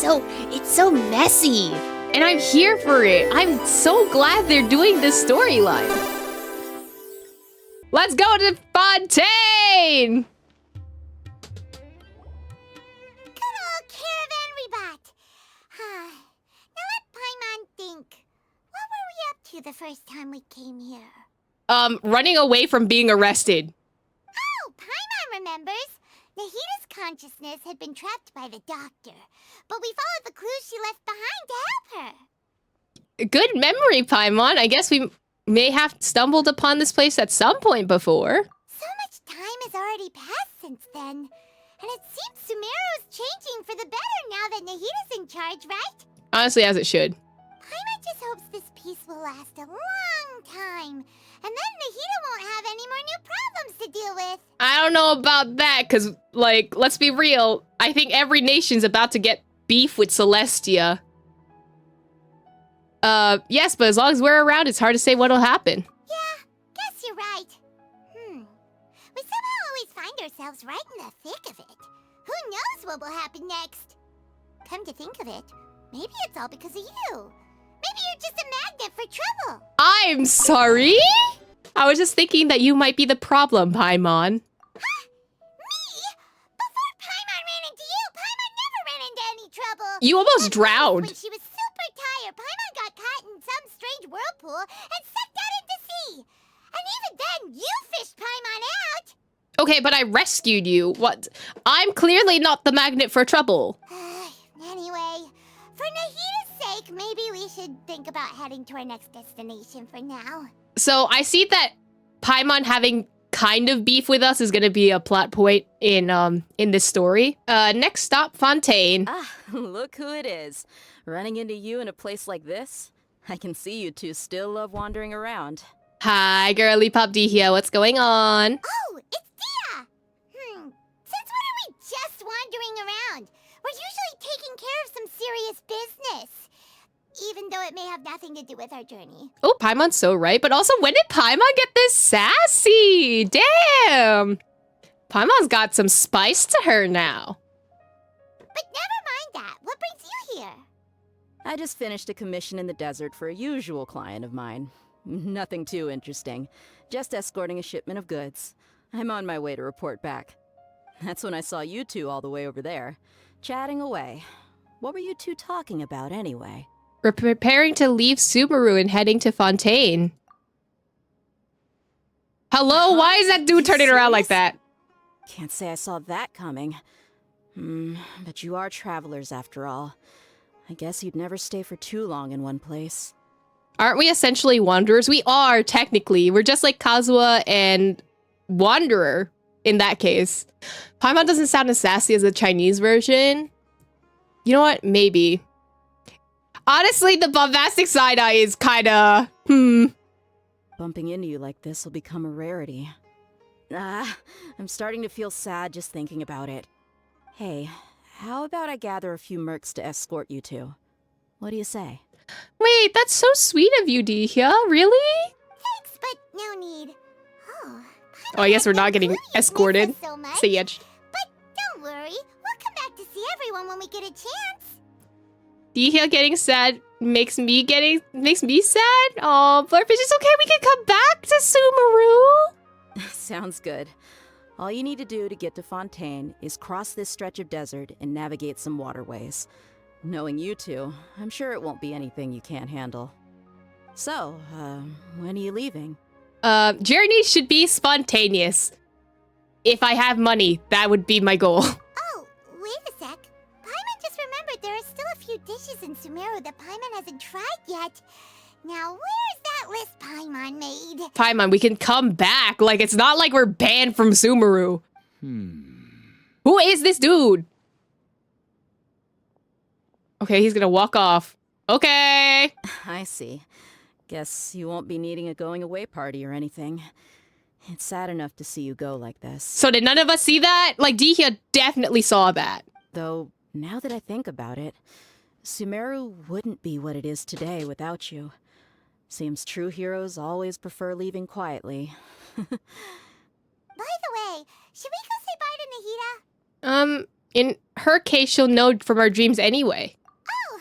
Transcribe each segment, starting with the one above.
it's so messy. And I'm here for it. I'm so glad they're doing this storyline. Let's go to Fontaine! Good old caravan rebot. Now let Paimon think. What were we up to the first time we came here? Running away from being arrested. Oh, Paimon remembers. Nahita's consciousness had been trapped by the doctor, but we followed the clues she left behind to help her. Good memory, Paimon. I guess we may have stumbled upon this place at some point before. So much time has already passed since then. And it seems Sumeru's changing for the better now that Nahita's in charge, right? Honestly, as it should. Paimon just hopes this peace will last a long time. And then Nahita won't have any more new problems to deal with. I don't know about that, because, like, let's be real. I think every nation's about to get beef with Celestia. Yes, but as long as we're around, it's hard to say what'll happen. Yeah, guess you're right. We somehow always find ourselves right in the thick of it. Who knows what will happen next? Come to think of it, maybe it's all because of you. Maybe you're just a magnet for trouble. I'm sorry? I was just thinking that you might be the problem, Paimon. Huh? Me? Before Paimon ran into you, Paimon never ran into any trouble. You almost But drowned. When she was super tired, Paimon got caught in some strange whirlpool and sucked out into sea. And even then, you fished Paimon out. Okay, but I rescued you. What? I'm clearly not the magnet for trouble. Anyway, for Nahita's sake, maybe we should think about heading to our next destination for now. So I see that Paimon having kind of beef with us is gonna be a plot point in this story. Next stop, Fontaine. Ah, look who it is. Running into you in a place like this? I can see you two still love wandering around. Hi, girly pop D here. What's going on? Oh, it's Dia! Since when are we just wandering around? We're usually taking care of some serious business. Even though it may have nothing to do with our journey. Oh, Paimon's so right. But also, when did Paimon get this sassy? Damn! Paimon's got some spice to her now. But never mind that. What brings you here? I just finished a commission in the desert for a usual client of mine. Nothing too interesting. Just escorting a shipment of goods. I'm on my way to report back. That's when I saw you two all the way over there, chatting away. What were you two talking about anyway? We're preparing to leave Sumeru and heading to Fontaine. Hello? Why is that dude turning around like that? Can't say I saw that coming. But you are travelers after all. I guess you'd never stay for too long in one place. Aren't we essentially wanderers? We are, technically. We're just like Kazuha and Wanderer in that case. Paimon doesn't sound as sassy as the Chinese version. You know what? Maybe. Honestly, the bombastic side-eye is kinda, Bumping into you like this will become a rarity. I'm starting to feel sad just thinking about it. Hey, how about I gather a few mercs to escort you two? What do you say? Wait, that's so sweet of you, Dihya. Really? Thanks, but no need. Oh, I guess we're not getting escorted. So much. Say edge. But don't worry, we'll come back to see everyone when we get a chance. Dihya getting sad makes me sad. Oh, Blurfish, it's okay. We can come back to Sumeru. Sounds good. All you need to do to get to Fontaine is cross this stretch of desert and navigate some waterways. Knowing you two, I'm sure it won't be anything you can't handle. So, when are you leaving? Journey should be spontaneous. If I have money, that would be my goal. Oh, wait a sec. Paimon just remembered there are still a few dishes in Sumeru that Paimon hasn't tried yet. Now, where's that list Paimon made? Paimon, we can come back. Like, it's not like we're banned from Sumeru. Who is this dude? Okay, he's gonna walk off. Okay. I see. Guess you won't be needing a going away party or anything. It's sad enough to see you go like this. So did none of us see that? Like, Dihya definitely saw that. Though, now that I think about it, Sumeru wouldn't be what it is today without you. Seems true heroes always prefer leaving quietly. By the way, should we go say bye to Nahita? In her case, she'll know from our dreams anyway. Oh,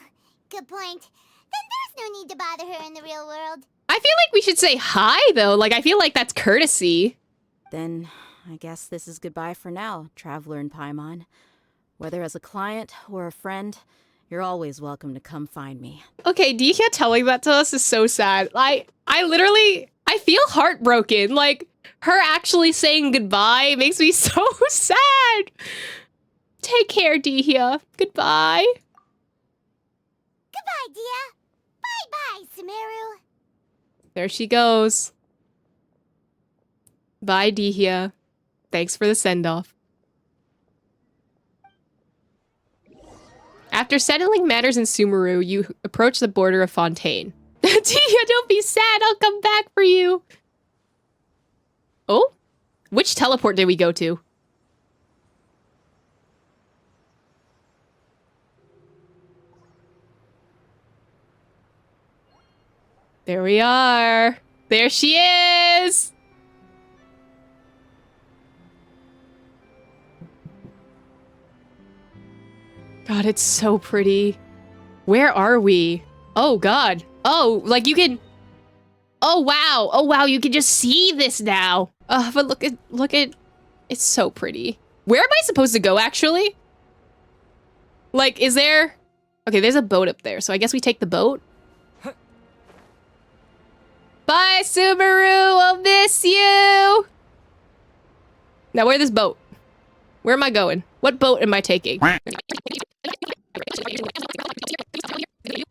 good point. Then there's no need to bother her in the real world. I feel like we should say hi, though. Like, I feel like that's courtesy. Then I guess this is goodbye for now, traveler in Paimon. Whether as a client or a friend, you're always welcome to come find me. Okay, Dihya telling that to us is so sad. I feel heartbroken. Like, her actually saying goodbye makes me so sad. Take care, Dihya. Goodbye. Goodbye, Dia. Bye-bye, Sumeru. There she goes. Bye, Dihya. Thanks for the send-off. After settling matters in Sumeru, you approach the border of Fontaine. Dihya, don't be sad. I'll come back for you. Oh? Which teleport did we go to? There we are. There she is. God, it's so pretty. Where are we? Oh, God. Oh, like you can... Oh, wow. Oh, wow. You can just see this now. But look at... It's so pretty. Where am I supposed to go, actually? Like, is there... Okay, there's a boat up there, so I guess we take the boat. Bye, Subaru! I'll miss you! Now, where's this boat? Where am I going? What boat am I taking?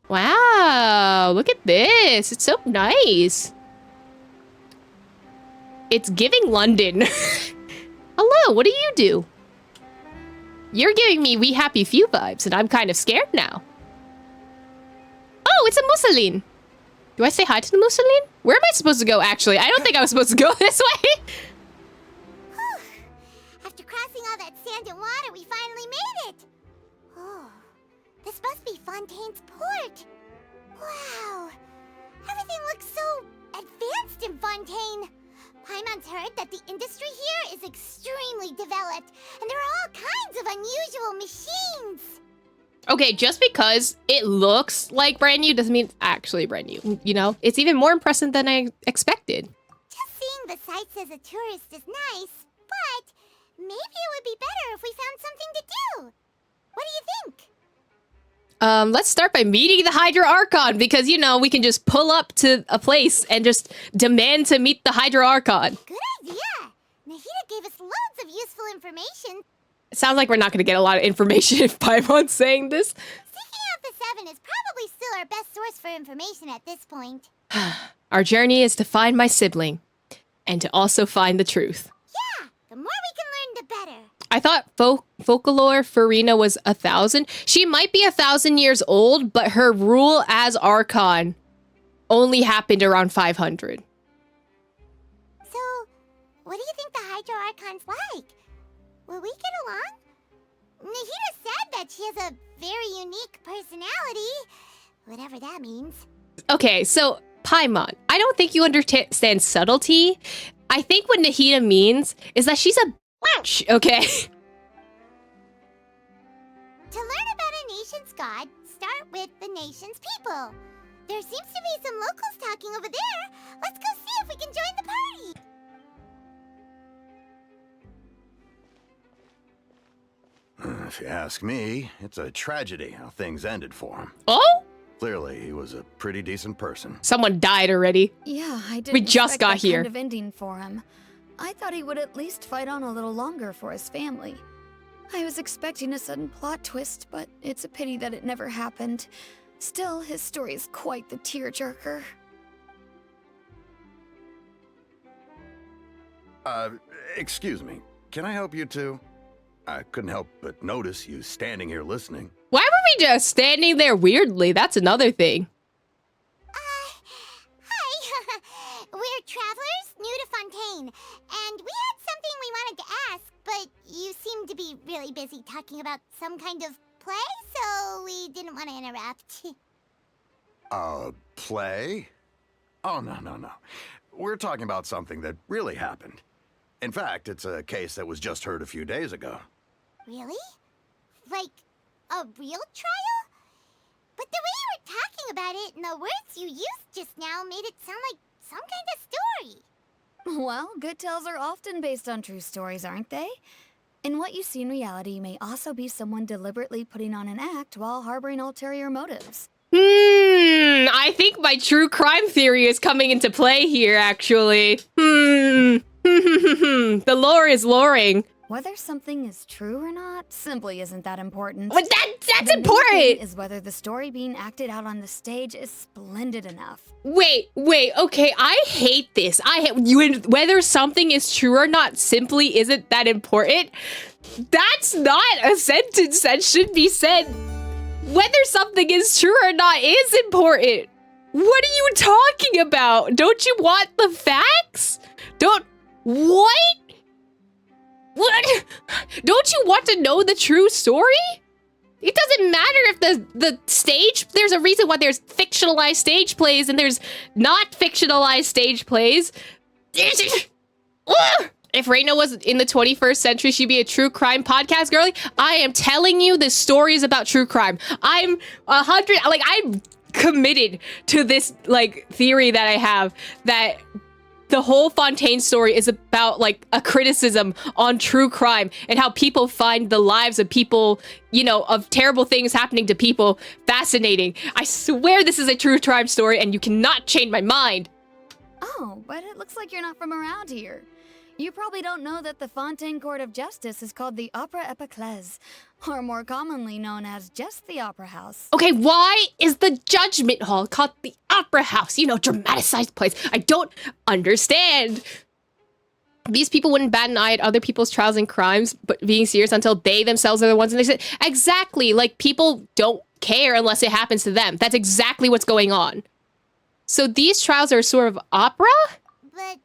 Wow, look at this. It's so nice. It's giving London. Hello, what do you do? You're giving me We Happy Few vibes, and I'm kind of scared now. Oh, it's a Mussolini. Do I say hi to the Mussolini? Where am I supposed to go, actually? I don't think I was supposed to go this way. Whew. After crossing all that sand and water, we finally made it. Oh, this must be Fontaine's port. Wow, everything looks so advanced in Fontaine. Paimon's heard that the industry here is extremely developed, and there are all kinds of unusual machines. Okay, just because it looks like brand new doesn't mean it's actually brand new. You know, it's even more impressive than I expected. Just seeing the sights as a tourist is nice, but maybe it would be better if we found something to do. What do you think? Let's start by meeting the Hydra Archon, because, you know, we can just pull up to a place and just demand to meet the Hydra Archon. Good idea. Nahida gave us loads of useful information. It sounds like we're not going to get a lot of information if Paimon's saying this. Seeking out the Seven is probably still our best source for information at this point. Our journey is to find my sibling, and to also find the truth. Yeah, the more we can learn, the better. I thought Folklore Farina was 1,000. She might be 1,000 years old, but her rule as Archon only happened around 500. So, what do you think the Hydra Archon's like? Will we get along? Nahida said that she has a very unique personality, whatever that means. Okay, so Paimon, I don't think you understand subtlety. I think what Nahida means is that she's a bitch, okay? To learn about a nation's god, start with the nation's people. There seems to be some locals talking over there. Let's go see if we can join the party. If you ask me, it's a tragedy how things ended for him. Oh? Clearly, he was a pretty decent person. Someone died already. Yeah, I didn't We just expect got that here. kind of ending for him. I thought he would at least fight on a little longer for his family. I was expecting a sudden plot twist, but it's a pity that it never happened. Still, his story is quite the tearjerker. Excuse me. Can I help you two? I couldn't help but notice you standing here listening. Why were we just standing there weirdly? That's another thing. Hi. We're travelers new to Fontaine, and we had something we wanted to ask, but you seem to be really busy talking about some kind of play, so we didn't want to interrupt. Play? Oh, no. We're talking about something that really happened. In fact, it's a case that was just heard a few days ago. Really? Like, a real trial? But the way you were talking about it and the words you used just now made it sound like some kind of story. Well, good tales are often based on true stories, aren't they? And what you see in reality may also be someone deliberately putting on an act while harboring ulterior motives. I think my true crime theory is coming into play here, actually. The lore is loring. Whether something is true or not simply isn't that important. But that's The main important! thing is whether the story being acted out on the stage is splendid enough. Wait, okay, I hate this. Whether something is true or not simply isn't that important. That's not a sentence that should be said. Whether something is true or not is important. What are you talking about? Don't you want the facts? What? What? Don't you want to know the true story? It doesn't matter if the stage, there's a reason why there's fictionalized stage plays and there's not fictionalized stage plays. If Reina was in the 21st century, she'd be a true crime podcast girly. I am telling you, this story is about true crime. I'm committed to this, theory that I have that the whole Fontaine story is about, a criticism on true crime and how people find the lives of people, of terrible things happening to people fascinating. I swear this is a true crime story and you cannot change my mind. Oh, but it looks like you're not from around here. You probably don't know that the Fontaine Court of Justice is called the Opera Epiclese, or more commonly known as just the Opera House. Okay, why is the Judgment Hall called the Opera House? Dramatized plays. I don't understand. These people wouldn't bat an eye at other people's trials and crimes, but being serious until they themselves are the ones and they say, exactly, people don't care unless it happens to them. That's exactly what's going on. So these trials are sort of opera? But,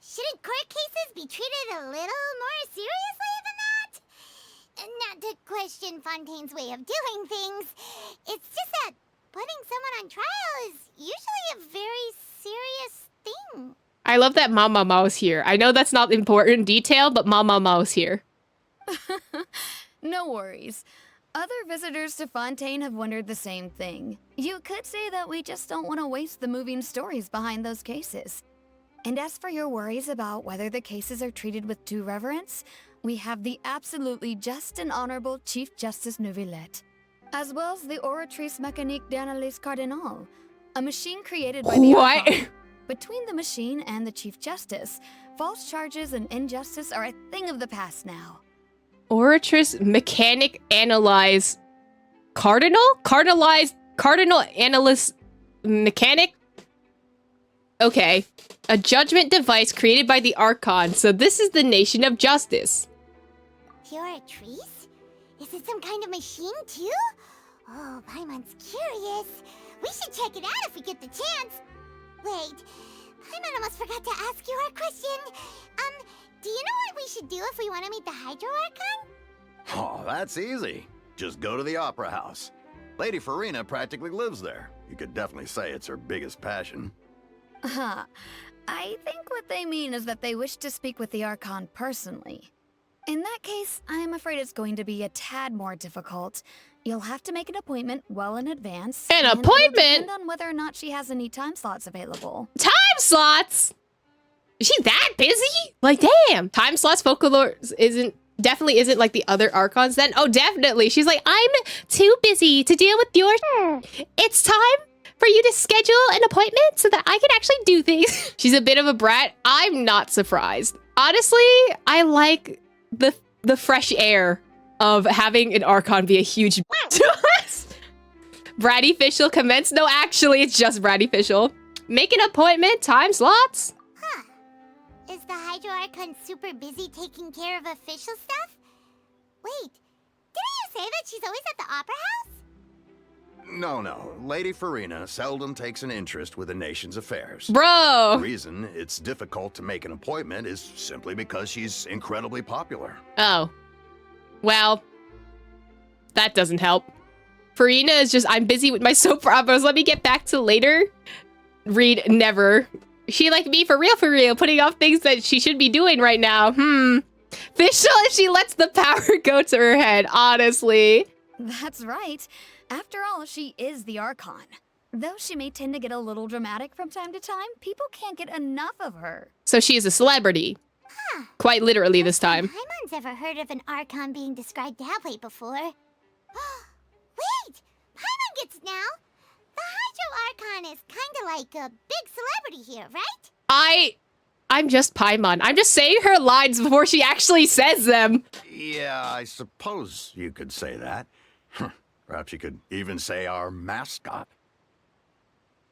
shouldn't court cases be treated a little more seriously than that? Not to question Fontaine's way of doing things. It's just that putting someone on trial is usually a very serious thing. I love that Mama Mao's here. I know that's not important detail, but Mama Mao's here. No worries. Other visitors to Fontaine have wondered the same thing. You could say that we just don't want to waste the moving stories behind those cases. And as for your worries about whether the cases are treated with due reverence, we have the absolutely just and honorable Chief Justice Neuvillette, as well as the Oratrice Mécanique d'Analyse Cardinal, a machine created by the Archon. Between the machine and the Chief Justice, false charges and injustice are a thing of the past now. Oratrice Mechanic Analyze Cardinal? Cardinal Analyst Mechanic? Okay. A judgment device created by the Archon, so this is the nation of justice. Oratrice? Is it some kind of machine too? Oh, Paimon's curious. We should check it out if we get the chance. Wait, Paimon almost forgot to ask you our question. Do you know what we should do if we want to meet the Hydro Archon? Oh, that's easy. Just go to the Opera House. Lady Farina practically lives there. You could definitely say it's her biggest passion. I think what they mean is that they wish to speak with the Archon personally. In that case, I am afraid it's going to be a tad more difficult. You'll have to make an appointment well in advance. An and appointment? it'll depend on whether or not she has any time slots available. Time slots? Is she that busy? Damn. Time slots folklore definitely isn't like the other Archons then. Oh, definitely. She's like, I'm too busy to deal with your... It's time for you to schedule an appointment so that I can actually do things. She's a bit of a brat. I'm not surprised. Honestly, I like the fresh air of having an Archon be a huge to us. Bratty Fischl commence. No, actually, it's just Bratty Fischl. Make an appointment, time slots. Huh. Is the Hydro Archon super busy taking care of official stuff? Wait, didn't you say that she's always at the Opera House? No. Lady Farina seldom takes an interest with the nation's affairs. Bro! The reason it's difficult to make an appointment is simply because she's incredibly popular. Oh. Well, that doesn't help. Farina is just, I'm busy with my soap operas. Let me get back to later. Read never. She like me for real, putting off things that she should be doing right now. Official if she lets the power go to her head, honestly. That's right. After all, she is the Archon. Though she may tend to get a little dramatic from time to time, people can't get enough of her. So she is a celebrity. Huh. Quite literally this time. Paimon's ever heard of an Archon being described that way before. Wait! Paimon gets now! The Hydro Archon is kinda like a big celebrity here, right? I'm just Paimon. I'm just saying her lines before she actually says them. Yeah, I suppose you could say that. Perhaps you could even say our mascot.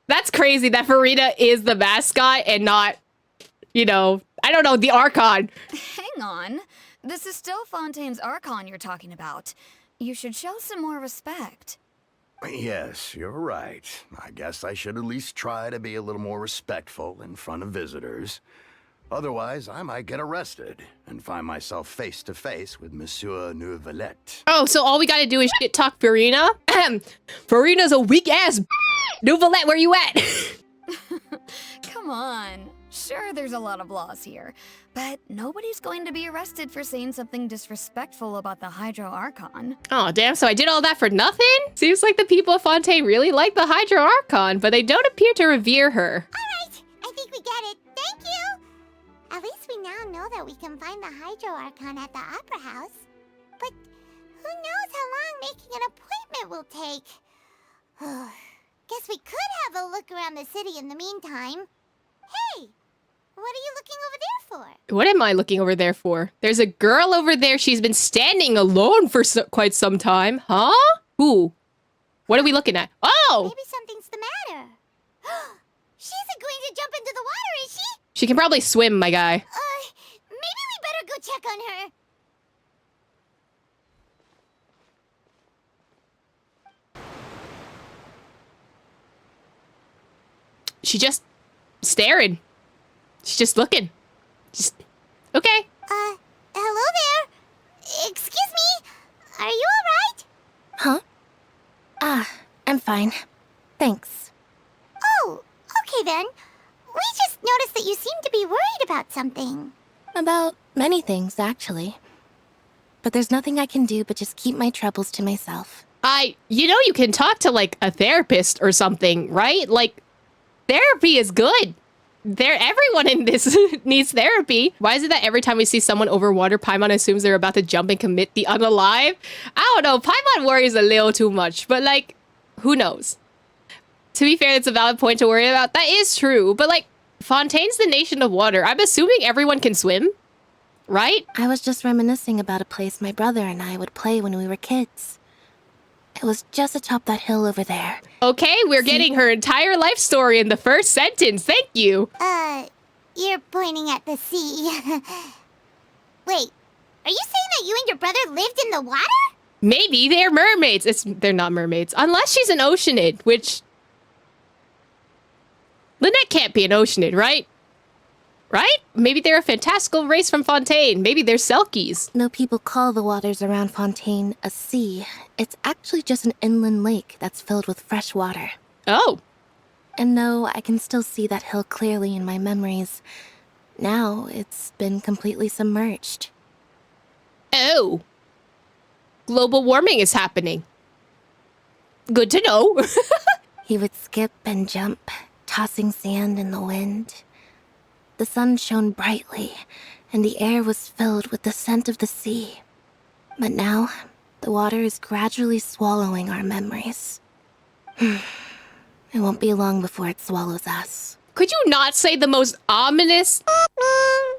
That's crazy that Farina is the mascot and not, you know, I don't know, the Archon. Hang on. This is still Fontaine's Archon you're talking about. You should show some more respect. Yes, you're right. I guess I should at least try to be a little more respectful in front of visitors. Otherwise, I might get arrested and find myself face to face with Monsieur Nouvelette. Oh, so all we gotta do is shit talk Farina? Farina's a weak ass. Nouvelette, where you at? Come on. Sure, there's a lot of laws here, but nobody's going to be arrested for saying something disrespectful about the Hydro Archon. Oh, damn, so I did all that for nothing? Seems like the people of Fontaine really like the Hydro Archon, but they don't appear to revere her. Alright, I think we get it. Thank you! At least we now know that we can find the Hydro Archon at the Opera House. But who knows how long making an appointment will take? Guess we could have a look around the city in the meantime. Hey! What are you looking over there for? What am I looking over there for? There's a girl over there. She's been standing alone for quite some time. Huh? Who? What are we looking at? Oh! Maybe something's the matter. She isn't going to jump into the water, is she? She can probably swim, my guy. Maybe we better go check on her. She just staring. She's just looking. Just okay. Hello there. Excuse me. Are you alright? Huh? I'm fine. Thanks. Oh, okay then. We just noticed that you seem to be worried about something. About many things, actually. But there's nothing I can do but just keep my troubles to myself. You know, you can talk to like a therapist or something, right? Like, therapy is good. Everyone in this needs therapy. Why is it that every time we see someone over water, Paimon assumes they're about to jump and commit the unalive? I don't know. Paimon worries a little too much, but like, who knows? To be fair, it's a valid point to worry about. That is true, but like, Fontaine's the nation of water. I'm assuming everyone can swim, right? I was just reminiscing about a place my brother and I would play when we were kids. It was just atop that hill over there. Okay, we're getting her entire life story in the first sentence. Thank you. You're pointing at the sea. Wait, are you saying that you and your brother lived in the water? Maybe they're mermaids. They're not mermaids. Unless she's an oceanid, which... Lynette can't be an oceanid, right? Right? Maybe they're a fantastical race from Fontaine. Maybe they're Selkies. No people call the waters around Fontaine a sea. It's actually just an inland lake that's filled with fresh water. Oh. And no, I can still see that hill clearly in my memories. Now it's been completely submerged. Oh. Global warming is happening. Good to know. He would skip and jump, tossing sand in the wind. The sun shone brightly, and the air was filled with the scent of the sea. But now, the water is gradually swallowing our memories. It won't be long before it swallows us. Could you not say the most ominous?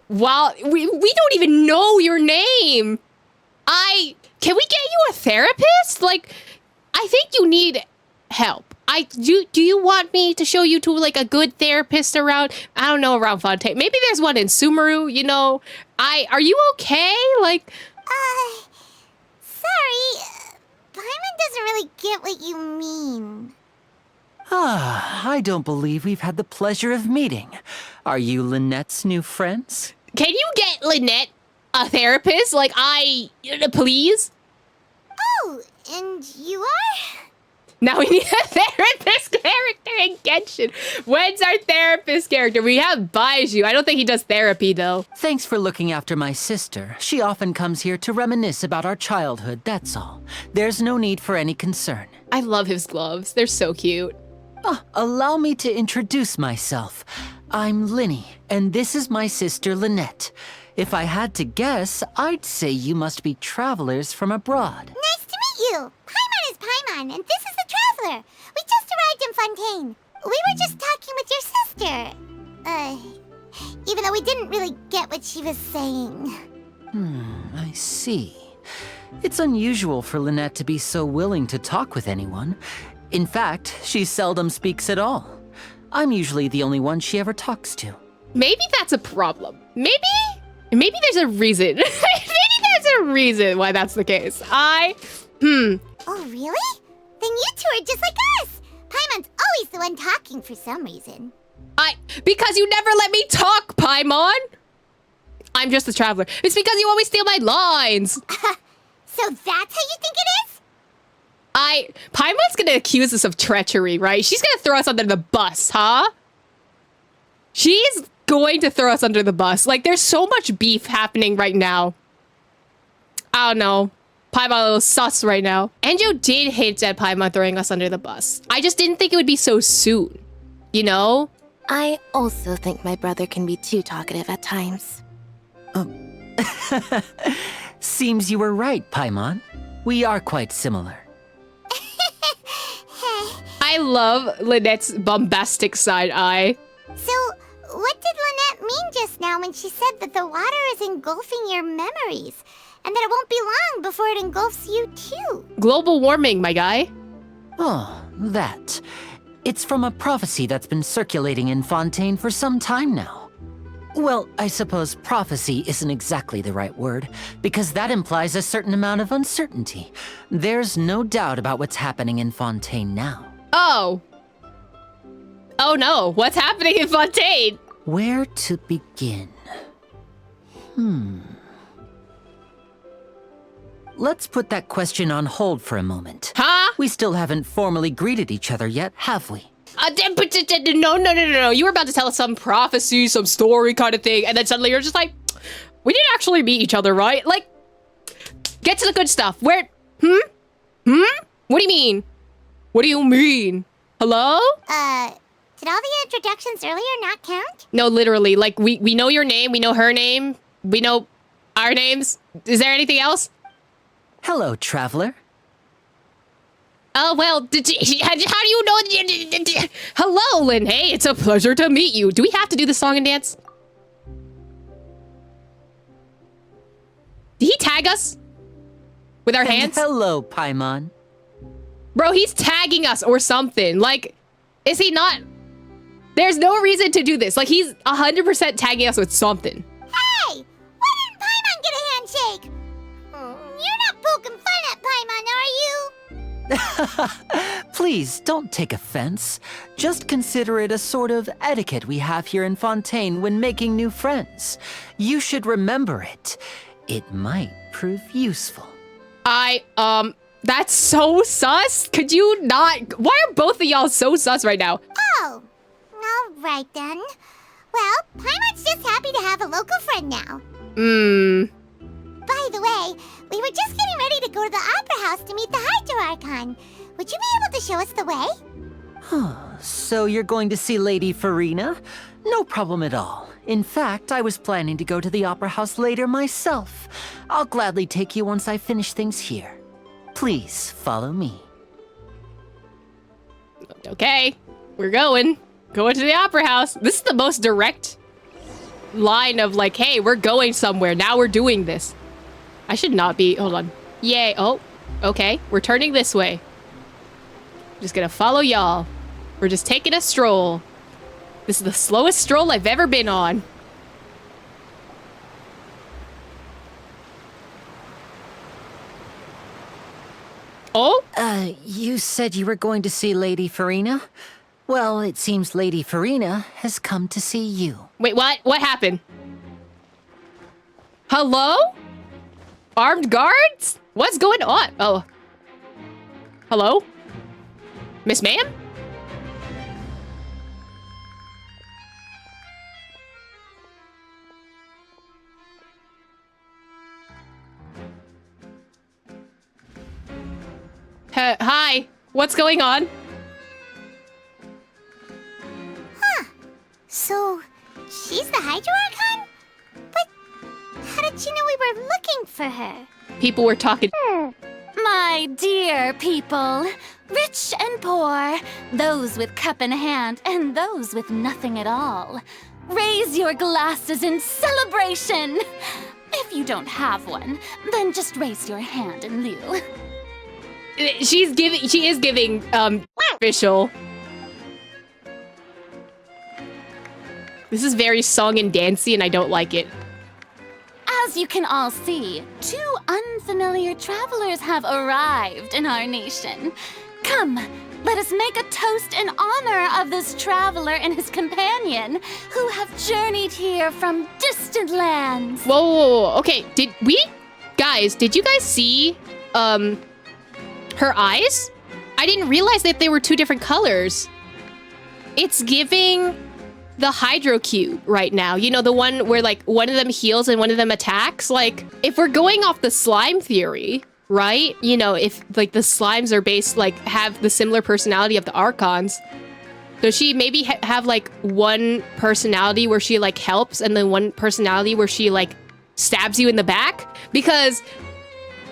Wow, we don't even know your name. Can we get you a therapist? Like, I think you need help. Do you want me to show you to like a good therapist around? I don't know, around Fontaine. Maybe there's one in Sumeru, you know. Are you okay? Like, Sorry. Paimon doesn't really get what you mean. I don't believe we've had the pleasure of meeting. Are you Lynette's new friends? can you get Lynette a therapist? Like, please? Oh, and you are? Now we need a therapist character in Genshin. When's our therapist character? We have Baiju. I don't think he does therapy, though. Thanks for looking after my sister. She often comes here to reminisce about our childhood, that's all. There's no need for any concern. I love his gloves. They're so cute. Allow me to introduce myself. I'm Linny, and this is my sister Lynette. If I had to guess, I'd say you must be travelers from abroad. Nice to meet you. Paimon is Paimon, and this is the Traveler. We just arrived in Fontaine. We were just talking with your sister. Even though we didn't really get what she was saying. I see. It's unusual for Lynette to be so willing to talk with anyone. In fact, she seldom speaks at all. I'm usually the only one she ever talks to. Maybe that's a problem. Maybe there's a reason. Maybe there's a reason why that's the case. Oh, really? Then you two are just like us. Paimon's always the one talking for some reason. Because you never let me talk, Paimon. I'm just the Traveler. It's because you always steal my lines. So that's how you think it is? Paimon's gonna accuse us of treachery, right? She's gonna throw us under the bus, huh? She's going to throw us under the bus. Like, there's so much beef happening right now. I don't know. Paimon a little sus right now. Anjo did hint at Paimon throwing us under the bus. I just didn't think it would be so soon. You know? I also think my brother can be too talkative at times. Seems you were right, Paimon. We are quite similar. I love Lynette's bombastic side eye. So, what did Lynette mean just now when she said that the water is engulfing your memories? And that it won't be long before it engulfs you too? Global warming, my guy. Oh, that. It's from a prophecy that's been circulating in Fontaine for some time now. Well, I suppose prophecy isn't exactly the right word, because that implies a certain amount of uncertainty. There's no doubt about what's happening in Fontaine now. Oh. Oh no, what's happening in Fontaine? Where to begin? Let's put that question on hold for a moment. Huh? We still haven't formally greeted each other yet, have we? No. You were about to tell us some prophecy, some story kind of thing, and then suddenly you're just like, we didn't actually meet each other, right? Like, get to the good stuff. Where? What do you mean? What do you mean? Hello? Did all the introductions earlier not count? No, literally. Like, we know your name, we know her name, we know our names. Is there anything else? Hello, traveler. Oh, well, how do you know? Hello, Lynn. Hey, it's a pleasure to meet you. Do we have to do the song and dance? Did he tag us? With our hands? Hello, Paimon. Bro, he's tagging us or something. Like, is he not? There's no reason to do this. Like, he's 100% tagging us with something. Hey! Why didn't Paimon get a handshake? You're not poking fun at Paimon, are you? Please, don't take offense. Just consider it a sort of etiquette we have here in Fontaine when making new friends. You should remember it. It might prove useful. That's so sus. Could you not? Why are both of y'all so sus right now? Oh, all right then. Well, Paimon's just happy to have a local friend now. By the way, we were just getting ready to go to the Opera House to meet the Hydro Archon. Would you be able to show us the way? So you're going to see Lady Farina? No problem at all. In fact, I was planning to go to the Opera House later myself. I'll gladly take you once I finish things here. Please follow me. Okay, we're going. Going to the Opera House. This is the most direct line of like, hey, we're going somewhere. Now we're doing this. I should not be. Hold on. Yay. Oh, okay. We're turning this way. Just gonna follow y'all. We're just taking a stroll. This is the slowest stroll I've ever been on. Oh? You said you were going to see Lady Farina? Well, it seems Lady Farina has come to see you. Wait, what? What happened? Hello? Armed guards? What's going on? Oh. Hello? Miss Ma'am? Hi, what's going on? So, she's the Hydro Archon? But how did she know we were looking for her? People were talking. My dear people, rich and poor, those with cup in hand and those with nothing at all, raise your glasses in celebration. If you don't have one, then just raise your hand in lieu. She is giving, official. This is very song and dancey, and I don't like it. As you can all see, 2 unfamiliar travelers have arrived in our nation. Come, let us make a toast in honor of this traveler and his companion, who have journeyed here from distant lands. Whoa. Okay, did you guys see, her eyes? I didn't realize that they were 2 different colors. It's giving the Hydro Cube right now. You know, the one where, like, one of them heals and one of them attacks? Like, if we're going off the slime theory, right? You know, if, like, the slimes are based, like, have the similar personality of the Archons, does she maybe have, like, one personality where she, like, helps and then one personality where she, like, stabs you in the back? Because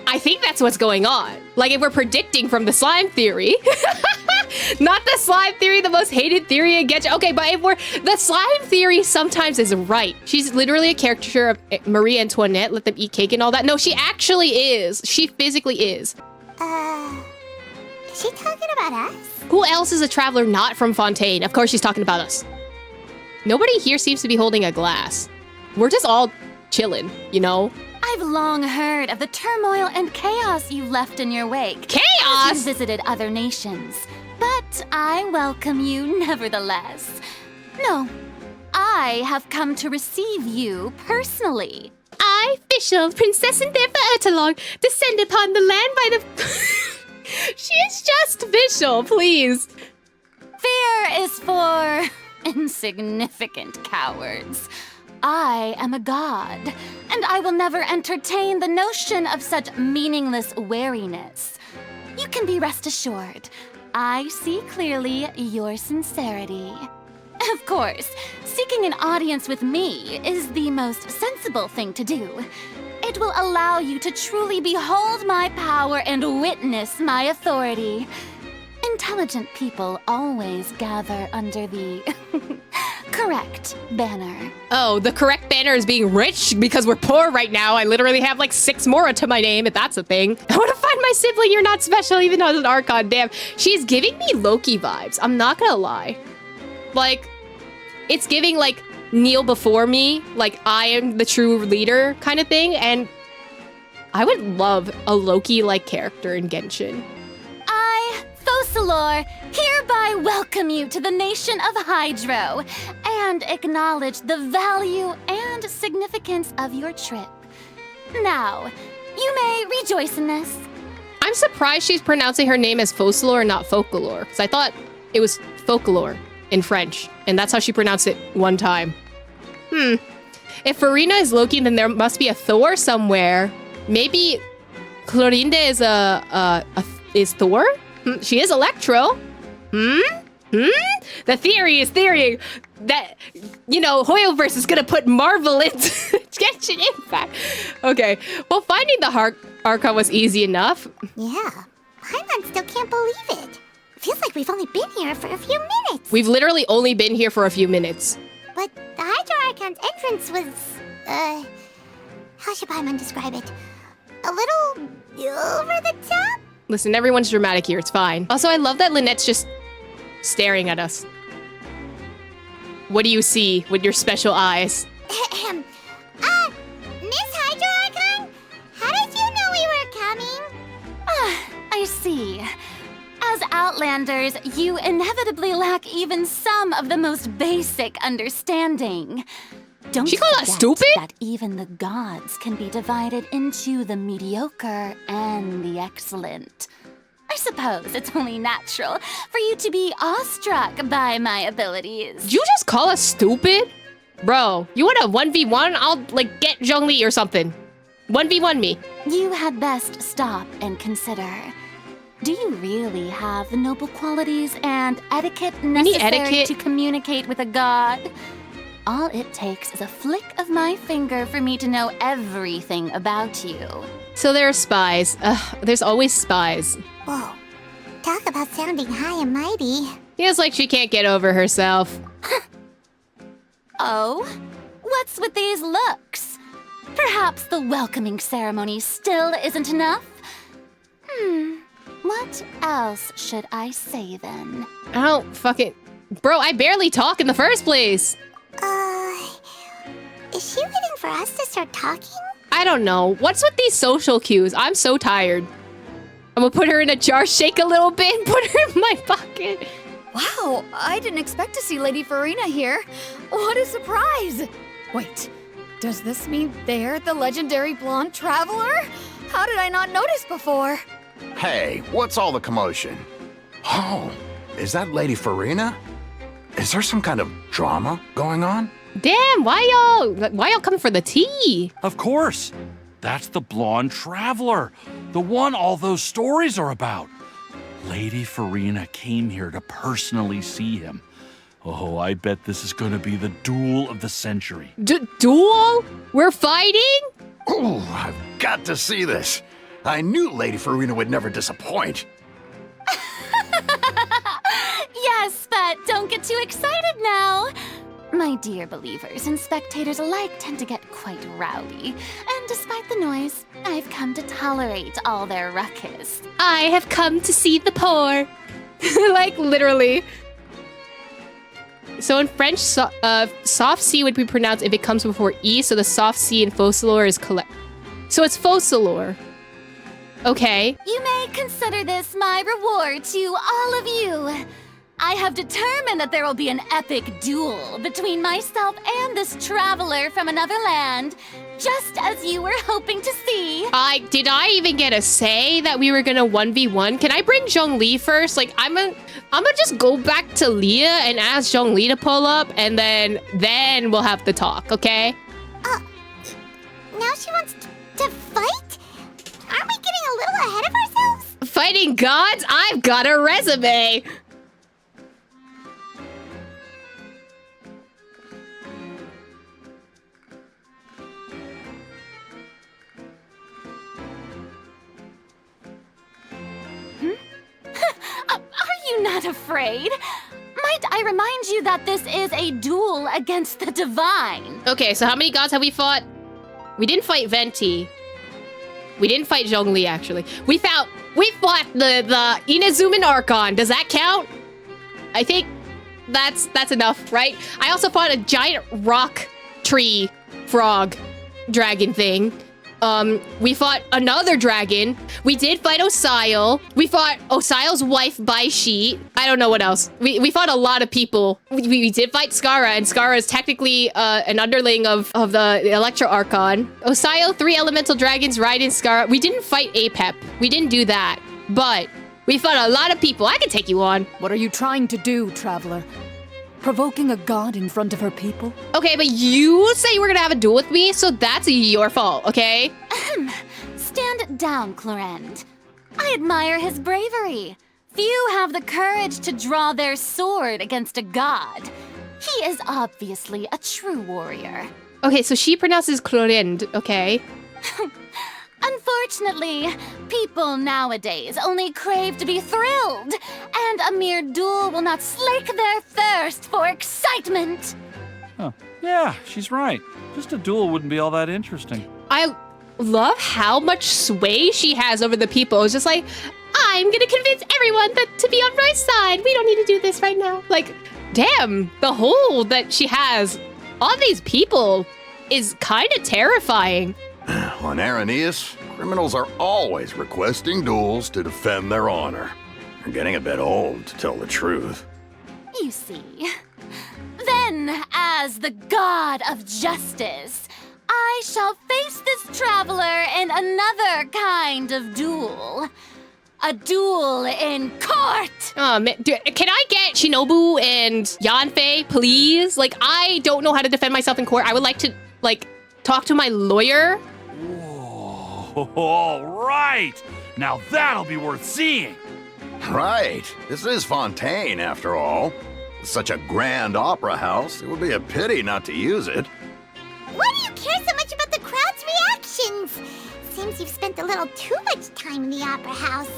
I think that's what's going on. Like, if we're predicting from the slime theory, not the slime theory, the most hated theory in Genshin. Okay, but the slime theory sometimes is right. She's literally a caricature of Marie Antoinette, let them eat cake and all that. No, she actually is. She physically is. Is she talking about us? Who else is a traveler not from Fontaine? Of course she's talking about us. Nobody here seems to be holding a glass. We're just all chilling, you know? I've long heard of the turmoil and chaos you left in your wake. Chaos? As you visited other nations. But I welcome you nevertheless. No, I have come to receive you personally. I, Fischl, Princess and Therefore Ertalong, descend upon the land by the... She is just Fischl, please. Fear is for insignificant cowards. I am a god, and I will never entertain the notion of such meaningless wariness. You can be rest assured, I see clearly your sincerity. Of course, seeking an audience with me is the most sensible thing to do. It will allow you to truly behold my power and witness my authority. Intelligent people always gather under the correct banner. Oh, the correct banner is being rich because we're poor right now. I literally have like 6 more to my name, if that's a thing. I want to find my sibling. You're not special, even though it's an Archon. Damn. She's giving me Loki vibes. I'm not gonna lie. Like, it's giving like kneel before me, like I am the true leader kind of thing. And I would love a Loki-like character in Genshin. I, Focalor, hereby welcome you to the nation of Hydro and acknowledge the value and significance of your trip. Now, you may rejoice in this. I'm surprised she's pronouncing her name as Focalor and not Focalor, because I thought it was Focalor in French, and that's how she pronounced it one time. If Farina is Loki, then there must be a Thor somewhere. Maybe Clorinde is Thor? She is Electro. The theory is theorying that, you know, Hoyoverse is gonna put Marvel into Genshin Impact. Okay, well, finding the Archon was easy enough. Yeah, Paimon still can't believe it. Feels like we've only been here for a few minutes. We've literally only been here for a few minutes. But the Hydro Archon's entrance was, how should Paimon describe it? A little over the top? Listen, everyone's dramatic here, it's fine. Also, I love that Lynette's just staring at us. What do you see with your special eyes? Miss Hydro Archon? How did you know we were coming? I see. As Outlanders, you inevitably lack even some of the most basic understanding. Don't She called us forget stupid? that even the gods can be divided into the mediocre and the excellent. I suppose it's only natural for you to be awestruck by my abilities. Did you just call us stupid? Bro, you want a 1v1? I'll, like, get Zhongli or something. 1v1 me. You had best stop and consider. Do you really have the noble qualities and etiquette necessary to communicate with a god? All it takes is a flick of my finger for me to know everything about you. So there are spies. There's always spies. Whoa. Talk about sounding high and mighty. Feels like she can't get over herself. Oh? What's with these looks? Perhaps the welcoming ceremony still isn't enough? What else should I say then? I don't fucking... Bro, I barely talk in the first place. Is she waiting for us to start talking? I don't know. What's with these social cues? I'm so tired. I'm gonna put her in a jar, shake a little bit, and put her in my pocket. Wow, I didn't expect to see Lady Farina here. What a surprise! Wait, does this mean they're the legendary blonde traveler? How did I not notice before? Hey, what's all the commotion? Oh, is that Lady Farina? Is there some kind of drama going on? Damn, why y'all coming for the tea? Of course. That's the blonde traveler. The one all those stories are about. Lady Farina came here to personally see him. Oh, I bet this is going to be the duel of the century. Duel? We're fighting? Oh, I've got to see this. I knew Lady Farina would never disappoint. Yes, but don't get too excited now. My dear believers and spectators alike tend to get quite rowdy, and despite the noise, I've come to tolerate all their ruckus. I have come to see the poor. Like, literally. So in French, soft C would be pronounced if it comes before E, so the soft C in Focalor is collect. So it's Focalor. Okay. You may consider this my reward to all of you. I have determined that there will be an epic duel between myself and this traveler from another land, just as you were hoping to see. Did I even get a say that we were gonna 1v1? Can I bring Zhongli first? Like, I'm gonna just go back to Leah and ask Zhongli to pull up, and then we'll have to talk, okay? Now she wants to fight? Aren't we getting a little ahead of ourselves? Fighting gods? I've got a resume! Are you not afraid? Might I remind you that this is a duel against the divine? Okay, so how many gods have we fought? We didn't fight Venti. We didn't fight Zhongli, actually. We fought the Inazuman Archon. Does that count? I think that's enough, right? I also fought a giant rock tree frog dragon thing. We fought another dragon. We did fight Osile. We fought Osile's wife, Baishit. I don't know what else. We fought a lot of people. We did fight Skara, and Skara is technically an underling of the Electro Archon. Osile, 3 elemental dragons, Raiden, Skara. We didn't fight Apep. We didn't do that. But we fought a lot of people. I can take you on. What are you trying to do, Traveler? Provoking a god in front of her people? Okay, but you say you were gonna have a duel with me, so that's your fault, okay? Stand down, Clorend. I admire his bravery. Few have the courage to draw their sword against a god. He is obviously a true warrior. Okay, so she pronounces Clorend, okay? Unfortunately, people nowadays only crave to be thrilled, and a mere duel will not slake their thirst for excitement. Huh. Yeah, she's right. Just a duel wouldn't be all that interesting. I love how much sway she has over the people. It's just like, I'm gonna convince everyone to be on my side. We don't need to do this right now. Like, damn, the hold that she has on these people is kind of terrifying. On Araneus, criminals are always requesting duels to defend their honor. They're getting a bit old, to tell the truth. You see. Then, as the god of justice, I shall face this traveler in another kind of duel. a duel in court! Man, can I get Shinobu and Yanfei, please? Like, I don't know how to defend myself in court. I would like to, like, talk to my lawyer. Whoa, all right. Now that'll be worth seeing. Right. This is Fontaine, after all. With such a grand opera house, it would be a pity not to use it. Why do you care so much about the crowd's reactions? Seems you've spent a little too much time in the opera house.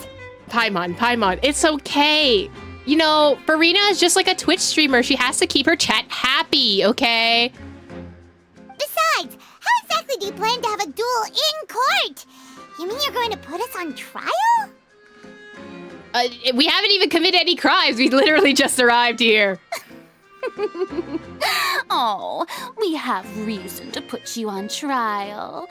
Paimon, it's okay. You know, Farina is just like a Twitch streamer. She has to keep her chat happy, okay? Besides, how exactly do you plan to have a duel in court? You mean you're going to put us on trial? We haven't even committed any crimes. We literally just arrived here. Oh, we have reason to put you on trial.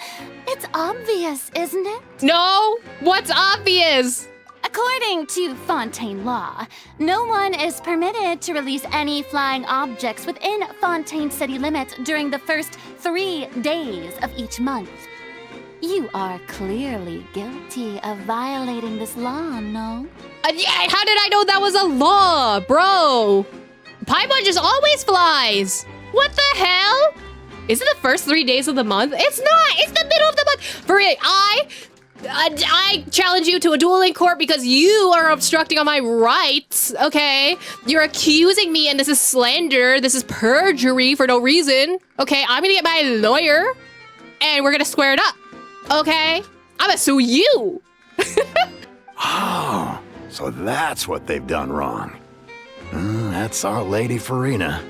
It's obvious, isn't it? No, what's obvious? According to Fontaine law, no one is permitted to release any flying objects within Fontaine city limits during the first 3 days of each month. You are clearly guilty of violating this law, no? Yeah, how did I know that was a law, bro? Paimon just always flies. What the hell? Is it the first 3 days of the month? It's not. It's the middle of the month. For it, I challenge you to a duel in court because you are obstructing on my rights, okay? You're accusing me and this is slander. This is perjury for no reason. Okay, I'm gonna get my lawyer and we're gonna square it up, okay? I'm gonna sue you. Oh, so that's what they've done wrong. That's our Lady Farina.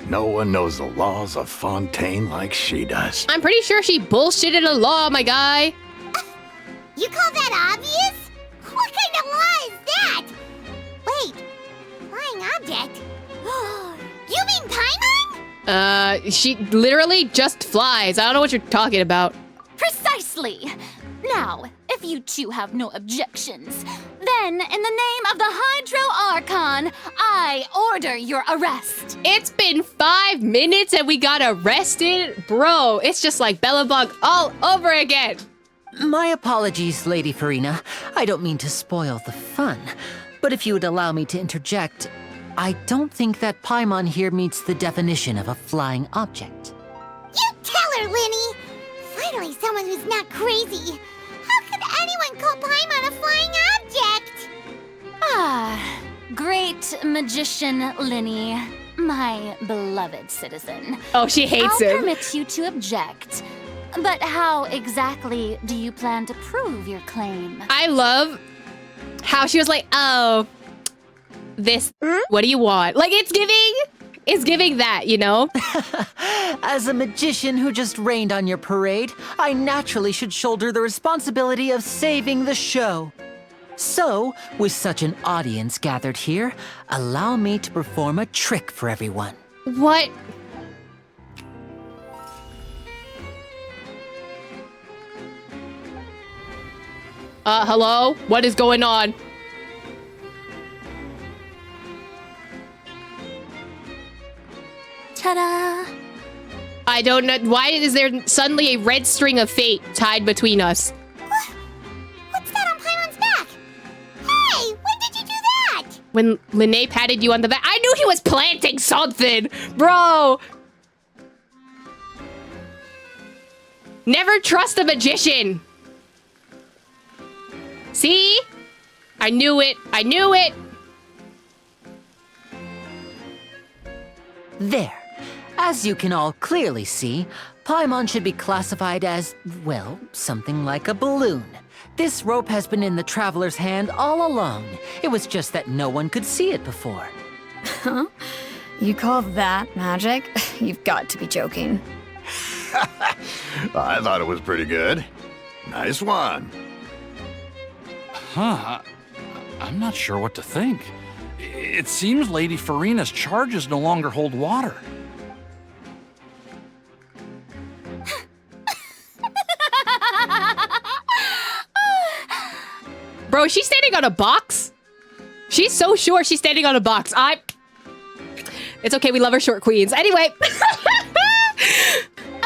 No one knows the laws of Fontaine like she does. I'm pretty sure she bullshitted a law, my guy. You call that obvious? What kind of law is that? Wait, flying object? You mean Paimon? She literally just flies. I don't know what you're talking about. Precisely! Now, if you two have no objections, then in the name of the Hydro Archon, I order your arrest. It's been 5 minutes and we got arrested? Bro, it's just like Bellabug all over again. My apologies, Lady Farina. I don't mean to spoil the fun. But if you would allow me to interject, I don't think that Paimon here meets the definition of a flying object. You tell her, Linny! Finally someone who's not crazy. How could anyone call Paimon a flying object? Ah, great magician Linny, my beloved citizen. Oh, she hates I'll him. permit you to object. But how exactly do you plan to prove your claim? I love how she was like, oh, this, what do you want? Like, it's giving that, you know? As a magician who just rained on your parade, I naturally should shoulder the responsibility of saving the show. So, with such an audience gathered here, allow me to perform a trick for everyone. What? Hello? What is going on? Ta-da! I don't know. Why is there suddenly a red string of fate tied between us? What's that on Paimon's back? Hey, when did you do that? When Linné patted you on the back, I knew he was planting something, bro. Never trust a magician. See? I knew it. I knew it. There. As you can all clearly see, Paimon should be classified as, well, something like a balloon. This rope has been in the traveler's hand all along. It was just that no one could see it before. Huh? You call that magic? You've got to be joking. I thought it was pretty good. Nice one. Huh. I'm not sure what to think. It seems Lady Farina's charges no longer hold water. Bro, she's standing on a box? She's so sure she's standing on a box. It's okay, we love our short queens. Anyway.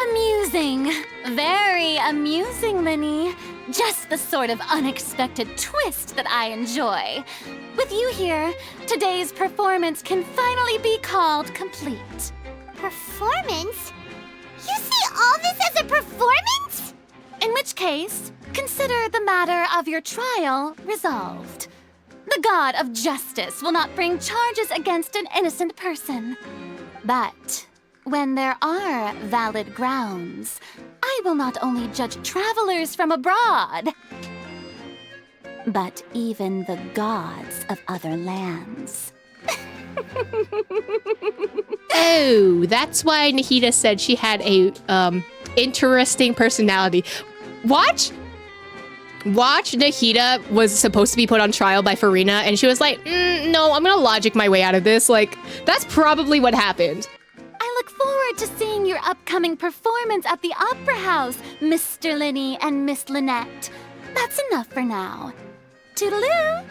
Amusing. Very amusing, Linny. Just the sort of unexpected twist that I enjoy. With you here, today's performance can finally be called complete. Performance? You see all this as a performance? In which case, consider the matter of your trial resolved. The god of justice will not bring charges against an innocent person. But when there are valid grounds, I will not only judge travelers from abroad, but even the gods of other lands. Oh, that's why Nahida said she had a interesting personality. Watch Nahida was supposed to be put on trial by Farina, and she was like, no, I'm gonna logic my way out of this. Like, that's probably what happened. I look forward to seeing your upcoming performance at the Opera House, Mr. Linny and Miss Lynette. That's enough for now. Toodaloo!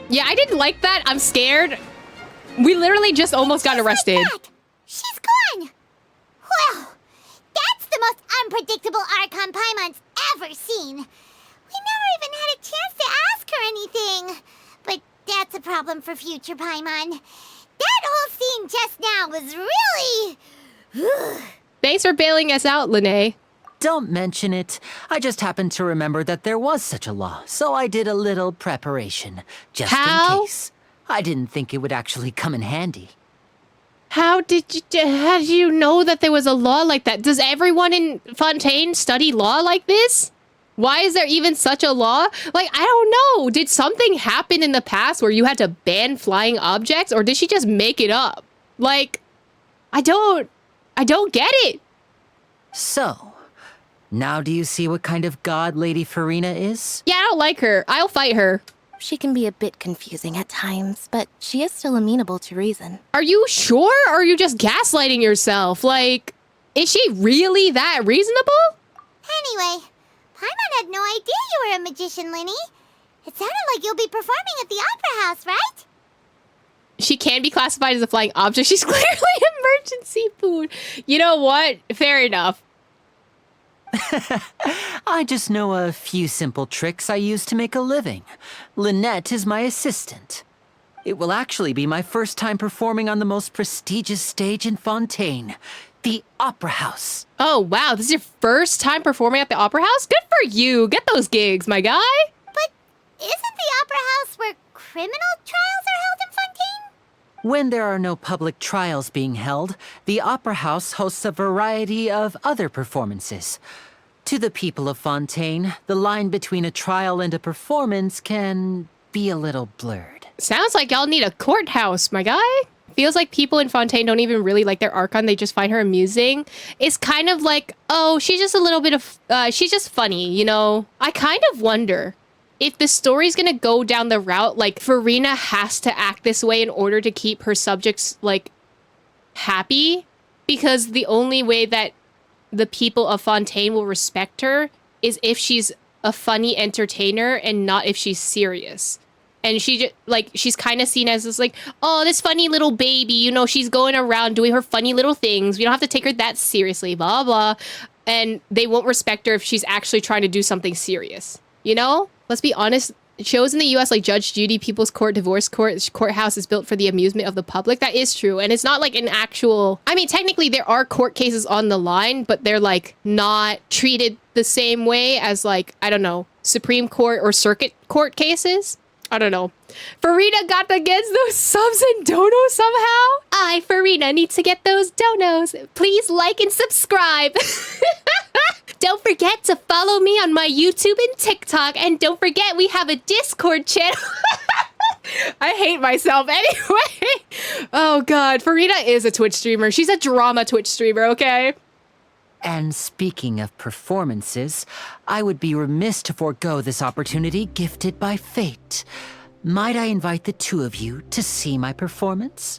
Yeah, I didn't like that. I'm scared. We literally just almost got arrested. Like she's gone. Well, that's the most unpredictable Archon Paimon's ever seen. We never even had a chance to ask her anything. But that's a problem for future Paimon. That whole scene just now was really... Thanks for bailing us out, Lene. Don't mention it. I just happened to remember that there was such a law, so I did a little preparation, just in case. I didn't think it would actually come in handy. How did you know that there was a law like that? Does everyone in Fontaine study law like this? Why is there even such a law? Like, I don't know. Did something happen in the past where you had to ban flying objects, or did she just make it up? Like, I don't get it. So, now do you see what kind of god Lady Farina is? Yeah, I don't like her. I'll fight her. She can be a bit confusing at times, but she is still amenable to reason. Are you sure, or are you just gaslighting yourself? Like, is she really that reasonable? Anyway, Paimon had no idea you were a magician, Linny. It sounded like you'll be performing at the Opera House, right? She can be classified as a flying object. She's clearly emergency food. You know what? Fair enough. I just know a few simple tricks I use to make a living. Lynette is my assistant. It will actually be my first time performing on the most prestigious stage in Fontaine, the Opera House. Oh, wow. This is your first time performing at the Opera House? Good for you. Get those gigs, my guy. But isn't the Opera House where criminal trials are held in Fontaine? When there are no public trials being held, the Opera House hosts a variety of other performances. To the people of Fontaine, the line between a trial and a performance can be a little blurred. Sounds like y'all need a courthouse, my guy. Feels like people in Fontaine don't even really like their Archon. They just find her amusing. It's kind of like, oh, she's just a little bit of, she's just funny, you know? I kind of wonder if the story's gonna go down the route, like, Farina has to act this way in order to keep her subjects, like, happy. Because the only way that the people of Fontaine will respect her is if she's a funny entertainer and not if she's serious. And she just, like, she's kind of seen as this, like, oh, this funny little baby, you know, she's going around doing her funny little things. We don't have to take her that seriously, blah, blah. And they won't respect her if she's actually trying to do something serious, you know? Let's be honest, shows in the US like Judge Judy, People's Court, Divorce Court, courthouse is built for the amusement of the public. That is true. And it's not like an actual, I mean, technically there are court cases on the line, but they're like not treated the same way as like, I don't know, Supreme Court or Circuit Court cases. I don't know. Farina got to get those subs and donos somehow. I, Farina, need to get those donos. Please like and subscribe. Don't forget to follow me on my YouTube and TikTok. And don't forget, we have a Discord channel. I hate myself anyway. Oh, God. Farina is a Twitch streamer. She's a drama Twitch streamer, okay? And speaking of performances, I would be remiss to forego this opportunity gifted by fate. Might I invite the two of you to see my performance?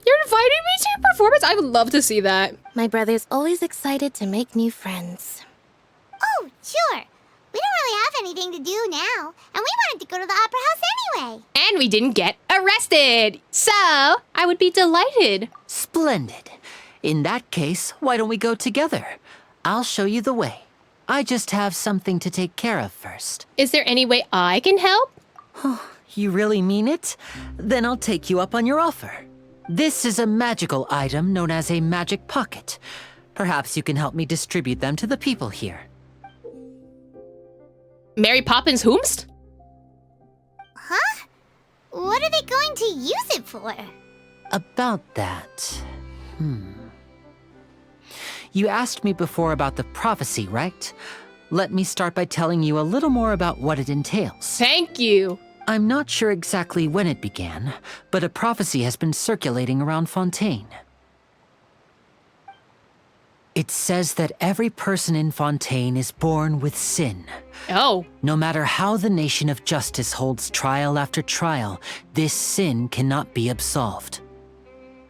You're inviting me to your performance? I would love to see that. My brother's always excited to make new friends. Oh, sure. We don't really have anything to do now, and we wanted to go to the Opera House anyway. And we didn't get arrested. So, I would be delighted. Splendid. In that case, why don't we go together? I'll show you the way. I just have something to take care of first. Is there any way I can help? You really mean it? Then I'll take you up on your offer. This is a magical item known as a magic pocket. Perhaps you can help me distribute them to the people here. Mary Poppins whomst? Huh? What are they going to use it for? About that... You asked me before about the prophecy, right? Let me start by telling you a little more about what it entails. Thank you. I'm not sure exactly when it began, but a prophecy has been circulating around Fontaine. It says that every person in Fontaine is born with sin. Oh. No matter how the nation of justice holds trial after trial, this sin cannot be absolved.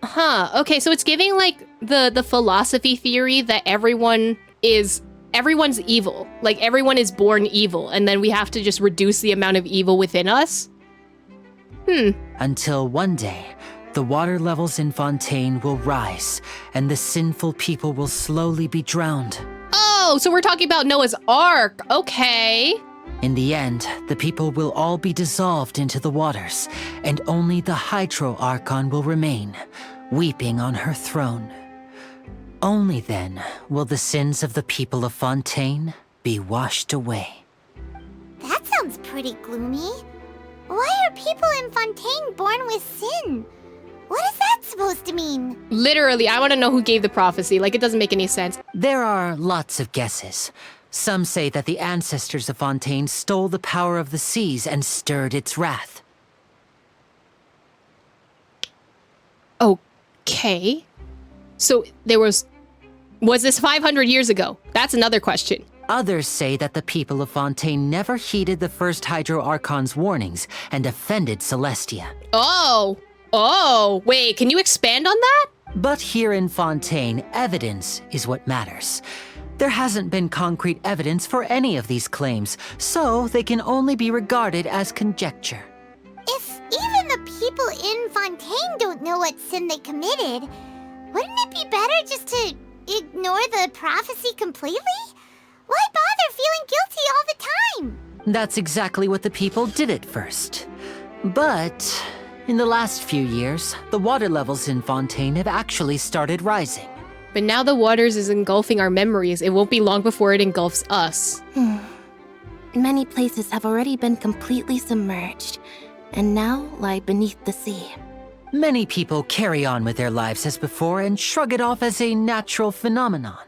Huh. Okay, so it's giving like the philosophy theory that everyone's evil. Like everyone is born evil, and then we have to just reduce the amount of evil within us. Until one day, the water levels in Fontaine will rise, and the sinful people will slowly be drowned. Oh, so we're talking about Noah's Ark. Okay. In the end, the people will all be dissolved into the waters, and only the Hydro Archon will remain, weeping on her throne. Only then will the sins of the people of Fontaine be washed away. That sounds pretty gloomy. Why are people in Fontaine born with sin? What is that supposed to mean? Literally, I want to know who gave the prophecy. Like, it doesn't make any sense. There are lots of guesses. Some say that the ancestors of Fontaine stole the power of the seas and stirred its wrath. Okay. So was this 500 years ago? That's another question. Others say that the people of Fontaine never heeded the first Hydro Archon's warnings and offended Celestia. Oh, wait, can you expand on that? But here in Fontaine, evidence is what matters. There hasn't been concrete evidence for any of these claims, so they can only be regarded as conjecture. If even the people in Fontaine don't know what sin they committed, wouldn't it be better just to ignore the prophecy completely? Why bother feeling guilty all the time? That's exactly what the people did at first. But in the last few years, the water levels in Fontaine have actually started rising. But now the waters is engulfing our memories. It won't be long before it engulfs us. Many places have already been completely submerged, and now lie beneath the sea. Many people carry on with their lives as before and shrug it off as a natural phenomenon.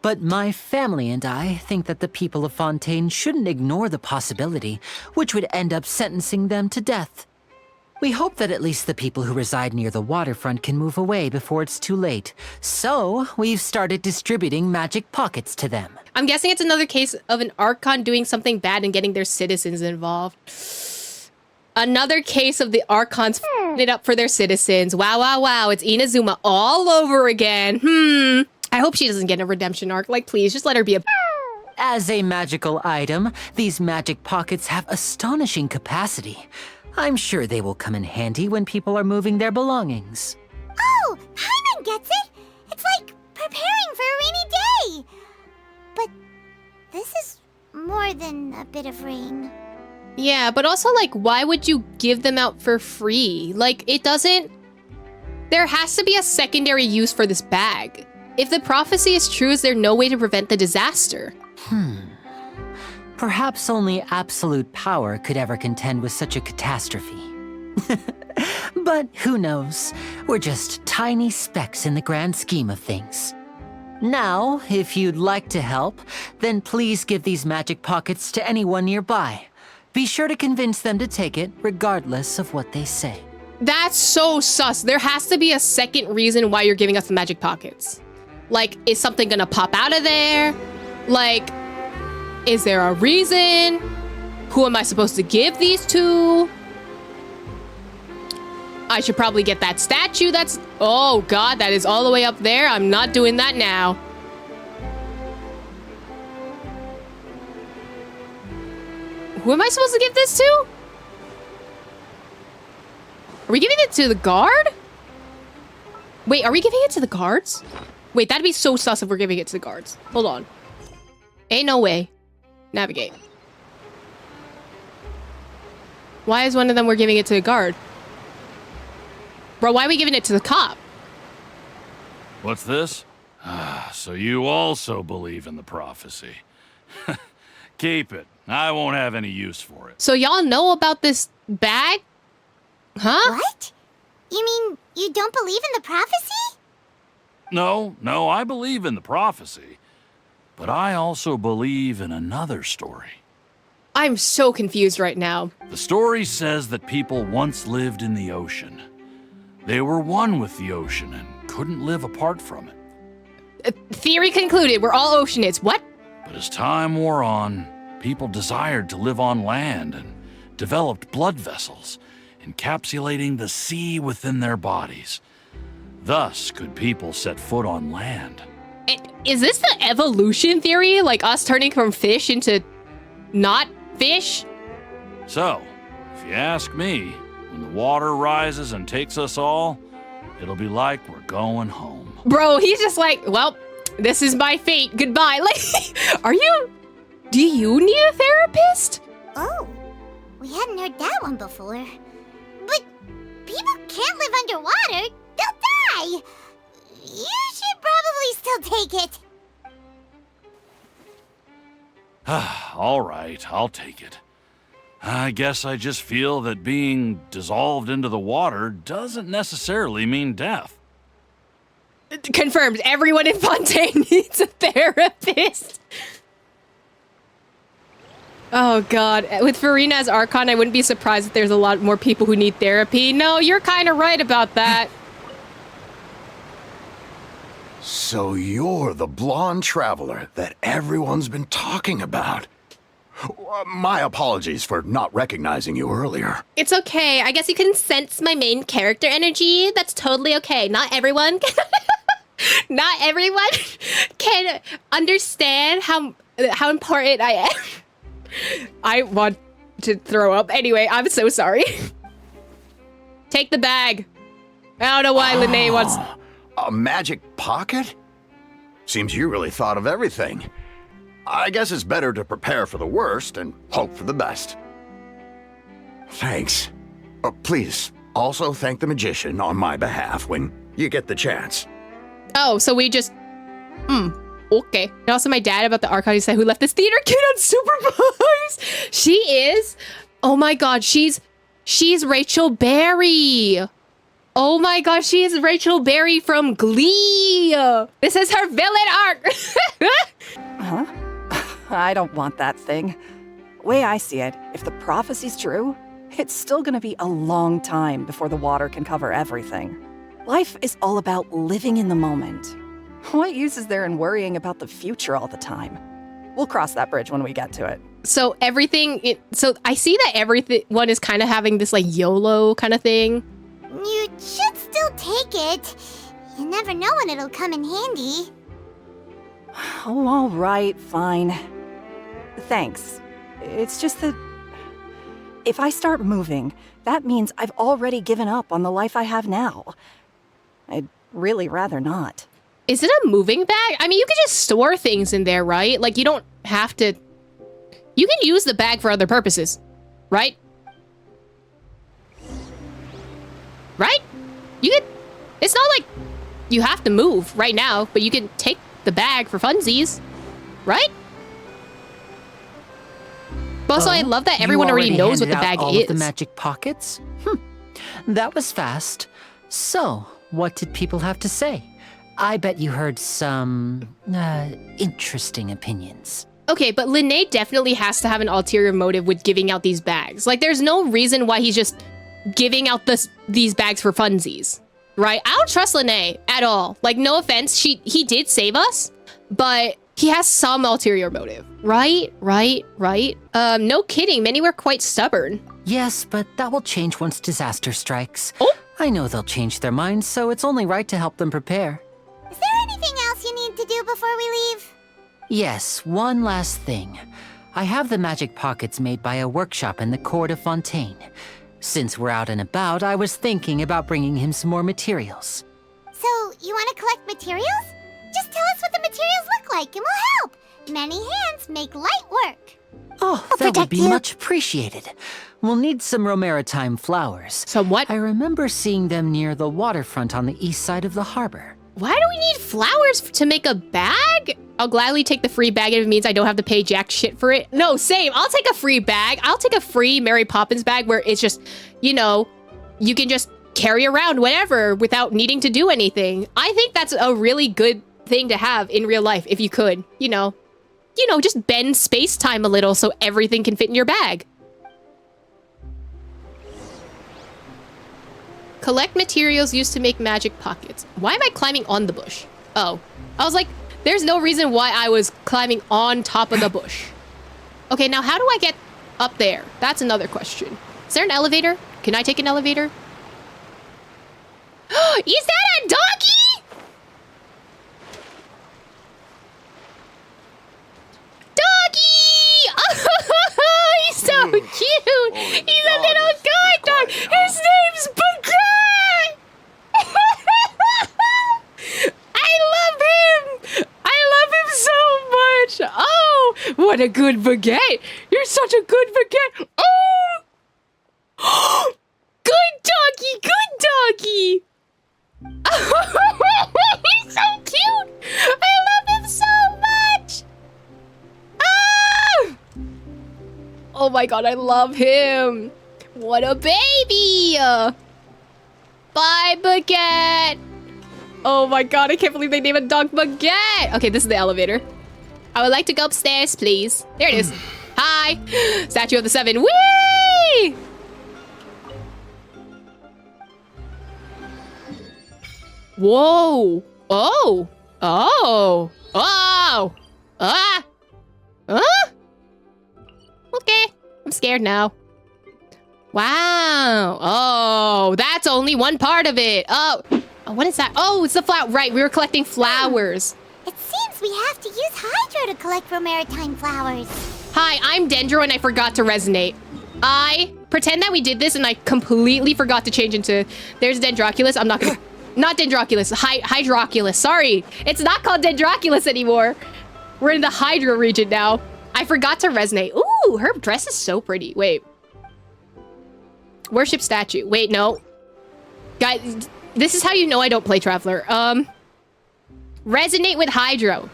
But my family and I think that the people of Fontaine shouldn't ignore the possibility, which would end up sentencing them to death. We hope that at least the people who reside near the waterfront can move away before it's too late. So, we've started distributing magic pockets to them. I'm guessing it's another case of an Archon doing something bad and getting their citizens involved. Another case of the Archons f***ing it up for their citizens. Wow. It's Inazuma all over again. I hope she doesn't get a redemption arc. Like, please, just let her be a... As a magical item, these magic pockets have astonishing capacity. I'm sure they will come in handy when people are moving their belongings. Oh, Paimon gets it! It's like preparing for a rainy day! But this is more than a bit of rain. Yeah, but also, like, why would you give them out for free? Like, it doesn't... There has to be a secondary use for this bag. If the prophecy is true, is there no way to prevent the disaster? Perhaps only absolute power could ever contend with such a catastrophe. But who knows? We're just tiny specks in the grand scheme of things. Now, if you'd like to help, then please give these magic pockets to anyone nearby. Be sure to convince them to take it, regardless of what they say. That's so sus. There has to be a second reason why you're giving us the magic pockets. Like, is something gonna pop out of there? Like, is there a reason? Who am I supposed to give these to? I should probably get that statue that's... Oh god, that is all the way up there. I'm not doing that now. Who am I supposed to give this to? Are we giving it to the guard? Wait, are we giving it to the guards? Wait, that'd be so sus if we're giving it to the guards. Hold on. Ain't no way. Navigate. Why is one of them we're giving it to the guard? Bro, why are we giving it to the cop? What's this? So you also believe in the prophecy. Keep it. I won't have any use for it. So y'all know about this bag? Huh? What? You mean you don't believe in the prophecy? No, I believe in the prophecy. But I also believe in another story. I'm so confused right now. The story says that people once lived in the ocean. They were one with the ocean and couldn't live apart from it. Theory concluded. We're all oceanists. What? But as time wore on, people desired to live on land and developed blood vessels, encapsulating the sea within their bodies. Thus could people set foot on land. Is this the evolution theory? Like us turning from fish into not fish? So, if you ask me, when the water rises and takes us all, it'll be like we're going home. Bro, he's just like, well, this is my fate. Goodbye. Like, do you need a therapist? Oh, we hadn't heard that one before. But people can't live underwater. They'll die. You should probably still take it. All right, I'll take it. I guess I just feel that being dissolved into the water doesn't necessarily mean death. Confirmed. Everyone in Fontaine needs a therapist. Oh god. With Farina as Archon, I wouldn't be surprised if there's a lot more people who need therapy. No, you're kind of right about that. So you're the blonde traveler that everyone's been talking about. My apologies for not recognizing you earlier. It's okay. I guess you can sense my main character energy. That's totally okay. Not everyone can, not everyone can understand how important I am. I want to throw up. Anyway, I'm so sorry. Take the bag. I don't know why Lene wants... A magic pocket? Seems you really thought of everything. I guess it's better to prepare for the worst and hope for the best. Thanks. Please, also thank the magician on my behalf when you get the chance. Oh, so we just... okay. And also my dad about the Archon he said who left this theater kid unsupervised. She is... Oh my god, she's Rachel Berry. Oh my gosh, she is Rachel Berry from Glee. This is her villain arc. Huh? I don't want that thing. Way I see it, if the prophecy's true, it's still gonna be a long time before the water can cover everything. Life is all about living in the moment. What use is there in worrying about the future all the time? We'll cross that bridge when we get to it. So so I see that everyone is kind of having this like YOLO kind of thing. You should still take it. You never know when it'll come in handy. Oh, all right, fine. Thanks. It's just that if I start moving, that means I've already given up on the life I have now. I'd really rather not. Is it a moving bag? I mean, you can just store things in there, right? Like, you don't have to... You can use the bag for other purposes, right? Right? You can... It's not like you have to move right now, but you can take the bag for funsies, right? But also, I love that everyone already knows what the bag all is. Of the magic pockets? That was fast. So, what did people have to say? I bet you heard some, interesting opinions. Okay, but Lene definitely has to have an ulterior motive with giving out these bags. Like, there's no reason why he's just giving out these bags for funsies, right? I don't trust Lene at all. Like, no offense, he did save us, but he has some ulterior motive, right? No kidding, many were quite stubborn. Yes, but that will change once disaster strikes. Oh. I know they'll change their minds, so it's only right to help them prepare. Is there anything else you need to do before we leave? Yes, one last thing. I have the magic pockets made by a workshop in the court of Fontaine. Since we're out and about, I was thinking about bringing him some more materials. So, you want to collect materials? Just tell us what the materials look like and we'll help. Many hands make light work. Oh, that would be much appreciated. We'll need some Romaritime flowers. Some what? I remember seeing them near the waterfront on the east side of the harbor. Why do we need flowers to make a bag? I'll gladly take the free bag if it means I don't have to pay jack shit for it. No, same. I'll take a free bag. I'll take a free Mary Poppins bag where it's just, you know, you can just carry around whatever without needing to do anything. I think that's a really good thing to have in real life if you could, you know, just bend space-time a little so everything can fit in your bag. Collect materials used to make magic pockets. Why am I climbing on the bush? Oh, I was like, there's no reason why I was climbing on top of the bush. Okay, now how do I get up there? That's another question. Is there an elevator? Can I take an elevator? Is that a doggy? Doggy! Oh, he's so cute. He's a little guide dog. His name's Baguette. So much. Oh, what a good baguette. You're such a good baguette. Oh, good doggy, good doggy. He's so cute. I love him so much. Ah! Oh my god, I love him. What a baby. Bye, Baguette. Oh my god, I can't believe they named a dog Baguette. Okay, this is the elevator. I would like to go upstairs, please. There it is. Hi. Statue of the Seven. Whee! Whoa. Oh. Oh. Oh. Ah. Huh? Okay. I'm scared now. Wow. Oh, that's only one part of it. Oh. What is that? Oh, it's the flower. Right, we were collecting flowers. It seems we have to use Hydro to collect Romaritime flowers. Hi, I'm Dendro and I forgot to resonate. I pretend that we did this and I completely forgot to change into... There's Dendroculus. I'm not gonna... Not Dendroculus. Hydroculus. Sorry. It's not called Dendroculus anymore. We're in the Hydro region now. I forgot to resonate. Ooh, her dress is so pretty. Wait. Worship statue. Wait, no. Guys, this is how you know I don't play Traveler. Resonate with Hydro.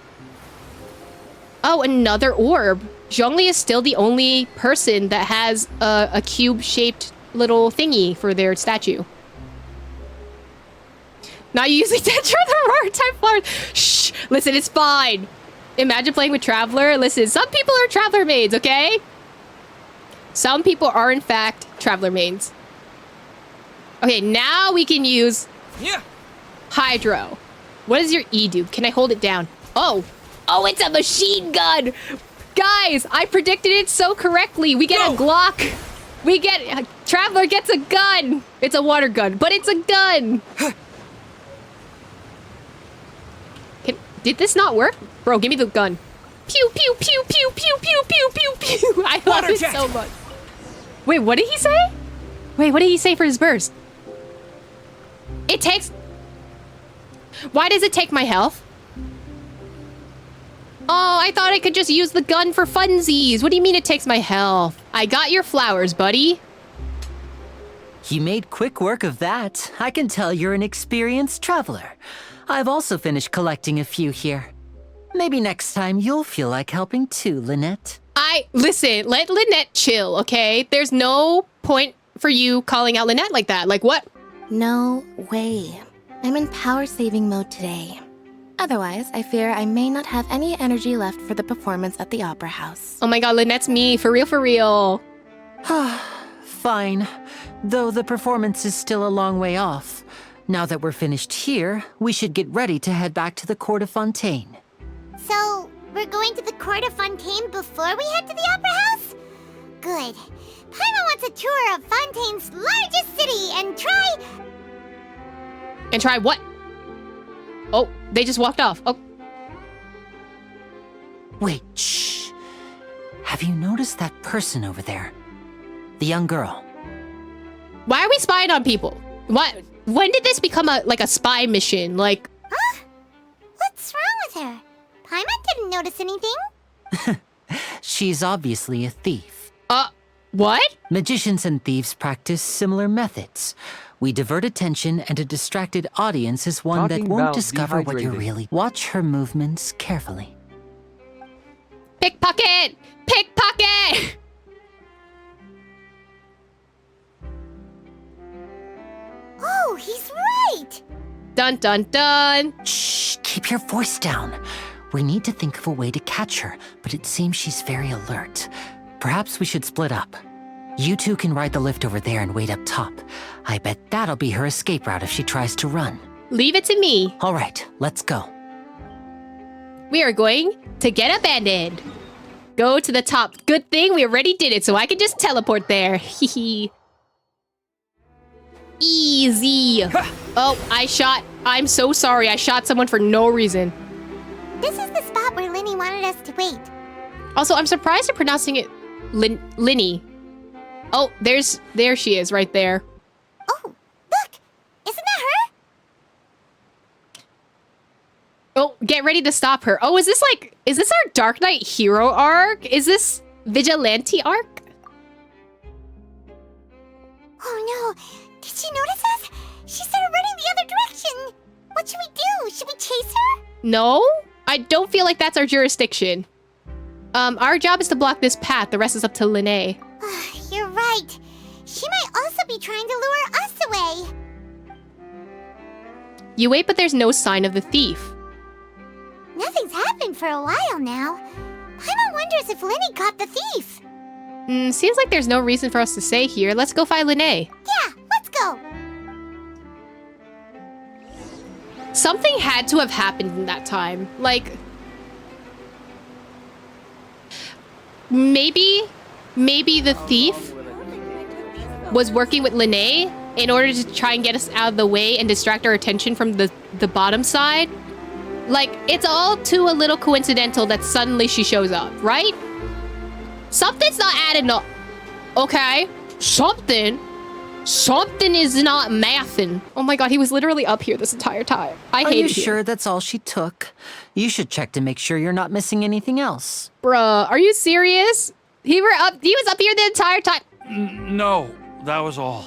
Oh, another orb. Zhongli is still the only person that has a cube-shaped little thingy for their statue. Not using Dendro the Roar type flowers. Shh! Listen, it's fine. Imagine playing with Traveler. Listen, some people are Traveler mains, okay? Some people are, in fact, Traveler mains. Okay, now we can use Hydro. What does your E do? Can I hold it down? Oh. Oh, it's a machine gun. Guys, I predicted it so correctly. We get a Glock. We get... Traveler gets a gun. It's a water gun, but it's a gun. Did this not work? Bro, give me the gun. Pew, pew, pew, pew, pew, pew, pew, pew, pew. I love it so much. Wait, what did he say? Wait, what did he say for his burst? It takes... Why does it take my health? Oh, I thought I could just use the gun for funsies. What do you mean it takes my health? I got your flowers, buddy. You made quick work of that. I can tell you're an experienced traveler. I've also finished collecting a few here. Maybe next time you'll feel like helping too, Lynette. Listen, let Lynette chill, okay? There's no point for you calling out Lynette like that. Like what? No way. I'm in power-saving mode today. Otherwise, I fear I may not have any energy left for the performance at the Opera House. Oh my god, Lynette's me. For real, for real. Fine. Though the performance is still a long way off. Now that we're finished here, we should get ready to head back to the Court of Fontaine. So, we're going to the Court of Fontaine before we head to the Opera House? Good. Paimon wants a tour of Fontaine's largest city and try... And try what? Oh, they just walked off. Oh. Wait, shh. Have you noticed that person over there? The young girl. Why are we spying on people? What? When did this become a spy mission? Like, Huh? What's wrong with her? Paimon didn't notice anything. She's obviously a thief. what? Magicians and thieves practice similar methods. We divert attention, and a distracted audience is one Talking that won't about discover what you're dehydrated. really. Watch her movements carefully. Pickpocket! Pickpocket! Oh, he's right! Dun dun dun. Shh, keep your voice down. We need to think of a way to catch her, but it seems she's very alert. Perhaps we should split up. You two can ride the lift over there and wait up top. I bet that'll be her escape route if she tries to run. Leave it to me. All right, let's go. We are going to get abandoned. Go to the top. Good thing we already did it, so I can just teleport there. Hehe. Easy. Oh, I'm so sorry. I shot someone for no reason. This is the spot where Linny wanted us to wait. Also, I'm surprised you're pronouncing it Linny. Oh, there she is right there. Oh, look! Isn't that her? Oh, get ready to stop her. Oh, is this our Dark Knight hero arc? Is this Vigilante arc? Oh no! Did she notice us? She started running the other direction! What should we do? Should we chase her? No? I don't feel like that's our jurisdiction. Our job is to block this path. The rest is up to Linné. You're right. She might also be trying to lure us away. You wait, but there's no sign of the thief. Nothing's happened for a while now. Paimon wonders if Linny caught the thief. Seems like there's no reason for us to stay here. Let's go find Linné. Yeah, let's go. Something had to have happened in that time. Like, maybe the thief was working with Linné in order to try and get us out of the way and distract our attention from the bottom side. Like, it's all too a little coincidental that suddenly she shows up, right? Something's not adding up. Okay, something is not mathin'. Oh my god, he was literally up here this entire time. I hate it. Are you sure that's all she took? You should check to make sure you're not missing anything else. Bruh, are you serious? He was up here the entire time. No, that was all.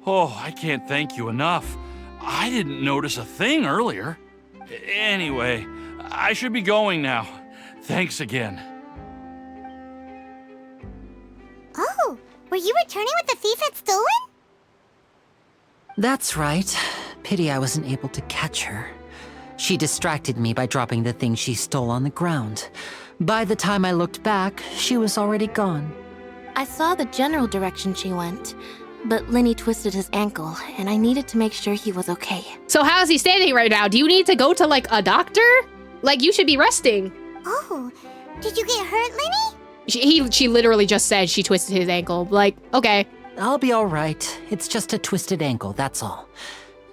Oh, I can't thank you enough. I didn't notice a thing earlier. Anyway, I should be going now. Thanks again. Oh, were you returning what the thief had stolen? That's right. Pity I wasn't able to catch her. She distracted me by dropping the thing she stole on the ground. By the time I looked back, she was already gone. I saw the general direction she went, but Linny twisted his ankle, and I needed to make sure he was okay. So how is he standing right now? Do you need to go to, like, a doctor? Like, you should be resting. Oh, did you get hurt, Linny? She literally just said she twisted his ankle. Like, okay. I'll be all right. It's just a twisted ankle, that's all.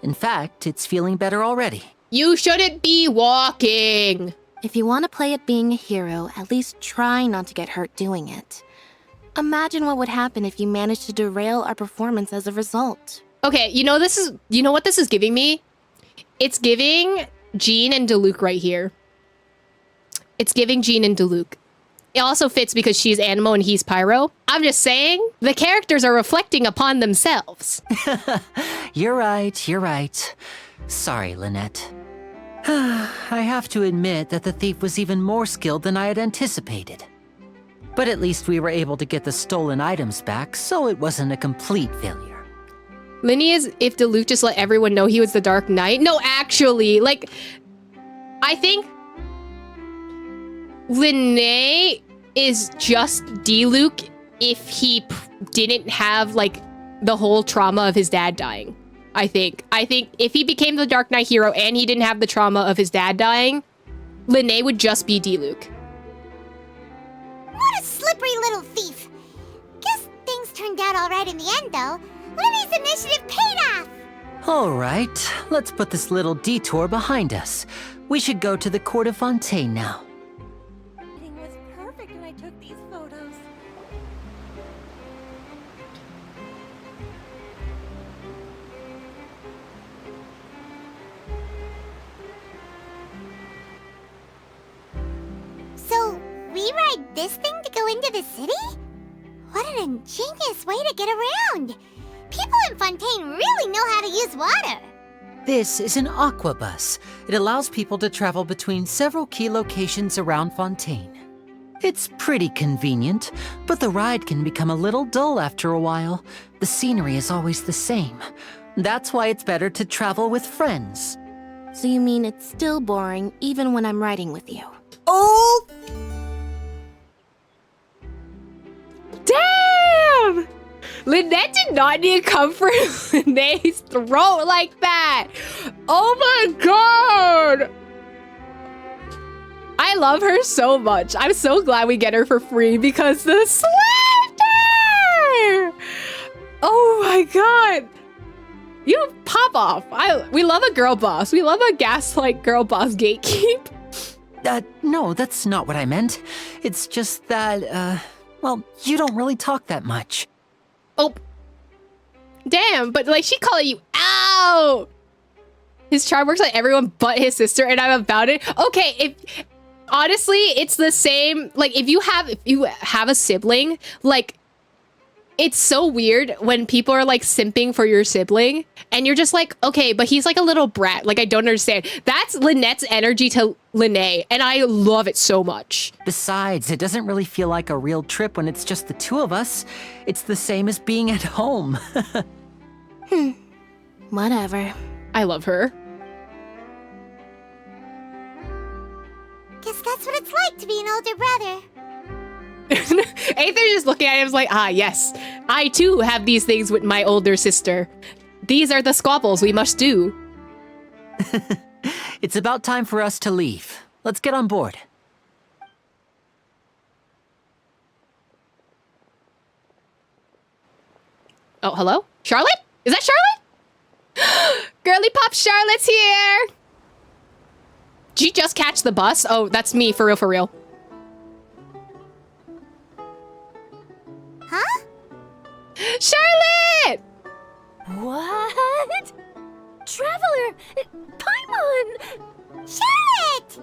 In fact, it's feeling better already. You shouldn't be walking. If you want to play at being a hero, at least try not to get hurt doing it. Imagine what would happen if you managed to derail our performance as a result. Okay, you know what this is giving me? It's giving Jean and Diluc right here. It's giving Jean and Diluc. It also fits because she's Anemo and he's Pyro. I'm just saying, the characters are reflecting upon themselves. You're right. Sorry, Lynette. I have to admit that the thief was even more skilled than I had anticipated. But at least we were able to get the stolen items back, so it wasn't a complete failure. Linny is if Diluc just let everyone know he was the Dark Knight. No, actually, like, I think Linné is just Diluc if he didn't have, like, the whole trauma of his dad dying. I think if he became the Dark Knight hero and he didn't have the trauma of his dad dying, Linné would just be Diluc. What a slippery little thief. Guess things turned out all right in the end, though. Linny's initiative paid off. All right, let's put this little detour behind us. We should go to the court of Fontaine now. Everything was perfect when I took these photos. this thing to go into the city? What an ingenious way to get around! People in Fontaine really know how to use water! This is an aqua bus. It allows people to travel between several key locations around Fontaine. It's pretty convenient, but the ride can become a little dull after a while. The scenery is always the same. That's why it's better to travel with friends. So you mean it's still boring even when I'm riding with you? Oh! Damn! Lynette did not need to come for Linnea's throat like that. Oh my god! I love her so much. I'm so glad we get her for free because the sweater! Oh my god! You pop off. We love a girl boss. We love a gaslight girl boss gatekeep. No, that's not what I meant. It's just that, well, you don't really talk that much. Oh. Damn, but like she calling you out. His charm works on everyone but his sister, and I'm about it. Okay, if honestly, it's the same. Like if you have a sibling, like it's so weird when people are like simping for your sibling and you're just like, okay, but he's like a little brat. Like, I don't understand. That's Lynette's energy to Linnea, and I love it so much. Besides, it doesn't really feel like a real trip when it's just the two of us. It's the same as being at home. Whatever. I love her. Guess that's what it's like to be an older brother. Aether just looking at him is like, ah, yes. I too have these things with my older sister. These are the squabbles we must do. It's about time for us to leave. Let's get on board. Oh, hello? Charlotte? Is that Charlotte? Girly Pop Charlotte's here! Did you just catch the bus? Oh, that's me, for real, for real. Huh? Charlotte! What? Traveler! Paimon! Charlotte!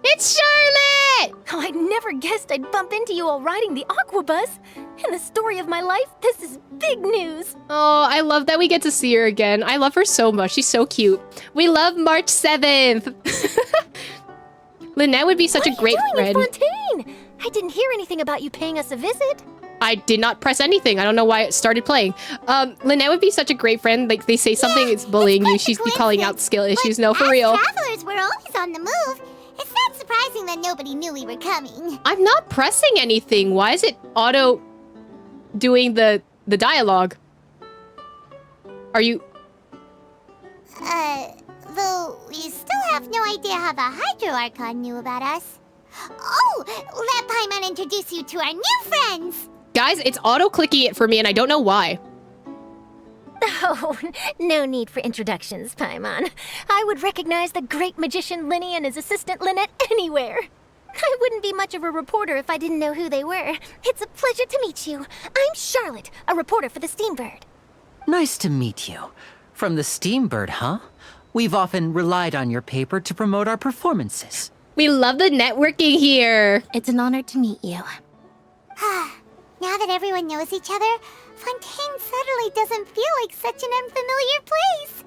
It's Charlotte! Oh, I never guessed I'd bump into you all riding the aqua bus. In the story of my life, this is big news. Oh, I love that we get to see her again. I love her so much. She's so cute. We love March 7th. Lynette would be such a great friend. What are you doing in Fontaine? I didn't hear anything about you paying us a visit. I did not press anything. I don't know why it started playing. Lynette would be such a great friend. Like, they say something is bullying you. She'd be calling out skill issues. No, for real. Travelers were always on the move. It's not surprising that nobody knew we were coming. I'm not pressing anything. Why is it auto doing the dialogue? Are you... Though we still have no idea how the Hydro Archon knew about us. Oh, let Paimon introduce you to our new friends. Guys, it's auto-clicking it for me, and I don't know why. Oh, no need for introductions, Paimon. I would recognize the great magician Linny and his assistant Lynette anywhere. I wouldn't be much of a reporter if I didn't know who they were. It's a pleasure to meet you. I'm Charlotte, a reporter for the Steambird. Nice to meet you. From the Steambird, huh? We've often relied on your paper to promote our performances. We love the networking here. It's an honor to meet you. Now that everyone knows each other, Fontaine suddenly doesn't feel like such an unfamiliar place.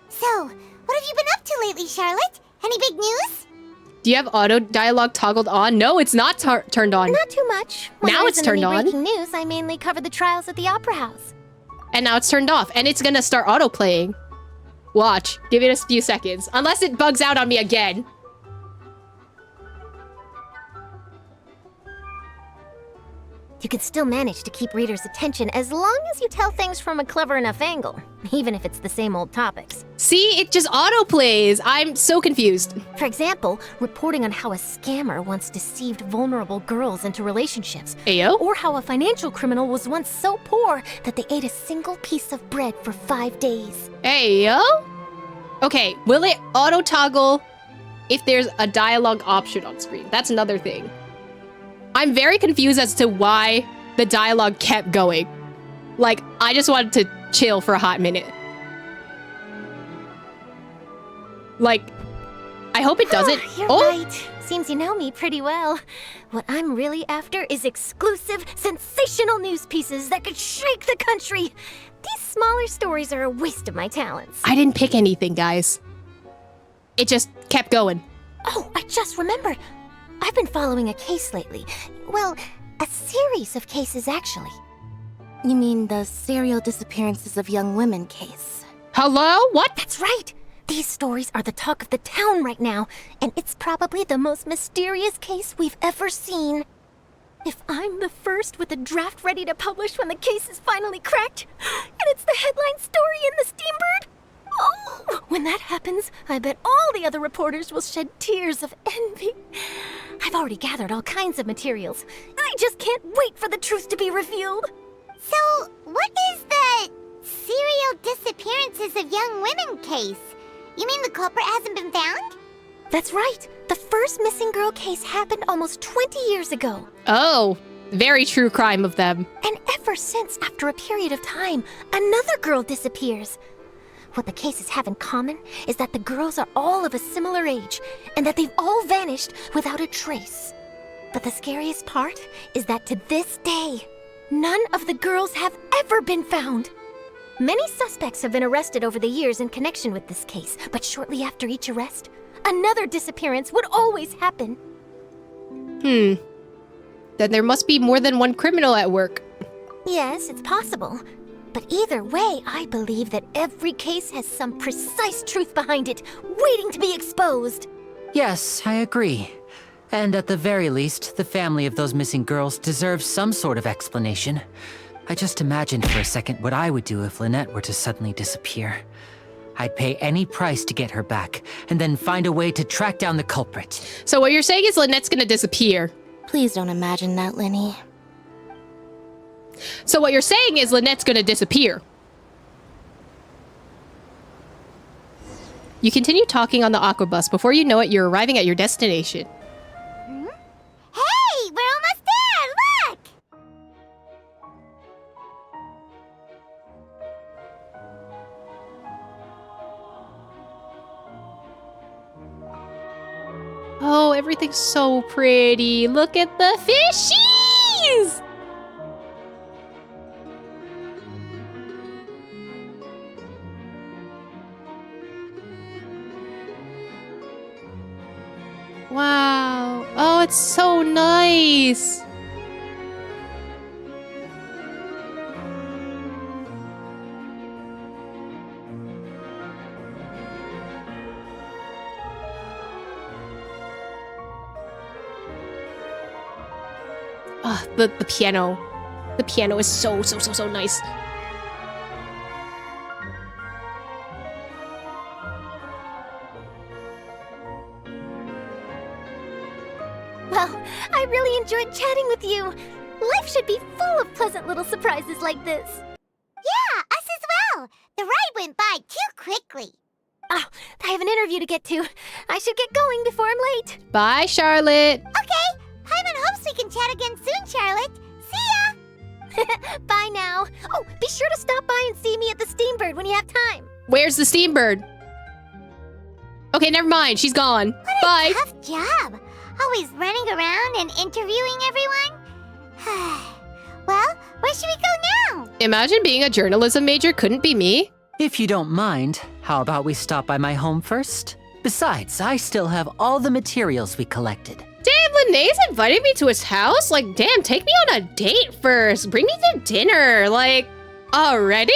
So, what have you been up to lately, Charlotte? Any big news? Do you have auto dialogue toggled on? No, it's not turned on. Not too much. When now there it's isn't turned any on. Breaking news, I mainly cover the trials at the Opera House. And now it's turned off, and it's gonna start auto playing. Watch. Give it a few seconds. Unless it bugs out on me again. You can still manage to keep readers' attention as long as you tell things from a clever enough angle, even if it's the same old topics. See, it just auto-plays. I'm so confused. For example, reporting on how a scammer once deceived vulnerable girls into relationships. Ayo? Or how a financial criminal was once so poor that they ate a single piece of bread for 5 days. Ayo? Okay, will it auto-toggle if there's a dialogue option on screen? That's another thing. I'm very confused as to why the dialogue kept going. Like, I just wanted to chill for a hot minute. Like, I hope it doesn't. You're right. Seems you know me pretty well. What I'm really after is exclusive, sensational news pieces that could shake the country. These smaller stories are a waste of my talents. I didn't pick anything, guys. It just kept going. Oh, I just remembered. I've been following a case lately. Well, a series of cases, actually. You mean the serial disappearances of young women case? Hello? What? That's right. These stories are the talk of the town right now, and it's probably the most mysterious case we've ever seen. If I'm the first with a draft ready to publish when the case is finally cracked, and it's the headline story in the Steambird, oh, when that happens, I bet all the other reporters will shed tears of envy. I've already gathered all kinds of materials. I just can't wait for the truth to be revealed. So, what is the serial disappearances of young women case? You mean the culprit hasn't been found? That's right. The first missing girl case happened almost 20 years ago. Oh, very true crime of them. And ever since, after a period of time, another girl disappears. What the cases have in common is that the girls are all of a similar age, and that they've all vanished without a trace. But the scariest part is that to this day, none of the girls have ever been found. Many suspects have been arrested over the years in connection with this case, but shortly after each arrest, another disappearance would always happen. Then there must be more than one criminal at work. Yes, it's possible. But either way, I believe that every case has some precise truth behind it, waiting to be exposed. Yes, I agree. And at the very least, the family of those missing girls deserves some sort of explanation. I just imagined for a second what I would do if Lynette were to suddenly disappear. I'd pay any price to get her back, and then find a way to track down the culprit. So what you're saying is Lynette's gonna disappear. Please don't imagine that, Linny. So what you're saying is Lynette's gonna disappear. You continue talking on the aqua bus. Before you know it, you're arriving at your destination. Hey, we're almost there! Look! Oh, everything's so pretty. Look at the fishies! Wow. Oh, it's so nice. Ah, the piano. The piano is so nice. Well, I really enjoyed chatting with you. Life should be full of pleasant little surprises like this. Yeah, us as well. The ride went by too quickly. Oh, I have an interview to get to. I should get going before I'm late. Bye, Charlotte. Okay, Paimon hopes we can chat again soon, Charlotte. See ya! Bye now. Oh, be sure to stop by and see me at the Steambird when you have time. Where's the Steambird? Okay, never mind. She's gone. What a Bye. tough job. Always running around and interviewing everyone. Well, where should we go now? Imagine being a journalism major couldn't be me. If you don't mind, how about we stop by my home first? Besides, I still have all the materials we collected. Damn, Linnaeus invited me to his house? Like, damn, take me on a date first. Bring me to dinner. Like, already?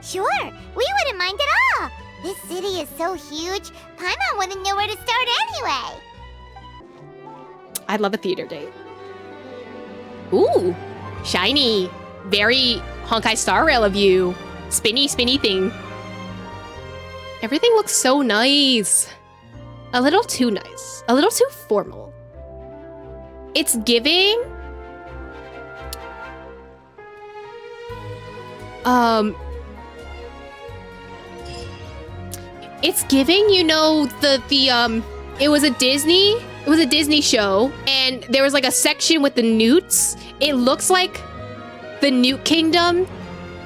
Sure, we wouldn't mind at all. This city is so huge, Paimon wouldn't know where to start anyway. I'd love a theater date. Ooh, shiny. Very Honkai Star Rail of you. Spinny thing. Everything looks so nice. A little too nice. A little too formal. It's giving... It's giving, you know, it was a Disney show, and there was like a section with the newts. It looks like the Newt Kingdom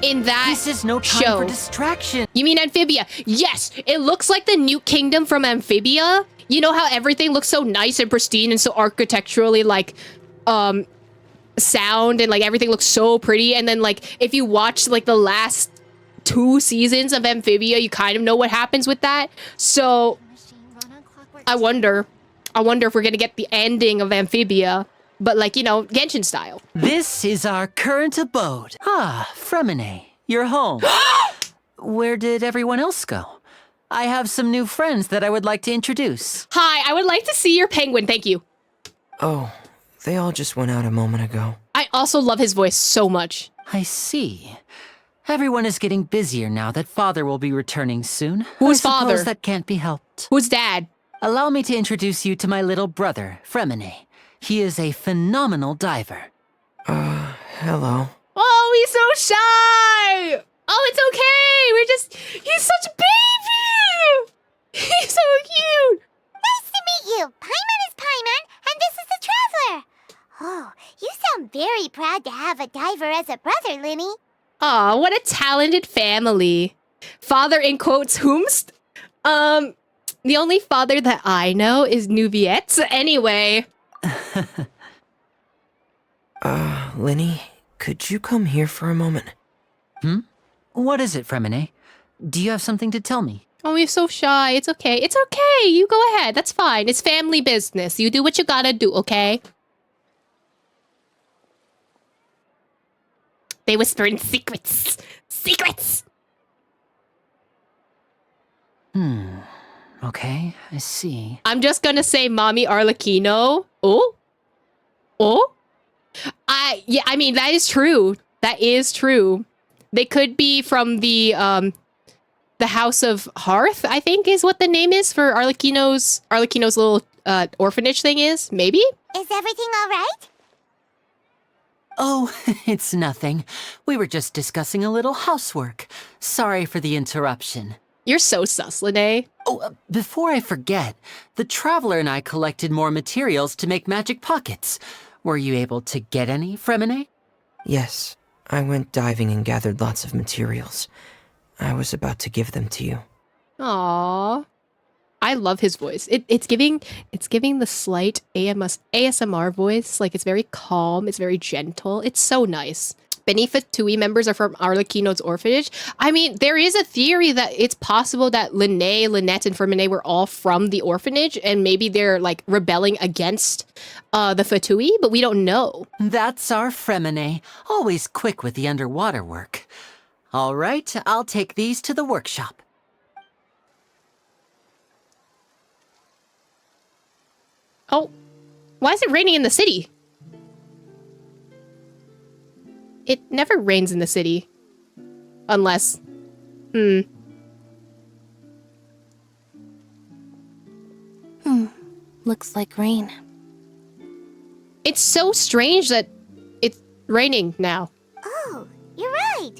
in that This is no time for distraction. You mean Amphibia? Yes, it looks like the Newt Kingdom from Amphibia You know how everything looks so nice and pristine and so architecturally like sound and like everything looks so pretty, and then like if you watch like the last 2 seasons of Amphibia, you kind of know what happens with that. So I wonder if we're gonna get the ending of Amphibia, but like, you know, Genshin style. This is our current abode. Ah, Fremine, you're home. Where did everyone else go? I have some new friends that I would like to introduce. Hi, I would like to see your penguin, thank you. Oh, they all just went out a moment ago. I also love his voice so much. I see. Everyone is getting busier now that Father will be returning soon. Who's I suppose Father? That can't be helped. Who's Dad? Allow me to introduce you to my little brother, Fremine. He is a phenomenal diver. Hello. Oh, he's so shy! Oh, it's okay! He's such a baby! He's so cute! Nice to meet you! Paimon is Paimon, and this is the Traveler! Oh, you sound very proud to have a diver as a brother, Linny. Aw, what a talented family. Father in quotes, whomst? The only father that I know is Nuviet. Anyway. Linny, could you come here for a moment? What is it, Fremine? Do you have something to tell me? Oh, you're so shy. It's okay. It's okay. You go ahead. That's fine. It's family business. You do what you gotta do, okay? They whisper in secrets. Secrets! Okay, I see. I'm just gonna say Mommy Arlecchino. Oh? Oh? Yeah, I mean, that is true. That is true. They could be from the House of Hearth, I think is what the name is for Arlecchino's little orphanage thing is. Maybe? Is everything all right? Oh, it's nothing. We were just discussing a little housework. Sorry for the interruption. You're so sus, Lene. Oh, before I forget, the Traveler and I collected more materials to make magic pockets. Were you able to get any, Fremine? Yes, I went diving and gathered lots of materials. I was about to give them to you. Aww. I love his voice. It's giving the slight ASMR voice. Like, it's very calm, it's very gentle. It's so nice. Many Fatui members are from Arlecchino's orphanage. I mean, there is a theory that it's possible that Lene, Lynette, and Fermine were all from the orphanage, and maybe they're, like, rebelling against the Fatui, but we don't know. That's our Fremine, always quick with the underwater work. All right, I'll take these to the workshop. Oh, why is it raining in the city? It never rains in the city. Unless... Looks like rain. It's so strange that it's raining now. Oh, you're right.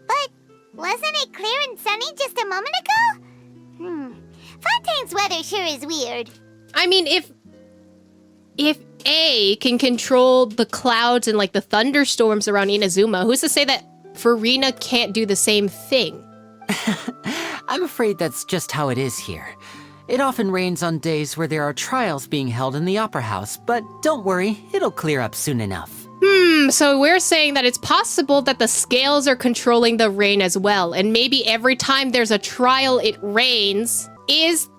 But wasn't it clear and sunny just a moment ago? Fontaine's weather sure is weird. I mean, if A can control the clouds and like the thunderstorms around Inazuma, who's to say that Furina can't do the same thing? I'm afraid that's just how it is here. It often rains on days where there are trials being held in the Opera House, but don't worry, it'll clear up soon enough. So we're saying that it's possible that the scales are controlling the rain as well, and maybe every time there's a trial it rains, is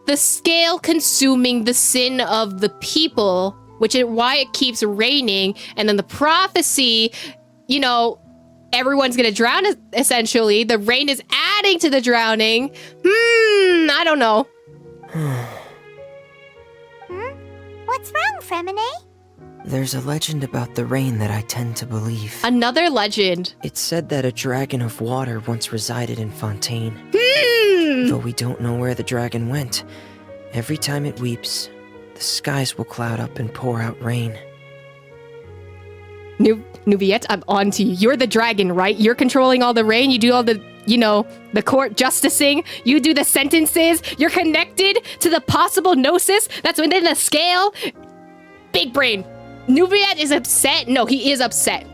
the scale consuming the sin of the people, which is why it keeps raining, and then the prophecy, you know, everyone's gonna drown, essentially. The rain is adding to the drowning. I don't know. What's wrong, Fremine? There's a legend about the rain that I tend to believe. Another legend. It's said that a dragon of water once resided in Fontaine. Though we don't know where the dragon went, every time it weeps, the skies will cloud up and pour out rain. Nuviet, I'm on to you. You're the dragon, right? You're controlling all the rain. You do all the, you know, the court justicing. You do the sentences. You're connected to the possible gnosis that's within the scale. Big brain. Nuviet is upset. No, he is upset.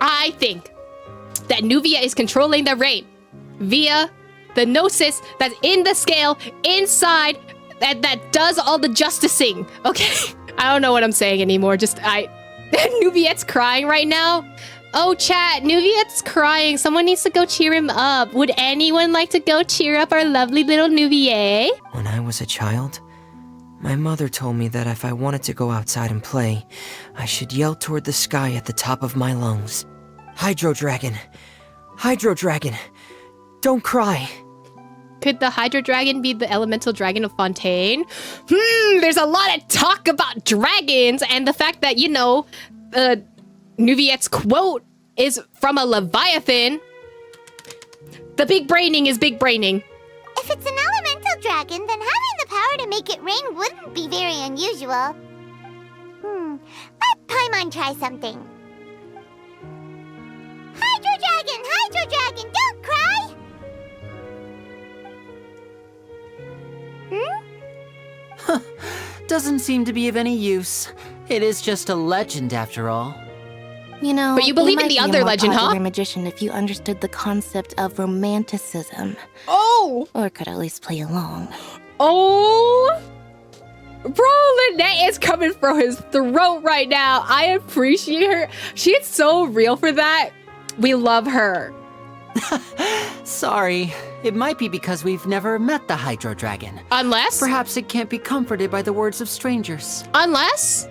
I think that Nuviet is controlling the rain via the gnosis that's in the scale inside that does all the justicing. Okay, I don't know what I'm saying anymore. Nuviette's crying right now. Oh, chat, Nuviette's crying. Someone needs to go cheer him up. Would anyone like to go cheer up our lovely little Nuviet? When I was a child, my mother told me that if I wanted to go outside and play, I should yell toward the sky at the top of my lungs. Hydro Dragon! Hydro Dragon! Don't cry! Could the Hydro Dragon be the elemental dragon of Fontaine? There's a lot of talk about dragons, and the fact that, you know, Nuviette's quote is from a Leviathan. The big braining is big braining. If it's an elemental dragon, then having the power to make it rain wouldn't be very unusual. Let Paimon try something. Hydro Dragon, don't cry! Doesn't seem to be of any use. It is just a legend after all. You know, but you believe in might the be a other more legend, huh? popular magician if you understood the concept of romanticism. Oh! Or could at least play along. Oh! Bro, Lynette is coming for his throat right now. I appreciate her. She's so real for that. We love her. Sorry. It might be because we've never met the Hydro Dragon. Unless? Perhaps it can't be comforted by the words of strangers. Unless?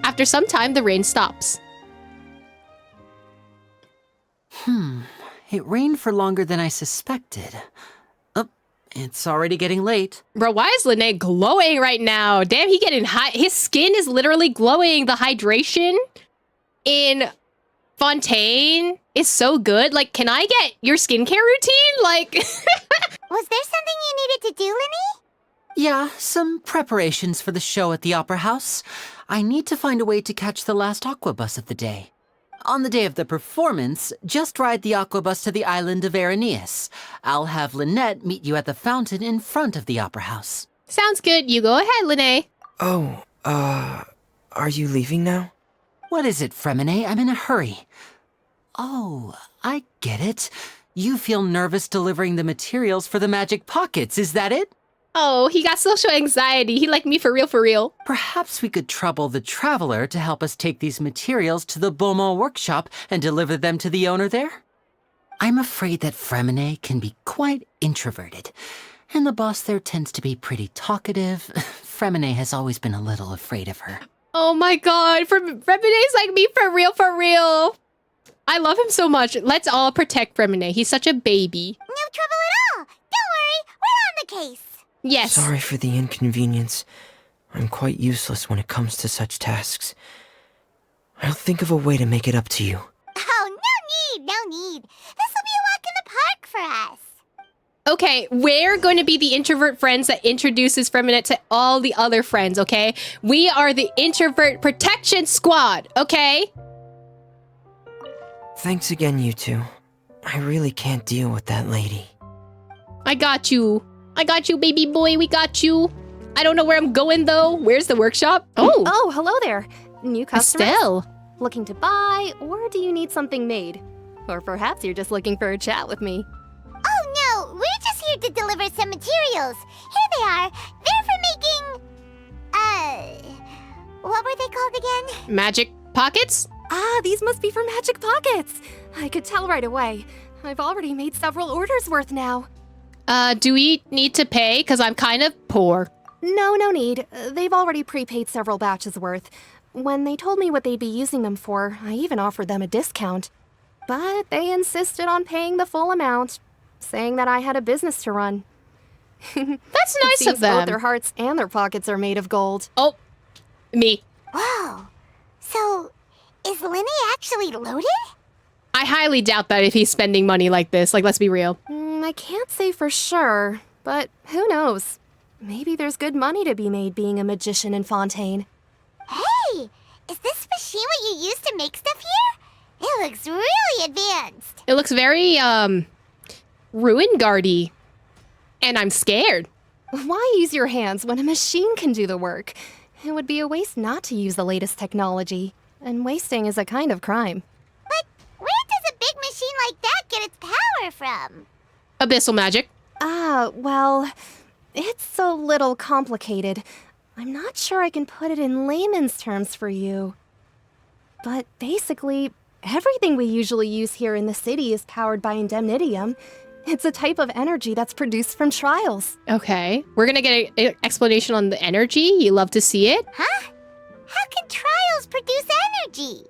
After some time, the rain stops. It rained for longer than I suspected. Oh, it's already getting late. Bro, why is Lynette glowing right now? Damn, he getting hot. His skin is literally glowing. The hydration in Fontaine is so good. Like, can I get your skincare routine? Like, was there something you needed to do, Linny? Yeah, some preparations for the show at the Opera House. I need to find a way to catch the last aqua bus of the day. On the day of the performance, just ride the aqua bus to the island of Aeneas. I'll have Lynette meet you at the fountain in front of the Opera House. Sounds good. You go ahead, Lynette. Oh, are you leaving now? What is it, Fremine? I'm in a hurry. Oh, I get it. You feel nervous delivering the materials for the magic pockets, is that it? Oh, he got social anxiety. He like me for real, for real. Perhaps we could trouble the Traveler to help us take these materials to the Beaumont workshop and deliver them to the owner there? I'm afraid that Fremine can be quite introverted, and the boss there tends to be pretty talkative. Fremine has always been a little afraid of her. Oh my god, Fremine's like me for real, for real. I love him so much. Let's all protect Fremine. He's such a baby. No trouble at all. Don't worry, we're on the case. Yes. Sorry for the inconvenience. I'm quite useless when it comes to such tasks. I'll think of a way to make it up to you. Oh, no need. This will be a walk in the park for us. Okay, we're going to be the introvert friends that introduces Fremine to all the other friends, okay? We are the introvert protection squad, okay? Thanks again, you two. I really can't deal with that lady. I got you. I got you, baby boy. We got you. I don't know where I'm going, though. Where's the workshop? Oh, hello there. New customers? Estelle. Looking to buy, or do you need something made? Or perhaps you're just looking for a chat with me. Oh, no. We're just here to deliver some materials. Here they are. They're for making... what were they called again? Magic pockets? Ah, these must be for magic pockets. I could tell right away. I've already made several orders worth now. Do we need to pay? Because I'm kind of poor. No need. They've already prepaid several batches worth. When they told me what they'd be using them for, I even offered them a discount. But they insisted on paying the full amount, saying that I had a business to run. That's nice of them. Both their hearts and their pockets are made of gold. Oh, me. Whoa. So, is Linny actually loaded? I highly doubt that if he's spending money like this. Like, let's be real. I can't say for sure, but who knows? Maybe there's good money to be made being a magician in Fontaine. Hey! Is this machine what you use to make stuff here? It looks really advanced. It looks very, Ruin-Guardy. And I'm scared. Why use your hands when a machine can do the work? It would be a waste not to use the latest technology. And wasting is a kind of crime. But where does a big machine like that get its power from? Abyssal magic. Well, It's a little complicated. I'm not sure I can put it in layman's terms for you. But basically, everything we usually use here in the city is powered by indemnitium. It's a type of energy that's produced from trials. Okay. We're gonna get an explanation on the energy. You love to see it? Huh? How can trials produce energy?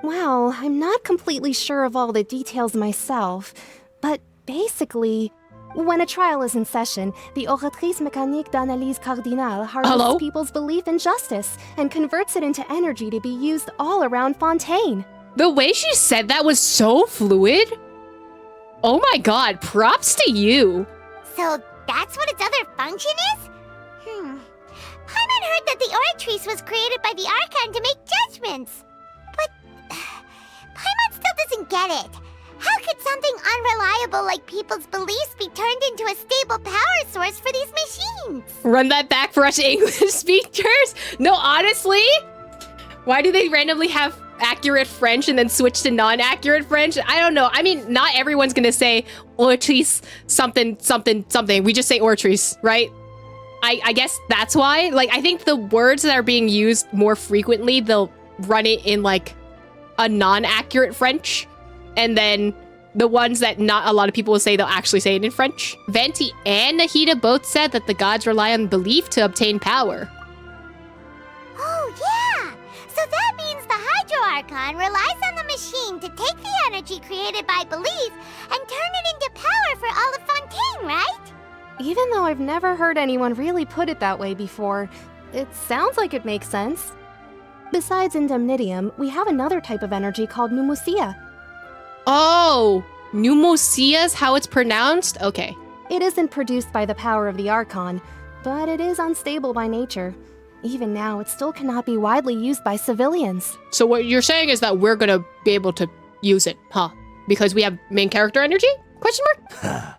Well, I'm not completely sure of all the details myself, but basically, when a trial is in session, the Oratrice Mécanique d'Analyse Cardinale harvests people's belief in justice and converts it into energy to be used all around Fontaine. The way she said that was so fluid. Oh my god, props to you. So that's what its other function is? Paimon heard that the Oratrice was created by the Archon to make judgments. But Paimon still doesn't get it. How could something unreliable like people's beliefs be turned into a stable power source for these machines? Run that back for us English speakers. No, honestly, why do they randomly have accurate French and then switch to non-accurate French? I don't know. I mean, not everyone's gonna say Oratrice something something something. We just say Oratrice, right? I guess that's why. Like, I think the words that are being used more frequently, they'll run it in like a non-accurate French, and then the ones that not a lot of people will say, they'll actually say it in French. Venti and Nahida both said that the gods rely on belief to obtain power. Oh, yeah! So that means the Hydro Archon relies on the machine to take the energy created by belief and turn it into power for all of Fontaine, right? Even though I've never heard anyone really put it that way before, it sounds like it makes sense. Besides indemnitium, we have another type of energy called pneumosia. Oh, pneumosia is how it's pronounced? Okay. It isn't produced by the power of the Archon, but it is unstable by nature. Even now, it still cannot be widely used by civilians. So what you're saying is that we're gonna be able to use it, huh? Because we have main character energy? Question mark?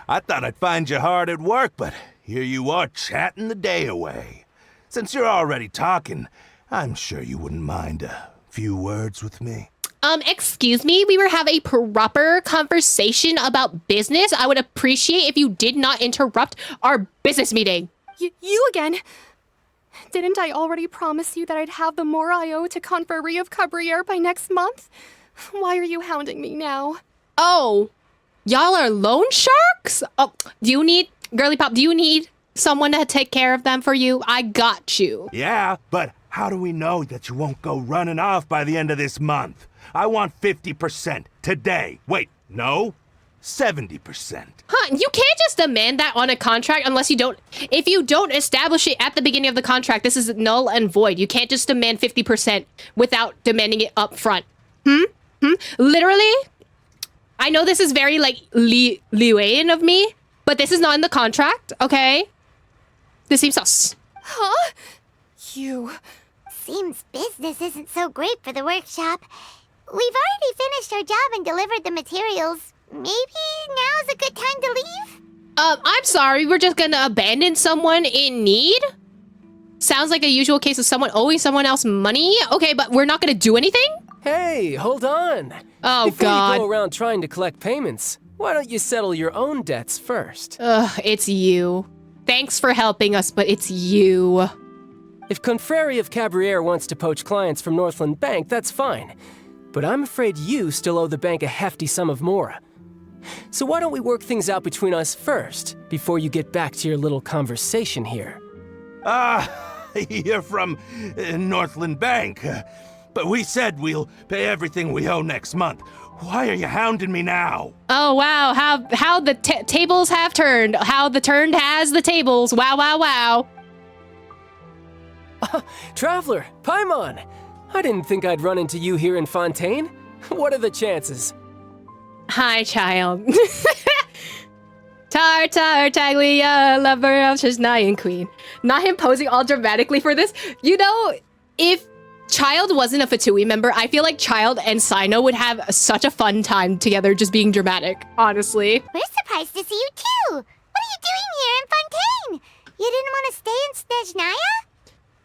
I thought I'd find you hard at work, but here you are chatting the day away. Since you're already talking, I'm sure you wouldn't mind a few words with me. Excuse me, we were having a proper conversation about business. I would appreciate if you did not interrupt our business meeting. You again? Didn't I already promise you that I'd have the more I owe to Confrérie of Cabriere by next month? Why are you hounding me now? Oh, y'all are loan sharks? Oh, do you need, Girly Pop, do you need someone to take care of them for you? I got you. Yeah, but how do we know that you won't go running off by the end of this month? I want 50% today. Wait, no? 70%. Huh, you can't just demand that on a contract unless you don't, if you don't establish it at the beginning of the contract, this is null and void. You can't just demand 50% without demanding it up front. Literally, I know this is very like Liuean of me, but this is not in the contract, okay? This seems sus. Huh? You... Seems business isn't so great for the workshop. We've already finished our job and delivered the materials. Maybe now's a good time to leave? I'm sorry, we're just gonna abandon someone in need? Sounds like a usual case of someone owing someone else money? Okay, but we're not gonna do anything? Hey, hold on. Oh, Before God. you go around trying to collect payments, why don't you settle your own debts first? Ugh, it's you. Thanks for helping us, but it's you. If Confrérie of Cabriere wants to poach clients from Northland Bank, that's fine. But I'm afraid you still owe the bank a hefty sum of mora. So why don't we work things out between us first, before you get back to your little conversation here? You're from Northland Bank. But we said we'll pay everything we owe next month. Why are you hounding me now? Oh, wow, how the tables have turned. How the turned has the tables. Wow, wow, wow. Traveler, Paimon! I didn't think I'd run into you here in Fontaine. What are the chances? Hi, child. Tartar, Taglia, lover of Shiznian queen. Not him posing all dramatically for this. You know, if Child wasn't a Fatui member, I feel like Child and Sino would have such a fun time together just being dramatic, honestly. We're surprised to see you too. What are you doing here in Fontaine? You didn't want to stay in Snezhnaya?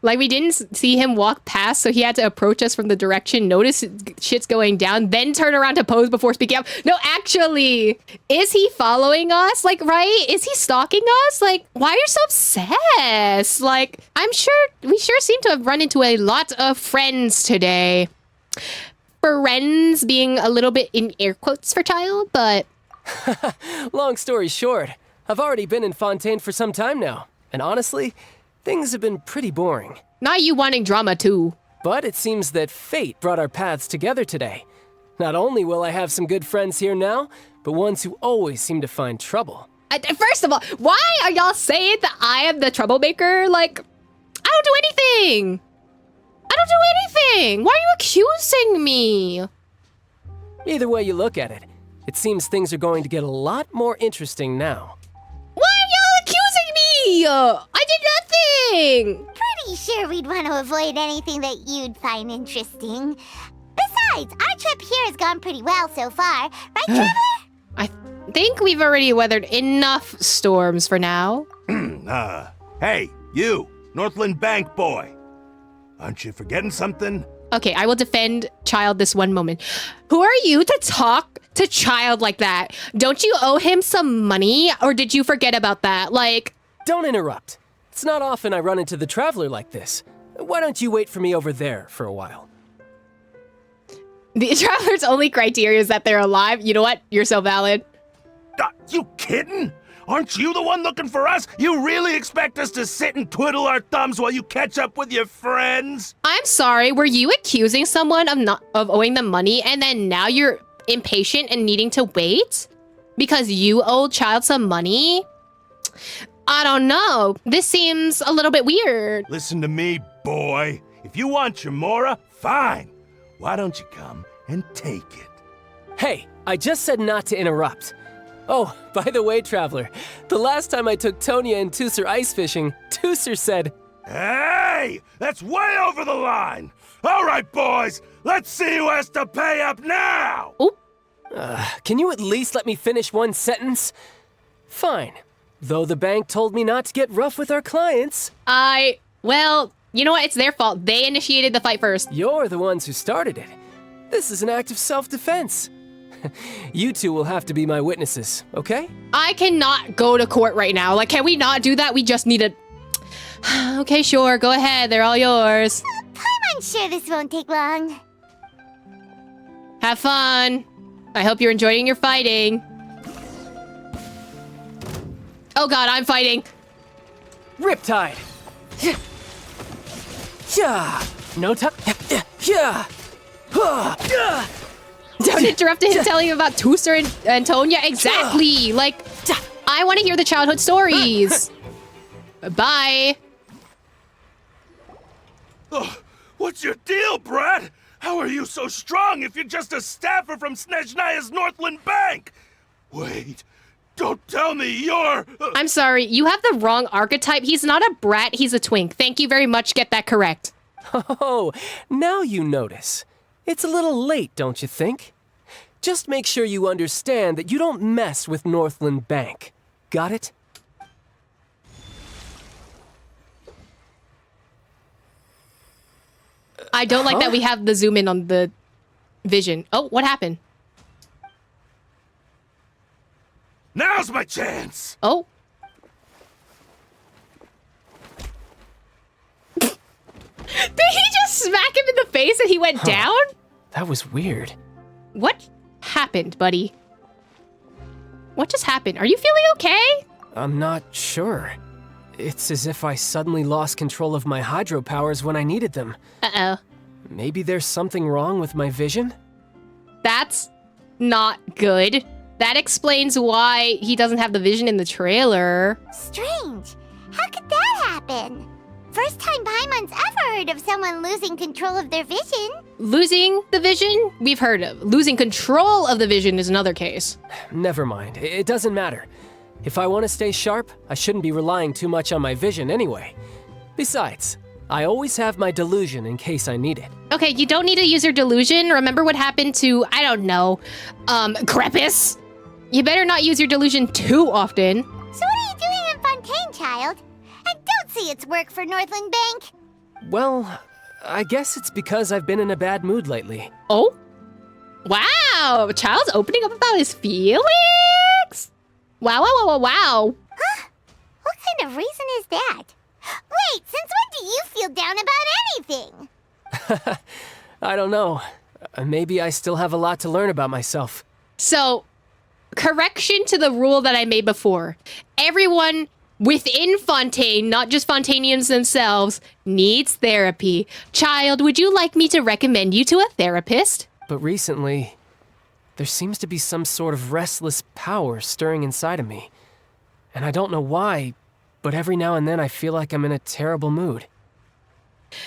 Like, we didn't see him walk past, so he had to approach us from the direction, notice shit's going down, then turn around to pose before speaking up. No, actually, is he following us? Like, right? Is he stalking us? Like, why are you so obsessed? Like, we sure seem to have run into a lot of friends today. Friends being a little bit in air quotes for child, but... Long story short, I've already been in Fontaine for some time now, and honestly, things have been pretty boring. Not you wanting drama too. But it seems that fate brought our paths together today. Not only will I have some good friends here now, but ones who always seem to find trouble. First of all, why are y'all saying that I am the troublemaker? Like, I don't do anything. Why are you accusing me? Either way you look at it, it seems things are going to get a lot more interesting now. Why are y'all accusing me? I did nothing. Pretty sure we'd want to avoid anything that you'd find interesting. Besides, our trip here has gone pretty well so far. Right, Traveler? I think we've already weathered enough storms for now. Hey, you, Northland Bank boy. Aren't you forgetting something? Okay, I will defend Child this one moment. Who are you to talk to Child like that? Don't you owe him some money, or did you forget about that? Like... Don't interrupt. It's not often I run into the Traveler like this. Why don't you wait for me over there for a while? The Traveler's only criteria is that they're alive. You know what? You're so valid. You kidding? Aren't you the one looking for us? You really expect us to sit and twiddle our thumbs while you catch up with your friends? I'm sorry, were you accusing someone of owing them money and then now you're impatient and needing to wait? Because you owed Child some money? I don't know. This seems a little bit weird. Listen to me, boy. If you want your Mora, fine. Why don't you come and take it? Hey, I just said not to interrupt. Oh, by the way, Traveler, the last time I took Tonya and Tooser ice fishing, Tooser said, "Hey, that's way over the line! All right, boys, let's see who has to pay up now!" Oop. Can you at least let me finish one sentence? Fine. Though the bank told me not to get rough with our clients. Well, you know what? It's their fault. They initiated the fight first. You're the ones who started it. This is an act of self-defense. You two will have to be my witnesses, okay? I cannot go to court right now. Like, can we not do that? We just need a... Okay, sure. Go ahead. They're all yours. I'm sure this won't take long. Have fun. I hope you're enjoying your fighting. Oh god, I'm fighting. Riptide. Yeah. No time. Yeah. Don't interrupt him telling him about Tooser and Tonya. Exactly. Like, I want to hear the childhood stories. Bye. Oh, what's your deal, Brad? How are you so strong if you're just a staffer from Snezhnaya's Northland Bank? Wait, don't tell me you're... I'm sorry, you have the wrong archetype. He's not a brat, he's a twink. Thank you very much, get that correct. Oh, now you notice. It's a little late, don't you think? Just make sure you understand that you don't mess with Northland Bank. Got it? I don't like that we have the zoom in on the vision. Oh, what happened? Now's my chance! Oh. Did he just smack him in the face and he went down? That was weird. What happened, buddy? What just happened? Are you feeling okay? I'm not sure. It's as if I suddenly lost control of my hydro powers when I needed them. Uh-oh. Maybe there's something wrong with my vision? That's not good. That explains why he doesn't have the vision in the trailer. Strange. How could that happen? First time Paimon's ever heard of someone losing control of their vision. Losing the vision? We've heard of. Losing control of the vision is another case. Never mind. It doesn't matter. If I want to stay sharp, I shouldn't be relying too much on my vision anyway. Besides, I always have my delusion in case I need it. Okay, you don't need to use your delusion. Remember what happened to, I don't know, Crepus? You better not use your delusion too often. So what are you doing in Fontaine, child? And don't say it's work for Northland Bank. Well, I guess it's because I've been in a bad mood lately. Oh? Wow, a child's opening up about his feelings? Wow, wow, wow, wow, wow. Huh? What kind of reason is that? Wait, since when do you feel down about anything? I don't know. Maybe I still have a lot to learn about myself. So, correction to the rule that I made before. Everyone within Fontaine, not just Fontainians themselves, needs therapy. Child, would you like me to recommend you to a therapist? But recently, there seems to be some sort of restless power stirring inside of me. And I don't know why, but every now and then I feel like I'm in a terrible mood.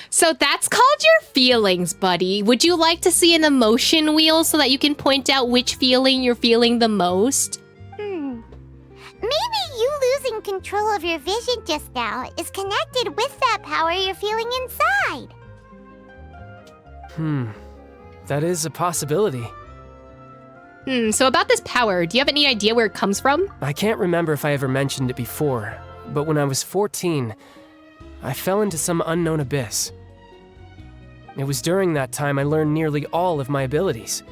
So that's called your feelings, buddy. Would you like to see an emotion wheel so that you can point out which feeling you're feeling the most? Maybe you losing control of your vision just now is connected with that power you're feeling inside. That is a possibility. So about this power, do you have any idea where it comes from? I can't remember if I ever mentioned it before, but when I was 14, I fell into some unknown abyss. It was during that time I learned nearly all of my abilities.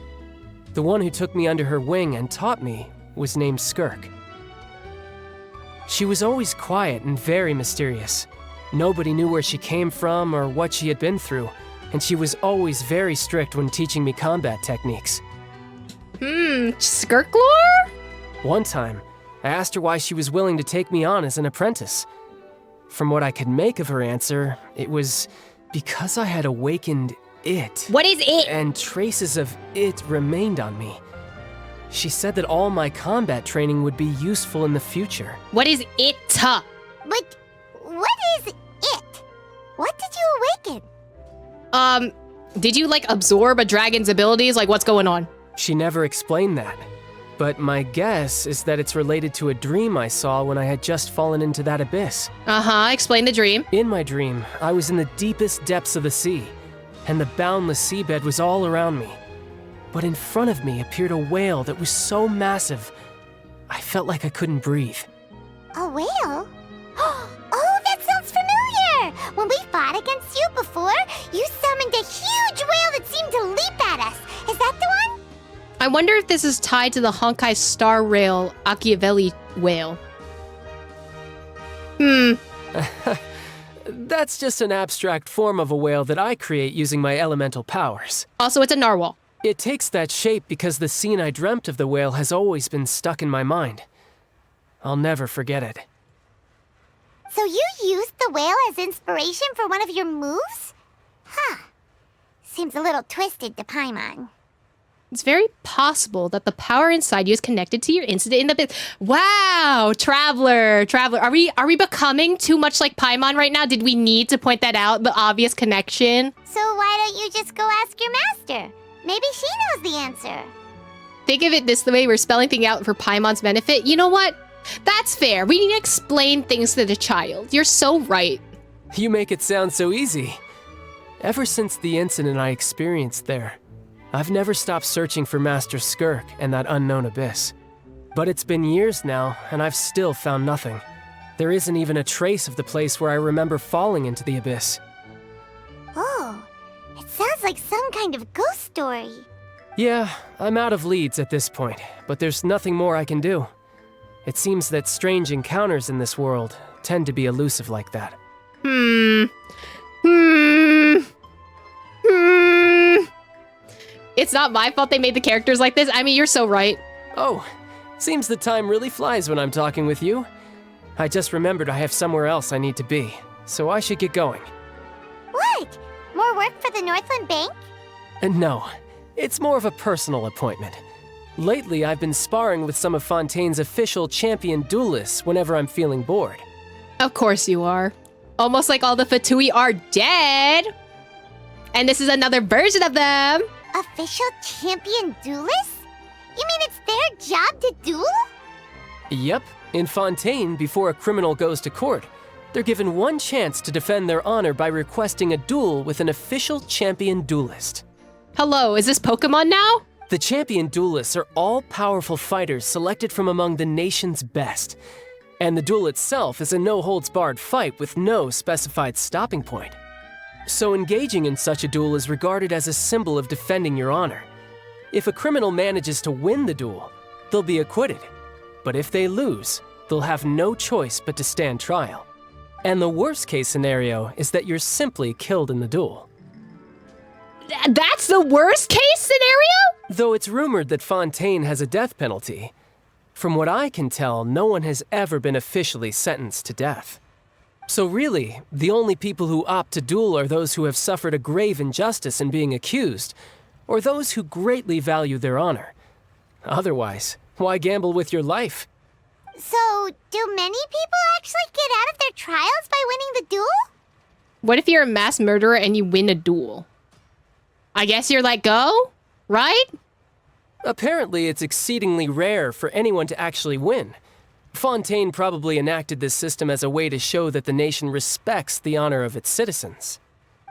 The one who took me under her wing and taught me was named Skirk. She was always quiet and very mysterious. Nobody knew where she came from or what she had been through, and she was always very strict when teaching me combat techniques. Skirk lore? One time, I asked her why she was willing to take me on as an apprentice. From what I could make of her answer, it was because I had awakened it. What is it? And traces of it remained on me. She said that all my combat training would be useful in the future. What is it? But what is it? What did you awaken? Did you, like, absorb a dragon's abilities? Like, what's going on? She never explained that. But my guess is that it's related to a dream I saw when I had just fallen into that abyss. Explain the dream. In my dream, I was in the deepest depths of the sea, and the boundless seabed was all around me. But in front of me appeared a whale that was so massive, I felt like I couldn't breathe. A whale? Oh, that sounds familiar! When we fought against you before, you summoned a huge whale that seemed to leap at us. Is that the one? I wonder if this is tied to the Honkai Star Rail Machiavelli whale. That's just an abstract form of a whale that I create using my elemental powers. Also, it's a narwhal. It takes that shape because the scene I dreamt of the whale has always been stuck in my mind. I'll never forget it. So you used the whale as inspiration for one of your moves? Huh. Seems a little twisted to Paimon. It's very possible that the power inside you is connected to your incident in the bit. Wow, Traveler. Are we becoming too much like Paimon right now? Did we need to point that out, the obvious connection? So why don't you just go ask your master? Maybe she knows the answer. Think of it this way, we're spelling things out for Paimon's benefit. You know what? That's fair. We need to explain things to the child. You're so right. You make it sound so easy. Ever since the incident I experienced there, I've never stopped searching for Master Skirk and that unknown abyss. But it's been years now, and I've still found nothing. There isn't even a trace of the place where I remember falling into the abyss. Oh, it sounds like some kind of ghost story. Yeah, I'm out of leads at this point, but there's nothing more I can do. It seems that strange encounters in this world tend to be elusive like that. It's not my fault they made the characters like this. I mean, you're so right. Oh, seems the time really flies when I'm talking with you. I just remembered I have somewhere else I need to be, so I should get going. What? More work for the Northland Bank? No, it's more of a personal appointment. Lately, I've been sparring with some of Fontaine's official champion duelists whenever I'm feeling bored. Of course you are. Almost like all the Fatui are dead. And this is another version of them. Official champion duelists? You mean it's their job to duel? Yep. In Fontaine, before a criminal goes to court, they're given one chance to defend their honor by requesting a duel with an official champion duelist. Hello, is this Pokemon now? The champion duelists are all-powerful fighters selected from among the nation's best. And the duel itself is a no-holds-barred fight with no specified stopping point. So engaging in such a duel is regarded as a symbol of defending your honor. If a criminal manages to win the duel, they'll be acquitted. But if they lose, they'll have no choice but to stand trial. And the worst case scenario is that you're simply killed in the duel. That's the worst case scenario? Though it's rumored that Fontaine has a death penalty, from what I can tell, no one has ever been officially sentenced to death. So really, the only people who opt to duel are those who have suffered a grave injustice in being accused, or those who greatly value their honor. Otherwise, why gamble with your life? So, do many people actually get out of their trials by winning the duel? What if you're a mass murderer and you win a duel? I guess you're let go, right? Apparently, it's exceedingly rare for anyone to actually win. Fontaine probably enacted this system as a way to show that the nation respects the honor of its citizens.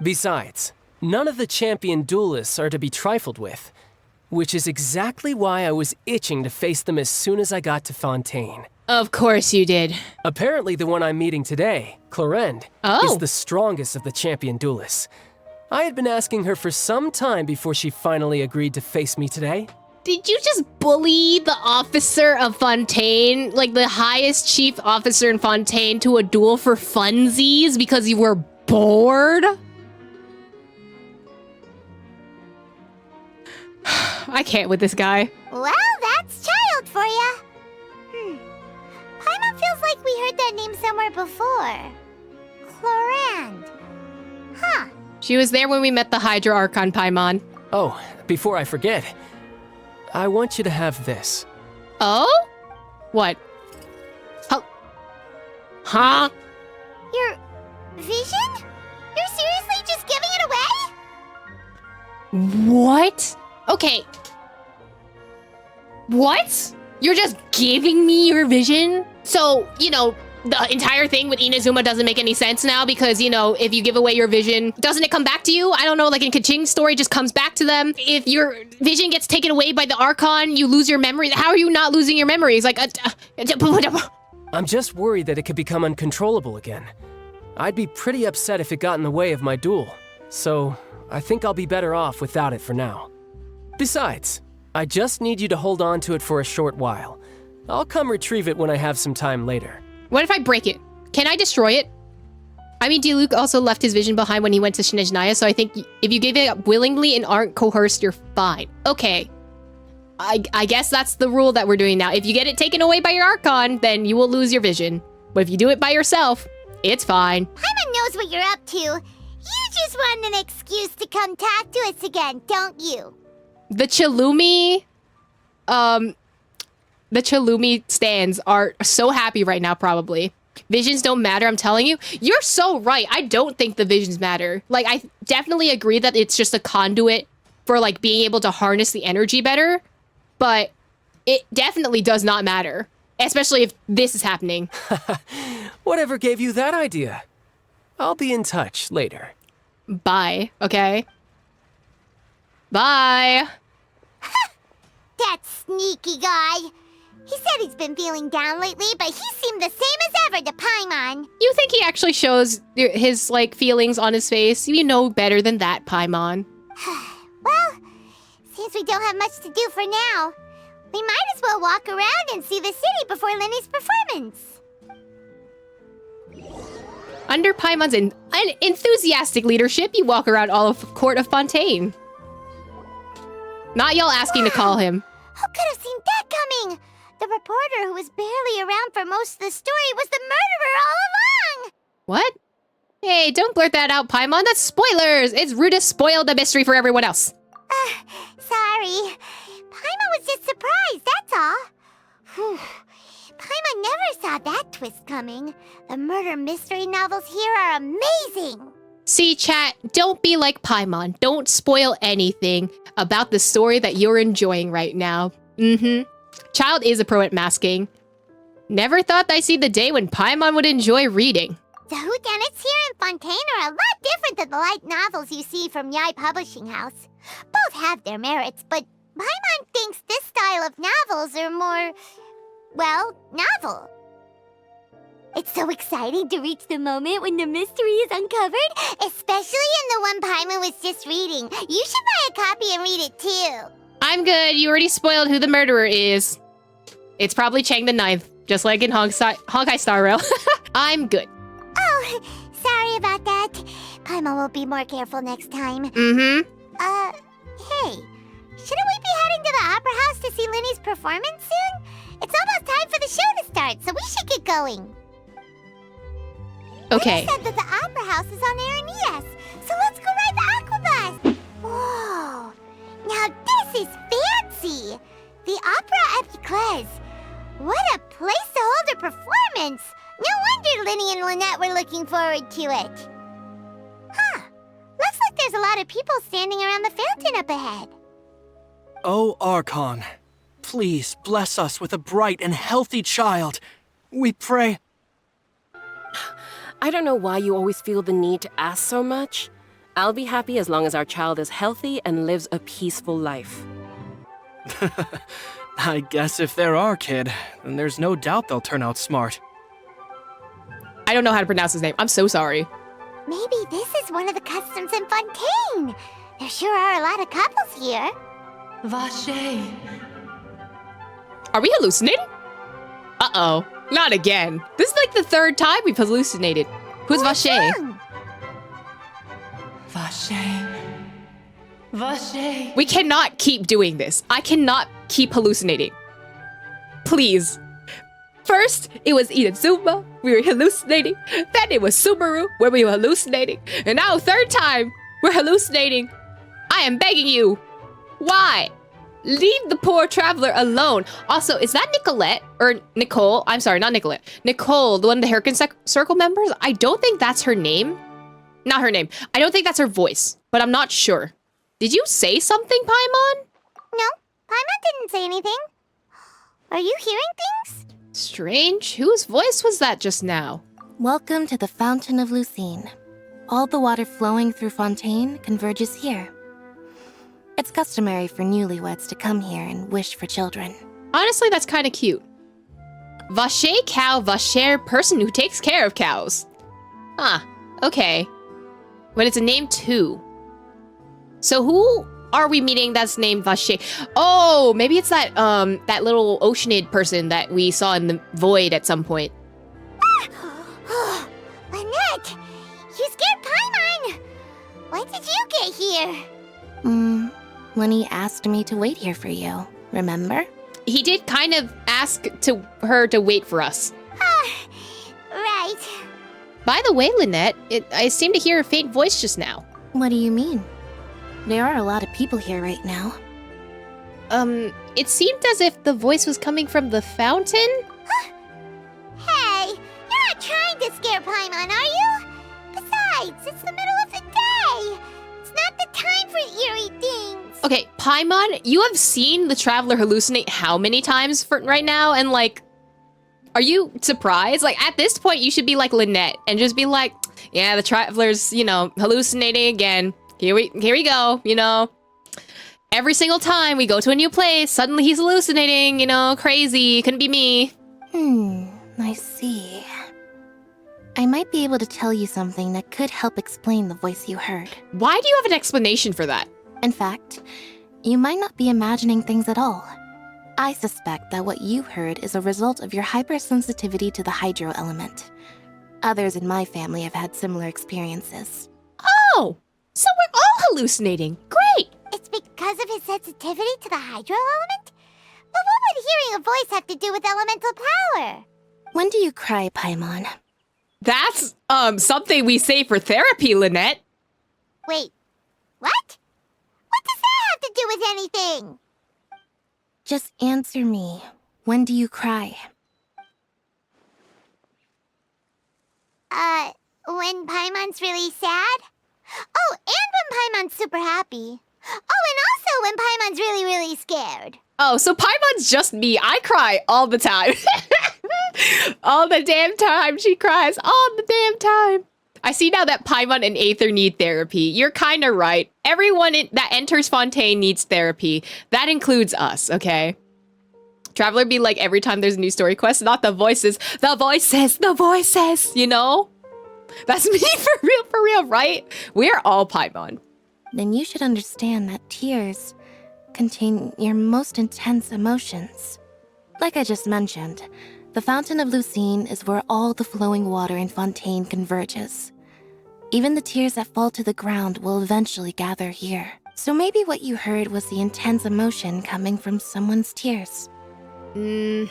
Besides, none of the champion duelists are to be trifled with, which is exactly why I was itching to face them as soon as I got to Fontaine. Of course you did. Apparently the one I'm meeting today, Clorinde, is the strongest of the champion duelists. I had been asking her for some time before she finally agreed to face me today. Did you just bully the officer of Fontaine, like the highest chief officer in Fontaine, to a duel for funsies because you were bored? I can't with this guy. Well, that's Child for ya. Paimon feels like we heard that name somewhere before. Clorinde. Huh. She was there when we met the Hydra Archon Paimon. Oh, before I forget, I want you to have this. Oh? What? Huh? Your vision? You're seriously just giving it away? What? Okay. What? You're just giving me your vision? So, you know, the entire thing with Inazuma doesn't make any sense now because, you know, if you give away your vision, doesn't it come back to you? I don't know, like in Kaching's story, it just comes back to them. If your vision gets taken away by the Archon, you lose your memory. How are you not losing your memories? Like, I'm just worried that it could become uncontrollable again. I'd be pretty upset if it got in the way of my duel. So, I think I'll be better off without it for now. Besides, I just need you to hold on to it for a short while. I'll come retrieve it when I have some time later. What if I break it? Can I destroy it? I mean, Diluc also left his vision behind when he went to Snezhnaya, so I think if you give it up willingly and aren't coerced, you're fine. Okay. I guess that's the rule that we're doing now. If you get it taken away by your Archon, then you will lose your vision. But if you do it by yourself, it's fine. Paimon knows what you're up to. You just want an excuse to come talk to us again, don't you? The Chalumi stands are so happy right now, probably. Visions don't matter, I'm telling you. You're so right. I don't think the visions matter. Like, I definitely agree that it's just a conduit for, like, being able to harness the energy better. But it definitely does not matter. Especially if this is happening. Whatever gave you that idea? I'll be in touch later. Bye, okay? Bye. That sneaky guy. He said he's been feeling down lately, but he seemed the same as ever to Paimon. You think he actually shows his, like, feelings on his face? You know better than that, Paimon. Well, since we don't have much to do for now, we might as well walk around and see the city before Lyney's performance. Under Paimon's enthusiastic leadership, you walk around all of Court of Fontaine. Not y'all asking to call him. Who could have seen that coming? The reporter who was barely around for most of the story was the murderer all along! What? Hey, don't blurt that out, Paimon. That's spoilers! It's rude to spoil the mystery for everyone else. Sorry. Paimon was just surprised, that's all. Whew. Paimon never saw that twist coming. The murder mystery novels here are amazing! See, chat, don't be like Paimon. Don't spoil anything about the story that you're enjoying right now. Child is a pro at masking. Never thought I'd see the day when Paimon would enjoy reading. The whodunits here in Fontaine are a lot different than the light novels you see from Yai Publishing House. Both have their merits, but Paimon thinks this style of novels are more, well, novel. It's so exciting to reach the moment when the mystery is uncovered, especially in the one Paimon was just reading. You should buy a copy and read it too. I'm good. You already spoiled who the murderer is. It's probably Chang the Ninth, just like in Honkai Star Rail. I'm good. Oh, sorry about that. Paimon will be more careful next time. Mm-hmm. Hey, shouldn't we be heading to the Opera House to see Linny's performance soon? It's almost time for the show to start, so we should get going. Okay. Linny said that the Opera House is on Aranias, so let's go ride the Aquabus. Whoa, now this is fancy. The Opera Epiclese. What a place to hold a performance. No wonder Linny and Lynette were looking forward to it. Huh. Looks like there's a lot of people standing around the fountain up ahead. Oh, Archon, please bless us with a bright and healthy child. We pray. I don't know why you always feel the need to ask so much. I'll be happy as long as our child is healthy and lives a peaceful life. I guess if they're our kid, then there's no doubt they'll turn out smart. I don't know how to pronounce his name. I'm so sorry. Maybe this is one of the customs in Fontaine. There sure are a lot of couples here. Vache. Are we hallucinating? Uh-oh. Not again. This is like the third time we've hallucinated. Who's Vache? Vache. Vache. We cannot keep doing this. I cannot keep hallucinating. Please. First, it was Inazuma, we were hallucinating. Then it was Subaru, where we were hallucinating. And now, third time, we're hallucinating. I am begging you. Why? Leave the poor traveler alone. Also, is that Nicolette? Or Nicole? I'm sorry, not Nicolette. Nicole, the one of the Hurricane Circle members? I don't think that's her name. Not her name. I don't think that's her voice, but I'm not sure. Did you say something, Paimon? No, Paimon didn't say anything. Are you hearing things? Strange. Whose voice was that just now? Welcome to the Fountain of Lucine. All the water flowing through Fontaine converges here. It's customary for newlyweds to come here and wish for children. Honestly, that's kind of cute. Vache cow, vacher person who takes care of cows. Huh, okay. But it's a name too. So who are we meeting that's named Vache? Oh, maybe it's that that little oceanid person that we saw in the void at some point. Ah! Lynette! You scared Paimon! When did you get here? Lenny asked me to wait here for you, remember? He did kind of ask her to wait for us. Right. By the way, Lynette, I seem to hear a faint voice just now. What do you mean? There are a lot of people here right now. It seemed as if the voice was coming from the fountain? Hey, you're not trying to scare Paimon, are you? Besides, it's the middle of the day. It's not the time for eerie things. Okay, Paimon, you have seen the Traveler hallucinate how many times right now? And like, are you surprised? Like, at this point, you should be like Lynette and just be like, yeah, the Traveler's, you know, hallucinating again. Here we go, you know. Every single time we go to a new place, suddenly he's hallucinating, you know, crazy. Couldn't be me. I see. I might be able to tell you something that could help explain the voice you heard. Why do you have an explanation for that? In fact, you might not be imagining things at all. I suspect that what you heard is a result of your hypersensitivity to the hydro element. Others in my family have had similar experiences. Oh! So we're all hallucinating. Great! It's because of his sensitivity to the hydro element? But what would hearing a voice have to do with elemental power? When do you cry, Paimon? That's, something we say for therapy, Lynette. Wait, what? What does that have to do with anything? Just answer me. When do you cry? When Paimon's really sad? Oh, and when Paimon's super happy. Oh, and also when Paimon's really, really scared. Oh, so Paimon's just me. I cry all the time. All the damn time. She cries all the damn time. I see now that Paimon and Aether need therapy. You're kind of right. Everyone that enters Fontaine needs therapy. That includes us, okay? Traveler be like every time there's a new story quest, not the voices, the voices, you know? That's me for real, right? We're all Paimon. Then you should understand that tears contain your most intense emotions. Like I just mentioned, the Fountain of Lucine is where all the flowing water in Fontaine converges. Even the tears that fall to the ground will eventually gather here. So maybe what you heard was the intense emotion coming from someone's tears. I'm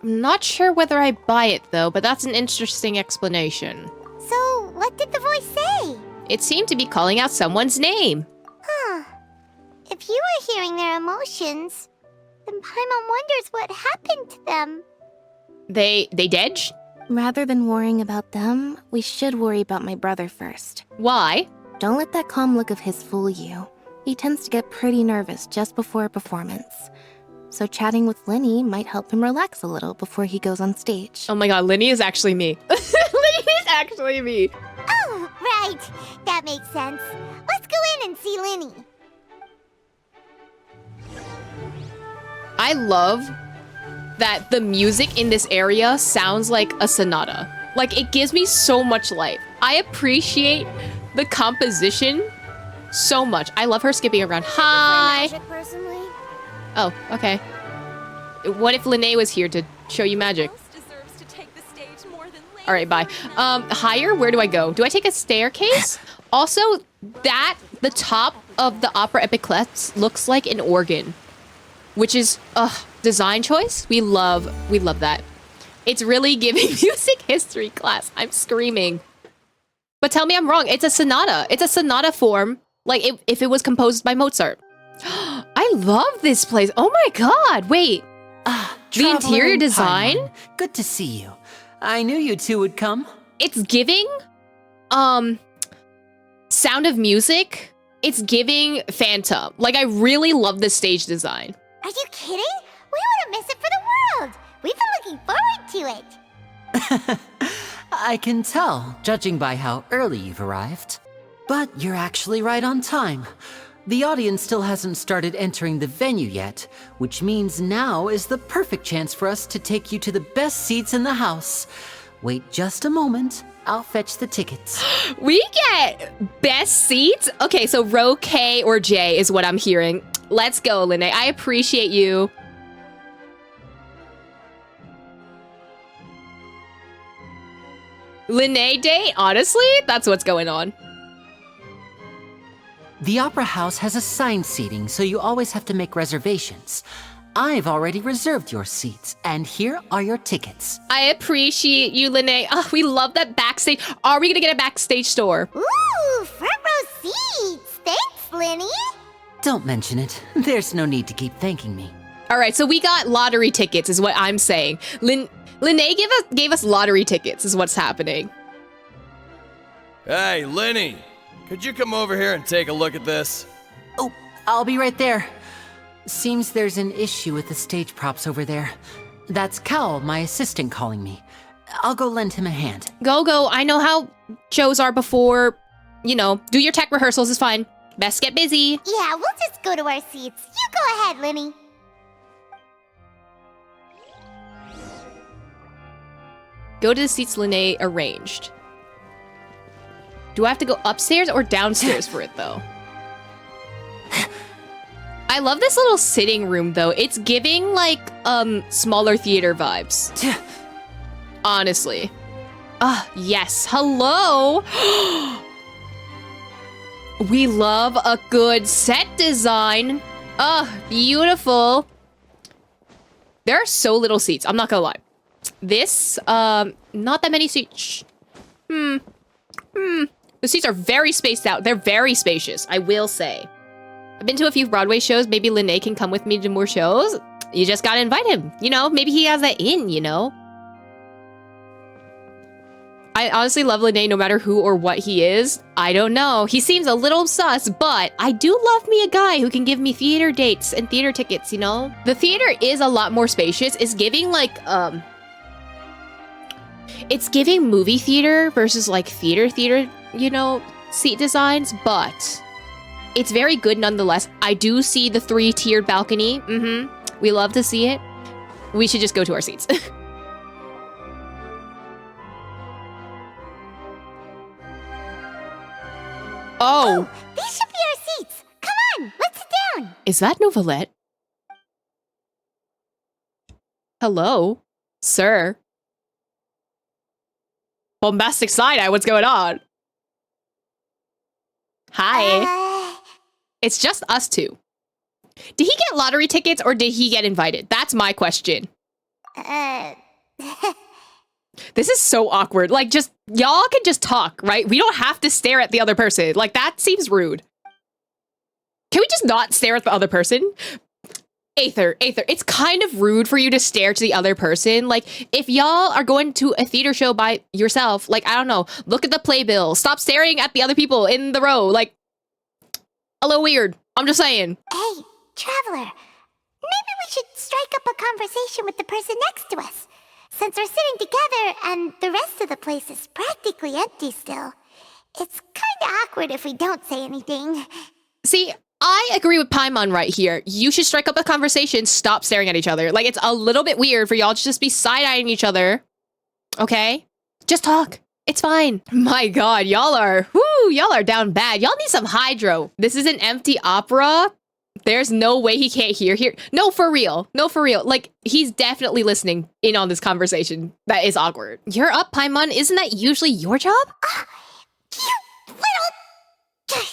not sure whether I buy it though, but that's an interesting explanation. So, what did the voice say? It seemed to be calling out someone's name. Huh. If you were hearing their emotions, then Paimon wonders what happened to them. They dead? Rather than worrying about them, we should worry about my brother first. Why? Don't let that calm look of his fool you. He tends to get pretty nervous just before a performance. So chatting with Linny might help him relax a little before he goes on stage. Oh my god, Linny is actually me. Linny is actually me. Oh, right. That makes sense. Let's go in and see Linny. I love that the music in this area sounds like a sonata. Like, it gives me so much life. I appreciate the composition so much. I love her skipping around. Hi! Magic, personally. Oh, okay. What if Linné was here to show you magic? Alright, bye. Higher? Where do I go? Do I take a staircase? Also, the top of the opera epiclets looks like an organ. Which is, design choice? We love that. It's really giving music history class. I'm screaming. But tell me I'm wrong. It's a sonata. It's a sonata form. Like, if it was composed by Mozart. I love this place. Oh my god. Wait. The interior design? Paimon. Good to see you. I knew you two would come. It's giving, Sound of Music. It's giving Phantom. Like, I really love the stage design. Are you kidding? We wouldn't miss it for the world. We've been looking forward to it. I can tell, judging by how early you've arrived. But you're actually right on time. The audience still hasn't started entering the venue yet, which means now is the perfect chance for us to take you to the best seats in the house. Wait just a moment. I'll fetch the tickets. We get best seats? Okay, so row K or J is what I'm hearing. Let's go, Linné. I appreciate you. Linné Day? Honestly, that's what's going on. The Opera House has assigned seating, so you always have to make reservations. I've already reserved your seats, and here are your tickets. I appreciate you, Linné. Oh, we love that backstage. Are we gonna get a backstage store? Ooh, front row seats. Thanks, Linny. Don't mention it. There's no need to keep thanking me. All right, so we got lottery tickets is what I'm saying. Linné gave us lottery tickets is what's happening. Hey, Linny. Could you come over here and take a look at this? Oh, I'll be right there. Seems there's an issue with the stage props over there. That's Cal, my assistant, calling me. I'll go lend him a hand. Go. I know how shows are before. You know, do your tech rehearsals is fine. Best get busy. Yeah, we'll just go to our seats. You go ahead, Linny. Go to the seats Linné arranged. Do I have to go upstairs or downstairs for it, though? I love this little sitting room, though. It's giving, like, smaller theater vibes. Honestly. Yes. Hello! We love a good set design. Beautiful. There are so little seats. I'm not gonna lie. This, not that many seats. The seats are very spaced out. They're very spacious, I will say. I've been to a few Broadway shows. Maybe Linné can come with me to more shows. You just gotta invite him. You know, maybe he has that in, you know? I honestly love Linné no matter who or what he is. I don't know. He seems a little sus, but I do love me a guy who can give me theater dates and theater tickets, you know? The theater is a lot more spacious. It's giving like, it's giving movie theater versus like theater, you know, seat designs, but it's very good nonetheless. I do see the 3-tiered balcony. We love to see it. we should just go to our seats. Oh. These should be our seats. Come on, let's sit down. Is that Novelette? Hello, sir. Bombastic side-eye, what's going on? Hi. It's just us two. Did he get lottery tickets or did he get invited? That's my question. This is so awkward. Like, just, y'all can just talk, right? We don't have to stare at the other person. Like, that seems rude. Can we just not stare at the other person? Aether, it's kind of rude for you to stare to the other person. Like, if y'all are going to a theater show by yourself, like, I don't know, look at the playbill. Stop staring at the other people in the row. Like, a little weird. I'm just saying. Hey, Traveler, maybe we should strike up a conversation with the person next to us. Since we're sitting together and the rest of the place is practically empty still, it's kinda awkward if we don't say anything. See, I agree with Paimon right here. You should strike up a conversation, stop staring at each other. Like, it's a little bit weird for y'all to just be side-eyeing each other. Okay? Just talk. It's fine. My god, y'all are down bad. Y'all need some hydro. This is an empty opera. There's no way he can't hear here. No, for real. Like, he's definitely listening in on this conversation. That is awkward. You're up, Paimon. Isn't that usually your job? You little...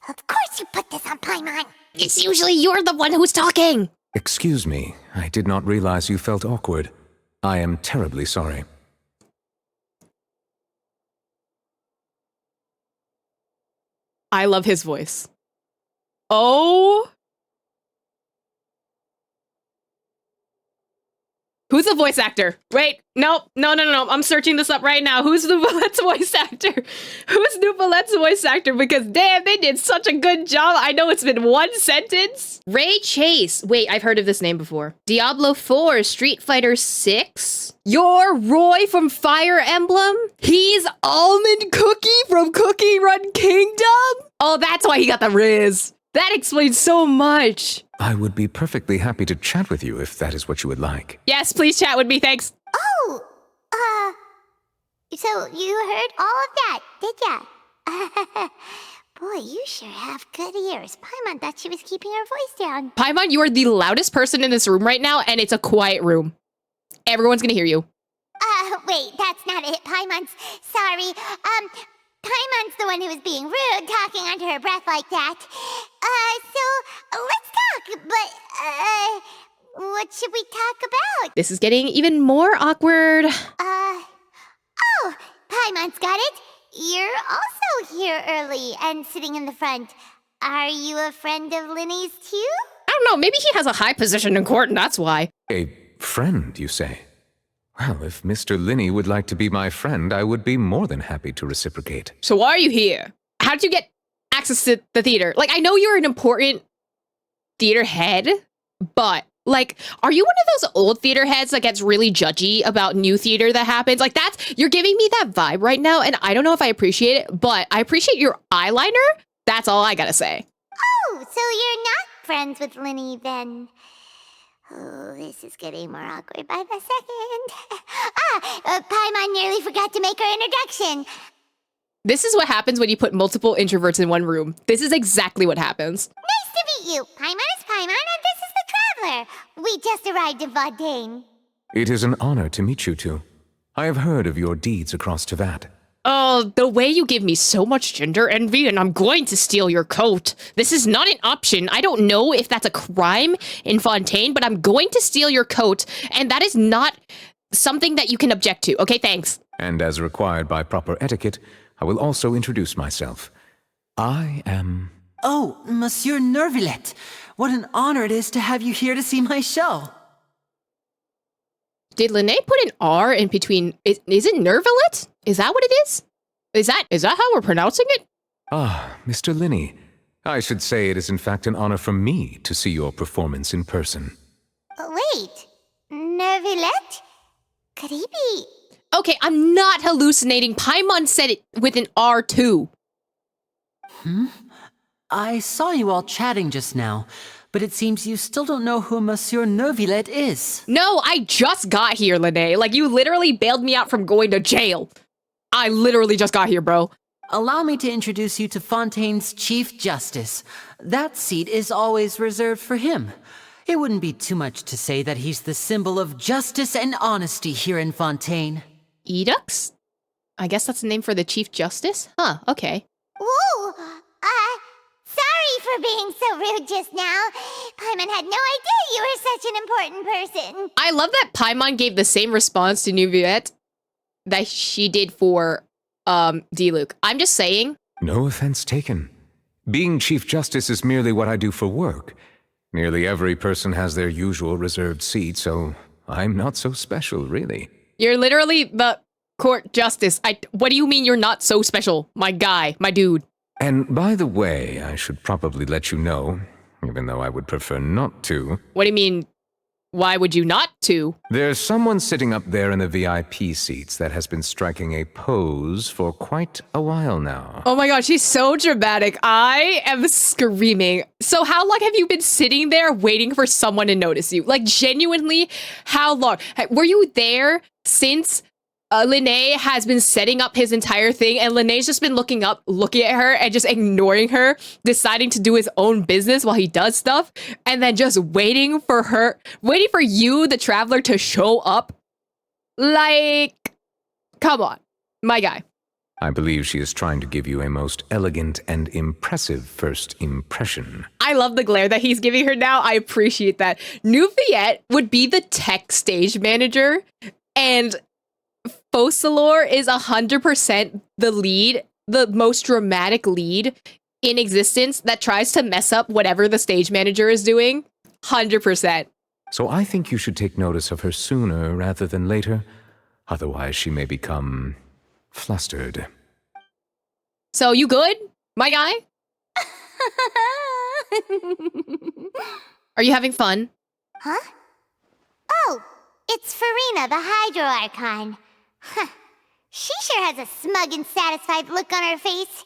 Of course you put this on Paimon. It's usually you're the one who's talking. Excuse me. I did not realize you felt awkward. I am terribly sorry. I love his voice. Oh. Who's the voice actor? Wait, no. I'm searching this up right now. Who's Nouvelette's voice actor? Who's Nouvelette's voice actor? Because damn, they did such a good job. I know it's been one sentence. Ray Chase. Wait, I've heard of this name before. Diablo 4, Street Fighter 6. You're Roy from Fire Emblem? He's Almond Cookie from Cookie Run Kingdom? Oh, that's why he got the Riz. That explains so much. I would be perfectly happy to chat with you if that is what you would like. Yes, please chat with me, thanks. Oh, so you heard all of that, did ya? Boy, you sure have good ears. Paimon thought she was keeping her voice down. Paimon, you are the loudest person in this room right now, and it's a quiet room. Everyone's gonna hear you. Wait, that's not it, Paimon's. Sorry. Paimon's the one who was being rude, talking under her breath like that. So, let's talk, but, what should we talk about? This is getting even more awkward. Oh, Paimon's got it. You're also here early and sitting in the front. Are you a friend of Linny's too? I don't know, maybe he has a high position in court and that's why. A friend, you say? Well, if Mr. Linney would like to be my friend, I would be more than happy to reciprocate. So why are you here? How did you get access to the theater? Like, I know you're an important theater head, but, like, are you one of those old theater heads that gets really judgy about new theater that happens? Like, you're giving me that vibe right now, and I don't know if I appreciate it, but I appreciate your eyeliner. That's all I gotta say. Oh, so you're not friends with Linny then? Oh, this is getting more awkward by the second. Paimon nearly forgot to make her introduction. This is what happens when you put multiple introverts in one room. This is exactly what happens. Nice to meet you. Paimon is Paimon, and this is the Traveler. We just arrived in Fontaine. It is an honor to meet you two. I have heard of your deeds across Tevat. Oh, the way you give me so much gender envy, and I'm going to steal your coat. This is not an option. I don't know if that's a crime in Fontaine, but I'm going to steal your coat, and that is not something that you can object to. Okay, thanks. And as required by proper etiquette, I will also introduce myself. I am... Oh, Monsieur Nervillet. What an honor it is to have you here to see my show. Did Linné put an R in between? Is it Nervillet? Is that what it is? Is that how we're pronouncing it? Ah, Mr. Linney. I should say it is in fact an honor for me to see your performance in person. Wait, Nervillet? Could he be... Okay, I'm not hallucinating. Paimon said it with an R too. I saw you all chatting just now, but it seems you still don't know who Monsieur Neuvillette is. No, I just got here, Lene. Like, you literally bailed me out from going to jail. I literally just got here, bro. Allow me to introduce you to Fontaine's Chief Justice. That seat is always reserved for him. It wouldn't be too much to say that he's the symbol of justice and honesty here in Fontaine. Edux? I guess that's the name for the Chief Justice? Huh, okay. Ooh, sorry for being so rude just now. Paimon had no idea you were such an important person. I love that Paimon gave the same response to Neuvillette that she did for, Diluc. I'm just saying. No offense taken. Being Chief Justice is merely what I do for work. Nearly every person has their usual reserved seat, so I'm not so special, really. You're literally the court justice. What do you mean you're not so special? My guy, my dude. And by the way, I should probably let you know, even though I would prefer not to. What do you mean, why would you not to? There's someone sitting up there in the VIP seats that has been striking a pose for quite a while now. Oh my god, she's so dramatic. I am screaming. So how long have you been sitting there waiting for someone to notice you? Like, genuinely, how long? Were you there since Lene has been setting up his entire thing, and Lene's just been looking up, looking at her, and just ignoring her, deciding to do his own business while he does stuff, and then just waiting for you, the traveler, to show up? Like, come on, my guy. I believe she is trying to give you a most elegant and impressive first impression. I love the glare that he's giving her now. I appreciate that. Neuvillette would be the tech stage manager, and Focalors is 100% the lead, the most dramatic lead in existence that tries to mess up whatever the stage manager is doing. 100%. So I think you should take notice of her sooner rather than later. Otherwise, she may become flustered. So you good, my guy? Are you having fun? Huh? Oh, it's Farina, the Hydro Archon. Huh. She sure has a smug and satisfied look on her face.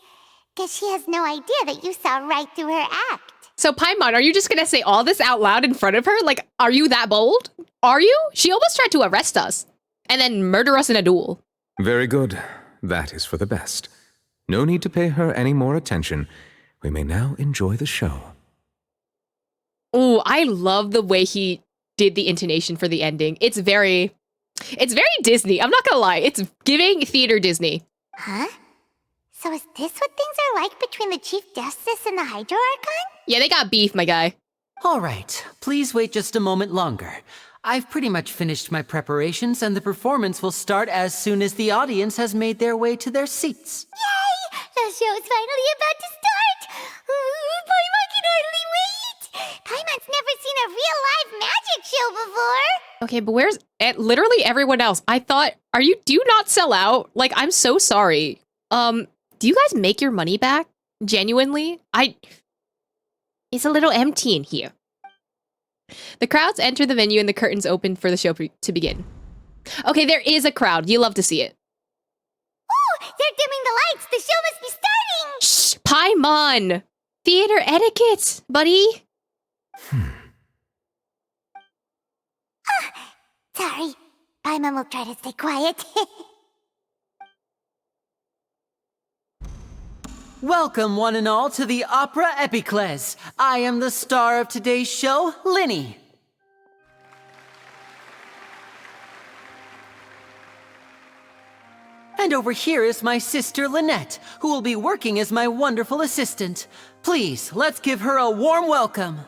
Guess she has no idea that you saw right through her act. So Paimon, are you just gonna say all this out loud in front of her? Like, are you that bold? Are you? She almost tried to arrest us and then murder us in a duel. Very good. That is for the best. No need to pay her any more attention. We may now enjoy the show. Oh, I love the way he did the intonation for the ending. It's very Disney. I'm not gonna lie. It's giving theater Disney. Huh? So is this what things are like between the Chief Justice and the Hydro Archon? Yeah, they got beef, my guy. All right, please wait just a moment longer. I've pretty much finished my preparations, and the performance will start as soon as the audience has made their way to their seats. Yay! The show's finally about to start! Paimon can hardly wait! Paimon's never seen a real live magic show before! Okay, but where's literally everyone else? I thought, do you not sell out? Like, I'm so sorry. Do you guys make your money back? Genuinely? It's a little empty in here. The crowds enter the venue and the curtains open for the show to begin. Okay, there is a crowd. You love to see it. Ooh, they're dimming the lights. The show must be starting. Shh, Paimon. Theater etiquette, buddy. Sorry. Paimon will try to stay quiet. Welcome, one and all, to the Opera Epiclese. I am the star of today's show, Linny. And over here is my sister, Lynette, who will be working as my wonderful assistant. Please, let's give her a warm welcome.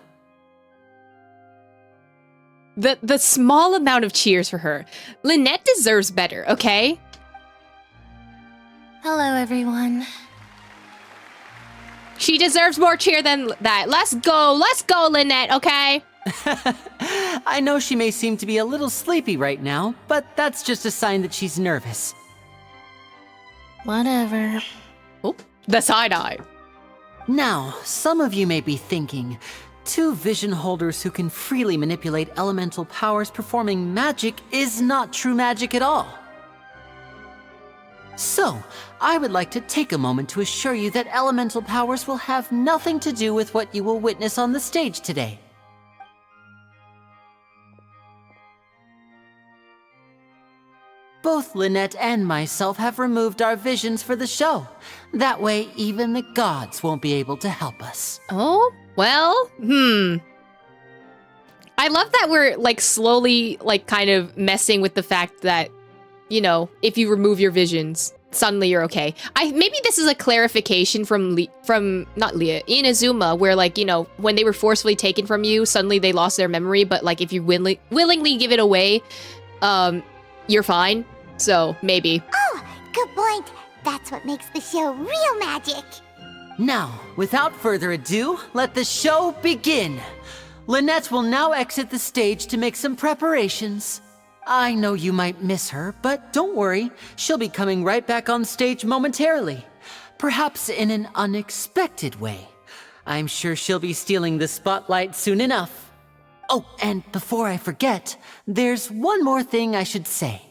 The small amount of cheers for her. Lynette deserves better, okay? Hello, everyone. She deserves more cheer than that. Let's go, Lynette, okay? I know she may seem to be a little sleepy right now, but that's just a sign that she's nervous. Whatever. Oh, the side-eye. Now, some of you may be thinking, two vision holders who can freely manipulate elemental powers performing magic is not true magic at all. So, I would like to take a moment to assure you that elemental powers will have nothing to do with what you will witness on the stage today. both Lynette and myself have removed our visions for the show. That way, even the gods won't be able to help us. Oh, well, I love that we're, like, slowly, like, kind of messing with the fact that, you know, if you remove your visions, suddenly you're okay. Maybe this is a clarification from not Leah, Inazuma, where, like, you know, when they were forcefully taken from you, suddenly they lost their memory, but, like, if you willingly give it away, you're fine. So, maybe. Oh, good point. That's what makes the show real magic. Now, without further ado, let the show begin. Lynette will now exit the stage to make some preparations. I know you might miss her, but don't worry. She'll be coming right back on stage momentarily. Perhaps in an unexpected way. I'm sure she'll be stealing the spotlight soon enough. Oh, and before I forget, there's one more thing I should say.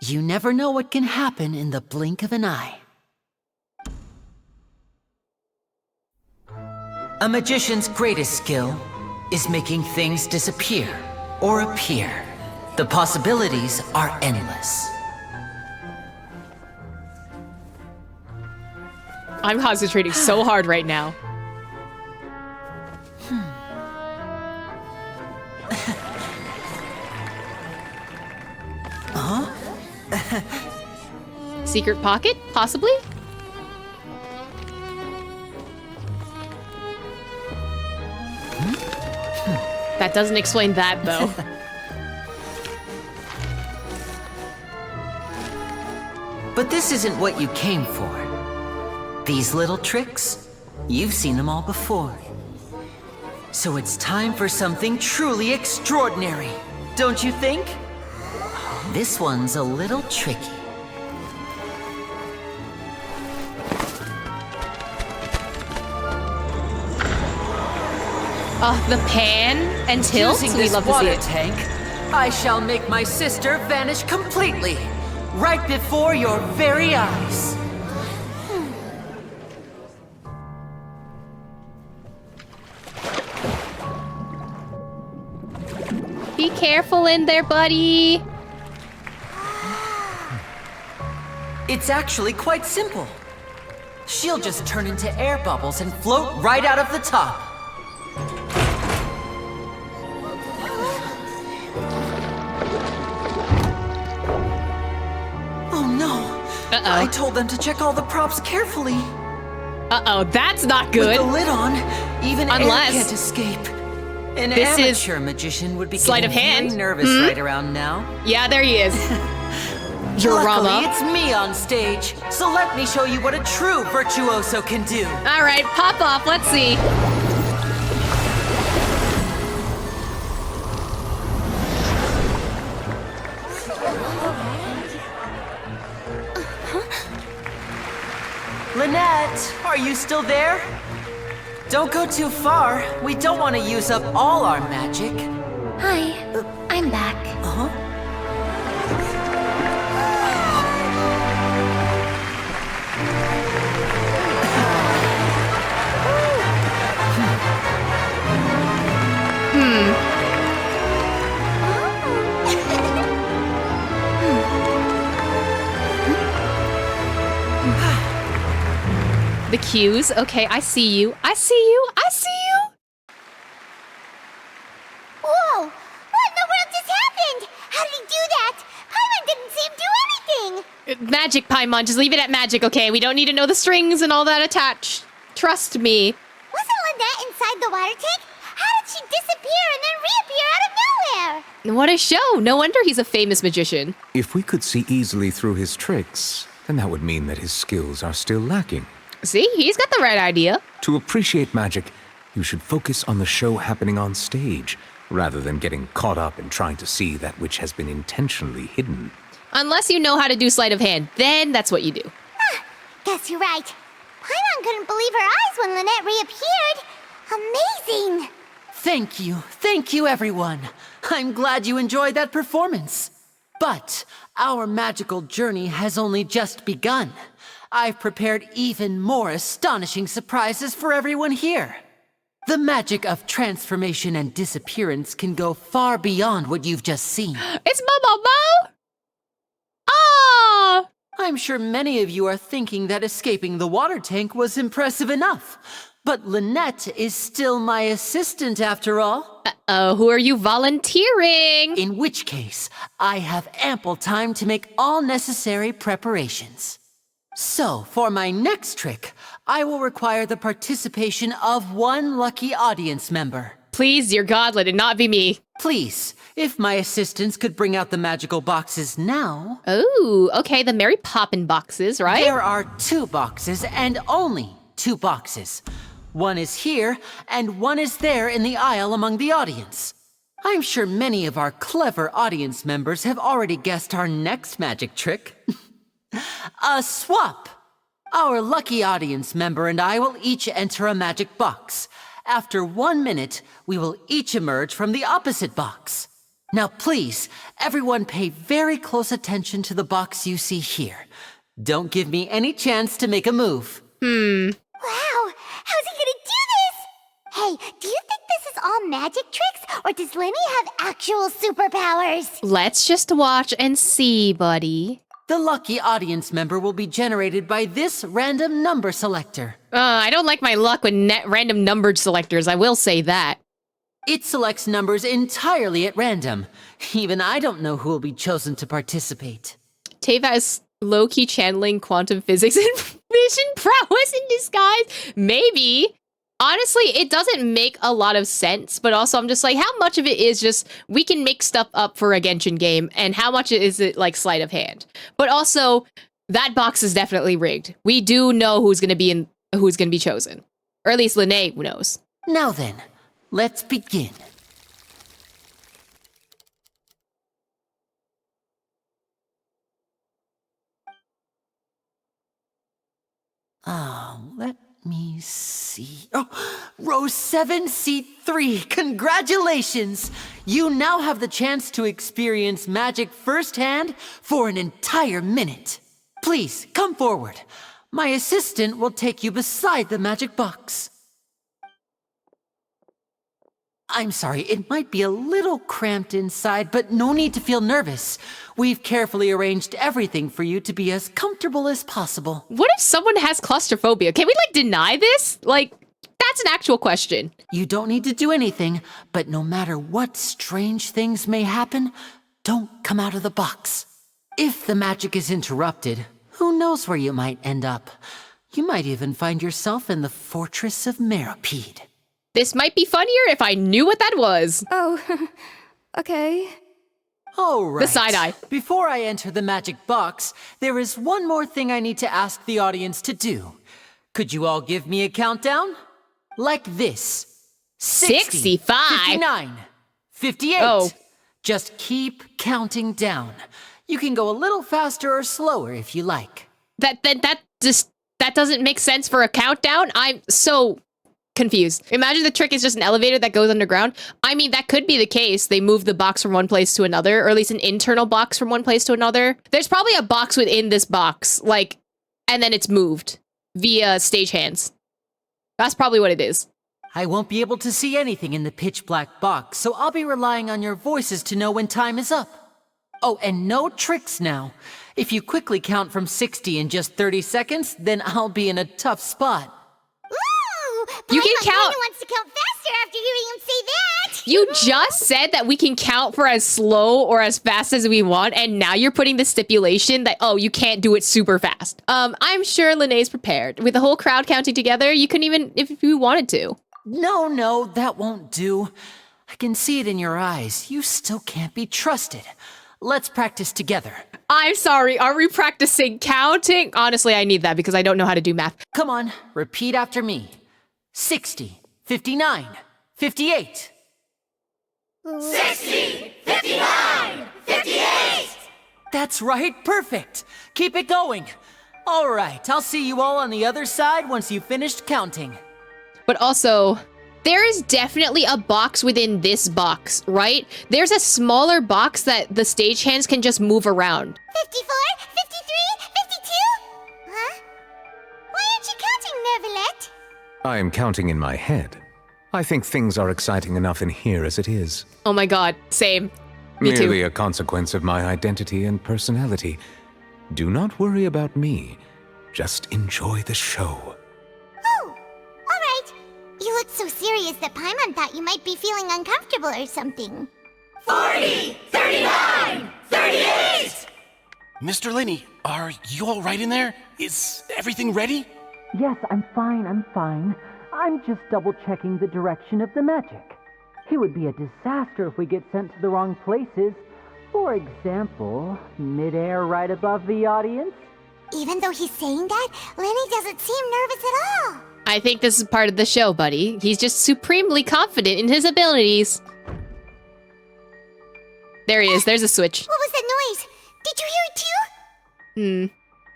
You never know what can happen in the blink of an eye. A magician's greatest skill is making things disappear or appear. The possibilities are endless. I'm concentrating so hard right now. Secret pocket? Possibly? That doesn't explain that, though. But this isn't what you came for. These little tricks, you've seen them all before. So it's time for something truly extraordinary, don't you think? This one's a little tricky. The pan and tilt? Using We this love to see water it. tank, I shall make my sister vanish completely, right before your very eyes. Be careful in there, buddy. It's actually quite simple. She'll just turn into air bubbles and float right out of the top. Oh no! Uh-oh. I told them to check all the props carefully. Uh-oh, that's not good. With the lid on, even Unless air can't escape. An this amateur magician would be sleight of getting hand. very nervous right around now. Yeah, there he is. Luckily, it's me on stage, so let me show you what a true virtuoso can do. All right, pop off. Let's see. Lynette, are you still there? Don't go too far. We don't want to use up all our magic. Hi, I'm back. Uh-huh. The cues. Okay, I see you. I see you. I see you. Whoa! What in the world just happened? How did he do that? Paimon didn't see him do anything! Magic, Paimon. Just leave it at magic, okay? We don't need to know the strings and all that attached. Trust me. Wasn't Lynette inside the water tank? How did she disappear and then reappear out of nowhere? What a show. No wonder he's a famous magician. If we could see easily through his tricks, then that would mean that his skills are still lacking. See, he's got the right idea. To appreciate magic, you should focus on the show happening on stage, rather than getting caught up in trying to see that which has been intentionally hidden. Unless you know how to do sleight of hand, then that's what you do. Guess you're right. Paimon couldn't believe her eyes when Lynette reappeared. Amazing! Thank you everyone. I'm glad you enjoyed that performance. But our magical journey has only just begun. I've prepared even more astonishing surprises for everyone here. The magic of transformation and disappearance can go far beyond what you've just seen. It's Momo Mo! Ah! I'm sure many of you are thinking that escaping the water tank was impressive enough. But Lynette is still my assistant after all. Who are you volunteering? In which case, I have ample time to make all necessary preparations. So, for my next trick, I will require the participation of one lucky audience member. Please, dear God, let it not be me. Please, if my assistants could bring out the magical boxes now. Oh, okay, the Mary Poppin boxes, right? There are 2 boxes and only 2 boxes. One is here, and one is there in the aisle among the audience. I'm sure many of our clever audience members have already guessed our next magic trick. A swap! Our lucky audience member and I will each enter a magic box. After 1 minute, we will each emerge from the opposite box. Now please, everyone pay very close attention to the box you see here. Don't give me any chance to make a move. Wow, how's he gonna do this? Hey, do you think this is all magic tricks, or does Lenny have actual superpowers? Let's just watch and see, buddy. The lucky audience member will be generated by this random number selector. I don't like my luck with random numbered selectors, I will say that. It selects numbers entirely at random. Even I don't know who will be chosen to participate. Teva is low-key channeling quantum physics and vision prowess in disguise. Maybe. Honestly, it doesn't make a lot of sense, but also I'm just like, how much of it is just, we can make stuff up for a Genshin game, and how much is it like sleight of hand? But also, that box is definitely rigged. We do know who's gonna be chosen. Or at least Lene knows. Now then, let's begin. Let me see. Oh, row 7, seat 3. Congratulations! You now have the chance to experience magic firsthand for an entire minute. Please, come forward. My assistant will take you beside the magic box. I'm sorry, it might be a little cramped inside, but no need to feel nervous. We've carefully arranged everything for you to be as comfortable as possible. What if someone has claustrophobia? Can we, like, deny this? Like, that's an actual question. You don't need to do anything, but no matter what strange things may happen, don't come out of the box. If the magic is interrupted, who knows where you might end up? You might even find yourself in the Fortress of Meropide. This might be funnier if I knew what that was. Oh, okay. All right. The side-eye. Before I enter the magic box, there is one more thing I need to ask the audience to do. Could you all give me a countdown? Like this. 60, 65. 59, 58. Oh. Just keep counting down. You can go a little faster or slower if you like. That doesn't make sense for a countdown. I'm so confused. Imagine the trick is just an elevator that goes underground. I mean, that could be the case. They move the box from one place to another, or at least an internal box from one place to another. There's probably a box within this box, like, and then it's moved via stagehands. That's probably what it is. I won't be able to see anything in the pitch black box, so I'll be relying on your voices to know when time is up. Oh, and no tricks now. If you quickly count from 60 in just 30 seconds, then I'll be in a tough spot. Ooh! You can count. Wants to count faster after hearing him say that. You just said that we can count for as slow or as fast as we want, and now you're putting the stipulation that, oh, you can't do it super fast. I'm sure Lene's prepared. With the whole crowd counting together, you couldn't even, if you wanted to. No, that won't do. I can see it in your eyes. You still can't be trusted. Let's practice together. I'm sorry, are we practicing counting? Honestly, I need that because I don't know how to do math. Come on, repeat after me. 60, 59, 58. 60, 59, 58. That's right, perfect. Keep it going. All right, I'll see you all on the other side once you've finished counting. But also, there is definitely a box within this box, right? There's a smaller box that the stagehands can just move around. 54, 53, 52? Huh? Why aren't you counting, Neuvillette? I am counting in my head. I think things are exciting enough in here as it is. Oh my god, same. Me Merely too. a consequence of my identity and personality. Do not worry about me. Just enjoy the show. Oh, alright. You looked so serious that Paimon thought you might be feeling uncomfortable or something. 40! 39! 38! Mr. Linney, are you all right in there? Is everything ready? Yes, I'm fine, I'm just double-checking the direction of the magic. It would be a disaster if we get sent to the wrong places. For example, midair right above the audience. Even though he's saying that, Lenny doesn't seem nervous at all. I think this is part of the show, buddy. He's just supremely confident in his abilities. There he is. There's a switch. What was that noise? Did you hear it too?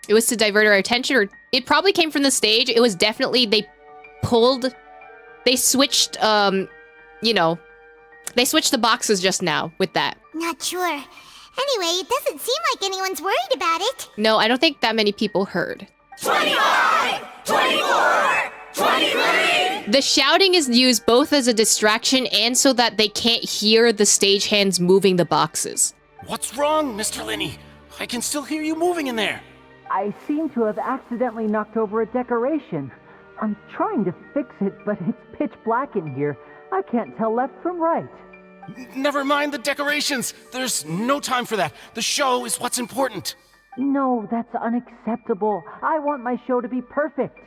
It was to divert our attention, or it probably came from the stage. It was definitely, they switched, they switched the boxes just now with that. Not sure. Anyway, it doesn't seem like anyone's worried about it. No, I don't think that many people heard. 25! 24! 23! The shouting is used both as a distraction and so that they can't hear the stagehands moving the boxes. What's wrong, Mr. Linney? I can still hear you moving in there. I seem to have accidentally knocked over a decoration. I'm trying to fix it, but it's pitch black in here. I can't tell left from right. Never mind the decorations. There's no time for that. The show is what's important. No, that's unacceptable. I want my show to be perfect.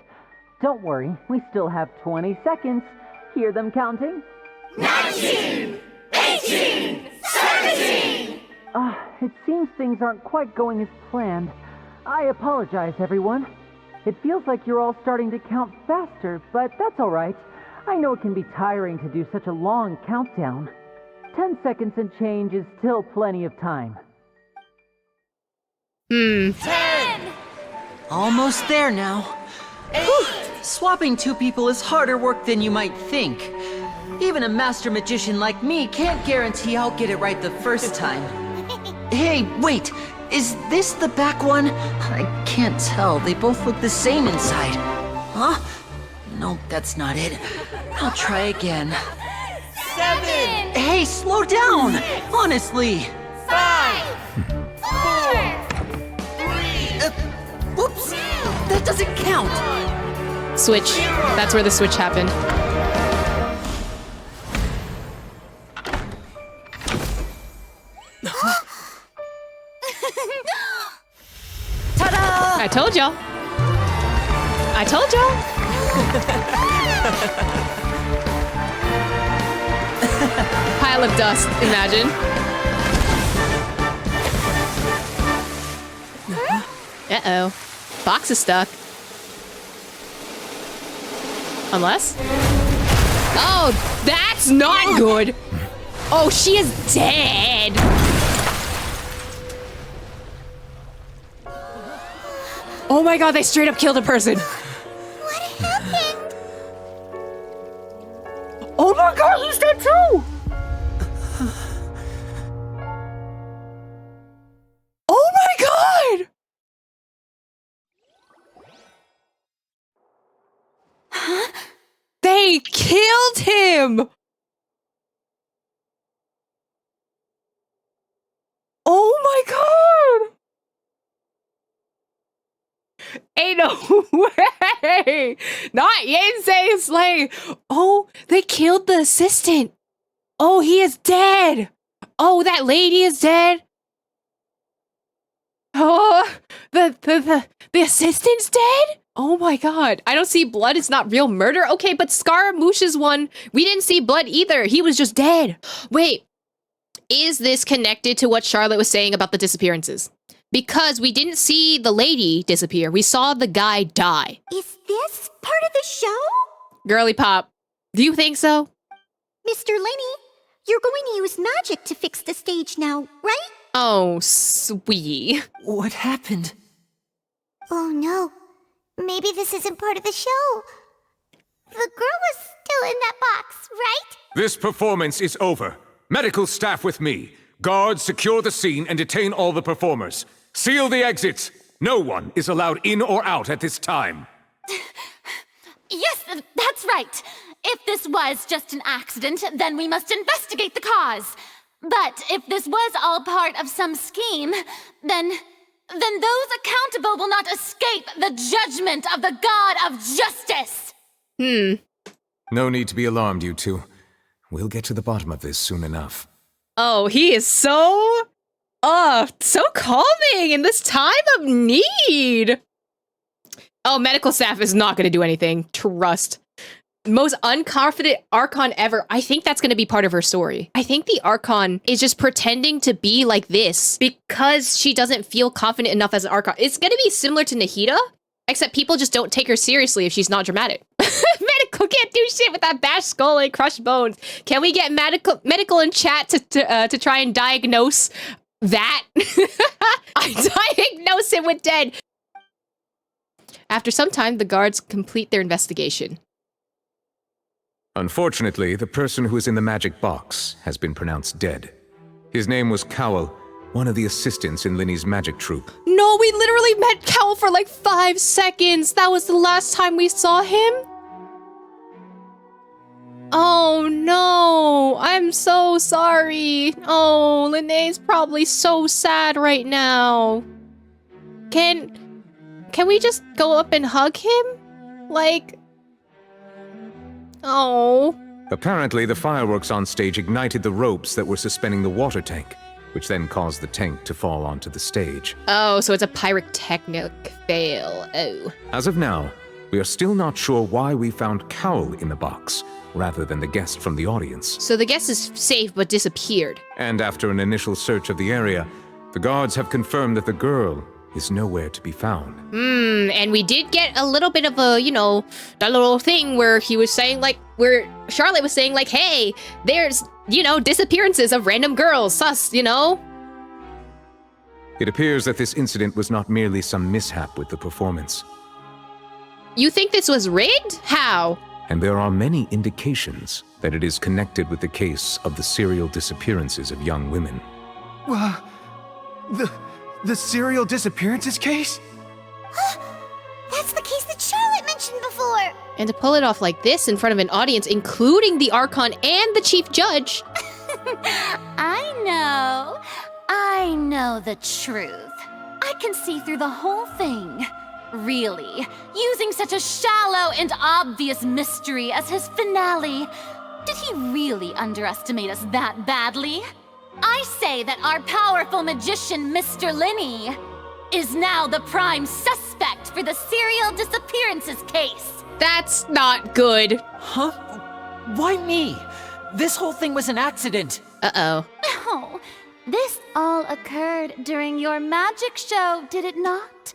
Don't worry, we still have 20 seconds. Hear them counting? 19! 18! 17! It seems things aren't quite going as planned. I apologize, everyone. It feels like you're all starting to count faster, but that's all right. I know it can be tiring to do such a long countdown. 10 seconds and change is still plenty of time. 10! Almost there now. Whew. Swapping two people is harder work than you might think. Even a master magician like me can't guarantee I'll get it right the first time. Hey, wait! Is this the back one? I can't tell. They both look the same inside. Huh? Nope, that's not it. I'll try again. 7! Hey, slow down! Honestly! 5! 4! 3! Whoops! That doesn't count! Switch. That's where the switch happened. Ta-da! I told y'all. I told y'all. Pile of dust, imagine. Uh-oh. Box is stuck. Unless? Oh, that's not good. Oh, she is dead. Oh my god, they straight up killed a person. What happened? Oh my god, he's dead too. Oh my god. Huh? They killed him. Oh my god. Ain't no way! Not Yensei Slay! Oh, they killed the assistant! Oh, he is dead! Oh, that lady is dead! Oh, the assistant's dead? Oh my god. I don't see blood, it's not real murder? Okay, but Scaramouche's one, we didn't see blood either. He was just dead. Wait, is this connected to what Charlotte was saying about the disappearances? Because we didn't see the lady disappear. We saw the guy die. Is this part of the show? Girly pop, do you think so? Mr. Lenny, you're going to use magic to fix the stage now, right? Oh, sweet. What happened? Oh no. Maybe this isn't part of the show. The girl was still in that box, right? This performance is over. Medical staff with me. Guards, secure the scene and detain all the performers. Seal the exits. No one is allowed in or out at this time. Yes, that's right. If this was just an accident, then we must investigate the cause. But if this was all part of some scheme, then then those accountable will not escape the judgment of the God of justice! No need to be alarmed, you two. We'll get to the bottom of this soon enough. Oh, he is so calming in this time of need. Oh, medical staff is not going to do anything. Trust. Most unconfident Archon ever. I think that's going to be part of her story. I think the Archon is just pretending to be like this because she doesn't feel confident enough as an Archon. It's going to be similar to Nahida, except people just don't take her seriously if she's not dramatic. Medical can't do shit with that bashed skull and crushed bones. Can we get medical in chat to try and diagnose that? I diagnose him with dead. After some time, the guards complete their investigation. Unfortunately, the person who is in the magic box has been pronounced dead. His name was Cowell, one of the assistants in Linny's magic troupe. No, we literally met Cowell for like 5 seconds. That was the last time we saw him. Oh no, I'm so sorry. Oh, Linnea's probably so sad right now. Can we just go up and hug him? Like... Oh. Apparently, the fireworks on stage ignited the ropes that were suspending the water tank, which then caused the tank to fall onto the stage. Oh, so it's a pyrotechnic fail. Oh. As of now, we are still not sure why we found Cowell in the box, rather than the guest from the audience. So the guest is safe but disappeared. And after an initial search of the area, the guards have confirmed that the girl is nowhere to be found. And we did get a little bit of a, you know, that little thing where he was saying, like, where Charlotte was saying, like, hey, there's, you know, disappearances of random girls, sus, you know? It appears that this incident was not merely some mishap with the performance. You think this was rigged? How? And there are many indications that it is connected with the case of the serial disappearances of young women. The serial disappearances case? That's the case that Charlotte mentioned before! And to pull it off like this in front of an audience, including the Archon and the Chief Judge. I know the truth. I can see through the whole thing. Really, using such a shallow and obvious mystery as his finale. Did he really underestimate us that badly? I say that our powerful magician, Mr. Linny, is now the prime suspect for the serial disappearances case. That's not good. Huh? Why me? This whole thing was an accident. Uh-oh. Oh, this all occurred during your magic show, did it not?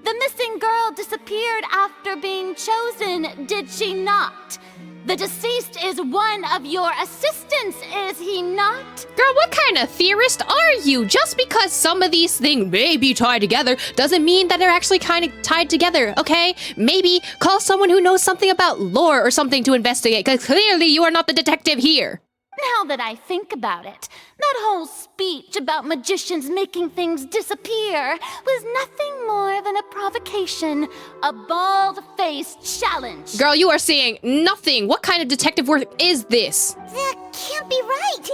The missing girl disappeared after being chosen, did she not? The deceased is one of your assistants, is he not? Girl, what kind of theorist are you? Just because some of these things may be tied together doesn't mean that they're actually kind of tied together, okay? Maybe call someone who knows something about lore or something to investigate, because clearly you are not the detective here. Now that I think about it, that whole speech about magicians making things disappear was nothing more than a provocation, a bald-faced challenge. Girl, you are saying nothing. What kind of detective work is this? That can't be right.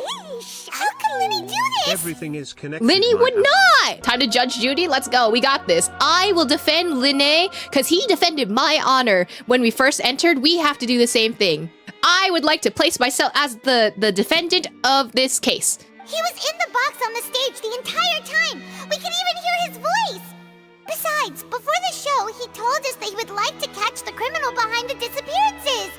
How can Linny do this? Everything is connected. Linny would not! Time to judge Judy. Let's go. We got this. I will defend Linné because he defended my honor. When we first entered, we have to do the same thing. I would like to place myself as the defendant of this case. He was in the box on the stage the entire time. We could even hear his voice. Besides, before the show, he told us that he would like to catch the criminal behind the disappearances.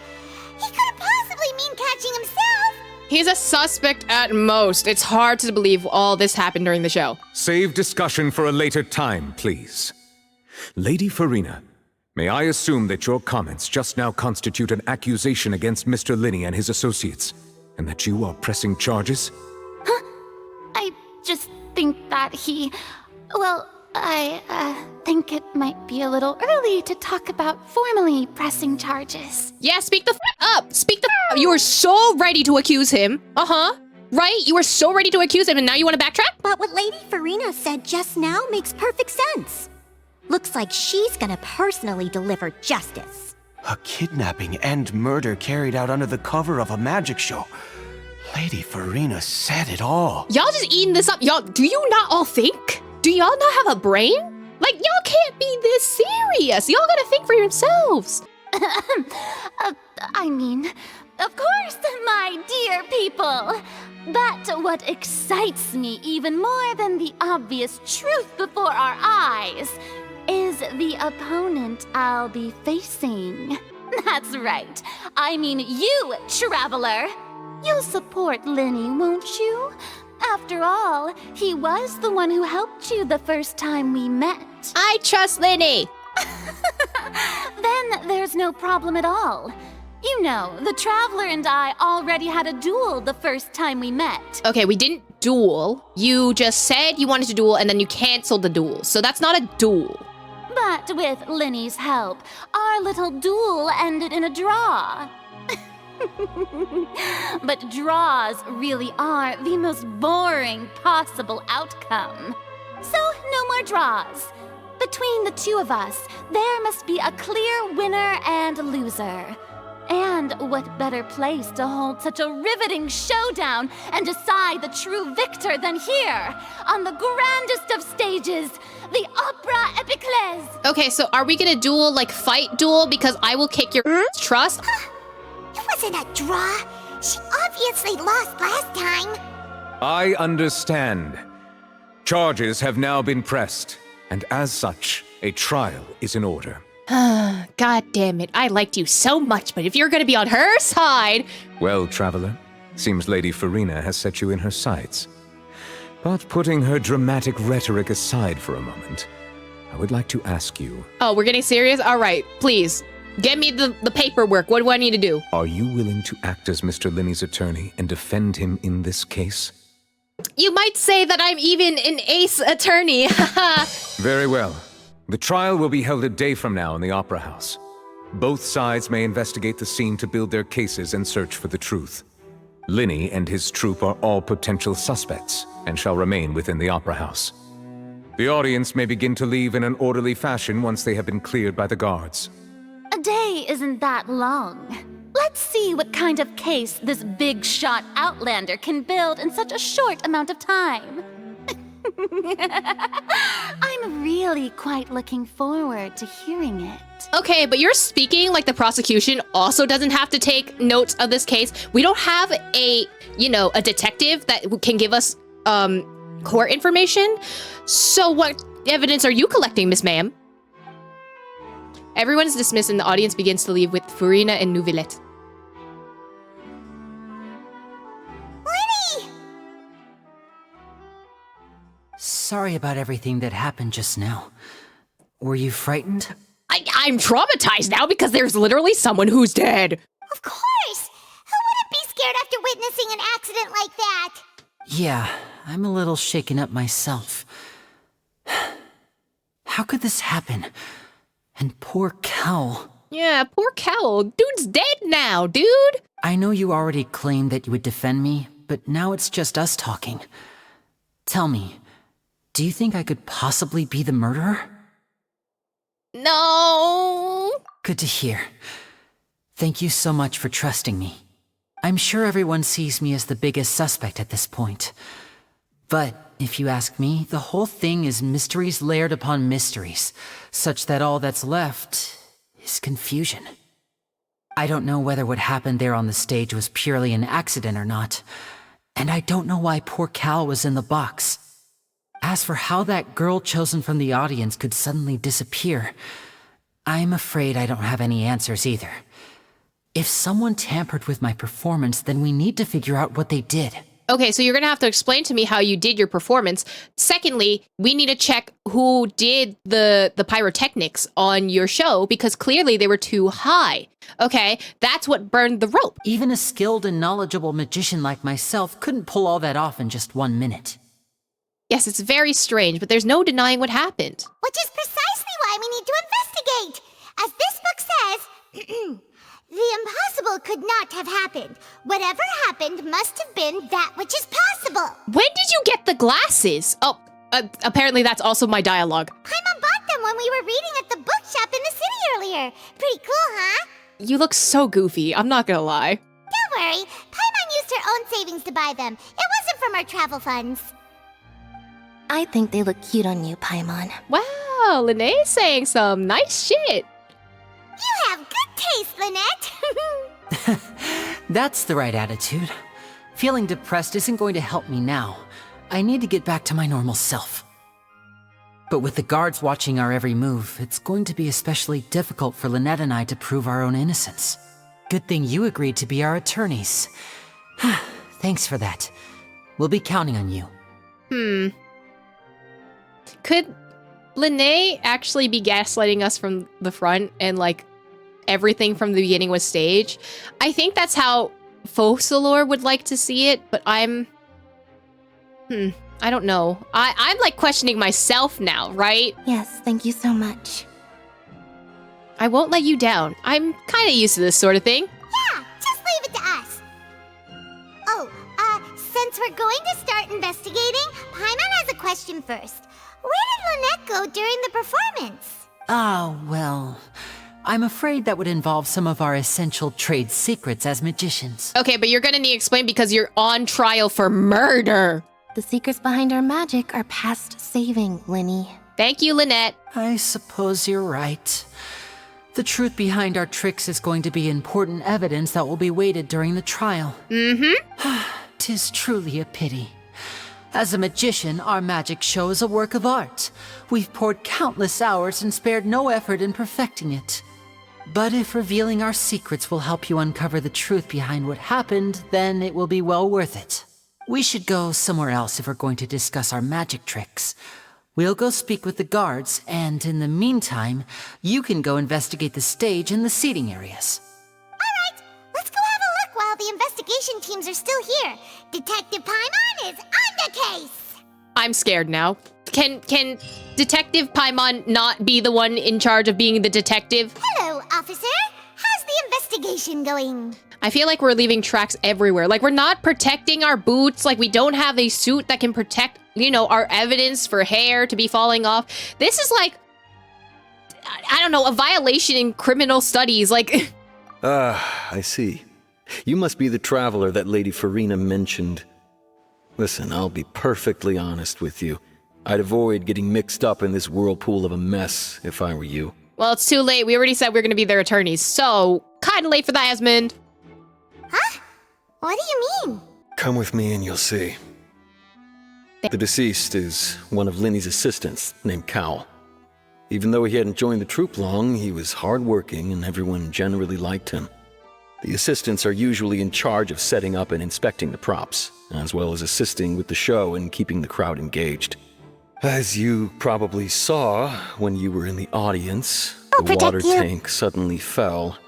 He couldn't possibly mean catching himself. He's a suspect at most. It's hard to believe all this happened during the show. Save discussion for a later time, please. Lady Farina, may I assume that your comments just now constitute an accusation against Mr. Linny and his associates, and that you are pressing charges? I just think that I think it might be a little early to talk about formally pressing charges. Yeah, speak the up. Speak the up. You were so ready to accuse him. Right? You were so ready to accuse him, and now you want to backtrack? But what Lady Farina said just now makes perfect sense. Looks like she's gonna personally deliver justice. A kidnapping and murder carried out under the cover of a magic show. Lady Farina said it all. Y'all just eating this up. Y'all, do you not all think? Do y'all not have a brain? Like, y'all can't be this serious. Y'all gotta think for yourselves. I mean, of course, my dear people. But what excites me even more than the obvious truth before our eyes is the opponent I'll be facing. That's right. I mean you, Traveler. You'll support Linny, won't you? After all, he was the one who helped you the first time we met. I trust Linny. Then there's no problem at all. You know, the Traveler and I already had a duel the first time we met. Okay, we didn't duel. You just said you wanted to duel and then you canceled the duel. So that's not a duel. But with Linny's help, our little duel ended in a draw. But draws really are the most boring possible outcome. So no more draws. Between the two of us, there must be a clear winner and loser. And what better place to hold such a riveting showdown and decide the true victor than here, on the grandest of stages, the Opera Epiclese. Okay, so are we gonna duel, like fight duel? Because I will kick your trust. It wasn't a draw. She obviously lost last time. I understand. Charges have now been pressed, and as such, a trial is in order. God damn it. I liked you so much, but if you're gonna be on her side... Well, Traveler, seems Lady Farina has set you in her sights. But putting her dramatic rhetoric aside for a moment, I would like to ask you... Oh, we're getting serious? All right, please. Get me the paperwork. What do I need to do? Are you willing to act as Mr. Linny's attorney and defend him in this case? You might say that I'm even an ace attorney. Very well. The trial will be held a day from now in the Opera House. Both sides may investigate the scene to build their cases and search for the truth. Linny and his troupe are all potential suspects and shall remain within the Opera House. The audience may begin to leave in an orderly fashion once they have been cleared by the guards. A day isn't that long. Let's see what kind of case this big shot outlander can build in such a short amount of time. I'm really quite looking forward to hearing it. Okay, but you're speaking like the prosecution also doesn't have to take notes of this case. We don't have a detective that can give us court information. So what evidence are you collecting, Miss Ma'am? Everyone is dismissed and the audience begins to leave with Farina and Neuvillette. Linny! Sorry about everything that happened just now. Were you frightened? I'm traumatized now because there's literally someone who's dead. Of course! Who wouldn't be scared after witnessing an accident like that? Yeah, I'm a little shaken up myself. How could this happen? And poor Cal. Yeah, poor Cal. Dude's dead now, dude. I know you already claimed that you would defend me, but now it's just us talking. Tell me, do you think I could possibly be the murderer? No. Good to hear. Thank you so much for trusting me. I'm sure everyone sees me as the biggest suspect at this point. But if you ask me, the whole thing is mysteries layered upon mysteries, such that all that's left is confusion. I don't know whether what happened there on the stage was purely an accident or not, and I don't know why poor Cal was in the box. As for how that girl chosen from the audience could suddenly disappear, I'm afraid I don't have any answers either. If someone tampered with my performance, then we need to figure out what they did. Okay, so you're gonna have to explain to me how you did your performance. Secondly, we need to check who did the pyrotechnics on your show because clearly they were too high. Okay, that's what burned the rope. Even a skilled and knowledgeable magician like myself couldn't pull all that off in just 1 minute. Yes, it's very strange, but there's no denying what happened. Which is precisely why we need to investigate. As this book says, the impossible could not have happened. Whatever happened must have been that which is possible. When did you get the glasses? Oh, apparently that's also my dialogue. Paimon bought them when we were reading at the bookshop in the city earlier. Pretty cool, huh? You look so goofy, I'm not gonna lie. Don't worry, Paimon used her own savings to buy them. It wasn't from our travel funds. I think they look cute on you, Paimon. Wow, Linnea's saying some nice shit. You have good taste, Lynette. That's the right attitude. Feeling depressed isn't going to help me now. I need to get back to my normal self. But with the guards watching our every move, it's going to be especially difficult for Lynette and I to prove our own innocence. Good thing you agreed to be our attorneys. Thanks for that. We'll be counting on you. Could Linnea actually be gaslighting us from the front and like everything from the beginning was staged? I think that's how Focalor would like to see it, but I don't know. I'm like questioning myself now, right? Yes, thank you so much. I won't let you down. I'm kind of used to this sort of thing. Yeah, just leave it to us. Oh, since we're going to start investigating, Paimon has a question first. Where did Lynette go during the performance? Well, I'm afraid that would involve some of our essential trade secrets as magicians. Okay, but you're gonna need to explain because you're on trial for murder. The secrets behind our magic are past saving, Linny. Thank you, Lynette. I suppose you're right. The truth behind our tricks is going to be important evidence that will be weighted during the trial. Mm-hmm. 'Tis truly a pity. As a magician, our magic show is a work of art. We've poured countless hours and spared no effort in perfecting it. But if revealing our secrets will help you uncover the truth behind what happened, then it will be well worth it. We should go somewhere else if we're going to discuss our magic tricks. We'll go speak with the guards, and in the meantime, you can go investigate the stage and the seating areas. Alright, let's go have a look while the investigation teams are still here. Detective Paimon is on the case! I'm scared now. Can Detective Paimon not be the one in charge of being the detective? Hello, officer. How's the investigation going? I feel like we're leaving tracks everywhere. Like, we're not protecting our boots. Like, we don't have a suit that can protect, you know, our evidence for hair to be falling off. This is like, I don't know, a violation in criminal studies. Like, I see. You must be the traveler that Lady Farina mentioned. Listen, I'll be perfectly honest with you. I'd avoid getting mixed up in this whirlpool of a mess if I were you. well, it's too late. We already said we were going to be their attorneys. So, kind of late for that, Esmond. Huh? What do you mean? Come with me and you'll see. The deceased is one of Linny's assistants, named Cal. Even though he hadn't joined the troupe long, he was hardworking and everyone generally liked him. The assistants are usually in charge of setting up and inspecting the props, as well as assisting with the show and keeping the crowd engaged. As you probably saw when you were in the audience, the water tank suddenly fell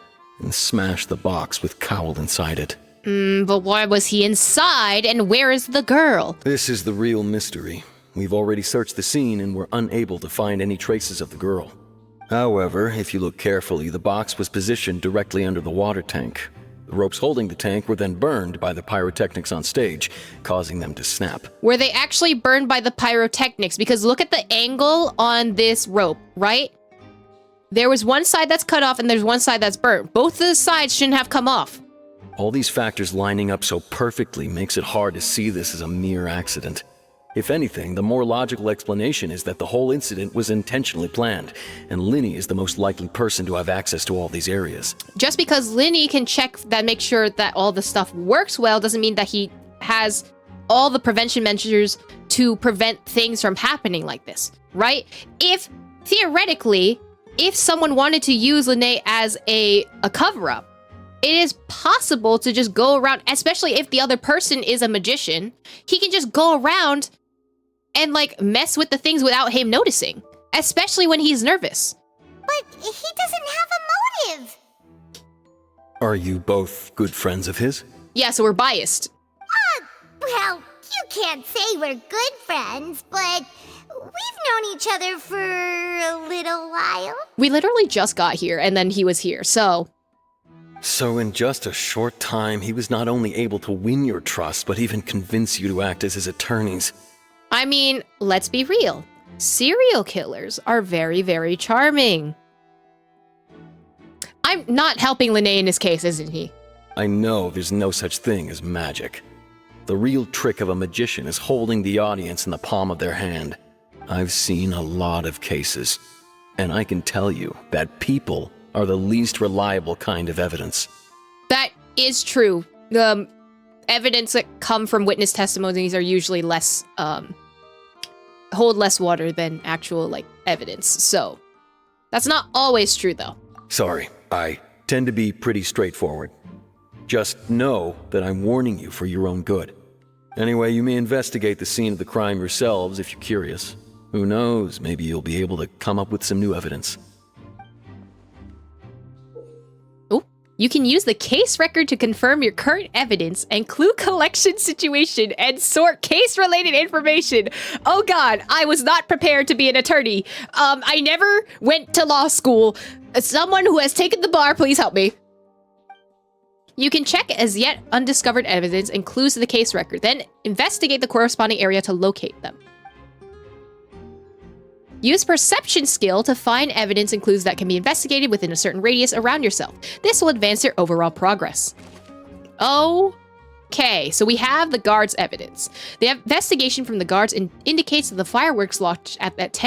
and smashed the box with Cowl inside it. But why was he inside, and where is the girl? This is the real mystery. We've already searched the scene and were unable to find any traces of the girl. However, if you look carefully, the box was positioned directly under the water tank. The ropes holding the tank were then burned by the pyrotechnics on stage, causing them to snap. Were they actually burned by the pyrotechnics? Because look at the angle on this rope, right? There was one side that's cut off and there's one side that's burnt. Both of the sides shouldn't have come off. All these factors lining up so perfectly makes it hard to see this as a mere accident. If anything, the more logical explanation is that the whole incident was intentionally planned, and Linny is the most likely person to have access to all these areas. Just because Linny can check that, make sure that all the stuff works well, doesn't mean that he has all the prevention measures to prevent things from happening like this, right? If, theoretically, if someone wanted to use Linné as a cover-up, it is possible to just go around, especially if the other person is a magician, he can just go around and, like, mess with the things without him noticing, especially when he's nervous. But he doesn't have a motive. Are you both good friends of his? Yeah, so we're biased. Well, you can't say we're good friends, but we've known each other for a little while. We literally just got here, and then he was here, so... So in just a short time, he was not only able to win your trust, but even convince you to act as his attorneys. I mean, let's be real. Serial killers are very, very charming. I'm not helping Linné in his case, isn't he? I know there's no such thing as magic. The real trick of a magician is holding the audience in the palm of their hand. I've seen a lot of cases, and I can tell you that people are the least reliable kind of evidence. That is true. Evidence that come from witness testimonies are usually less, hold less water than actual, like, evidence. So, that's not always true, though. Sorry, I tend to be pretty straightforward. Just know that I'm warning you for your own good. Anyway, you may investigate the scene of the crime yourselves if you're curious. Who knows, maybe you'll be able to come up with some new evidence. Oh, you can use the case record to confirm your current evidence and clue collection situation and sort case-related information. Oh god, I was not prepared to be an attorney. I never went to law school. Someone who has taken the bar, please help me. You can check as yet undiscovered evidence and clues to the case record, then investigate the corresponding area to locate them. Use perception skill to find evidence and clues that can be investigated within a certain radius around yourself. This will advance your overall progress. Okay, so we have the guard's evidence. The investigation from the guards indicates that the fireworks launched at that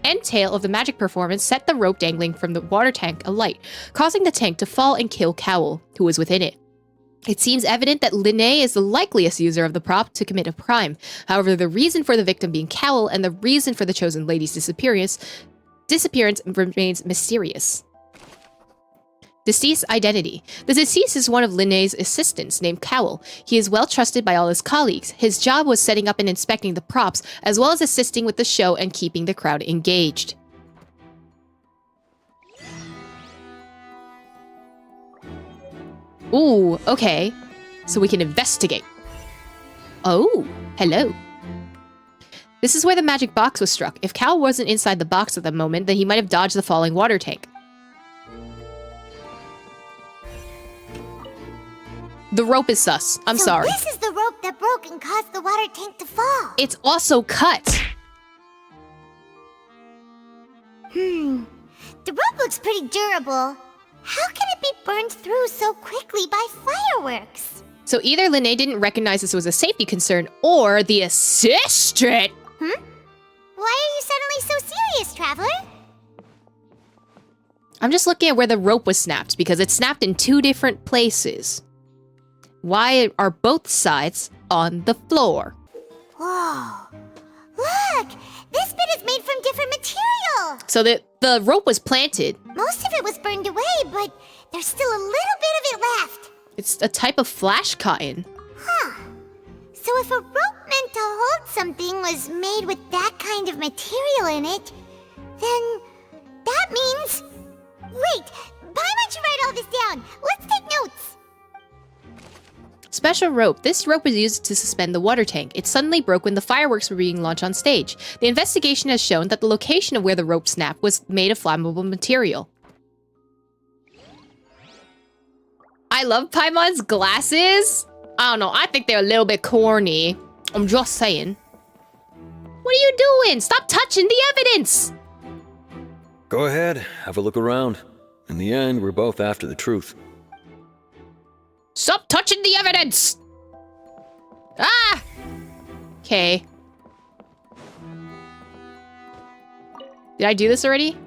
end tail of the magic performance set the rope dangling from the water tank alight, causing the tank to fall and kill Cowell, who was within it. It seems evident that Linné is the likeliest user of the prop to commit a crime. However, the reason for the victim being Cowell and the reason for the chosen lady's disappearance remains mysterious. Deceased identity. The deceased is one of Linné's assistants named Cowell. He is well trusted by all his colleagues. His job was setting up and inspecting the props, as well as assisting with the show and keeping the crowd engaged. Ooh, okay. So we can investigate. Oh, hello. This is where the magic box was struck. If Cowell wasn't inside the box at the moment, then he might have dodged the falling water tank. The rope is sus. I'm sorry. This is the rope that broke and caused the water tank to fall. It's also cut. The rope looks pretty durable. How can it be burned through so quickly by fireworks? So either Linné didn't recognize this was a safety concern, or the assistant. Why are you suddenly so serious, Traveler? I'm just looking at where the rope was snapped, because it snapped in 2 different places. Why are both sides on the floor? Whoa. Look! This bit is made from different material! So the rope was planted. Most of it was burned away, but there's still a little bit of it left. It's a type of flash cotton. Huh. So if a rope meant to hold something was made with that kind of material in it, then that means... Wait! Paimon should write all this down! Let's take notes! Special rope. This rope was used to suspend the water tank. It suddenly broke when the fireworks were being launched on stage. The investigation has shown that the location of where the rope snapped was made of flammable material. I love Paimon's glasses. I don't know. I think they're a little bit corny. I'm just saying. What are you doing? Stop touching the evidence! Go ahead, have a look around. In the end, we're both after the truth. Stop touching the evidence! Ah! Okay. Did I do this already?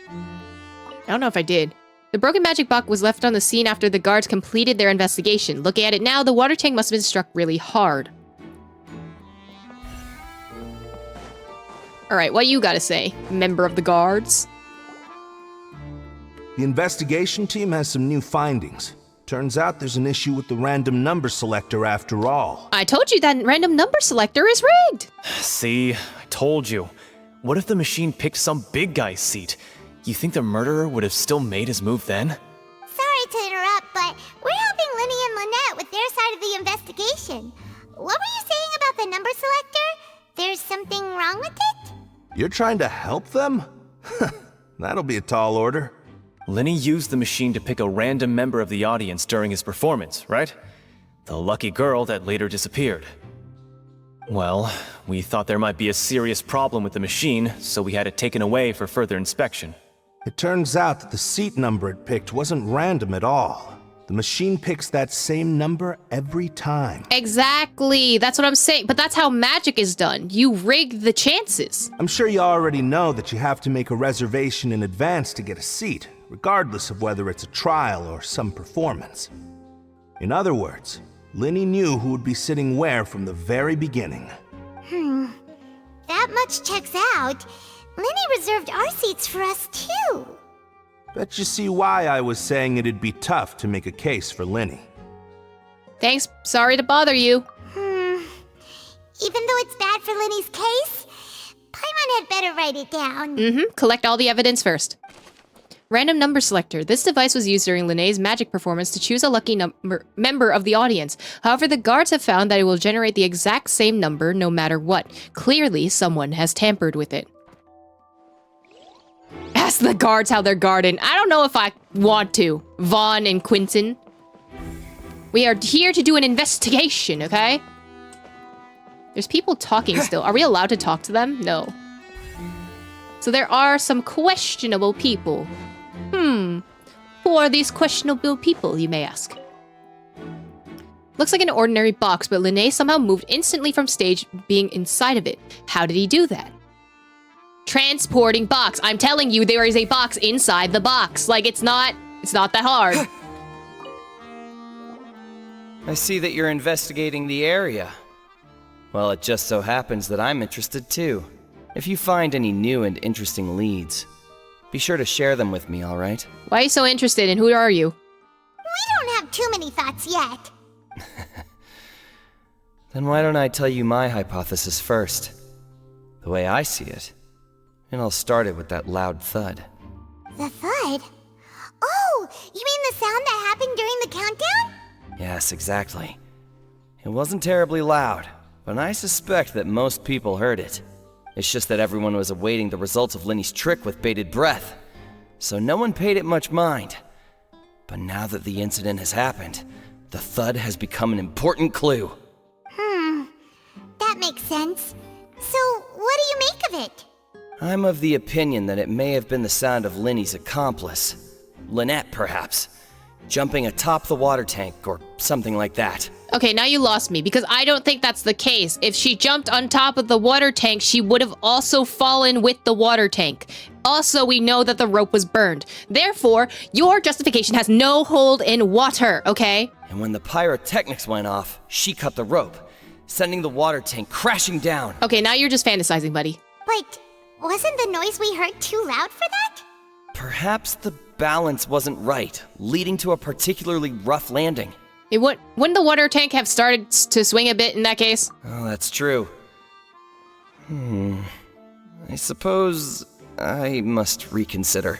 I don't know if I did. The broken magic box was left on the scene after the guards completed their investigation. Looking at it now, the water tank must have been struck really hard. Alright, what you gotta say, member of the guards? The investigation team has some new findings. Turns out there's an issue with the random number selector after all. I told you that random number selector is rigged! See, I told you. What if the machine picked some big guy's seat? You think the murderer would have still made his move then? Sorry to interrupt, but we're helping Linny and Lynette with their side of the investigation. What were you saying about the number selector? There's something wrong with it? You're trying to help them? That'll be a tall order. Linny used the machine to pick a random member of the audience during his performance, right? The lucky girl that later disappeared. Well, we thought there might be a serious problem with the machine, so we had it taken away for further inspection. It turns out that the seat number it picked wasn't random at all. The machine picks that same number every time. Exactly. That's what I'm saying. But that's how magic is done. You rig the chances. I'm sure you already know that you have to make a reservation in advance to get a seat, regardless of whether it's a trial or some performance. In other words, Linny knew who would be sitting where from the very beginning. That much checks out. Linny reserved our seats for us too. Bet you see why I was saying it'd be tough to make a case for Linny. Thanks. Sorry to bother you. Even though it's bad for Linny's case, Paimon had better write it down. Collect all the evidence first. Random number selector. This device was used during Linné's magic performance to choose a lucky member of the audience. However, the guards have found that it will generate the exact same number no matter what. Clearly, someone has tampered with it. Ask the guards how they're guarding. I don't know if I want to. Vaughn and Quinton. We are here to do an investigation, okay? There's people talking still. Are we allowed to talk to them? No. So there are some questionable people. Who are these questionable people, you may ask? Looks like an ordinary box, but Linné somehow moved instantly from stage being inside of it. How did he do that? Transporting box. I'm telling you, there is a box inside the box. Like, it's not that hard. I see that you're investigating the area. Well, it just so happens that I'm interested too. If you find any new and interesting leads, be sure to share them with me, alright? Why are you so interested, and who are you? We don't have too many thoughts yet. Then why don't I tell you my hypothesis first? The way I see it. And I'll start it with that loud thud. The thud? Oh, you mean the sound that happened during the countdown? Yes, exactly. It wasn't terribly loud, but I suspect that most people heard it. It's just that everyone was awaiting the results of Linny's trick with bated breath, so no one paid it much mind. But now that the incident has happened, the thud has become an important clue. That makes sense. So, what do you make of it? I'm of the opinion that it may have been the sound of Linny's accomplice. Lynette, perhaps. Jumping atop the water tank, or something like that. Okay, now you lost me, because I don't think that's the case. If she jumped on top of the water tank, she would have also fallen with the water tank. Also, we know that the rope was burned. Therefore, your justification has no hold in water, okay? And when the pyrotechnics went off, she cut the rope, sending the water tank crashing down. Okay, now you're just fantasizing, buddy. But wasn't the noise we heard too loud for that? Perhaps the balance wasn't right, leading to a particularly rough landing. Wouldn't the water tank have started to swing a bit in that case? Oh, that's true. I suppose I must reconsider.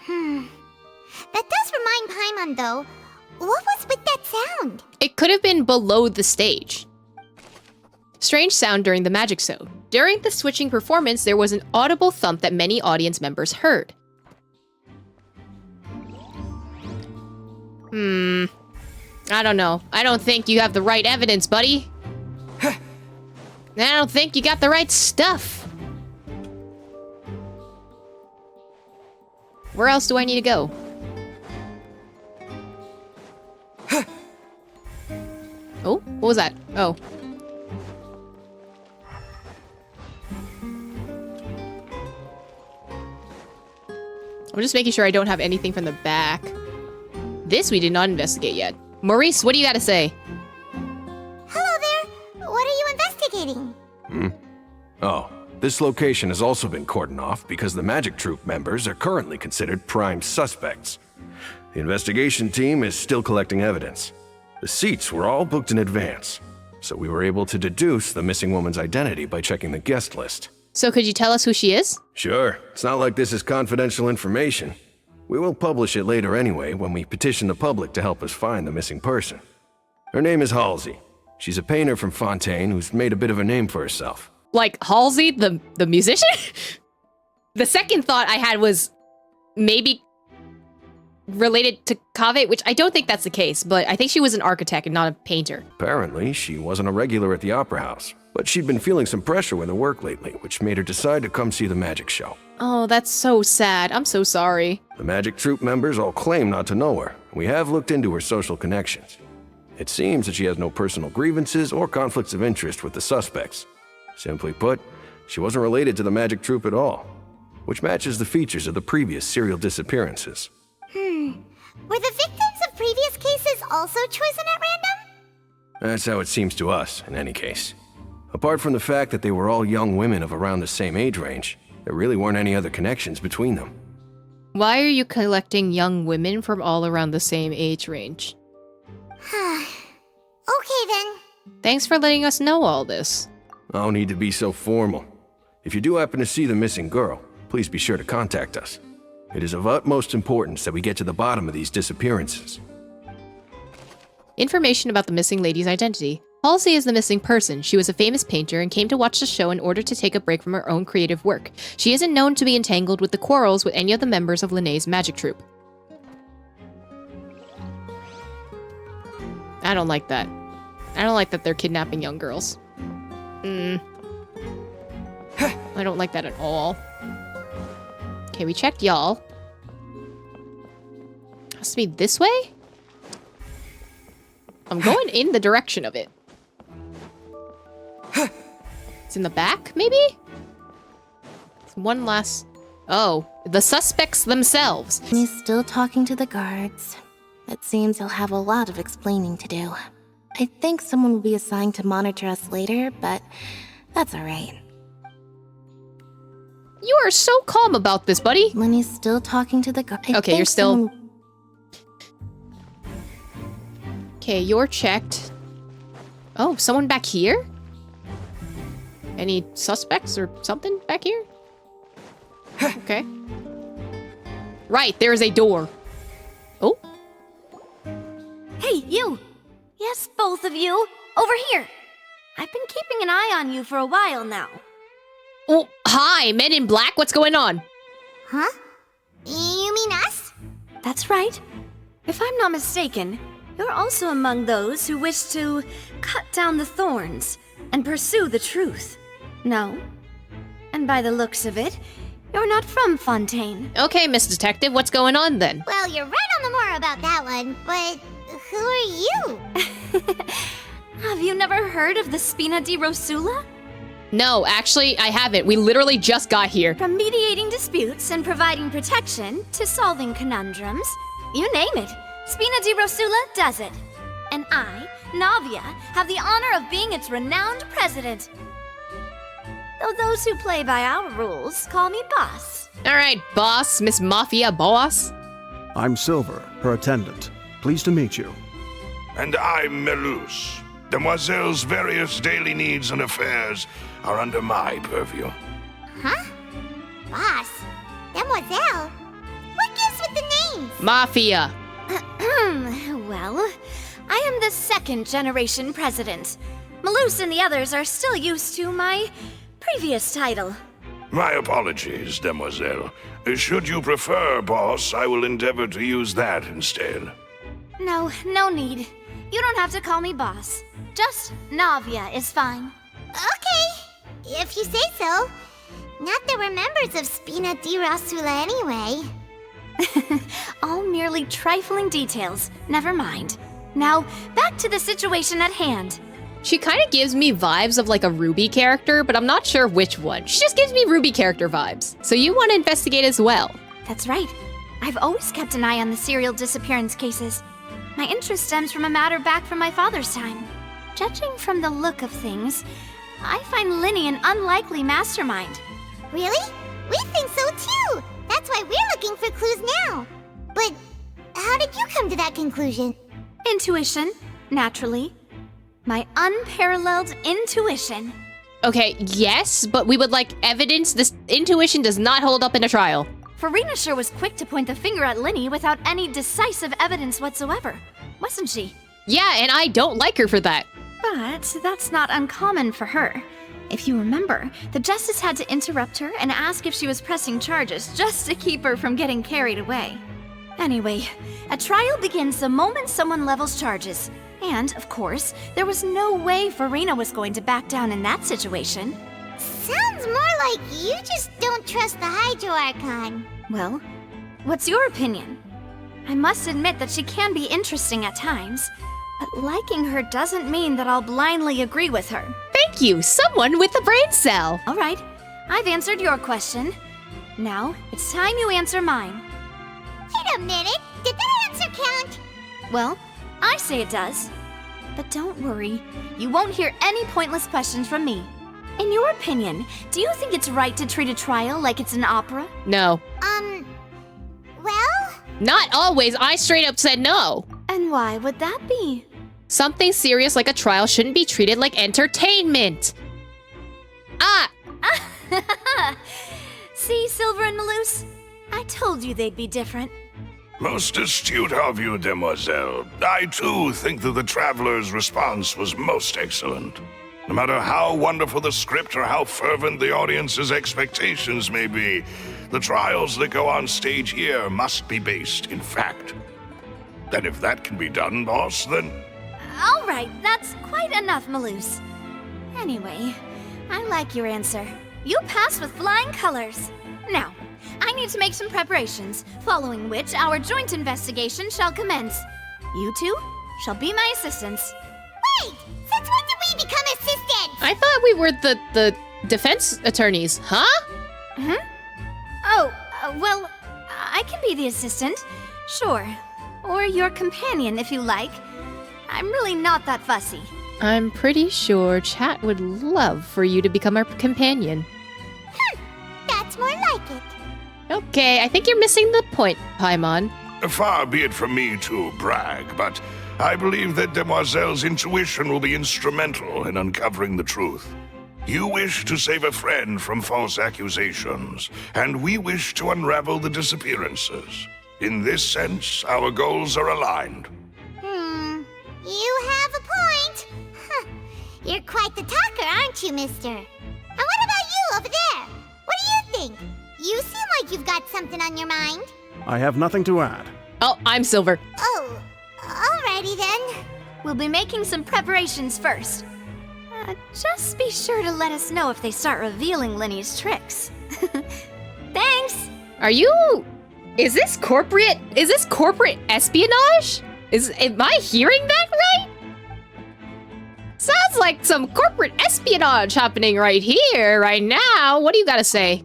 That does remind Paimon, though. What was with that sound? It could have been below the stage. Strange sound during the magic show. During the switching performance, there was an audible thump that many audience members heard. I don't know. I don't think you have the right evidence, buddy. I don't think you got the right stuff. Where else do I need to go? Oh, what was that? Oh. I'm just making sure I don't have anything from the back. This we did not investigate yet. Maurice, what do you got to say? Hello there. What are you investigating? Oh, this location has also been cordoned off because the magic troupe members are currently considered prime suspects. The investigation team is still collecting evidence. The seats were all booked in advance, so we were able to deduce the missing woman's identity by checking the guest list. So could you tell us who she is? Sure. It's not like this is confidential information. We will publish it later anyway when we petition the public to help us find the missing person. Her name is Halsey. She's a painter from Fontaine who's made a bit of a name for herself. Like Halsey, the musician? The second thought I had was maybe related to Kaveh, which I don't think that's the case, but I think she was an architect and not a painter. Apparently, she wasn't a regular at the Opera House, but she'd been feeling some pressure with her work lately, which made her decide to come see the magic show. Oh, that's so sad. I'm so sorry. The magic troupe members all claim not to know her, We have looked into her social connections. It seems that she has no personal grievances or conflicts of interest with the suspects. Simply put, she wasn't related to the magic troupe at all, which matches the features of the previous serial disappearances. Were the victims of previous cases also chosen at random? That's how it seems to us, in any case. Apart from the fact that they were all young women of around the same age range, there really weren't any other connections between them. Why are you collecting young women from all around the same age range? Okay then. Thanks for letting us know all this. No need to be so formal. If you do happen to see the missing girl, please be sure to contact us. It is of utmost importance that we get to the bottom of these disappearances. Information about the missing lady's identity. Halsey is the missing person. She was a famous painter and came to watch the show in order to take a break from her own creative work. She isn't known to be entangled with the quarrels with any of the members of Linné's magic troupe. I don't like that. I don't like that they're kidnapping young girls. I don't like that at all. Okay, we checked y'all. Has to be this way? I'm going in the direction of it. It's in the back, maybe? It's one last... Oh, the suspects themselves. He's still talking to the guards. It seems he'll have a lot of explaining to do. I think someone will be assigned to monitor us later, but that's alright. You are so calm about this, buddy. Linné's still talking to the guards. Okay, you're still... Okay, you're checked. Oh, someone back here? Any suspects or something back here? Okay. Right, there is a door. Oh. Hey, you! Yes, both of you! Over here! I've been keeping an eye on you for a while now. Oh, hi, Men in Black, what's going on? Huh? You mean us? That's right. If I'm not mistaken, you're also among those who wish to cut down the thorns and pursue the truth. No? And by the looks of it, you're not from Fontaine. Okay, Miss Detective, what's going on then? Well, you're right on the more about that one, but who are you? Have you never heard of the Spina di Rosula? No, actually, I haven't. We literally just got here. From mediating disputes and providing protection to solving conundrums, you name it, Spina di Rosula does it. And I, Navia, have the honor of being its renowned president. Though those who play by our rules call me boss. All right, boss, Miss Mafia boss. I'm Silver, her attendant. Pleased to meet you. And I'm Melus. Demoiselle's various daily needs and affairs are under my purview. Huh? Boss? Demoiselle? What gives with the names? Mafia. Well, I am the second generation president. Melus and the others are still used to my previous title. My apologies, Demoiselle. Should you prefer, boss, I will endeavor to use that instead. No need. You don't have to call me boss. Just Navia is fine. Okay, if you say so. Not that we're members of Spina di Rosula anyway. All merely trifling details. Never mind. Now, back to the situation at hand. She kind of gives me vibes of like a Ruby character, but I'm not sure which one. She just gives me Ruby character vibes. So you want to investigate as well. That's right. I've always kept an eye on the serial disappearance cases. My interest stems from a matter back from my father's time. Judging from the look of things, I find Linné an unlikely mastermind. Really? We think so too! That's why we're looking for clues now. But how did you come to that conclusion? Intuition, naturally. My unparalleled intuition. Okay, yes, but we would like evidence. This intuition does not hold up in a trial. Noirceur was quick to point the finger at Linné without any decisive evidence whatsoever, wasn't she? Yeah, and I don't like her for that. But that's not uncommon for her. If you remember, the justice had to interrupt her and ask if she was pressing charges just to keep her from getting carried away. Anyway, a trial begins the moment someone levels charges. And, of course, there was no way Farina was going to back down in that situation. Sounds more like you just don't trust the Hydro Archon. Well, what's your opinion? I must admit that she can be interesting at times, but liking her doesn't mean that I'll blindly agree with her. Thank you, someone with a brain cell. All right, I've answered your question. Now, it's time you answer mine. Wait a minute, did that answer count? Well, I say it does. But don't worry, you won't hear any pointless questions from me. In your opinion, do you think it's right to treat a trial like it's an opera? No. Well? Not always. I straight up said no. And why would that be? Something serious like a trial shouldn't be treated like entertainment. Ah! See, Silver and Maloose? I told you they'd be different. Most astute of you, demoiselle. I too think that the traveler's response was most excellent. No matter how wonderful the script or how fervent the audience's expectations may be, the trials that go on stage here must be based in fact. And if that can be done, boss, then... All right, that's quite enough, Maloose. Anyway, I like your answer. You passed with flying colors. Now, I need to make some preparations, following which our joint investigation shall commence. You two shall be my assistants. Wait! Since when did we become assistants? I thought we were the defense attorneys, huh? Oh, well, I can be the assistant. Sure. Or your companion, if you like. I'm really not that fussy. I'm pretty sure Chat would love for you to become our companion. That's more like it. Okay, I think you're missing the point, Paimon. Far be it from me to brag, but I believe that Demoiselle's intuition will be instrumental in uncovering the truth. You wish to save a friend from false accusations, and we wish to unravel the disappearances. In this sense, our goals are aligned. You have a point. You're quite the talker, aren't you, mister? And what about you over there? What do you think? You seem like you've got something on your mind. I have nothing to add. Oh, I'm Silver. Oh, alrighty then. We'll be making some preparations first. Just be sure to let us know if they start revealing Linny's tricks. Thanks! Are you... Is this corporate espionage? Am I hearing that right? Sounds like some corporate espionage happening right here, right now. What do you gotta say?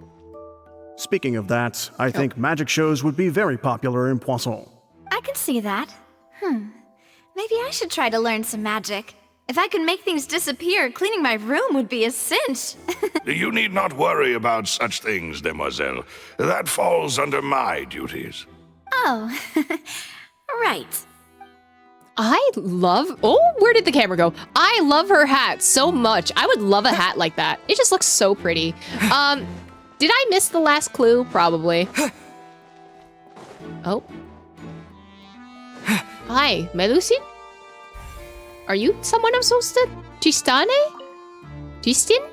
Speaking of that, I think magic shows would be very popular in Poisson. I can see that. Maybe I should try to learn some magic. If I could make things disappear, cleaning my room would be a cinch. You need not worry about such things, demoiselle. That falls under my duties. Oh, right. I love... Oh, where did the camera go? I love her hat so much. I would love a hat like that. It just looks so pretty. Did I miss the last clue? Probably. Oh. Hi, Melusin? Are you someone I'm supposed to... Chistane? Chistin?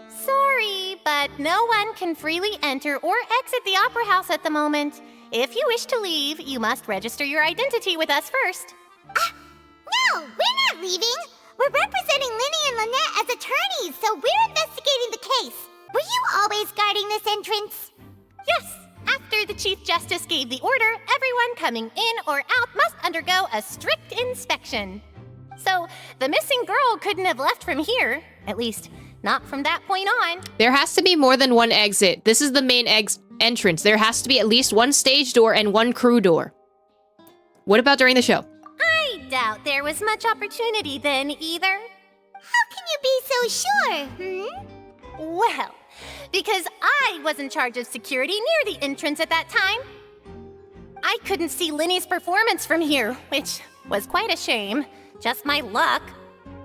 Sorry, but no one can freely enter or exit the Opera House at the moment. If you wish to leave, you must register your identity with us first. No, we're not leaving. We're representing Linny and Lynette as attorneys, so we're investigating the case. Were you always guarding this entrance? Yes. After the Chief Justice gave the order, everyone coming in or out must undergo a strict inspection. So, the missing girl couldn't have left from here. At least, not from that point on. There has to be more than one exit. This is the main entrance. There has to be at least one stage door and one crew door. What about during the show? I doubt there was much opportunity then either. How can you be so sure, Well, because I was in charge of security near the entrance at that time. I couldn't see Linny's performance from here, which was quite a shame. Just my luck.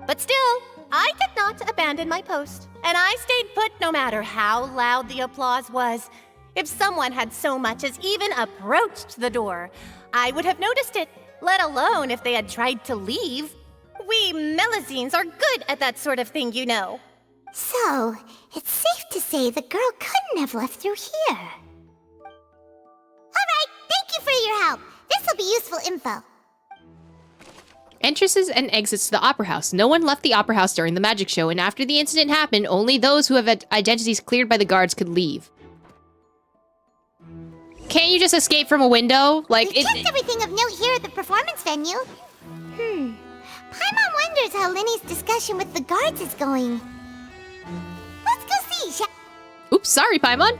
But still, I did not abandon my post. And I stayed put no matter how loud the applause was. If someone had so much as even approached the door, I would have noticed it, let alone if they had tried to leave. We Melazines are good at that sort of thing, you know. So, it's safe to say the girl couldn't have left through here. Alright, thank you for your help. This will be useful info. Entrances and exits to the Opera House. No one left the Opera House during the magic show, and after the incident happened, only those who have had identities cleared by the guards could leave. Can't you just escape from a window? Like, We've checked everything of note here at the performance venue. Paimon wonders how Linny's discussion with the guards is going. Let's go see, Oops, sorry, Paimon.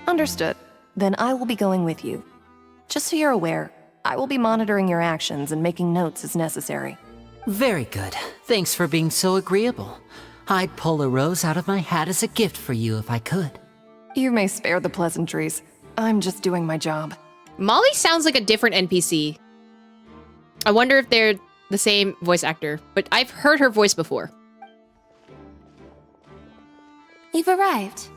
Understood. Then I will be going with you. Just so you're aware, I will be monitoring your actions and making notes as necessary. Very good. Thanks for being so agreeable. I'd pull a rose out of my hat as a gift for you if I could. You may spare the pleasantries. I'm just doing my job. Molly sounds like a different NPC. I wonder if they're the same voice actor, but I've heard her voice before. You've arrived.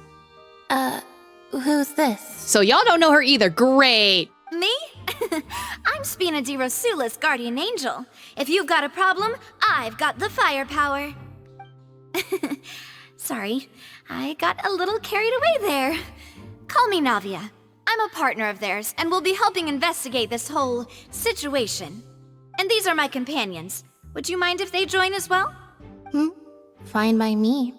Who's this? So y'all don't know her either. Great. Me? I'm Spina di Rosula's guardian angel. If you've got a problem, I've got the firepower. Sorry, I got a little carried away there. Call me Navia. I'm a partner of theirs, and will be helping investigate this whole situation. And these are my companions. Would you mind if they join as well? Fine by me.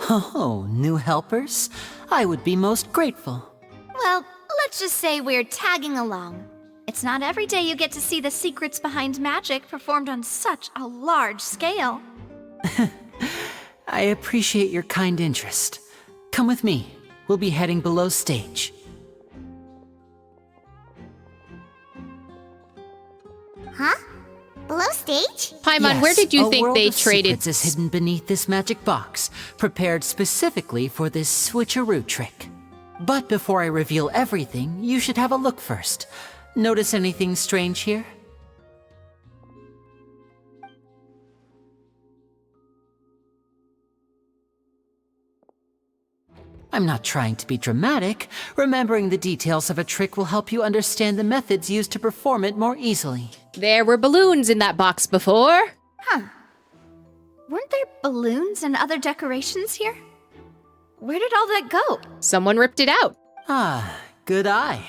Oh, new helpers? I would be most grateful. Well, let's just say we're tagging along. It's not every day you get to see the secrets behind magic performed on such a large scale. I appreciate your kind interest. Come with me. We'll be heading below stage. Huh? Below stage? Paimon, where did you think they traded? A world of secrets is hidden beneath this magic box, prepared specifically for this switcheroo trick. But before I reveal everything, you should have a look first. Notice anything strange here? I'm not trying to be dramatic. Remembering the details of a trick will help you understand the methods used to perform it more easily. There were balloons in that box before. Huh. Weren't there balloons and other decorations here? Where did all that go? Someone ripped it out. Ah, good eye.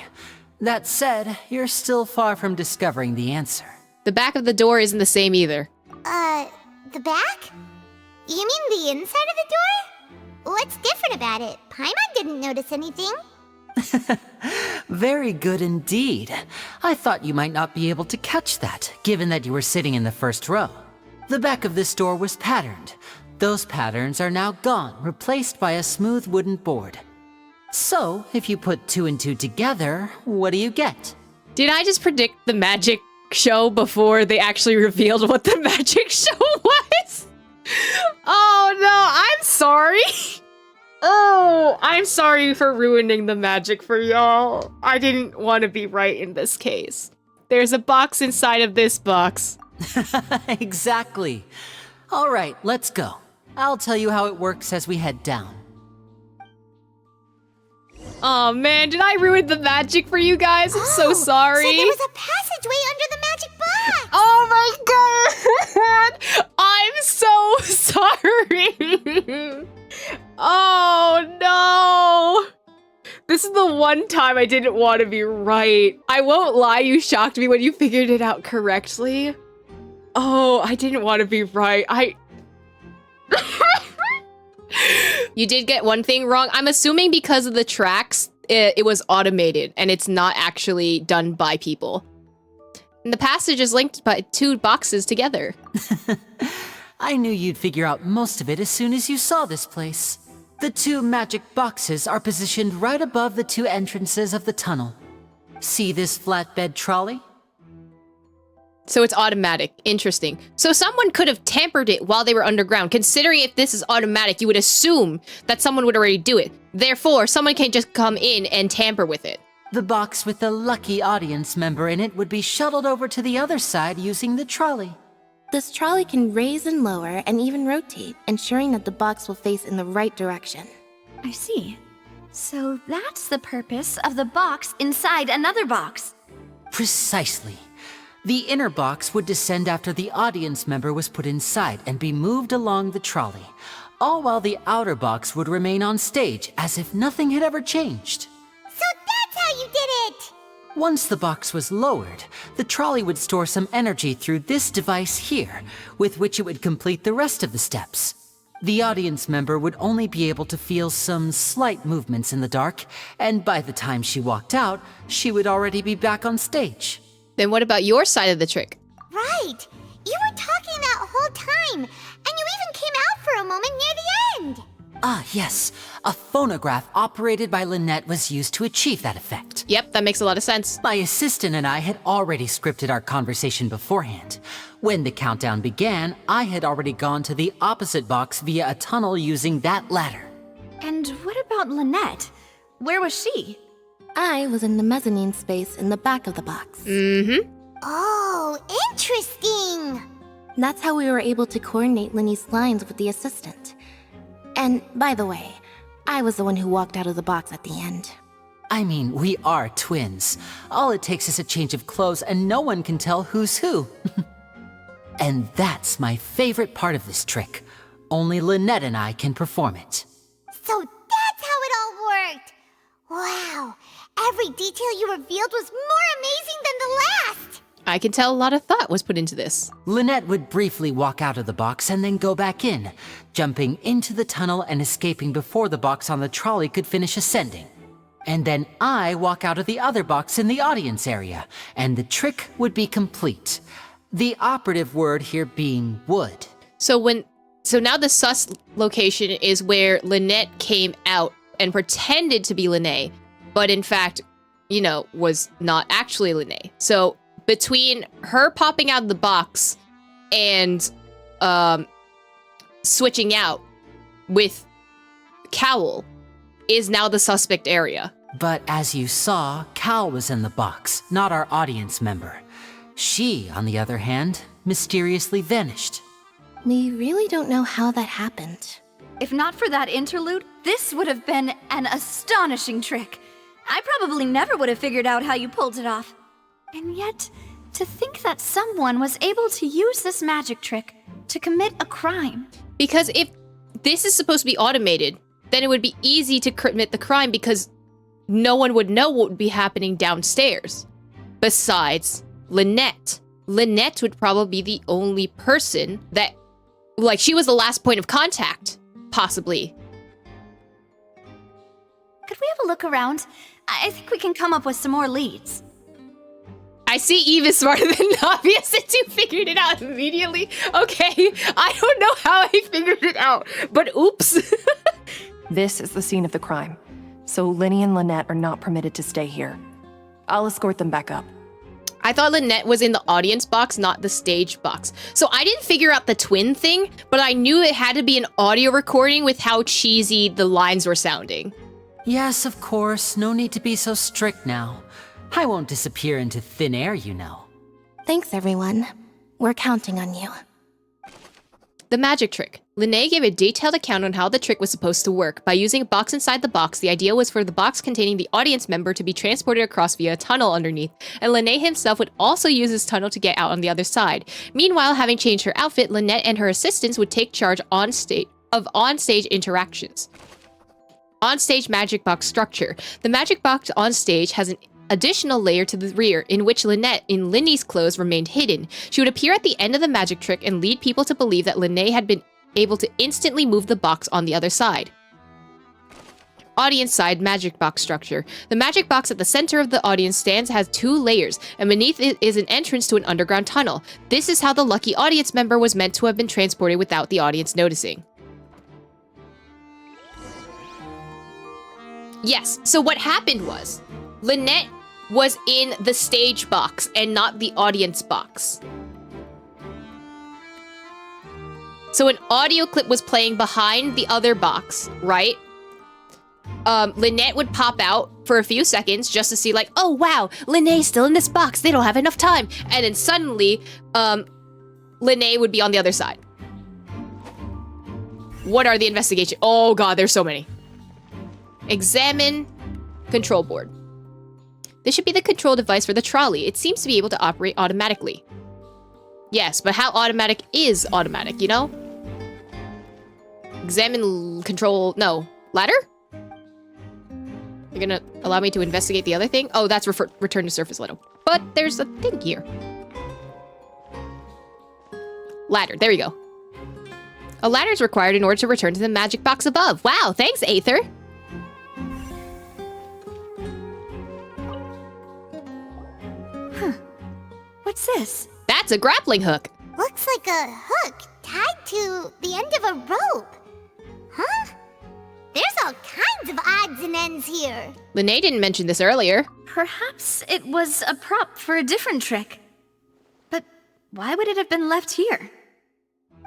That said, you're still far from discovering the answer. The back of the door isn't the same either. The back? You mean the inside of the door? What's different about it? Paimon didn't notice anything. Very good indeed. I thought you might not be able to catch that, given that you were sitting in the first row. The back of this door was patterned. Those patterns are now gone, replaced by a smooth wooden board. So, if you put 2 and 2 together, what do you get? Did I just predict the magic show before they actually revealed what the magic show was? Oh no, I'm sorry. Oh, I'm sorry for ruining the magic for y'all. I didn't want to be right in this case. There's a box inside of this box. Exactly. All right, let's go. I'll tell you how it works as we head down. Oh man, did I ruin the magic for you guys? I'm so sorry. So there was a passageway under the magic box. Oh my god! I'm so sorry. Oh no. This is the one time I didn't want to be right. I won't lie, you shocked me when you figured it out correctly. Oh, I didn't want to be right. You did get one thing wrong. I'm assuming because of the tracks, it was automated and it's not actually done by people. And the passage is linked by 2 boxes together. I knew you'd figure out most of it as soon as you saw this place. The 2 magic boxes are positioned right above the 2 entrances of the tunnel. See this flatbed trolley? So it's automatic. Interesting. So someone could have tampered it while they were underground. Considering if this is automatic, you would assume that someone would already do it. Therefore, someone can't just come in and tamper with it. The box with the lucky audience member in it would be shuttled over to the other side using the trolley. This trolley can raise and lower and even rotate, ensuring that the box will face in the right direction. I see. So that's the purpose of the box inside another box. Precisely. The inner box would descend after the audience member was put inside and be moved along the trolley, all while the outer box would remain on stage as if nothing had ever changed. So that's how you did it! Once the box was lowered, the trolley would store some energy through this device here, with which it would complete the rest of the steps. The audience member would only be able to feel some slight movements in the dark, and by the time she walked out, she would already be back on stage. Then what about your side of the trick? Right! You were talking that whole time, and you even came out for a moment near the end! Ah, yes. A phonograph operated by Lynette was used to achieve that effect. Yep, that makes a lot of sense. My assistant and I had already scripted our conversation beforehand. When the countdown began, I had already gone to the opposite box via a tunnel using that ladder. And what about Lynette? Where was she? I was in the mezzanine space in the back of the box. Mm-hmm. Oh, interesting! That's how we were able to coordinate Linny's lines with the assistant. And, by the way, I was the one who walked out of the box at the end. I mean, we are twins. All it takes is a change of clothes and no one can tell who's who. And that's my favorite part of this trick. Only Lynette and I can perform it. So that's how it all worked! Wow, every detail you revealed was more amazing than the last! I can tell a lot of thought was put into this. Lynette would briefly walk out of the box and then go back in, jumping into the tunnel and escaping before the box on the trolley could finish ascending. And then I walk out of the other box in the audience area, and the trick would be complete. The operative word here being would. So now the sus location is where Lynette came out and pretended to be Lynette, but in fact, was not actually Lynette. So between her popping out of the box and switching out with Cowl is now the suspect area. But as you saw, Cal was in the box, not our audience member. She, on the other hand, mysteriously vanished. We really don't know how that happened. If not for that interlude, this would have been an astonishing trick. I probably never would have figured out how you pulled it off. And yet, to think that someone was able to use this magic trick to commit a crime. Because if this is supposed to be automated, then it would be easy to commit the crime because no one would know what would be happening downstairs. Besides Lynette. Lynette would probably be the only person that, she was the last point of contact, possibly. Could we have a look around? I think we can come up with some more leads. I see Eve is smarter than Navia since you figured it out immediately. Okay, I don't know how I figured it out, but oops. This is the scene of the crime, so Linny and Lynette are not permitted to stay here. I'll escort them back up. I thought Lynette was in the audience box, not the stage box. So I didn't figure out the twin thing, but I knew it had to be an audio recording with how cheesy the lines were sounding. Yes, of course. No need to be so strict now. I won't disappear into thin air, you know. Thanks, everyone. We're counting on you. The magic trick. Lynette gave a detailed account on how the trick was supposed to work. By using a box inside the box, the idea was for the box containing the audience member to be transported across via a tunnel underneath, and Lynette himself would also use this tunnel to get out on the other side. Meanwhile, having changed her outfit, Lynette and her assistants would take charge of on-stage interactions. On-stage magic box structure. The magic box on stage has an additional layer to the rear in which Lynette, in Linny's clothes, remained hidden. She would appear at the end of the magic trick and lead people to believe that Lynette had been able to instantly move the box on the other side. Audience side magic box structure. The magic box at the center of the audience stands has 2 layers, and beneath it is an entrance to an underground tunnel. This is how the lucky audience member was meant to have been transported without the audience noticing. Yes, so what happened was, Lynette was in the stage box and not the audience box. So an audio clip was playing behind the other box, right? Lynette would pop out for a few seconds just to see oh wow, Lynette's still in this box, they don't have enough time. And then suddenly, Lynette would be on the other side. What are the investigations? Oh god, there's so many. Examine control board. This should be the control device for the trolley. It seems to be able to operate automatically. Yes, but how automatic is automatic, you know? Examine control... No. Ladder? You're gonna allow me to investigate the other thing? Oh, that's return to surface level. But there's a thing here. Ladder. There you go. A ladder is required in order to return to the magic box above. Wow, thanks, Aether. Huh. What's this? That's a grappling hook. Looks like a hook tied to the end of a rope. Huh? There's all kinds of odds and ends here. Linnae didn't mention this earlier. Perhaps it was a prop for a different trick. But why would it have been left here?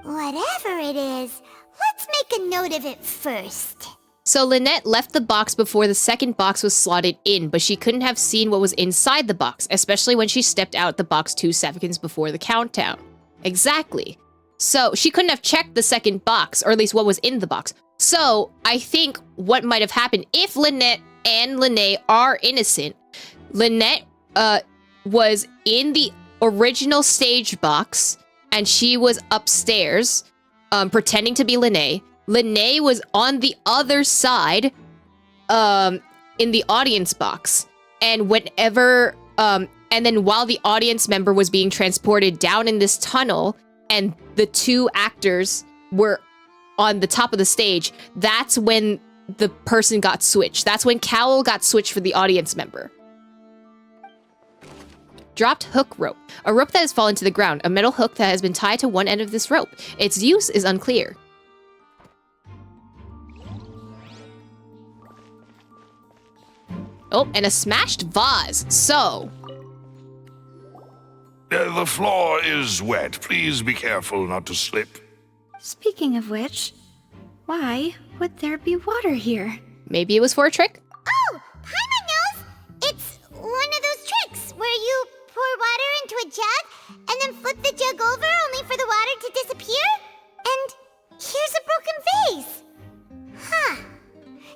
Whatever it is, let's make a note of it first. So Lynette left the box before the second box was slotted in, but she couldn't have seen what was inside the box, especially when she stepped out the box 2 seconds before the countdown. Exactly. So she couldn't have checked the second box, or at least what was in the box. So I think what might have happened, if Lynette and Linnae are innocent, Lynette was in the original stage box, and she was upstairs, pretending to be Linnae. Linnae was on the other side, in the audience box. And whenever, and then while the audience member was being transported down in this tunnel, and the 2 actors were on the top of the stage, that's when the person got switched. That's when Cowl got switched for the audience member. Dropped hook rope. A rope that has fallen to the ground. A metal hook that has been tied to one end of this rope. Its use is unclear. Oh, and a smashed vase. So... The floor is wet. Please be careful not to slip. Speaking of which, why would there be water here? Maybe it was for a trick? Oh, Paimon knows! It's one of those tricks where you pour water into a jug and then flip the jug over only for the water to disappear? And here's a broken vase. Huh.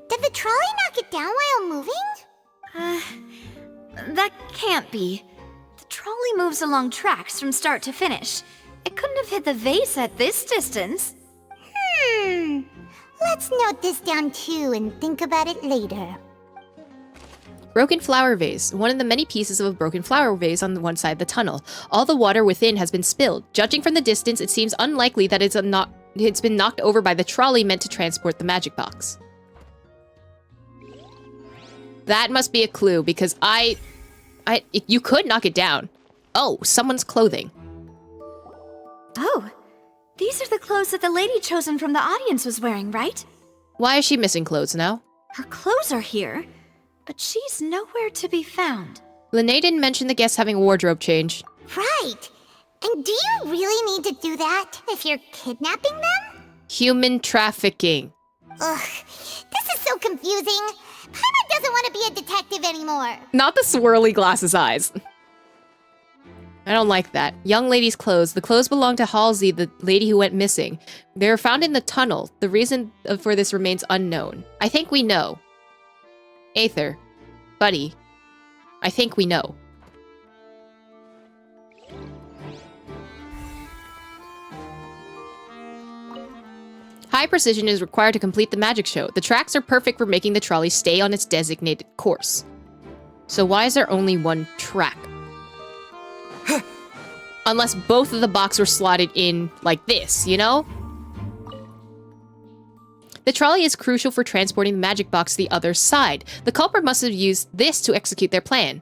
Did the trolley knock it down while moving? That can't be. The trolley moves along tracks from start to finish. It couldn't have hit the vase at this distance. Let's note this down too and think about it later. Broken flower vase. One of the many pieces of a broken flower vase on the one side of the tunnel. All the water within has been spilled. Judging from the distance, it seems unlikely that it's been knocked over by the trolley meant to transport the magic box. That must be a clue, because you could knock it down. Oh, someone's clothing. Oh, these are the clothes that the lady chosen from the audience was wearing, right? Why is she missing clothes now? Her clothes are here, but she's nowhere to be found. Linnae didn't mention the guests having a wardrobe change. Right. And do you really need to do that if you're kidnapping them? Human trafficking. Ugh, this is so confusing. Paimon doesn't want to be a detective anymore. Not the swirly glasses eyes. I don't like that. Young lady's clothes. The clothes belong to Halsey, the lady who went missing. They were found in the tunnel. The reason for this remains unknown. I think we know. Aether. Buddy. I think we know. High precision is required to complete the magic show. The tracks are perfect for making the trolley stay on its designated course. So why is there only one track? Unless both of the boxes were slotted in like this, you know? The trolley is crucial for transporting the magic box to the other side. The culprit must have used this to execute their plan.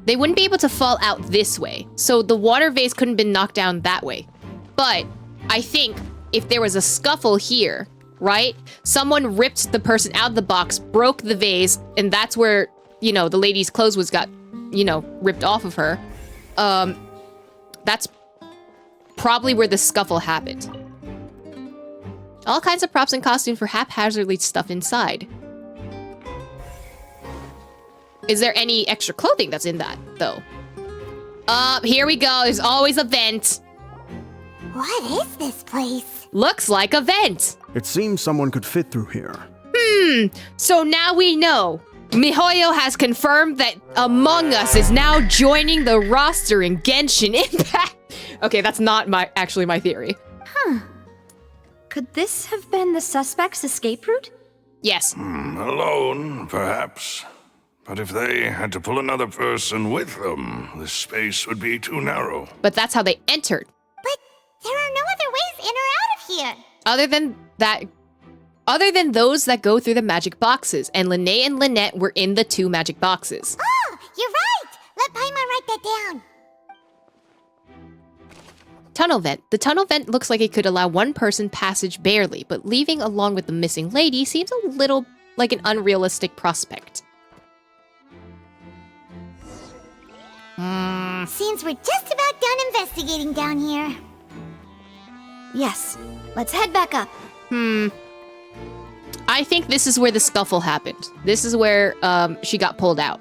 They wouldn't be able to fall out this way, so the water vase couldn't have been knocked down that way. But I think if there was a scuffle here, right? Someone ripped the person out of the box, broke the vase, and that's where, you know, the lady's clothes got, you know, ripped off of her. That's probably where the scuffle happened. All kinds of props and costumes were haphazardly stuffed inside. Is there any extra clothing that's in that, though? Here we go. There's always a vent. What is this place? Looks like a vent. It seems someone could fit through here. So now we know. MiHoYo has confirmed that Among Us is now joining the roster in Genshin Impact. Okay, that's not actually my theory. Huh. Could this have been the suspect's escape route? Yes. Alone, perhaps. But if they had to pull another person with them, the space would be too narrow. But that's how they entered. But there are no other other ways in or out of here. Other than those that go through the magic boxes, and Lene and Lynette were in the 2 magic boxes. Oh, you're right. Let Paimon write that down. Tunnel vent. The tunnel vent looks like it could allow one person passage barely, but leaving along with the missing lady seems a little like an unrealistic prospect. Seems we're just about done investigating down here. Yes, let's head back up. I think this is where the scuffle happened. This is where she got pulled out.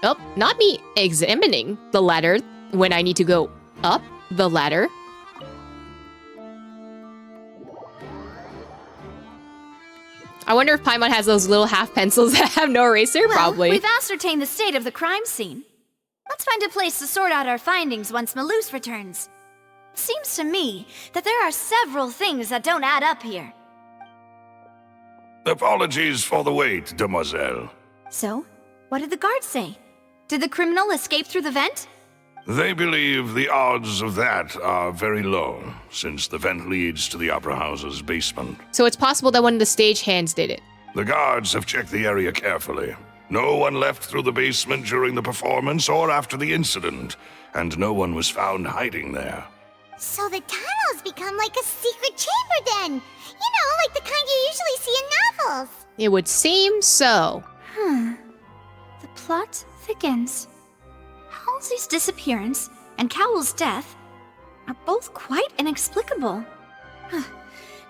Oh, not me examining the ladder when I need to go up the ladder. I wonder if Paimon has those little half pencils that have no eraser. Well, Probably. We've ascertained the state of the crime scene. Let's find a place to sort out our findings once Malus returns. It seems to me that there are several things that don't add up here. Apologies for the wait, demoiselle. So, what did the guards say? Did the criminal escape through the vent? They believe the odds of that are very low, since the vent leads to the Opera House's basement. So it's possible that one of the stagehands did it. The guards have checked the area carefully. No one left through the basement during the performance or after the incident, and no one was found hiding there. So the tunnels become like a secret chamber then. You know, like the kind you usually see in novels. It would seem so. The plot thickens. Halsey's disappearance and Cowell's death are both quite inexplicable.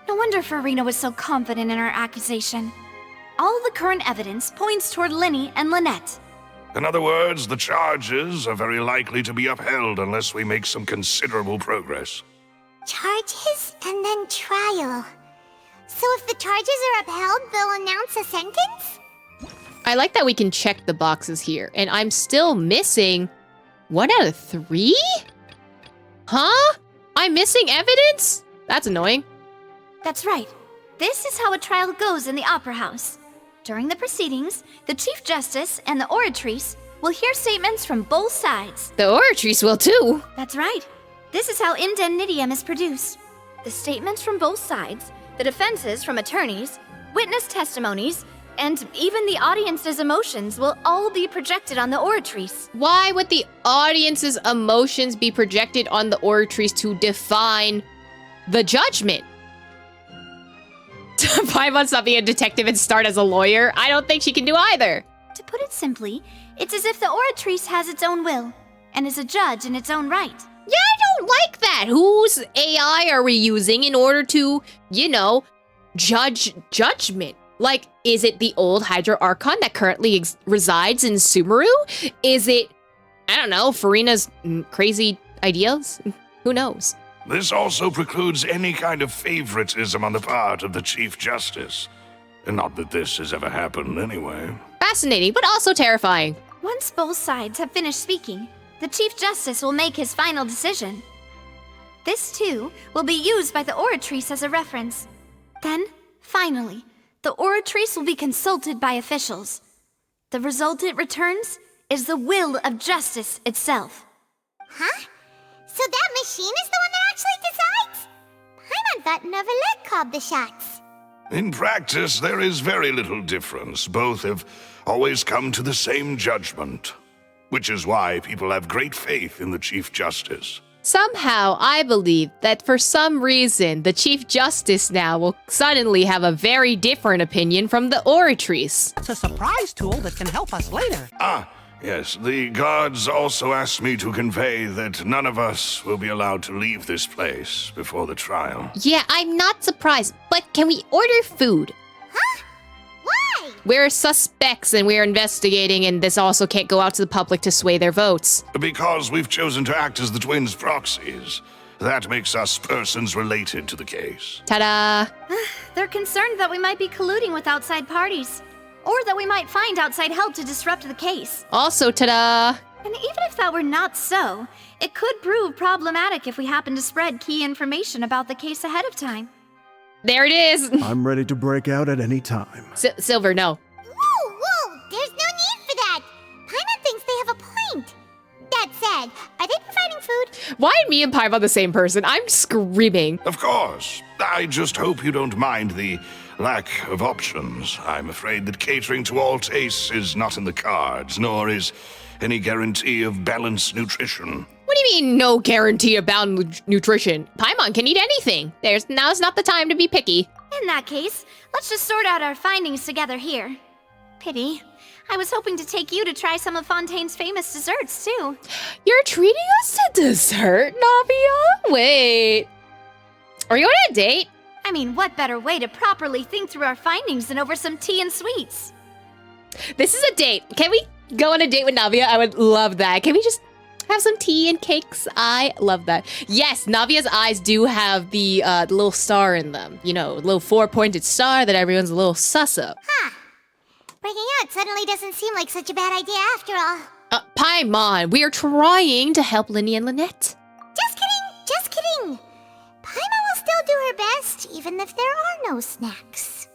No wonder Farina was so confident in her accusation. All the current evidence points toward Linny and Lynette. In other words, the charges are very likely to be upheld unless we make some considerable progress. Charges and then trial. So if the charges are upheld, they'll announce a sentence? I like that we can check the boxes here, and I'm still missing 1 out of 3? Huh? I'm missing evidence? That's annoying. That's right. This is how a trial goes in the Opera House. During the proceedings, the Chief Justice and the Oratrice will hear statements from both sides. The Oratrice will too. That's right. This is how indemnitium is produced. The statements from both sides, the defenses from attorneys, witness testimonies, and even the audience's emotions will all be projected on the Oratrice. Why would the audience's emotions be projected on the Oratrice to define the judgment? Paimon's not being a detective and start as a lawyer. I don't think she can do either. To put it simply, it's as if the Oratrice has its own will, and is a judge in its own right. Yeah, I don't like that. Whose AI are we using in order to, judge judgment? Like, is it the old Hydra Archon that currently resides in Sumeru? Is it, I don't know, Farina's crazy ideas? Who knows? This also precludes any kind of favoritism on the part of the Chief Justice. And not that this has ever happened anyway. Fascinating, but also terrifying. Once both sides have finished speaking, the Chief Justice will make his final decision. This, too, will be used by the Oratrice as a reference. Then, finally, the Oratrice will be consulted by officials. The result it returns is the will of justice itself. Huh? So that machine is the one that actually decides? Paimon thought Neuvillette called the shots. In practice, there is very little difference. Both have always come to the same judgment. Which is why people have great faith in the Chief Justice. Somehow, I believe that for some reason, the Chief Justice now will suddenly have a very different opinion from the Oratrice. It's a surprise tool that can help us later. Yes, the guards also asked me to convey that none of us will be allowed to leave this place before the trial. Yeah, I'm not surprised, but can we order food? Huh? Why? We're suspects and we're investigating, and this also can't go out to the public to sway their votes. Because we've chosen to act as the twins' proxies. That makes us persons related to the case. Ta-da! They're concerned that we might be colluding with outside parties. Or that we might find outside help to disrupt the case. Also, ta-da! And even if that were not so, it could prove problematic if we happen to spread key information about the case ahead of time. There it is! I'm ready to break out at any time. Silver, no. Whoa! There's no need for that! Paimon thinks they have a point. That said, are they providing food? Why me and Paimon the same person? I'm screaming. Of course. I just hope you don't mind the lack of options. I'm afraid that catering to all tastes is not in the cards, nor is any guarantee of balanced nutrition. What do you mean, no guarantee about nutrition? Paimon can eat anything. Now's not the time to be picky. In that case, let's just sort out our findings together here. Pity. I was hoping to take you to try some of Fontaine's famous desserts, too. You're treating us to dessert, Navia? Wait. Are you on a date? I mean, what better way to properly think through our findings than over some tea and sweets? This is a date. Can we go on a date with Navia? I would love that. Can we just have some tea and cakes? I love that. Yes, Navia's eyes do have the little star in them. You know, little 4-pointed star that everyone's a little sus of. Huh. Breaking out suddenly doesn't seem like such a bad idea after all. Paimon, we are trying to help Linny and Lynette. Just kidding, just kidding. Paimon will still do her best, even if there are no snacks.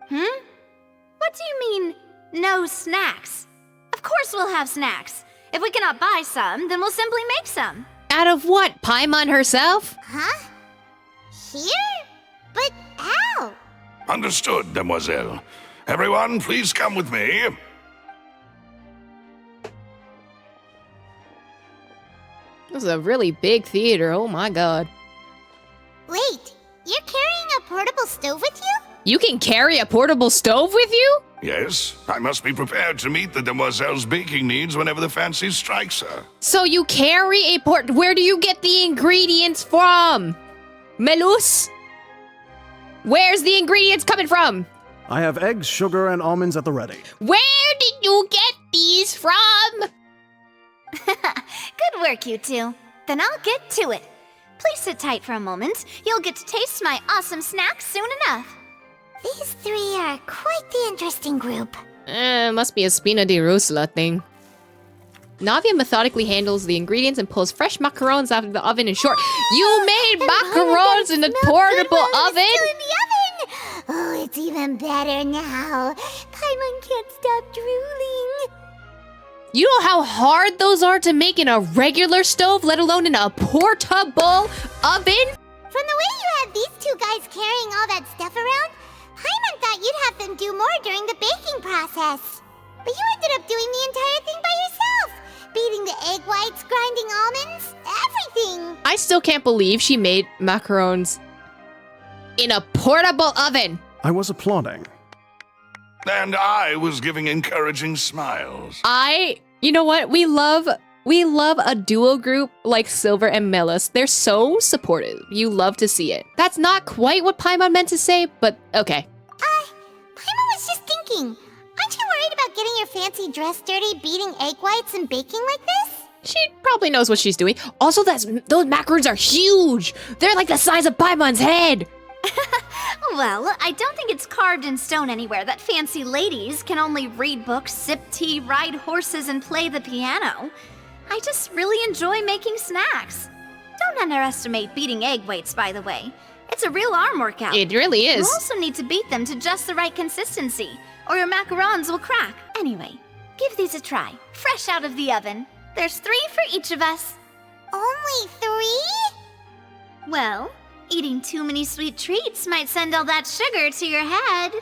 What do you mean, no snacks? Of course we'll have snacks. If we cannot buy some, then we'll simply make some. Out of what? Paimon herself? Huh? Here? But how? Understood, demoiselle. Everyone, please come with me. This is a really big theater. Oh my god. Wait, you're carrying a portable stove with you? You can carry a portable stove with you? Yes, I must be prepared to meet the demoiselle's baking needs whenever the fancy strikes her. So you carry a Where do you get the ingredients from? Melus? Where's the ingredients coming from? I have eggs, sugar, and almonds at the ready. Where did you get these from? Good work, you two. Then I'll get to it. Please sit tight for a moment. You'll get to taste my awesome snacks soon enough. These three are quite the interesting group. Must be a Spina di Rusula thing. Navia methodically handles the ingredients and pulls fresh macarons out of the oven in short. You made macarons in a portable oven? Still in the oven! Oh, it's even better now. Paimon can't stop drooling. You know how hard those are to make in a regular stove, let alone in a portable oven? From the way you had these two guys carrying all that stuff around, Paimon thought you'd have them do more during the baking process. But you ended up doing the entire thing by yourself. Beating the egg whites, grinding almonds, everything. I still can't believe she made macarons in a portable oven. I was applauding. And I was giving encouraging smiles. You know what? We love a duo group like Silver and Melis. They're so supportive. You love to see it. That's not quite what Paimon meant to say, but okay. Paimon was just thinking. Aren't you worried about getting your fancy dress dirty, beating egg whites and baking like this? She probably knows what she's doing. Also, those macarons are huge. They're like the size of Paimon's head. Well, I don't think it's carved in stone anywhere that fancy ladies can only read books, sip tea, ride horses, and play the piano. I just really enjoy making snacks. Don't underestimate beating egg whites, by the way. It's a real arm workout. It really is. You also need to beat them to just the right consistency, or your macarons will crack. Anyway, give these a try, fresh out of the oven. There's 3 for each of us. Only 3? Well, eating too many sweet treats might send all that sugar to your head.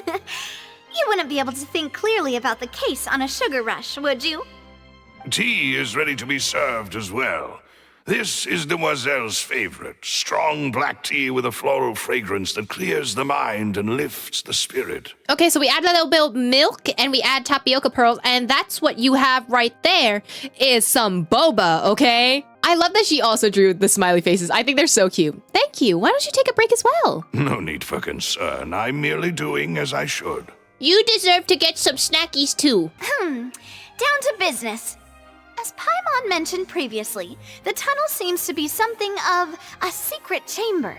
You wouldn't be able to think clearly about the case on a sugar rush, would you? Tea is ready to be served as well. This is Demoiselle's favorite, strong black tea with a floral fragrance that clears the mind and lifts the spirit. Okay, so we add a little bit of milk and we add tapioca pearls, and that's what you have right there is some boba, okay? I love that she also drew the smiley faces. I think they're so cute. Thank you. Why don't you take a break as well? No need for concern. I'm merely doing as I should. You deserve to get some snackies too. Down to business. As Paimon mentioned previously, the tunnel seems to be something of a secret chamber.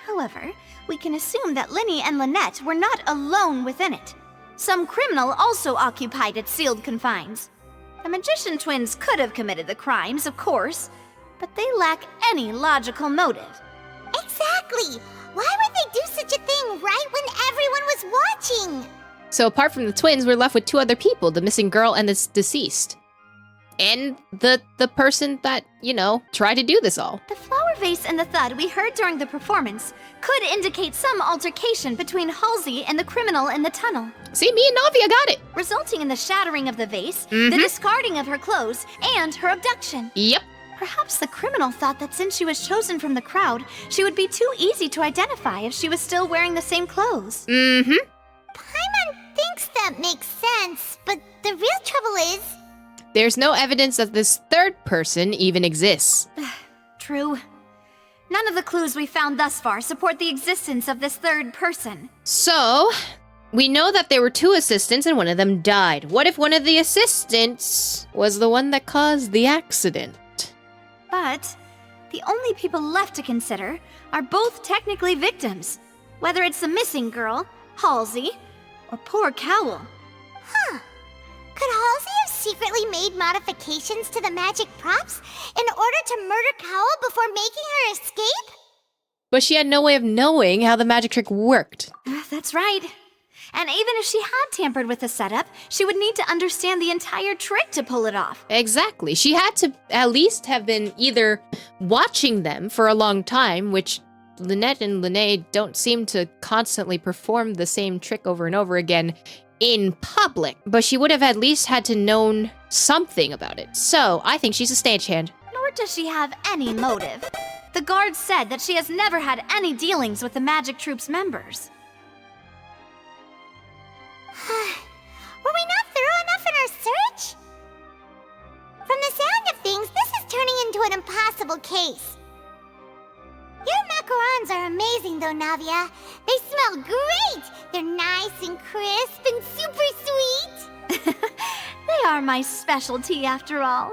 However, we can assume that Linny and Lynette were not alone within it. Some criminal also occupied its sealed confines. The magician twins could have committed the crimes, of course, but they lack any logical motive. Exactly! Why would they do such a thing right when everyone was watching? So apart from the twins, we're left with 2 other people, the missing girl and the deceased. and the person that, tried to do this all. The flower vase and the thud we heard during the performance could indicate some altercation between Halsey and the criminal in the tunnel. See, me and Navia got it. Resulting in the shattering of the vase, the discarding of her clothes, and her abduction. Yep. Perhaps the criminal thought that since she was chosen from the crowd, she would be too easy to identify if she was still wearing the same clothes. Paimon thinks that makes sense, but the real trouble is... There's no evidence that this third person even exists. True. None of the clues we found thus far support the existence of this third person. So, we know that there were 2 assistants and one of them died. What if one of the assistants was the one that caused the accident? But the only people left to consider are both technically victims. Whether it's the missing girl, Halsey, or poor Cowl. Huh. Could Halsey have secretly made modifications to the magic props in order to murder Cowl before making her escape? But she had no way of knowing how the magic trick worked. That's right. And even if she had tampered with the setup, she would need to understand the entire trick to pull it off. Exactly. She had to at least have been either watching them for a long time, which Lynette and Lene don't seem to constantly perform the same trick over and over again in public, but she would have at least had to known something about it. So, I think she's a stagehand. Nor does she have any motive. The guard said that she has never had any dealings with the magic troop's members. Were we not thorough enough in our search? From the sound of things, this is turning into an impossible case. Your macarons are amazing though, Navia. They smell great! They're nice and crisp and super sweet! They are my specialty after all.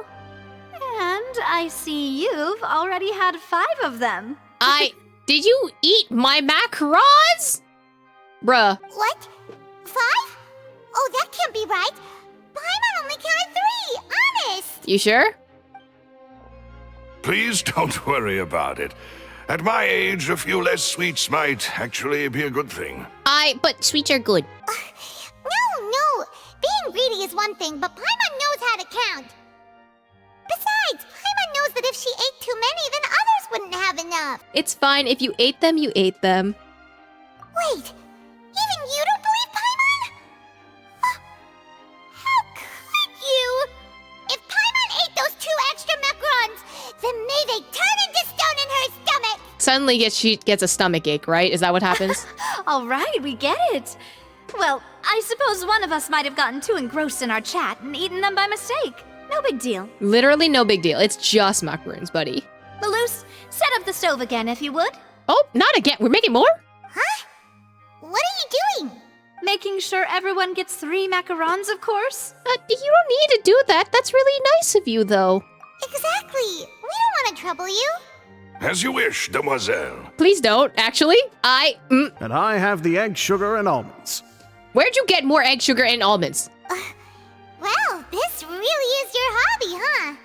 And I see you've already had 5 of them. Did you eat my macarons? Bruh. What? 5? Oh, that can't be right. Paimon only counted 3, honest! You sure? Please don't worry about it. At my age, a few less sweets might actually be a good thing. But sweets are good. No. Being greedy is one thing, but Paimon knows how to count. Besides, Paimon knows that if she ate too many, then others wouldn't have enough. It's fine. If you ate them, you ate them. Wait, even you don't believe Paimon? How could you? If Paimon ate those 2 extra macarons, then may they turn into stone in her stomach. Suddenly she gets a stomach ache, right? Is that what happens? All right, we get it. Well, I suppose one of us might have gotten too engrossed in our chat and eaten them by mistake. No big deal. Literally no big deal. It's just macaroons, buddy. Maloose, set up the stove again if you would. Oh, not again. We're making more? Huh? What are you doing? Making sure everyone gets 3 macarons, of course. You don't need to do that. That's really nice of you, though. Exactly. We don't want to trouble you. As you wish, demoiselle. Please don't, actually. And I have the egg, sugar, and almonds. Where'd you get more egg, sugar, and almonds? Well, this really is your hobby, huh?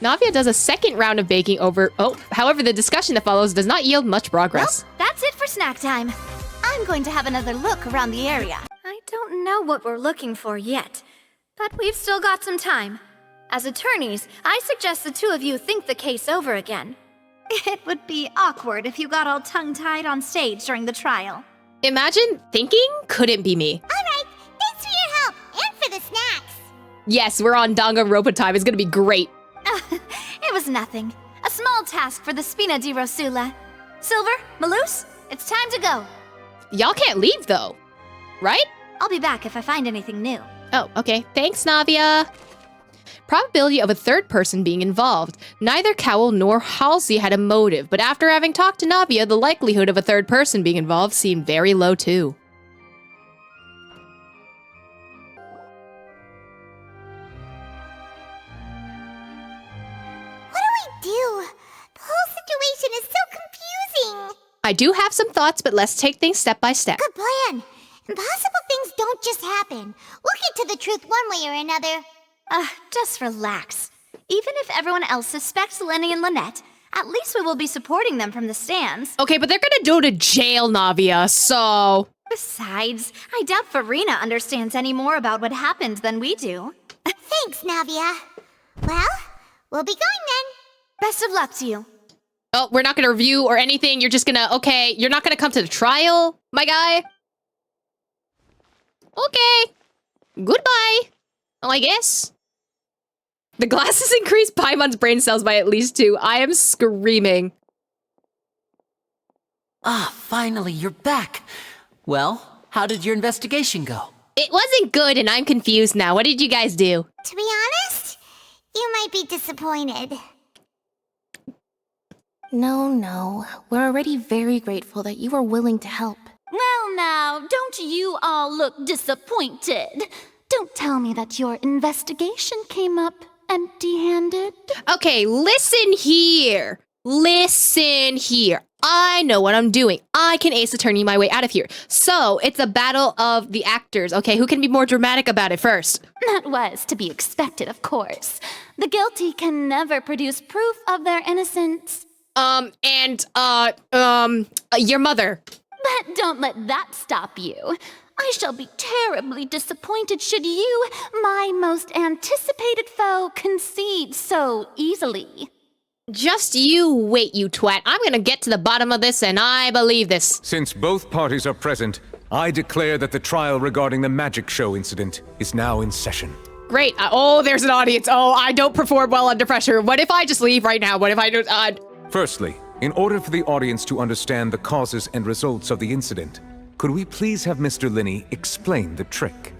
Navia does a second round of baking over... however, the discussion that follows does not yield much progress. Well, that's it for snack time. I'm going to have another look around the area. I don't know what we're looking for yet, but we've still got some time. As attorneys, I suggest the 2 of you think the case over again. It would be awkward if you got all tongue-tied on stage during the trial. Imagine thinking couldn't be me. All right, thanks for your help and for the snacks. Yes, we're on Danganronpa time. It's gonna be great. It was nothing. A small task for the Spina di Rosula. Silver, Maloose, it's time to go. Y'all can't leave, though. Right? I'll be back if I find anything new. Oh, okay. Thanks, Navia. Probability of a third person being involved. Neither Cowl nor Halsey had a motive, but after having talked to Navia, the likelihood of a third person being involved seemed very low, too. What do we do? The whole situation is so confusing. I do have some thoughts, but let's take things step by step. Good plan. Impossible things don't just happen. We'll get to the truth one way or another. Just relax. Even if everyone else suspects Lenny and Lynette, at least we will be supporting them from the stands. Okay, but they're gonna go to jail, Navia, so... Besides, I doubt Farina understands any more about what happened than we do. Thanks Thanks, Navia. Well, we'll be going then. Best of luck to you. Oh, we're not gonna review or anything. You're just gonna, okay, you're not gonna come to the trial, my guy? Okay. Goodbye. Oh, I guess. The glasses increase Paimon's brain cells by at least 2. I am screaming. Ah, finally, you're back. Well, how did your investigation go? It wasn't good and I'm confused now. What did you guys do? To be honest, you might be disappointed. No. We're already very grateful that you were willing to help. Well, now, don't you all look disappointed? Don't tell me that your investigation came up empty-handed. Okay, listen here. Listen here. I know what I'm doing. I can ace attorney my way out of here. So, it's a battle of the actors, okay? Who can be more dramatic about it first? That was to be expected, of course. The guilty can never produce proof of their innocence. Your mother. But don't let that stop you. I shall be terribly disappointed should you, my most anticipated foe, concede so easily. Just you wait, you twat. I'm gonna get to the bottom of this, and I believe this. Since both parties are present, I declare that the trial regarding the magic show incident is now in session. Great. Oh, there's an audience. Oh, I don't perform well under pressure. What if I just leave right now? What if I don't? Firstly, in order for the audience to understand the causes and results of the incident, could we please have Mr. Linney explain the trick?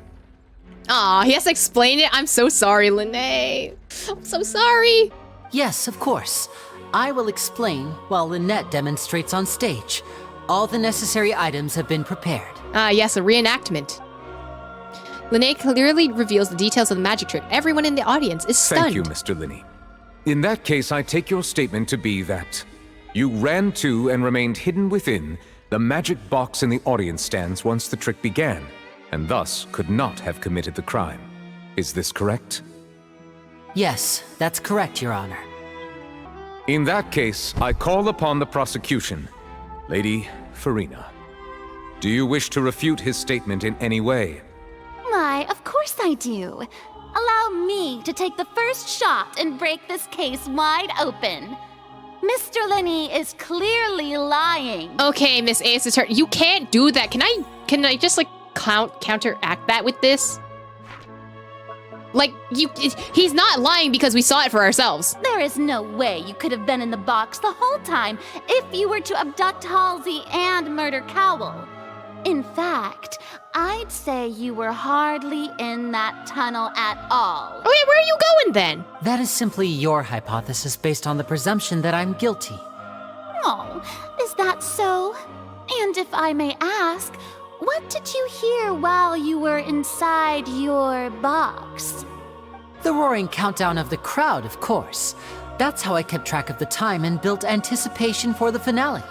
Aw, he has to explain it? I'm so sorry, Lynette. I'm so sorry. Yes, of course. I will explain while Lynette demonstrates on stage. All the necessary items have been prepared. Yes, a reenactment. Lynette clearly reveals the details of the magic trick. Everyone in the audience is stunned. Thank you, Mr. Linney. In that case, I take your statement to be that you ran to and remained hidden within the magic box in the audience stands once the trick began, and thus could not have committed the crime. Is this correct? Yes, that's correct, Your Honor. In that case, I call upon the prosecution. Lady Farina, do you wish to refute his statement in any way? Why, of course I do. Allow me to take the first shot and break this case wide open. Mr. Linney is clearly lying. Okay, Miss Ace Attorney, you can't do that. Can I just like counteract that with this? Like, he's not lying because we saw it for ourselves. There is no way you could have been in the box the whole time if you were to abduct Halsey and murder Cowell. In fact, I'd say you were hardly in that tunnel at all. Okay, where are you going then? That is simply your hypothesis based on the presumption that I'm guilty. Oh, is that so? And if I may ask, what did you hear while you were inside your box? The roaring countdown of the crowd, of course. That's how I kept track of the time and built anticipation for the finale.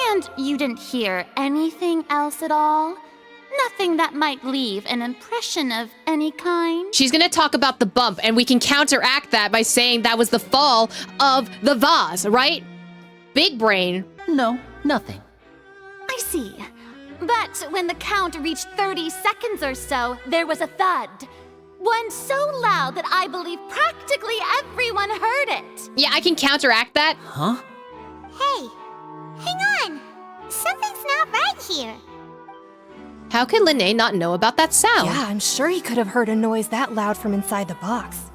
And you didn't hear anything else at all? Nothing that might leave an impression of any kind? She's gonna talk about the bump, and we can counteract that by saying that was the fall of the vase, right? Big brain. No, nothing. I see. But when the count reached 30 seconds or so, there was a thud. One so loud that I believe practically everyone heard it. Yeah, I can counteract that. Huh? Hey, hang on. Something's not right here. How could Lynette not know about that sound? Yeah, I'm sure he could have heard a noise that loud from inside the box.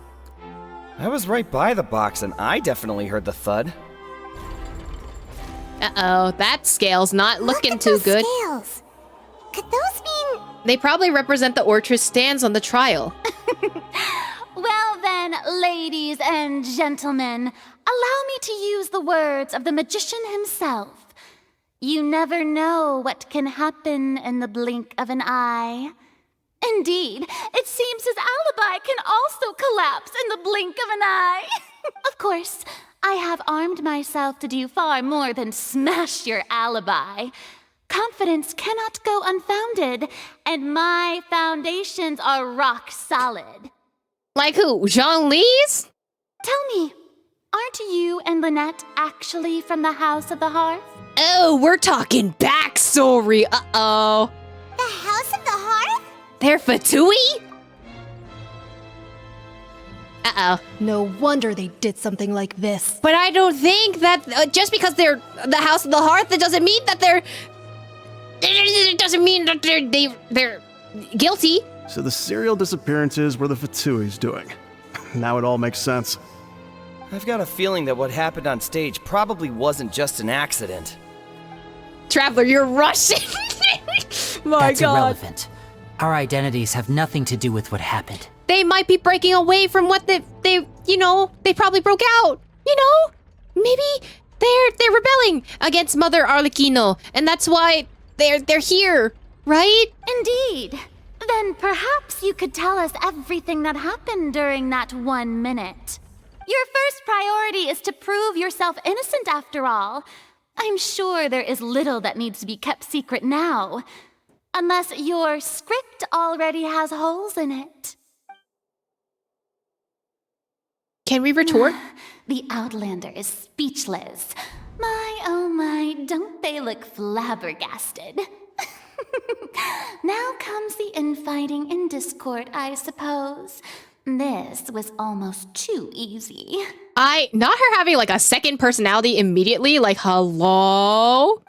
I was right by the box and I definitely heard the thud. Uh-oh, that scale's not looking too good. Scales. Could those mean... They probably represent the Ortress stands on the trial. Well then, ladies and gentlemen, allow me to use the words of the magician himself. You never know what can happen in the blink of an eye. Indeed, it seems his alibi can also collapse in the blink of an eye. Of course, I have armed myself to do far more than smash your alibi. Confidence cannot go unfounded, and my foundations are rock solid. Like who? Jean-Lise? Tell me, aren't you and Lynette actually from the House of the Hearth? Oh, we're talking backstory. Uh-oh. The House of the Hearth? They're Fatui? Uh-oh. No wonder they did something like this. But I don't think that just because they're the House of the Hearth, that doesn't mean that they're... It doesn't mean that they're guilty. So the serial disappearances were the Fatui's doing. Now it all makes sense. I've got a feeling that what happened on stage probably wasn't just an accident. Traveler, you're Russian. My That's God. irrelevant. Our identities have nothing to do with what happened. They might be breaking away from what they probably broke out. Maybe they're rebelling against Mother Arlecchino, and that's why they're here, right? Indeed. Then perhaps you could tell us everything that happened during that 1 minute. Your first priority is to prove yourself innocent after all. I'm sure there is little that needs to be kept secret now. Unless your script already has holes in it. Can we retort? The Outlander is speechless. My, oh my, don't they look flabbergasted? Now comes the infighting and discord, I suppose. This was almost too easy. Not her having like a second personality immediately, like, hello?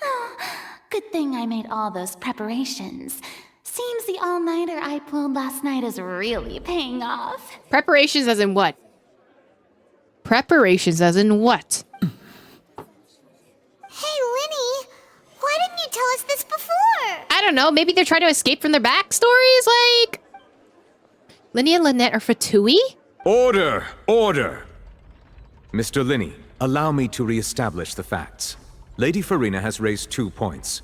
Good thing I made all those preparations. Seems the all-nighter I pulled last night is really paying off. Preparations as in what? Preparations as in what? Hey, Linny, why didn't you tell us this before? I don't know, maybe they're trying to escape from their backstories, like... Linny and Lynette are Fatui? Order! Order! Mr. Linny, allow me to re-establish the facts. Lady Farina has raised 2 points.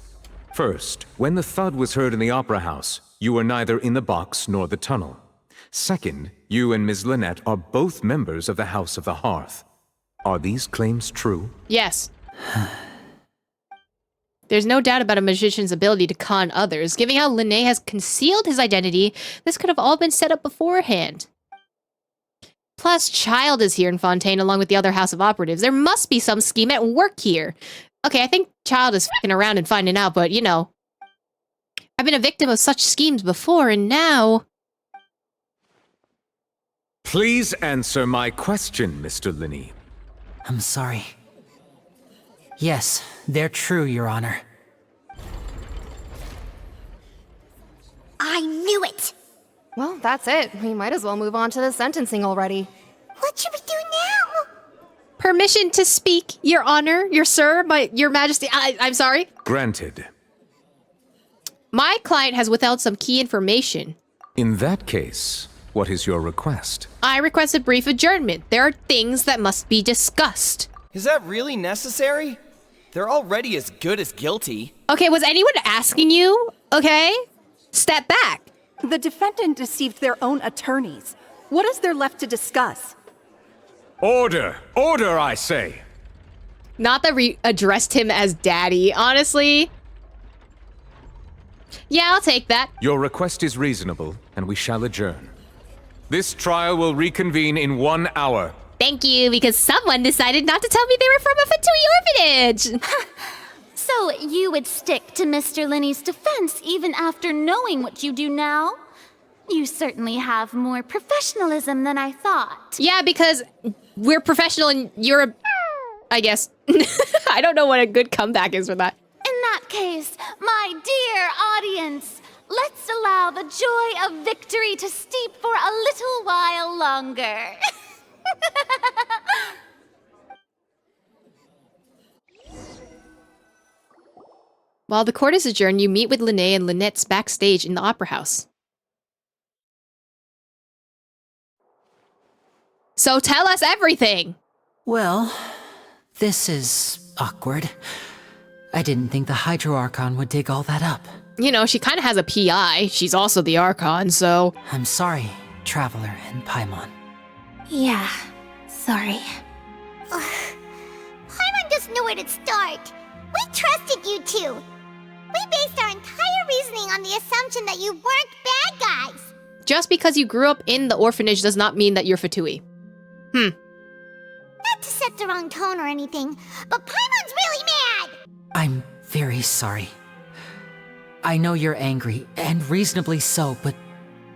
First, when the thud was heard in the Opera House, you were neither in the box nor the tunnel. Second, you and Ms. Lynette are both members of the House of the Hearth. Are these claims true? Yes. There's no doubt about a magician's ability to con others. Given how Linné has concealed his identity, this could have all been set up beforehand. Plus, Child is here in Fontaine along with the other House of Operatives. There must be some scheme at work here. Okay, I think Child is f***ing around and finding out, but, I've been a victim of such schemes before, and now... Please answer my question, Mr. Linny. I'm sorry. Yes, they're true, Your Honor. I knew it! Well, that's it. We might as well move on to the sentencing already. What should we do now? Permission to speak, Your Honor, Your Sir, Your Majesty. I'm sorry. Granted. My client has withheld some key information. In that case, what is your request? I request a brief adjournment. There are things that must be discussed. Is that really necessary? They're already as good as guilty. Okay, was anyone asking you? Okay? Step back. The defendant deceived their own attorneys. What is there left to discuss? Order! Order, I say! Not that we addressed him as daddy, honestly. Yeah, I'll take that. Your request is reasonable, and we shall adjourn. This trial will reconvene in 1 hour. Thank you, because someone decided not to tell me they were from a Fatui orphanage. So you would stick to Mr. Linney's defense even after knowing what you do now? You certainly have more professionalism than I thought. Yeah, because we're professional and you're a... I guess. I don't know what a good comeback is for that. In that case, my dear audience, let's allow the joy of victory to steep for a little while longer. While the court is adjourned, you meet with Linné and Lynette's backstage in the Opera House. So tell us everything! Well, this is awkward. I didn't think the Hydro Archon would dig all that up. She kind of has a PI. She's also the Archon, so... I'm sorry, Traveler and Paimon. Yeah, sorry. Paimon just knew where to start. We trusted you two. We based our entire reasoning on the assumption that you weren't bad guys. Just because you grew up in the orphanage does not mean that you're Fatui. Not to set the wrong tone or anything, but Paimon's really mad! I'm very sorry. I know you're angry, and reasonably so, but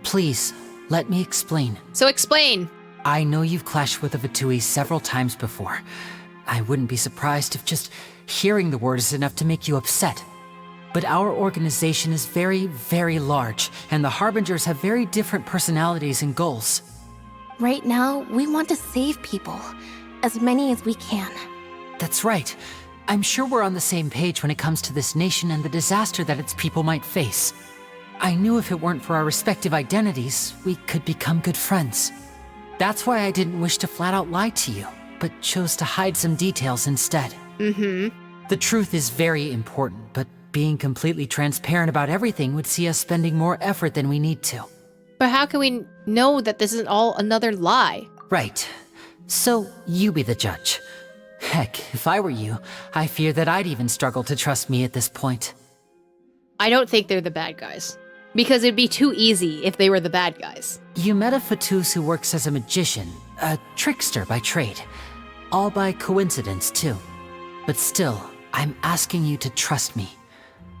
please, let me explain. So explain. I know you've clashed with the Fatui several times before. I wouldn't be surprised if just hearing the word is enough to make you upset. But our organization is very, very large, and the Harbingers have very different personalities and goals. Right now, we want to save people. As many as we can. That's right. I'm sure we're on the same page when it comes to this nation and the disaster that its people might face. I knew if it weren't for our respective identities, we could become good friends. That's why I didn't wish to flat out lie to you, but chose to hide some details instead. The truth is very important, but being completely transparent about everything would see us spending more effort than we need to. But how can we know that this isn't all another lie? Right. So, you be the judge. Heck, if I were you, I fear that I'd even struggle to trust me at this point. I don't think they're the bad guys. Because it'd be too easy if they were the bad guys. You met a Fatus who works as a magician, a trickster by trade. All by coincidence, too. But still, I'm asking you to trust me.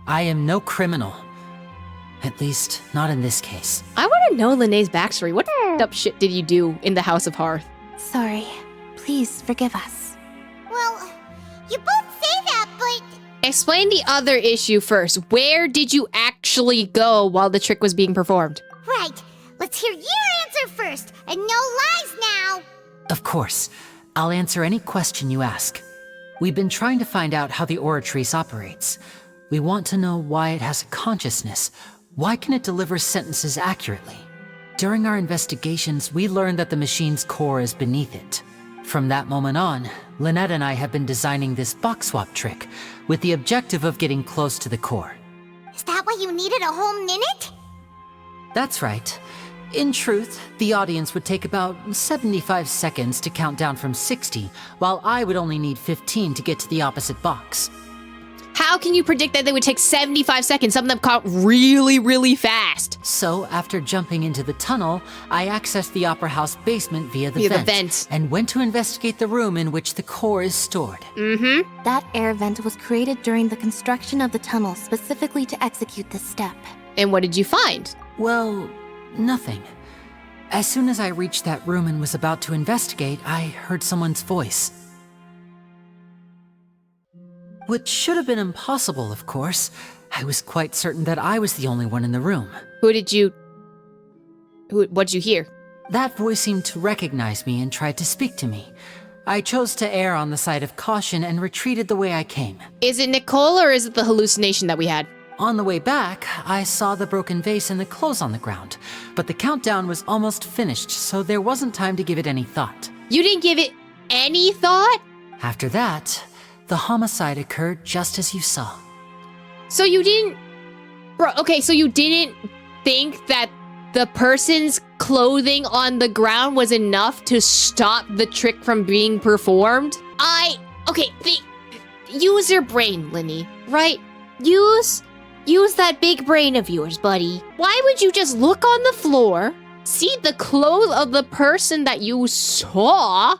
I am no criminal. At least, not in this case. I want to know Linnea's backstory. What up shit did you do in the House of Hearth? Sorry. Please forgive us. Well, you both say that, but... Explain the other issue first. Where did you actually go while the trick was being performed? Right. Let's hear your answer first, and no lies now. Of course. I'll answer any question you ask. We've been trying to find out how the Oratrice operates. We want to know why it has a consciousness. Why can it deliver sentences accurately? During our investigations, we learned that the machine's core is beneath it. From that moment on, Lynette and I have been designing this box swap trick, with the objective of getting close to the core. Is that why you needed a whole minute? That's right. In truth, the audience would take about 75 seconds to count down from 60, while I would only need 15 to get to the opposite box. How can you predict that they would take 75 seconds? Some of them count really, really fast. So, after jumping into the tunnel, I accessed the Opera House basement via the vent, and went to investigate the room in which the core is stored. That air vent was created during the construction of the tunnel specifically to execute this step. And what did you find? Well, nothing. As soon as I reached that room and was about to investigate, I heard someone's voice. Which should have been impossible, of course. I was quite certain that I was the only one in the room. What'd you hear? That voice seemed to recognize me and tried to speak to me. I chose to err on the side of caution and retreated the way I came. Is it Nicole or is it the hallucination that we had? On the way back, I saw the broken vase and the clothes on the ground, but the countdown was almost finished, so there wasn't time to give it any thought. You didn't give it any thought? After that, the homicide occurred just as you saw. So you didn't... Bro, okay, so you didn't think that the person's clothing on the ground was enough to stop the trick from being performed? Use your brain, Linny, right? Use that big brain of yours, buddy. Why would you just look on the floor, see the clothes of the person that you saw,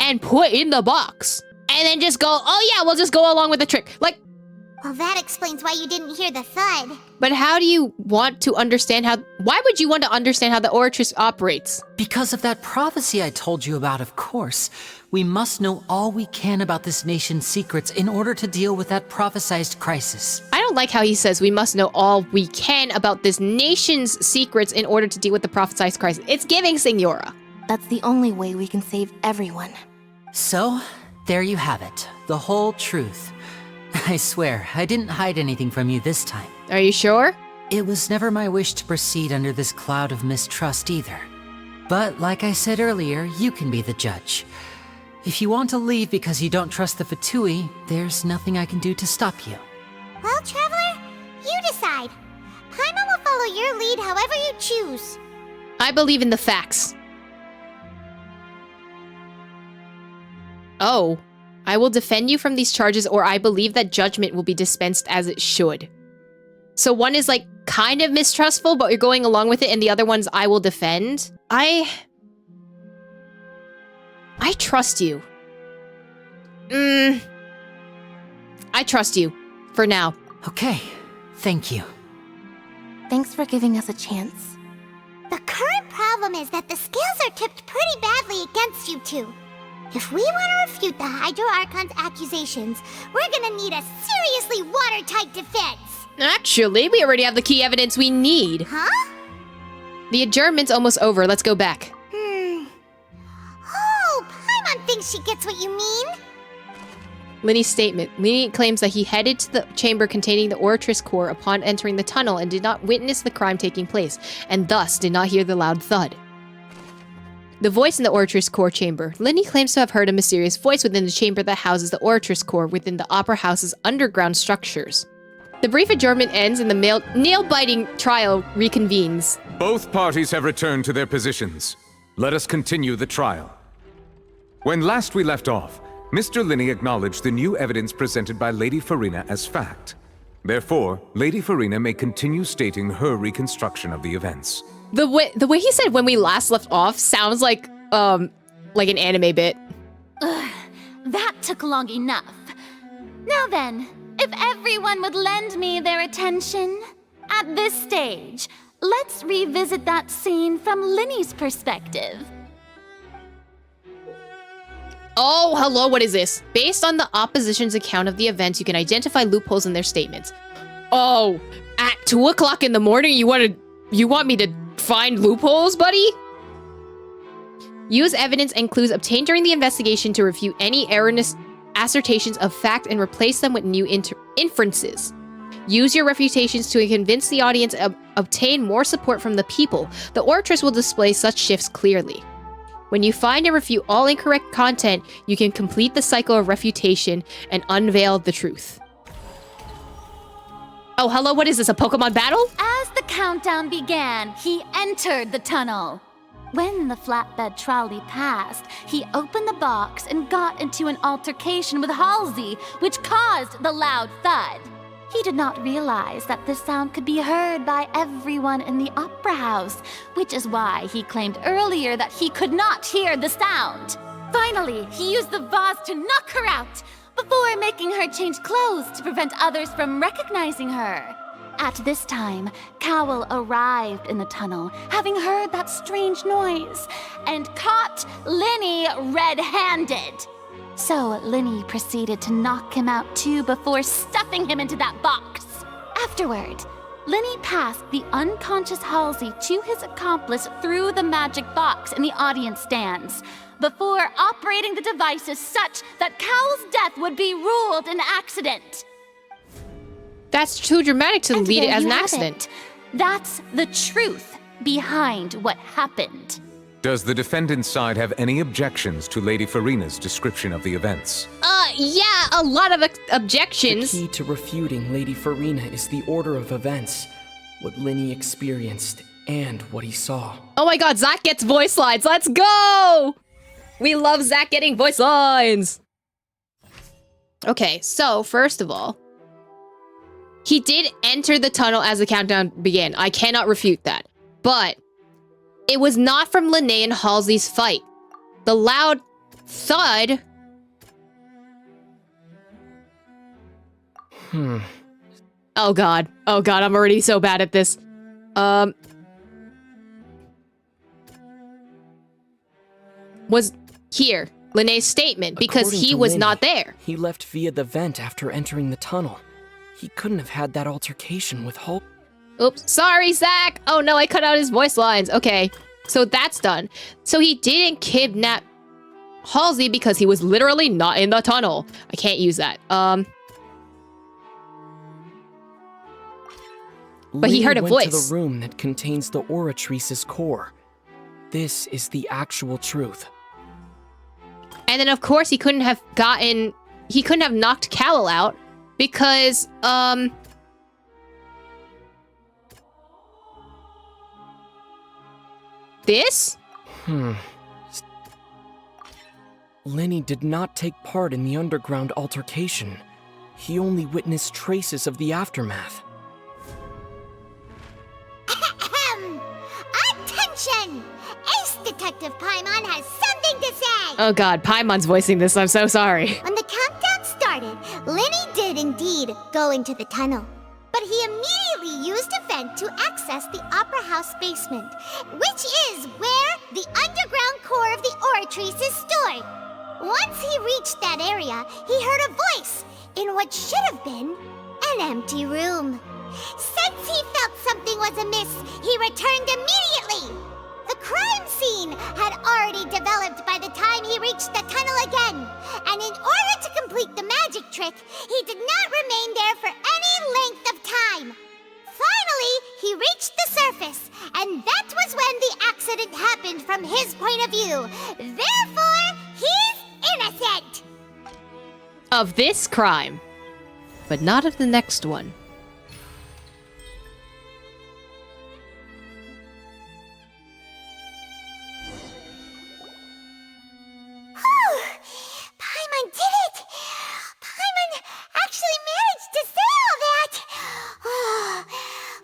and put in the box? And then just go, oh yeah, we'll just go along with the trick. Well, that explains why you didn't hear the thud. But how do you want to understand why would you want to understand how the Oratrice operates? Because of that prophecy I told you about, of course. We must know all we can about this nation's secrets in order to deal with that prophesized crisis. I don't like how he says we must know all we can about this nation's secrets in order to deal with the prophesized crisis. It's giving Signora. That's the only way we can save everyone. So, there you have it. The whole truth. I swear, I didn't hide anything from you this time. Are you sure? It was never my wish to proceed under this cloud of mistrust either. But like I said earlier, you can be the judge. If you want to leave because you don't trust the Fatui, there's nothing I can do to stop you. Well, Traveler, you decide. Paimon will follow your lead however you choose. I believe in the facts. Oh. I will defend you from these charges, or I believe that judgment will be dispensed as it should. So one is kind of mistrustful, but you're going along with it, and the other one's I will defend. I trust you. I trust you. For now. Okay. Thank you. Thanks for giving us a chance. The current problem problem is that the scales are tipped pretty badly against you two. If we want to refute the Hydro Archon's accusations, we're gonna need a seriously watertight defense. Actually, we already have the key evidence we need. Huh? The adjournment's almost over. Let's go back. Oh, Paimon thinks she gets what you mean. Linny's statement. Linny claims that he headed to the chamber containing the Oratrice core upon entering the tunnel and did not witness the crime taking place, and thus did not hear the loud thud. The voice in the Oratrice core chamber. Linny claims to have heard a mysterious voice within the chamber that houses the Oratrice core within the Opera House's underground structures. The brief adjournment ends and the nail-biting trial reconvenes. Both parties have returned to their positions. Let us continue the trial. When last we left off, Mr. Linny acknowledged the new evidence presented by Lady Farina as fact. Therefore, Lady Farina may continue stating her reconstruction of the events. The way he said when we last left off sounds like an anime bit. Ugh, that took long enough. Now then, if everyone would lend me their attention, at this stage, let's revisit that scene from Linny's perspective. Oh, hello, what is this? Based on the opposition's account of the events, you can identify loopholes in their statements. Oh, at 2 o'clock in the morning, you want me to find loopholes, buddy? Use evidence and clues obtained during the investigation to refute any erroneous assertions of fact and replace them with new inferences. Use your refutations to convince the audience and obtain more support from the people. The Oratrice will display such shifts clearly. When you find and refute all incorrect content, you can complete the cycle of refutation and unveil the truth. Oh, hello, what is this, a Pokemon battle? As the countdown began, he entered the tunnel. When the flatbed trolley passed, he opened the box and got into an altercation with Halsey, which caused the loud thud. He did not realize that this sound could be heard by everyone in the Opera House, which is why he claimed earlier that he could not hear the sound. Finally, he used the vase to knock her out, before making her change clothes to prevent others from recognizing her. At this time, Cowell arrived in the tunnel, having heard that strange noise, and caught Linny red-handed. So Linny proceeded to knock him out too before stuffing him into that box. Afterward, Linny passed the unconscious Halsey to his accomplice through the magic box in the audience stands, before operating the devices such that Cowell's death would be ruled an accident. That's too dramatic to lead it as an accident. That's the truth behind what happened. Does the defendant's side have any objections to Lady Farina's description of the events? Yeah, a lot of objections. The key to refuting Lady Farina is the order of events, what Linny experienced, and what he saw. Oh my god, Zach gets voice lines. Let's go! We love Zach getting voice lines. Okay, so first of all, he did enter the tunnel as the countdown began. I cannot refute that. But it was not from Lene and Halsey's fight. The loud thud... Oh god. Oh god, I'm already so bad at this. Was here. Lene's statement, because According he to was Linny, not there. He left via the vent after entering the tunnel. He couldn't have had that altercation with Hulk. Oops, sorry, Zach. Oh no, I cut out his voice lines. Okay, so that's done. So he didn't kidnap Halsey because he was literally not in the tunnel. I can't use that. But he heard a voice. Went to the room that contains the Oratrice's core. This is the actual truth. And then of course he couldn't have knocked Cowell out because, this? Linny did not take part in the underground altercation. He only witnessed traces of the aftermath. Attention! Ace Detective Paimon has something to say! Oh god, Paimon's voicing this, I'm so sorry. When the countdown started, Linny did indeed go into the tunnel. but he immediately used a vent to access the Opera House basement, which is where the underground core of the Oratrice is stored. Once he reached that area, he heard a voice in what should have been an empty room. Since he felt something was amiss, he returned immediately. The crime scene had already developed by the time he reached the tunnel again, and in order to complete the magic trick, he did not remain there for any length of time. Finally, he reached the surface, and that was when the accident happened from his point of view. Therefore, he's innocent. Of this crime, but not of the next one. Paimon did it! Paimon actually managed to say all that! Oh,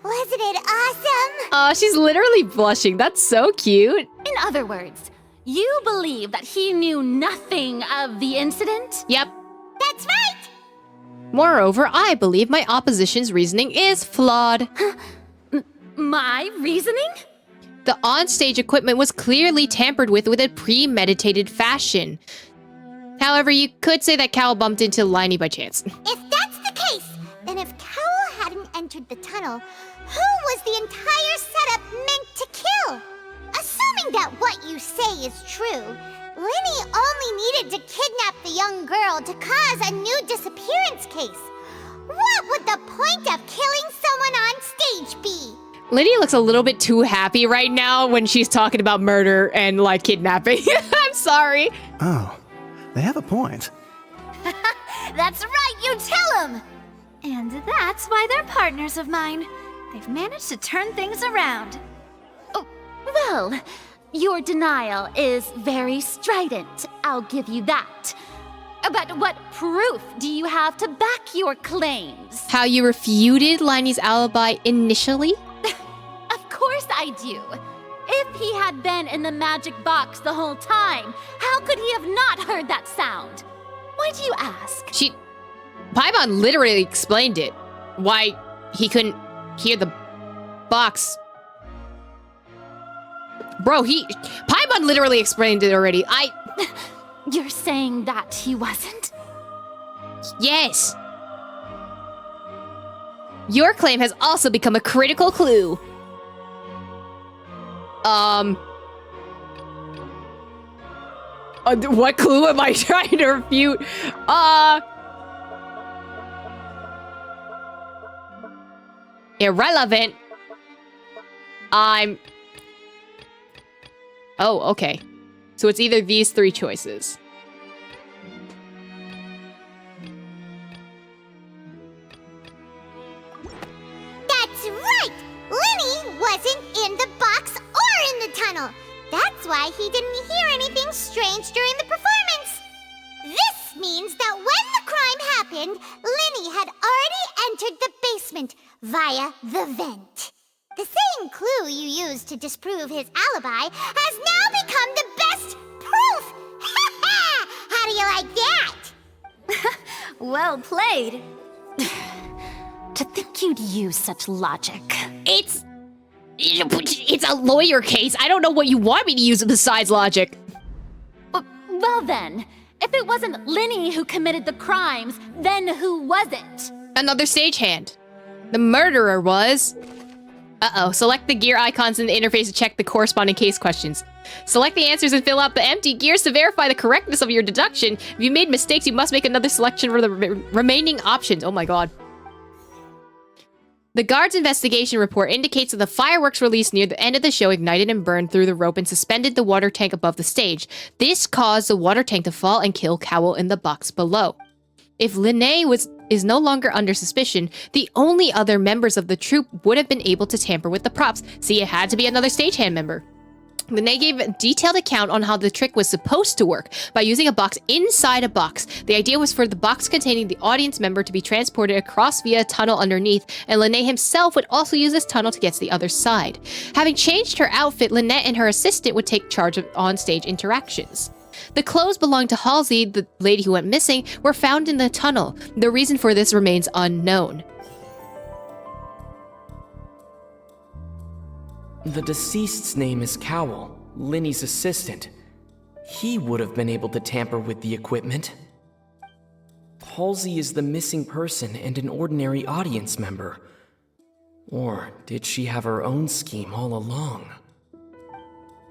wasn't it awesome? Oh, she's literally blushing. That's so cute. In other words, you believe that he knew nothing of the incident? Yep. That's right! Moreover, I believe my opposition's reasoning is flawed. My reasoning? The onstage equipment was clearly tampered with a premeditated fashion. However, you could say that Cowell bumped into Liney by chance. If that's the case, then if Cowell hadn't entered the tunnel, who was the entire setup meant to kill? Assuming that what you say is true, Linny only needed to kidnap the young girl to cause a new disappearance case. What would the point of killing someone on stage be? Linny looks a little bit too happy right now when she's talking about murder and, like, kidnapping. I'm sorry. Oh, they have a point. That's right, you tell them! And that's why they're partners of mine. They've managed to turn things around. Oh, well, your denial is very strident, I'll give you that. But what proof do you have to back your claims? How you refuted Liney's alibi initially? Of course I do. If he had been in the magic box the whole time, how could he have not heard that sound? Why do you ask? Paimon literally explained it. Why he couldn't hear the box. Bro, Paimon literally explained it already. You're saying that he wasn't? Yes. Your claim has also become a critical clue. What clue am I trying to refute? Irrelevant. Oh, okay. So it's either these three choices. That's right! Linny wasn't in the box or in the tunnel. That's why he didn't hear anything strange during the performance. This means that when the crime happened, Linny had already entered the basement via the vent. The same clue you used to disprove his alibi has now become the best proof! How do you like that? Well played. To think you'd use such logic. It's a lawyer case. I don't know what you want me to use besides logic. Well then, if it wasn't Linny who committed the crimes, then who was it? Another stagehand. The murderer was... Uh-oh. Select the gear icons in the interface to check the corresponding case questions. Select the answers and fill out the empty gears to verify the correctness of your deduction. If you made mistakes, you must make another selection for the remaining options. Oh my god. The guard's investigation report indicates that the fireworks released near the end of the show ignited and burned through the rope and suspended the water tank above the stage. This caused the water tank to fall and kill Cowell in the box below. If Linné is no longer under suspicion, the only other members of the troupe would have been able to tamper with the props. See, it had to be another stagehand member. Linné gave a detailed account on how the trick was supposed to work by using a box inside a box. The idea was for the box containing the audience member to be transported across via a tunnel underneath, and Linné himself would also use this tunnel to get to the other side. Having changed her outfit, Lynette and her assistant would take charge of on-stage interactions. The clothes belonging to Halsey, the lady who went missing, were found in the tunnel. The reason for this remains unknown. The deceased's name is Cowell, Linny's assistant. He would have been able to tamper with the equipment. Halsey is the missing person and an ordinary audience member. Or did she have her own scheme all along?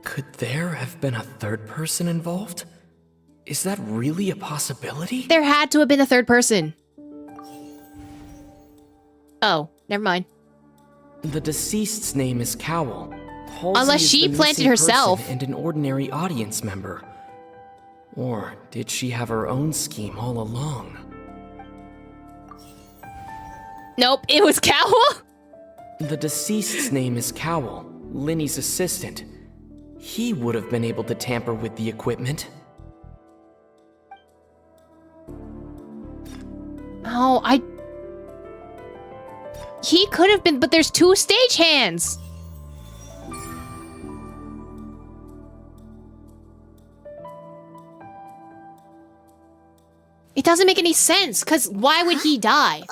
Could there have been a third person involved? Is that really a possibility? There had to have been a third person. Oh, never mind. The deceased's name is Cowell. Halsey Unless is she the planted missing herself. person and an ordinary audience member. Or did she have her own scheme all along? Nope, it was Cowell. The deceased's name is Cowell, Linny's assistant. He would have been able to tamper with the equipment. Oh, he could have been, but there's 2 stagehands. It doesn't make any sense, because why would he die?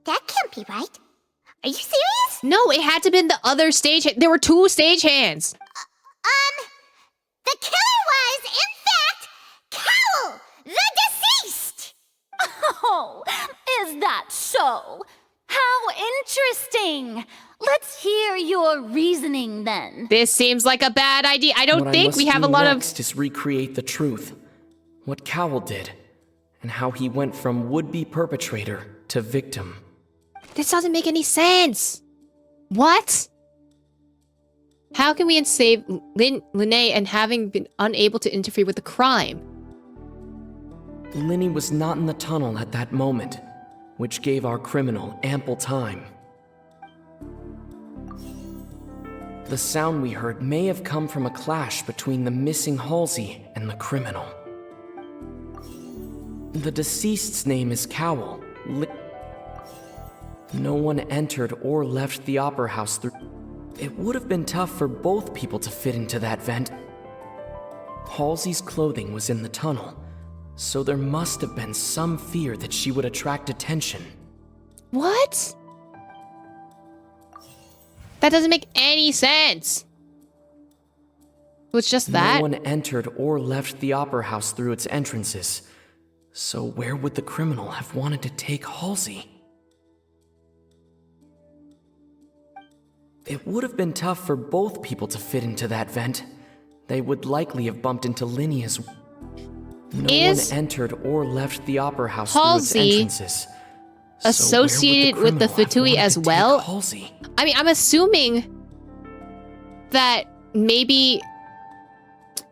That can't be right. Are you serious? No, it had to have been the other stagehand. There were 2 stagehands. The killer was, in fact, Cowell, the deceased! Oh, is that so? How interesting! Let's hear your reasoning then. This seems like a bad idea. I don't What think I must we have do a lot next is recreate the truth. What Cowell did, and how he went from would-be perpetrator to victim. This doesn't make any sense. What? How can we unsave Linné and having been unable to interfere with the crime? Linny was not in the tunnel at that moment, which gave our criminal ample time. The sound we heard may have come from a clash between the missing Halsey and the criminal. The deceased's name is Cowell. No one entered or left the Opera House through... It would have been tough for both people to fit into that vent. Halsey's clothing was in the tunnel, so there must have been some fear that she would attract attention. What? That doesn't make any sense. It was just that? No one entered or left the Opera House through its entrances, so where would the criminal have wanted to take Halsey? It would have been tough for both people to fit into that vent. They would likely have bumped into Linny as... No one entered or left the Opera House through its entrances. Associated with the Fatui as well? Halsey? I mean, I'm assuming that maybe,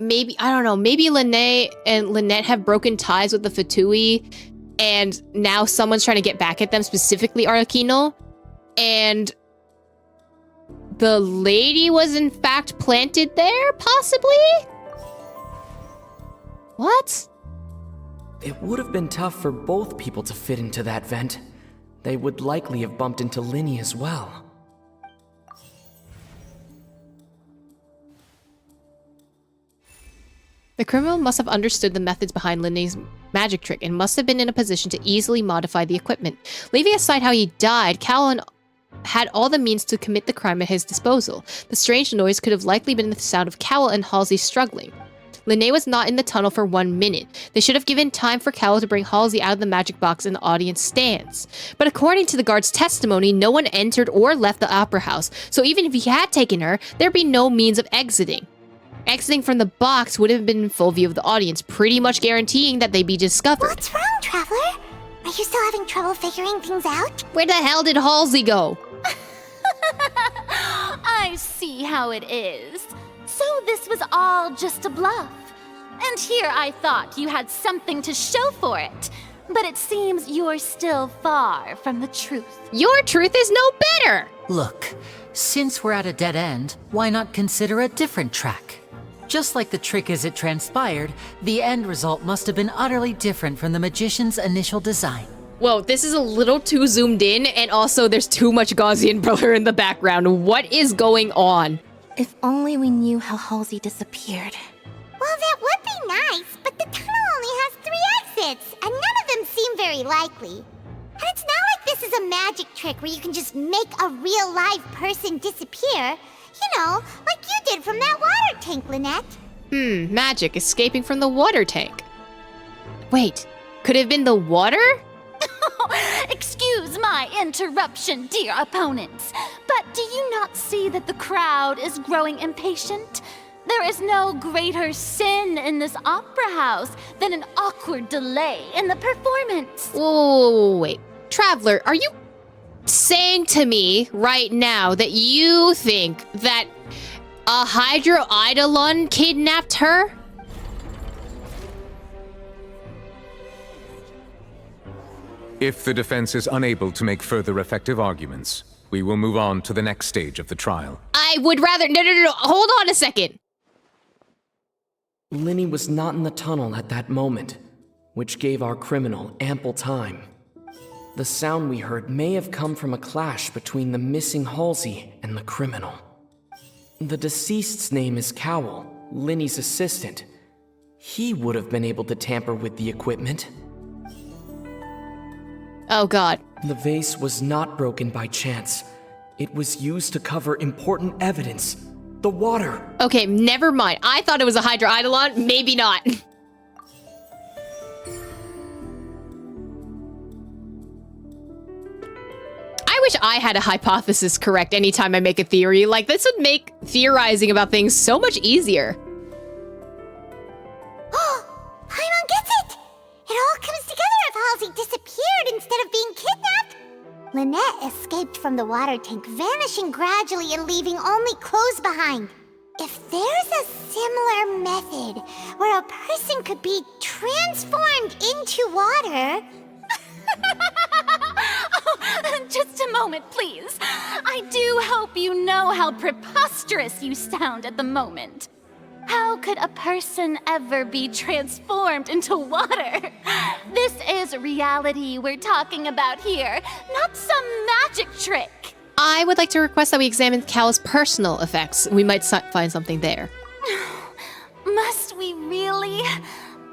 I don't know, maybe Linné and Lynette have broken ties with the Fatui, and now someone's trying to get back at them, specifically Arakino, and the lady was in fact planted there, possibly? What? It would have been tough for both people to fit into that vent. They would likely have bumped into Linny as well. The criminal must have understood the methods behind Linné's magic trick and must have been in a position to easily modify the equipment. Leaving aside how he died, Cowell had all the means to commit the crime at his disposal. The strange noise could have likely been the sound of Cowell and Halsey struggling. Linné was not in the tunnel for 1 minute. They should have given time for Cowell to bring Halsey out of the magic box in the audience stands. But according to the guard's testimony, no one entered or left the opera house, so even if he had taken her, there'd be no means of exiting. Exiting from the box would have been in full view of the audience, pretty much guaranteeing that they'd be discovered. What's wrong, Traveler? Are you still having trouble figuring things out? Where the hell did Halsey go? I see how it is. So this was all just a bluff. And here I thought you had something to show for it. But it seems you're still far from the truth. Your truth is no better! Look, since we're at a dead end, why not consider a different track? Just like the trick as it transpired, the end result must have been utterly different from the magician's initial design. Whoa, this is a little too zoomed in, and also there's too much Gaussian blur in the background. What is going on? If only we knew how Halsey disappeared. Well, that would be nice, but the tunnel only has 3 exits, and none of them seem very likely. And it's not like this is a magic trick where you can just make a real live person disappear. You know, like you did from that water tank, Lynette. Magic escaping from the water tank. Wait, could it have been the water? Excuse my interruption, dear opponents, but do you not see that the crowd is growing impatient? There is no greater sin in this opera house than an awkward delay in the performance. Whoa, wait. Traveler, are you saying to me right now that you think that a Hydro Eidolon kidnapped her? If the defense is unable to make further effective arguments, we will move on to the next stage of the trial. I would rather... No. Hold on a second. Linny was not in the tunnel at that moment, which gave our criminal ample time. The sound we heard may have come from a clash between the missing Halsey and the criminal. The deceased's name is Cowell, Linny's assistant. He would have been able to tamper with the equipment. Oh god. The vase was not broken by chance. It was used to cover important evidence. The water. Okay, never mind. I thought it was a Hydro Eidolon. Maybe not. I wish I had a hypothesis correct anytime I make a theory. Like, this would make theorizing about things so much easier. Paimon gets it! It all comes together if Halsey disappeared instead of being kidnapped. Lynette escaped from the water tank, vanishing gradually and leaving only clothes behind. If there's a similar method where a person could be transformed into water... Just a moment, please. I do hope you know how preposterous you sound at the moment. How could a person ever be transformed into water? This is reality we're talking about here, not some magic trick. I would like to request that we examine Cal's personal effects. We might find something there. Must we really?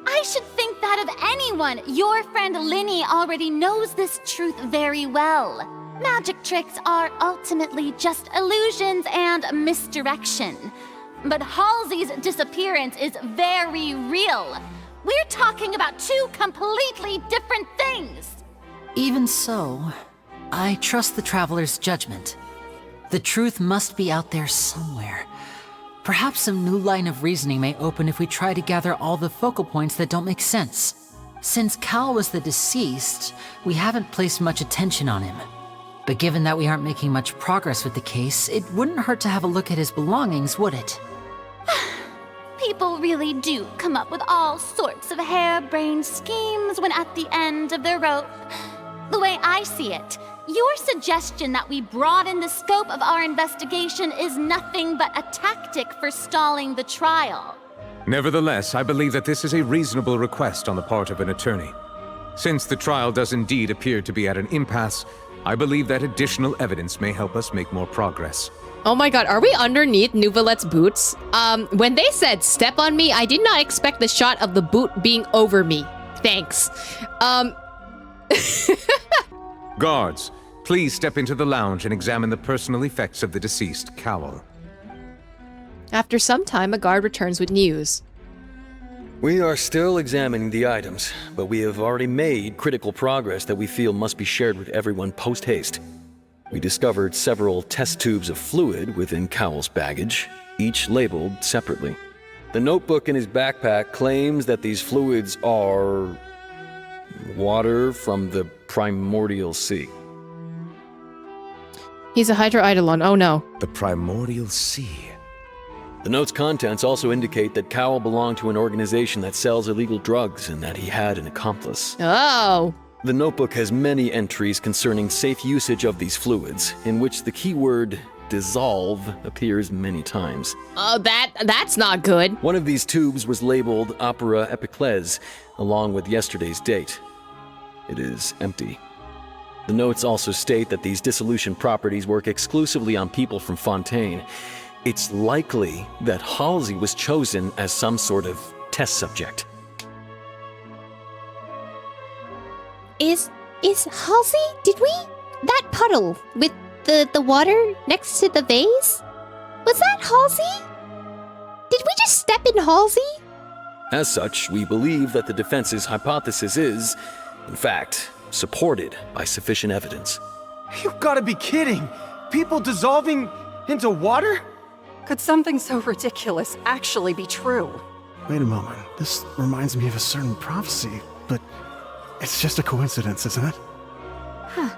I should think that of anyone. Your friend Linny already knows this truth very well. Magic tricks are ultimately just illusions and misdirection. But Halsey's disappearance is very real. We're talking about two completely different things. Even so, I trust the Traveler's judgment. The truth must be out there somewhere. Perhaps some new line of reasoning may open if we try to gather all the focal points that don't make sense. Since Cal was the deceased, we haven't placed much attention on him. But given that we aren't making much progress with the case, it wouldn't hurt to have a look at his belongings, would it? People really do come up with all sorts of harebrained schemes when at the end of their rope. The way I see it, your suggestion that we broaden the scope of our investigation is nothing but a tactic for stalling the trial. Nevertheless, I believe that this is a reasonable request on the part of an attorney. Since the trial does indeed appear to be at an impasse, I believe that additional evidence may help us make more progress. Oh my god, are we underneath Nouvelette's boots? When they said step on me, I did not expect the shot of the boot being over me. Thanks. Guards, please step into the lounge and examine the personal effects of the deceased, Cowell. After some time, a guard returns with news. We are still examining the items, but we have already made critical progress that we feel must be shared with everyone post-haste. We discovered several test tubes of fluid within Cowell's baggage, each labeled separately. The notebook in his backpack claims that these fluids are... water from the primordial sea. He's a Hydro Eidolon, oh no. The primordial sea. The note's contents also indicate that Cowell belonged to an organization that sells illegal drugs and that he had an accomplice. Oh. The notebook has many entries concerning safe usage of these fluids, in which the keyword dissolve appears many times. Oh, that's not good. One of these tubes was labeled Opera Epiclese, along with yesterday's date. It is empty. The notes also state that these dissolution properties work exclusively on people from Fontaine. It's likely that Halsey was chosen as some sort of test subject. Is Halsey? Did we? That puddle with the water next to the vase? Was that Halsey? Did we just step in Halsey? As such, we believe that the defense's hypothesis is, in fact, supported by sufficient evidence. You've gotta be kidding! People dissolving into water? Could something so ridiculous actually be true? Wait a moment. This reminds me of a certain prophecy, but it's just a coincidence, isn't it? Huh.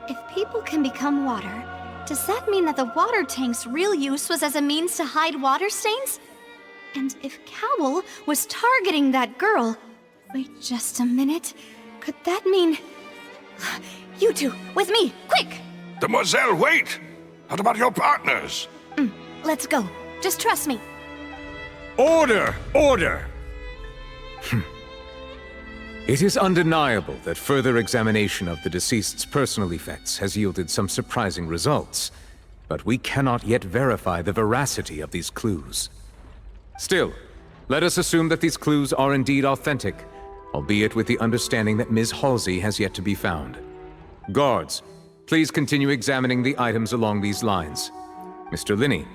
If people can become water, does that mean that the water tank's real use was as a means to hide water stains? And if Cowl was targeting that girl... Wait just a minute. Could that mean... You two, with me, quick! Demoiselle, wait! What about your partners? Let's go. Just trust me. Order! Order! It is undeniable that further examination of the deceased's personal effects has yielded some surprising results, but we cannot yet verify the veracity of these clues. Still, let us assume that these clues are indeed authentic, albeit with the understanding that Ms. Halsey has yet to be found. Guards, please continue examining the items along these lines. Mr. Linney,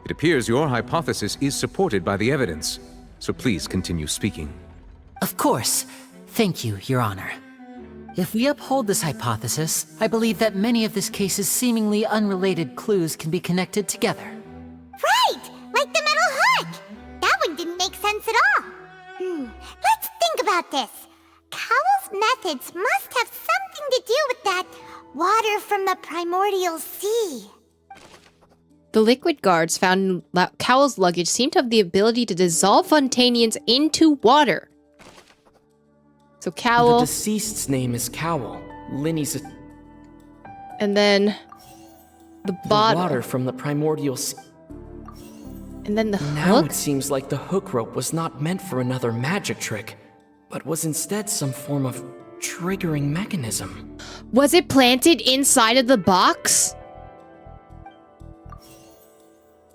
it appears your hypothesis is supported by the evidence, so please continue speaking. Of course. Thank you, Your Honor. If we uphold this hypothesis, I believe that many of this case's seemingly unrelated clues can be connected together. Right! Like the metal hook! That one didn't make sense at all. Let's think about this. Cowell's methods must have something to do with that water from the primordial sea. The liquid guards found in Cowell's luggage seem to have the ability to dissolve Fontainians into water. So Cowell... The deceased's name is Cowell. Linny's And then... The bottle. water from the primordial sea. And then the Now hook? it seems like the hook rope was not meant for another magic trick, but was instead some form of triggering mechanism. Was it planted inside of the box?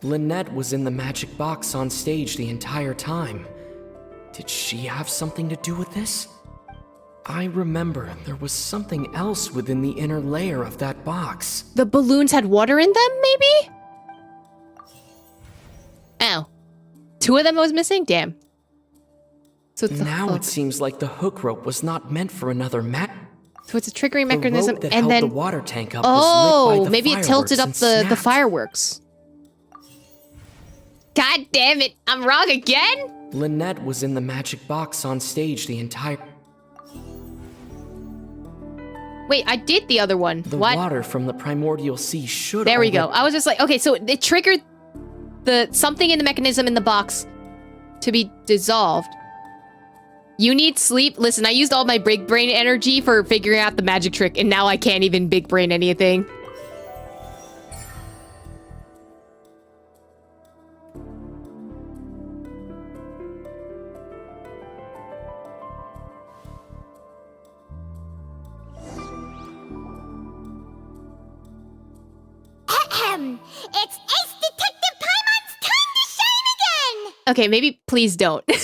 Lynette was in the magic box on stage the entire time. Did she have something to do with this? I remember there was something else within the inner layer of that box. The balloons had water in them, maybe? Oh. Two of them was missing? Damn. So it's now it seems like the hook rope was not meant for another So it's a triggering the mechanism, rope that and held then the water tank up was lit by the maybe it tilted up fireworks and the snapped. fireworks. God damn it! I'm wrong again. Lynette was in the magic box on stage the entire. Wait, I did the other one. The What? water from the primordial sea should. There we go. I was just like, okay, so it triggered the something in the mechanism in the box to be dissolved. You need sleep. Listen, I used all my big brain energy for figuring out the magic trick, and now I can't even big brain anything. It's Ace Detective Paimon's time to shine again! Okay, maybe please don't. In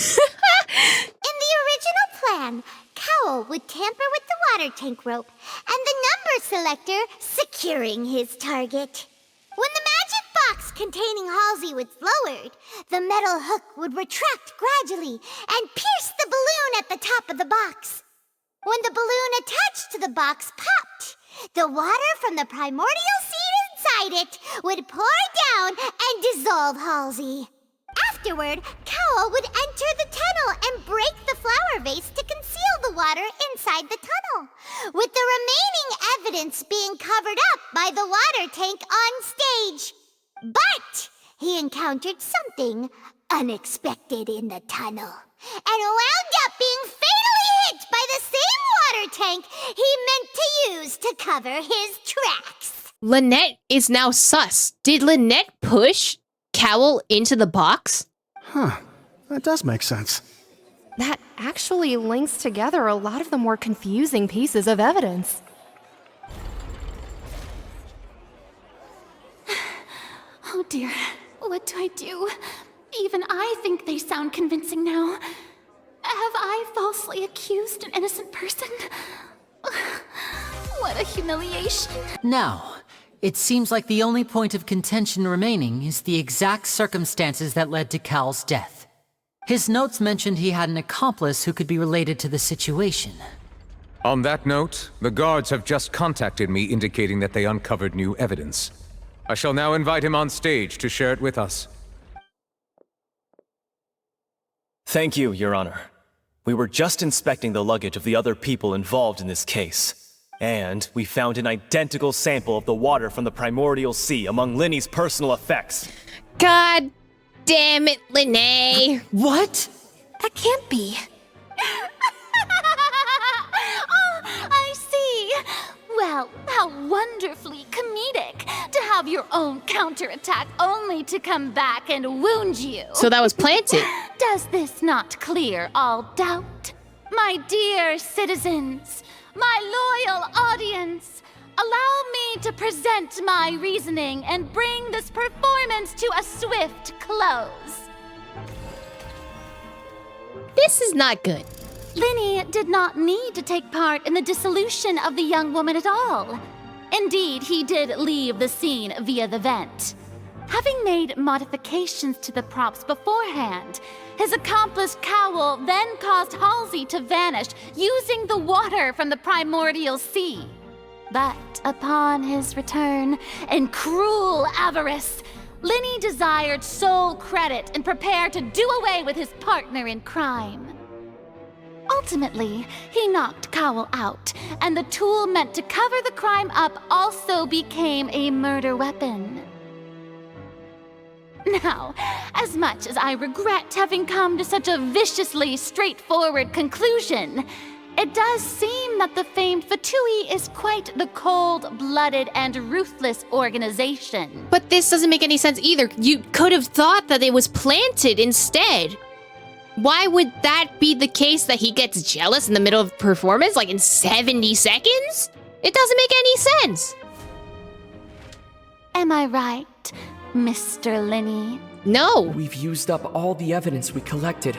the original plan, Cowell would tamper with the water tank rope and the number selector securing his target. When the magic box containing Halsey was lowered, the metal hook would retract gradually and pierce the balloon at the top of the box. When the balloon attached to the box popped, the water from the primordial seed inside it would pour down and dissolve Halsey. Afterward, Cowell would enter the tunnel and break the flower vase to conceal the water inside the tunnel, with the remaining evidence being covered up by the water tank on stage. But he encountered something unexpected in the tunnel, and wound up being fatally hit by the same water tank he meant to use to cover his tracks. Lynette is now sus. Did Lynette push Cowell into the box? Huh. That does make sense. That actually links together a lot of the more confusing pieces of evidence. Oh dear, what do I do? Even I think they sound convincing now. Have I falsely accused an innocent person? What a humiliation. Now, it seems like the only point of contention remaining is the exact circumstances that led to Cal's death. His notes mentioned he had an accomplice who could be related to the situation. On that note, the guards have just contacted me indicating that they uncovered new evidence. I shall now invite him on stage to share it with us. Thank you, Your Honor. We were just inspecting the luggage of the other people involved in this case. And we found an identical sample of the water from the primordial sea among Linny's personal effects. God damn it, Linny. What? That can't be. Oh, I see. Well, how wonderfully comedic to have your own counterattack only to come back and wound you. So that was planted. Does this not clear all doubt? My dear citizens, my loyal audience, allow me to present my reasoning and bring this performance to a swift close. This is not good. Linny did not need to take part in the dissolution of the young woman at all. Indeed, he did leave the scene via the vent. Having made modifications to the props beforehand, his accomplice Cowl then caused Halsey to vanish using the water from the primordial sea. But upon his return, in cruel avarice, Linny desired sole credit and prepared to do away with his partner in crime. Ultimately, he knocked Cowl out, and the tool meant to cover the crime up also became a murder weapon. Now, as much as I regret having come to such a viciously straightforward conclusion, it does seem that the famed Fatui is quite the cold-blooded and ruthless organization. But this doesn't make any sense either. You could have thought that it was planted instead. Why would that be the case that he gets jealous in the middle of performance, like in 70 seconds? It doesn't make any sense. Am I right, Mr. Linny? No. We've used up all the evidence we collected.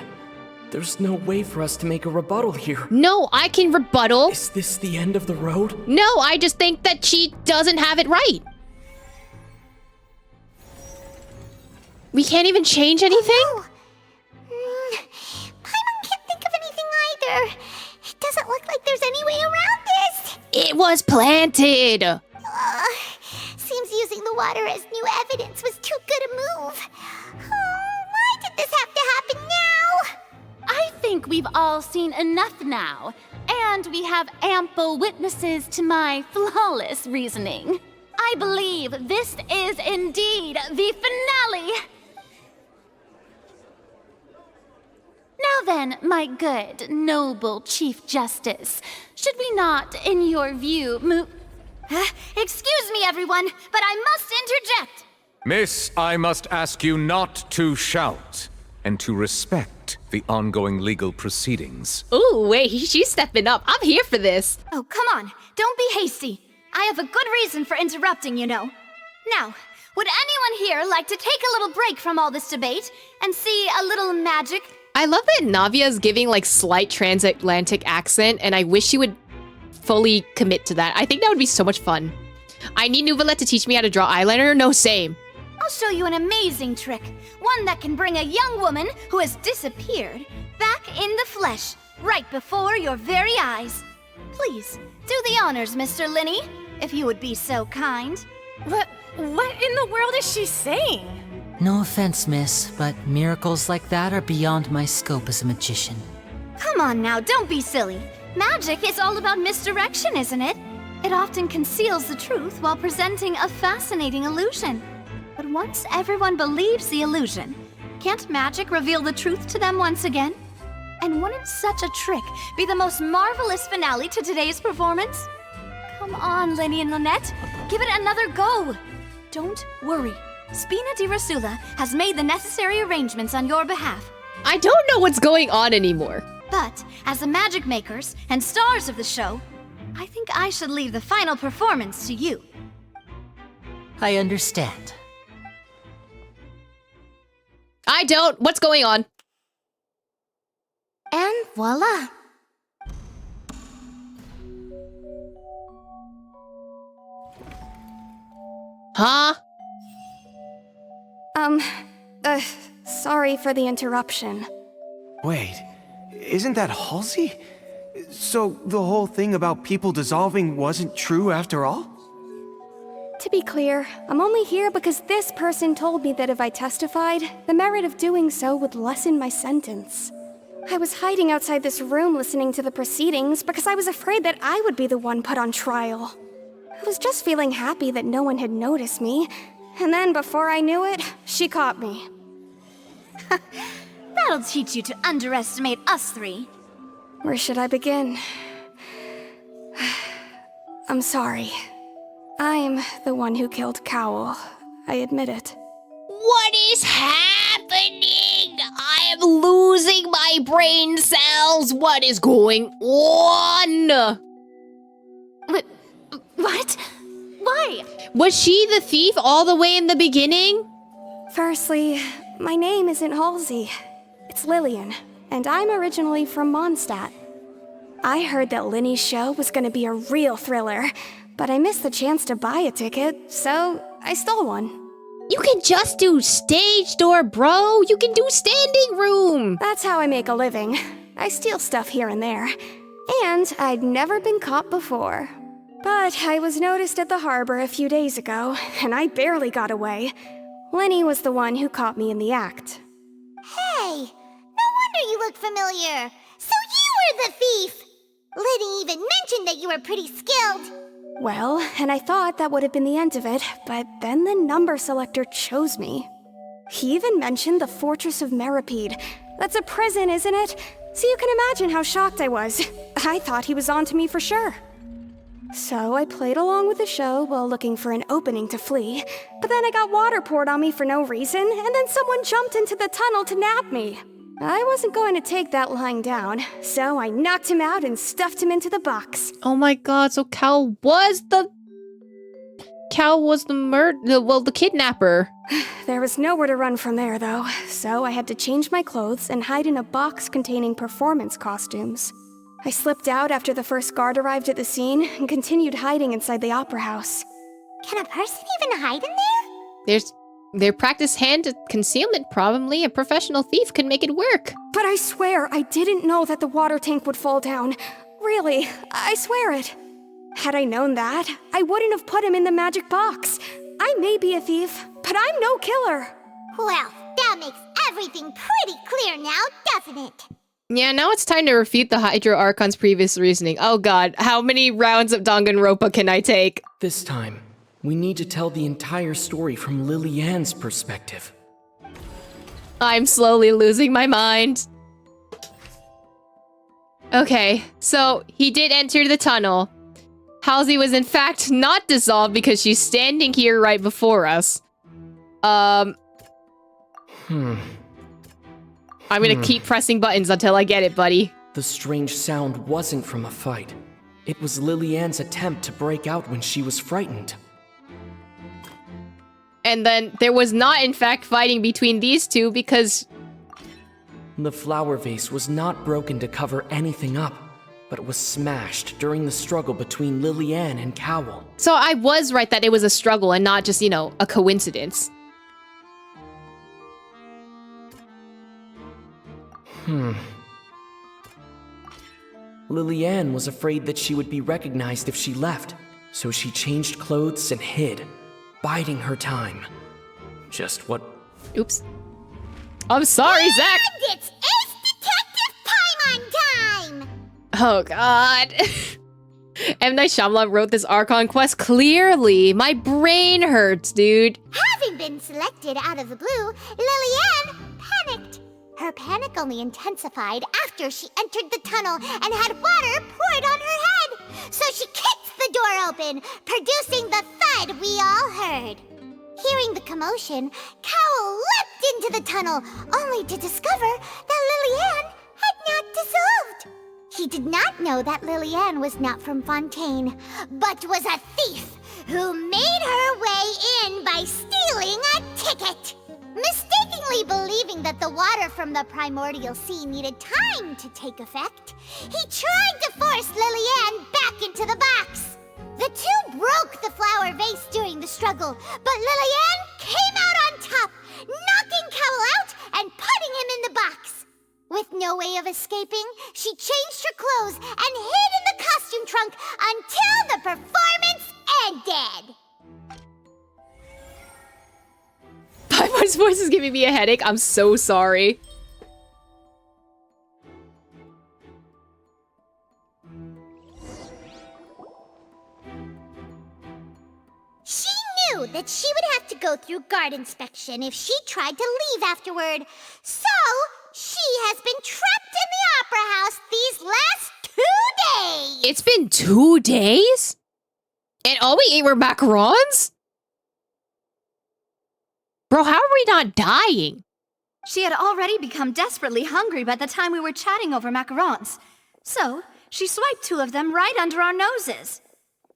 There's no way for us to make a rebuttal here. No, I can rebuttal. Is this the end of the road? No, I just think that she doesn't have it right. We can't even change anything? Oh, no. Paimon can't think of anything either. It doesn't look like there's any way around this. It was planted. Seems using the water as new evidence was too good a move. Oh, why did this have to happen now? I think we've all seen enough now, and we have ample witnesses to my flawless reasoning. I believe this is indeed the finale. Now then, my good, noble Chief Justice, should we not, in your view, move... Excuse me, everyone, but I must interject. Miss, I must ask you not to shout and to respect the ongoing legal proceedings. Ooh, wait, she's stepping up. I'm here for this. Oh, come on. Don't be hasty. I have a good reason for interrupting, you know. Now, would anyone here like to take a little break from all this debate and see a little magic? I love that Navia's giving like slight transatlantic accent, and I wish she would fully commit to that. I think that would be so much fun. I need Nuvolette to teach me how to draw eyeliner. No, same. I'll show you an amazing trick. One that can bring a young woman who has disappeared back in the flesh, right before your very eyes. Please, do the honors, Mr. Linny, if you would be so kind. What in the world is she saying? No offense, miss, but miracles like that are beyond my scope as a magician. Come on now, don't be silly. Magic is all about misdirection, isn't it? It often conceals the truth while presenting a fascinating illusion. But once everyone believes the illusion, can't magic reveal the truth to them once again? And wouldn't such a trick be the most marvelous finale to today's performance? Come on, Linny and Lynette, give it another go. Don't worry. Spina di Rasula has made the necessary arrangements on your behalf. I don't know what's going on anymore. But as the magic makers and stars of the show, I think I should leave the final performance to you. I understand. I don't. What's going on? And voila. Huh? Sorry for the interruption. Wait, isn't that Halsey? So the whole thing about people dissolving wasn't true after all? To be clear, I'm only here because this person told me that if I testified, the merit of doing so would lessen my sentence. I was hiding outside this room listening to the proceedings because I was afraid that I would be the one put on trial. I was just feeling happy that no one had noticed me, and then before I knew it, she caught me. That'll teach you to underestimate us three. Where should I begin? I'm sorry. I'm the one who killed Cowl. I admit it. What is happening? I am losing my brain cells. What is going on? What? Why? Was she the thief all the way in the beginning? Firstly, my name isn't Halsey. It's Lillian, and I'm originally from Mondstadt. I heard that Linny's show was gonna be a real thriller, but I missed the chance to buy a ticket, so I stole one. You can just do stage door, bro. You can do standing room. That's how I make a living. I steal stuff here and there. And I'd never been caught before. But I was noticed at the harbor a few days ago, and I barely got away. Linny was the one who caught me in the act. Hey, no wonder you look familiar. So you were the thief! Liddy even mentioned that you were pretty skilled. Well, and I thought that would have been the end of it, but then the number selector chose me. He even mentioned the Fortress of Meripede. That's a prison, isn't it? So you can imagine how shocked I was. I thought he was onto me for sure. So I played along with the show while looking for an opening to flee, but then I got water poured on me for no reason, and then someone jumped into the tunnel to nab me. I wasn't going to take that lying down, so I knocked him out and stuffed him into the box. Oh my god, so Cal was the the kidnapper. There was nowhere to run from there, though, so I had to change my clothes and hide in a box containing performance costumes. I slipped out after the first guard arrived at the scene and continued hiding inside the opera house. Can a person even hide in there? Their practice hand concealment, probably. A professional thief could make it work. But I swear I didn't know that the water tank would fall down. Really, I swear it. Had I known that, I wouldn't have put him in the magic box. I may be a thief, but I'm no killer. Well, that makes everything pretty clear now, doesn't it? Yeah, now it's time to refute the Hydro Archon's previous reasoning. Oh god, how many rounds of Danganronpa can I take? This time, we need to tell the entire story from Lily-Ann's perspective. I'm slowly losing my mind. Okay, so he did enter the tunnel. Halsey was in fact not dissolved because she's standing here right before us. I'm gonna keep pressing buttons until I get it, buddy. The strange sound wasn't from a fight. It was Lily-Ann's attempt to break out when she was frightened. And then there was not, in fact, fighting between these two because... The flower vase was not broken to cover anything up, but was smashed during the struggle between Lily-Ann and Cowl. So I was right that it was a struggle and not just, you know, a coincidence. Lily-Ann was afraid that she would be recognized if she left, so she changed clothes and hid, biding her time. Just what... Oops. I'm sorry, Zach! And it's Ace Detective Paimon time! Oh god. M. Night Shyamalan wrote this Archon quest clearly. My brain hurts, dude. Having been selected out of the blue, Lily-Ann panicked. Her panic only intensified after she entered the tunnel and had water poured on her head. So she kicked the door open, producing the thud we all heard. Hearing the commotion, Cowl leapt into the tunnel, only to discover that Lily-Ann had not dissolved. He did not know that Lily-Ann was not from Fontaine, but was a thief who made her way in by stealing a ticket. Mistakenly believing that the water from the primordial sea needed time to take effect, he tried to force Lily-Ann back into the box. The two broke the flower vase during the struggle, but Lillian came out on top, knocking Cowell out and putting him in the box. With no way of escaping, she changed her clothes and hid in the costume trunk until the performance ended. Paimon's voice is giving me a headache. I'm so sorry. She knew that she would have to go through guard inspection if she tried to leave afterward. So, she has been trapped in the Opera House these last 2 days. It's been 2 days? And all we ate were macarons? Bro, how are we not dying? She had already become desperately hungry by the time we were chatting over macarons. So, she swiped 2 of them right under our noses.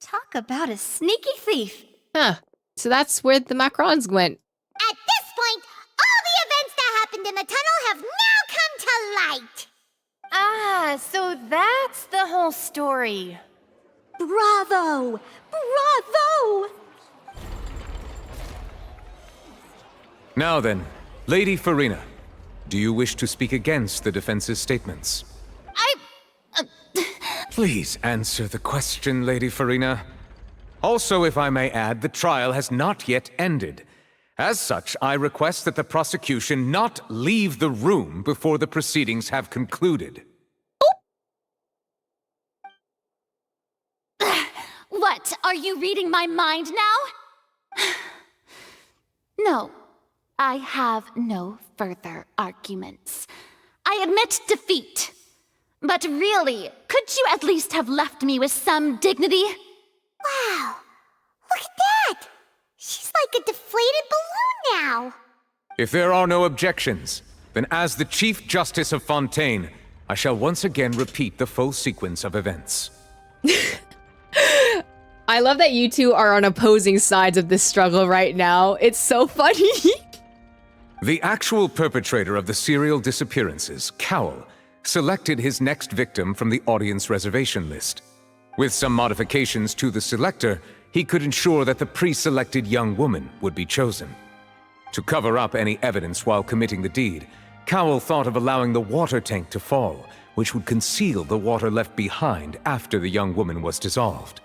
Talk about a sneaky thief. Huh. So that's where the macarons went. At this point, all the events that happened in the tunnel have now come to light. Ah, so that's the whole story. Bravo! Bravo! Now then, Lady Farina, do you wish to speak against the defense's statements? Please answer the question, Lady Farina. Also, if I may add, the trial has not yet ended. As such, I request that the prosecution not leave the room before the proceedings have concluded. What? Are you reading my mind now? No, I have no further arguments. I admit defeat. But really, could you at least have left me with some dignity? Wow, look at that! She's like a deflated balloon now. If there are no objections, then as the Chief Justice of Fontaine, I shall once again repeat the full sequence of events. I love that you two are on opposing sides of this struggle right now. It's so funny. The actual perpetrator of the serial disappearances, Cowell, selected his next victim from the audience reservation list. With some modifications to the selector, he could ensure that the pre-selected young woman would be chosen. To cover up any evidence while committing the deed, Cowell thought of allowing the water tank to fall, which would conceal the water left behind after the young woman was dissolved.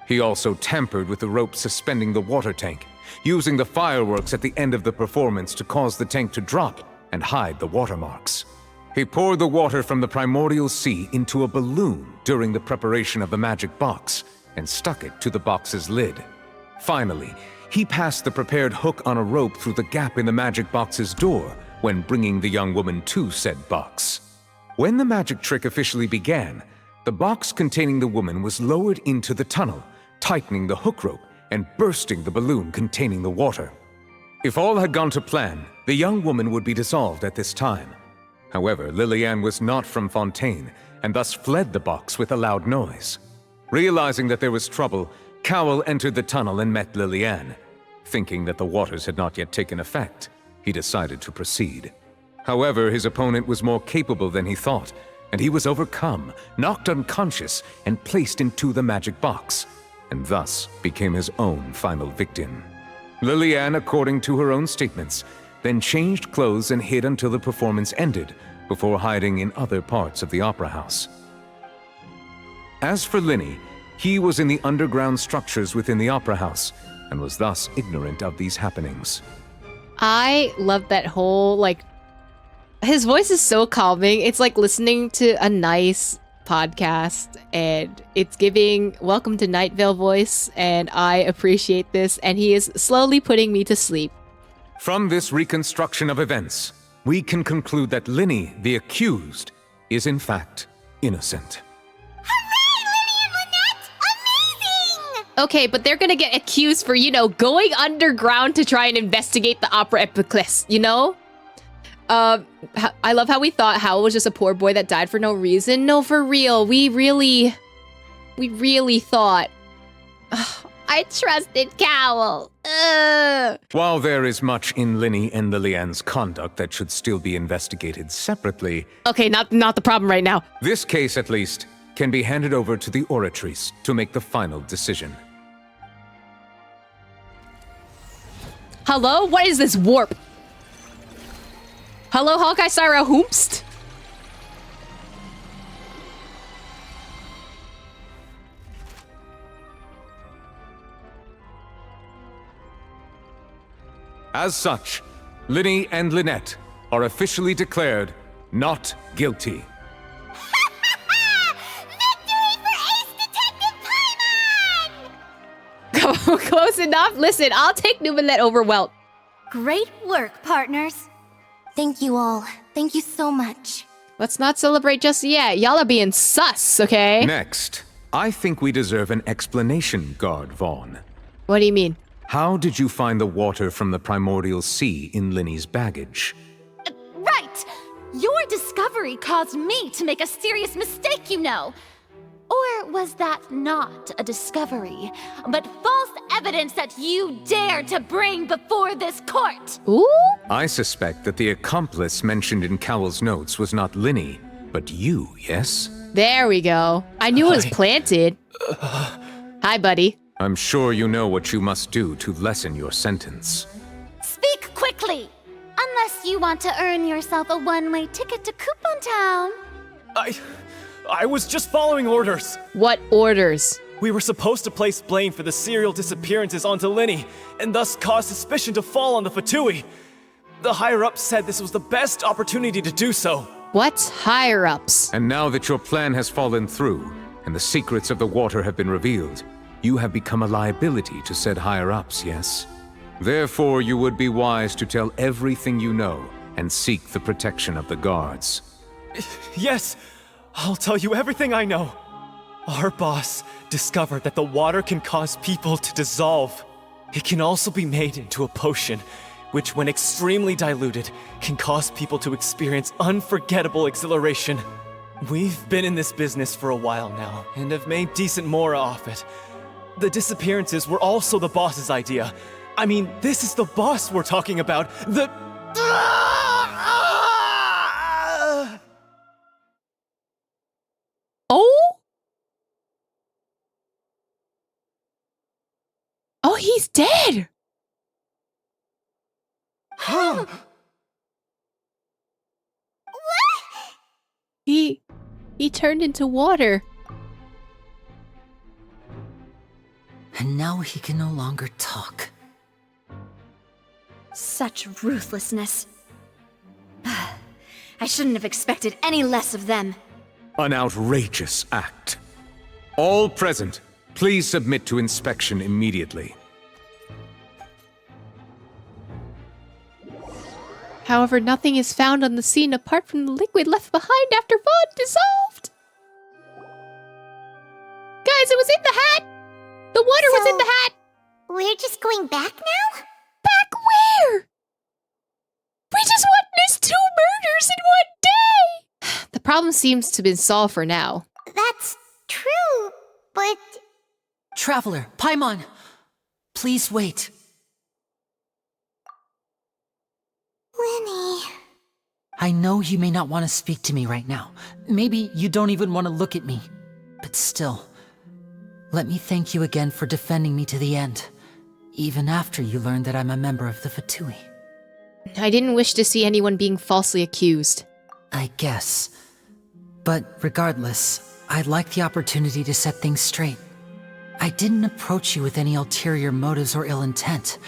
He also tampered with the rope suspending the water tank, using the fireworks at the end of the performance to cause the tank to drop and hide the watermarks. He poured the water from the primordial sea into a balloon during the preparation of the magic box and stuck it to the box's lid. Finally, he passed the prepared hook on a rope through the gap in the magic box's door when bringing the young woman to said box. When the magic trick officially began, the box containing the woman was lowered into the tunnel, tightening the hook rope and bursting the balloon containing the water. If all had gone to plan, the young woman would be dissolved at this time. However, Lillian was not from Fontaine, and thus fled the box with a loud noise. Realizing that there was trouble, Cowell entered the tunnel and met Lillian. Thinking that the waters had not yet taken effect, he decided to proceed. However, his opponent was more capable than he thought, and he was overcome, knocked unconscious, and placed into the magic box, and thus became his own final victim. Lillian, according to her own statements, then changed clothes and hid until the performance ended, before hiding in other parts of the opera house. As for Linny, he was in the underground structures within the opera house, and was thus ignorant of these happenings. I love that whole, like, his voice is so calming. It's like listening to a nice podcast, and it's giving Welcome to Night Vale voice, and I appreciate this, and he is slowly putting me to sleep. From this reconstruction of events, we can conclude that Linny, the accused, is in fact innocent. Okay, but they're gonna get accused for, going underground to try and investigate the opera epiclese, you know? I love how we thought Howell was just a poor boy that died for no reason. No, for real. We really thought. I trusted Cowell. While there is much in Linny and Lillian's conduct that should still be investigated separately... Okay, not the problem right now. This case, at least, can be handed over to the Oratrice to make the final decision. Hello? What is this warp? Hello, Hawkeye Syra Hoomst? As such, Linny and Lynette are officially declared not guilty. Close enough. Listen, I'll take Nubilet over Welt. Great work, partners. Thank you all. Thank you so much. Let's not celebrate just yet. Y'all are being sus, okay? Next, I think we deserve an explanation, Guard Vaughn. What do you mean? How did you find the water from the primordial sea in Linny's baggage? Right! Your discovery caused me to make a serious mistake, you know. Or was that not a discovery, but false evidence that you dared to bring before this court? Ooh? I suspect that the accomplice mentioned in Cowell's notes was not Linny, but you, yes? There we go. I knew it was planted. Hi, buddy. I'm sure you know what you must do to lessen your sentence. Speak quickly! Unless you want to earn yourself a one-way ticket to Coupon Town. I was just following orders. What orders? We were supposed to place blame for the serial disappearances onto Linny, and thus cause suspicion to fall on the Fatui. The higher-ups said this was the best opportunity to do so. What higher-ups? And now that your plan has fallen through, and the secrets of the water have been revealed, you have become a liability to said higher-ups, yes? Therefore, you would be wise to tell everything you know, and seek the protection of the guards. Yes, I'll tell you everything I know. Our boss discovered that the water can cause people to dissolve. It can also be made into a potion, which when extremely diluted, can cause people to experience unforgettable exhilaration. We've been in this business for a while now, and have made decent mora off it. The disappearances were also the boss's idea. I mean, this is the boss we're talking about. Oh, he's dead! What? He turned into water. And now he can no longer talk. Such ruthlessness. I shouldn't have expected any less of them. An outrageous act. All present, please submit to inspection immediately. However, nothing is found on the scene apart from the liquid left behind after Vaughn dissolved. Guys, it was in the hat! The water was in the hat! We're just going back now? Back where? We just witnessed 2 murders in one day! The problem seems to have been solved for now. That's true, but... Traveler, Paimon! Please wait. Linny... I know you may not want to speak to me right now. Maybe you don't even want to look at me. But still, let me thank you again for defending me to the end, even after you learned that I'm a member of the Fatui. I didn't wish to see anyone being falsely accused. I guess. But regardless, I'd like the opportunity to set things straight. I didn't approach you with any ulterior motives or ill intent.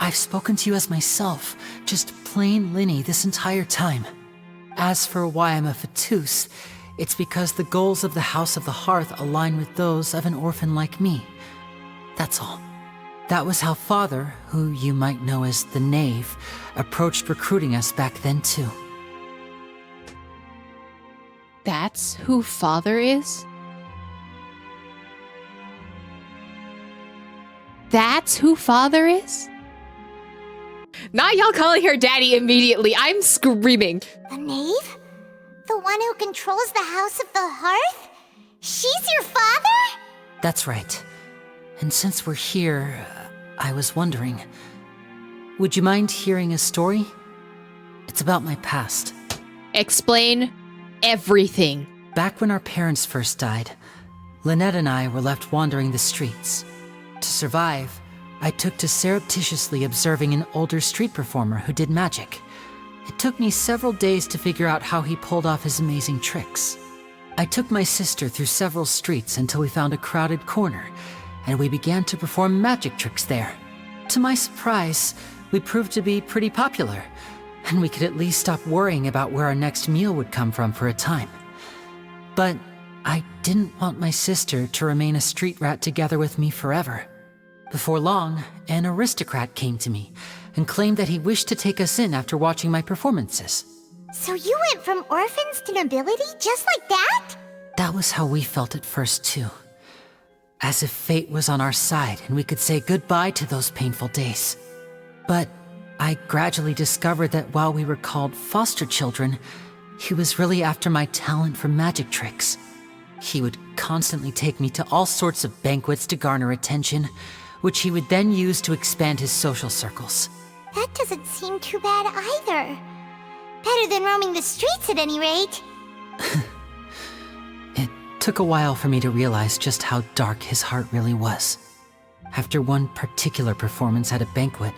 I've spoken to you as myself, just plain Linny this entire time. As for why I'm a Fatus, it's because the goals of the House of the Hearth align with those of an orphan like me. That's all. That was how Father, who you might know as the Knave, approached recruiting us back then too. That's who Father is? That's who Father is? Not y'all calling her daddy immediately. I'm screaming. The Knave? The one who controls the House of the Hearth? She's your father? That's right. And since we're here, I was wondering, would you mind hearing a story? It's about my past. Explain everything. back when our parents first died, Lynette and I were left wandering the streets. To survive, I took to surreptitiously observing an older street performer who did magic. It took me several days to figure out how he pulled off his amazing tricks. I took my sister through several streets until we found a crowded corner, and we began to perform magic tricks there. To my surprise, we proved to be pretty popular, and we could at least stop worrying about where our next meal would come from for a time. But I didn't want my sister to remain a street rat together with me forever. Before long, an aristocrat came to me and claimed that he wished to take us in after watching my performances. So you went from orphans to nobility just like that? That was how we felt at first, too. As if fate was on our side and we could say goodbye to those painful days. But I gradually discovered that while we were called foster children, he was really after my talent for magic tricks. He would constantly take me to all sorts of banquets to garner attention, which he would then use to expand his social circles. That doesn't seem too bad either. Better than roaming the streets at any rate. It took a while for me to realize just how dark his heart really was. After one particular performance at a banquet,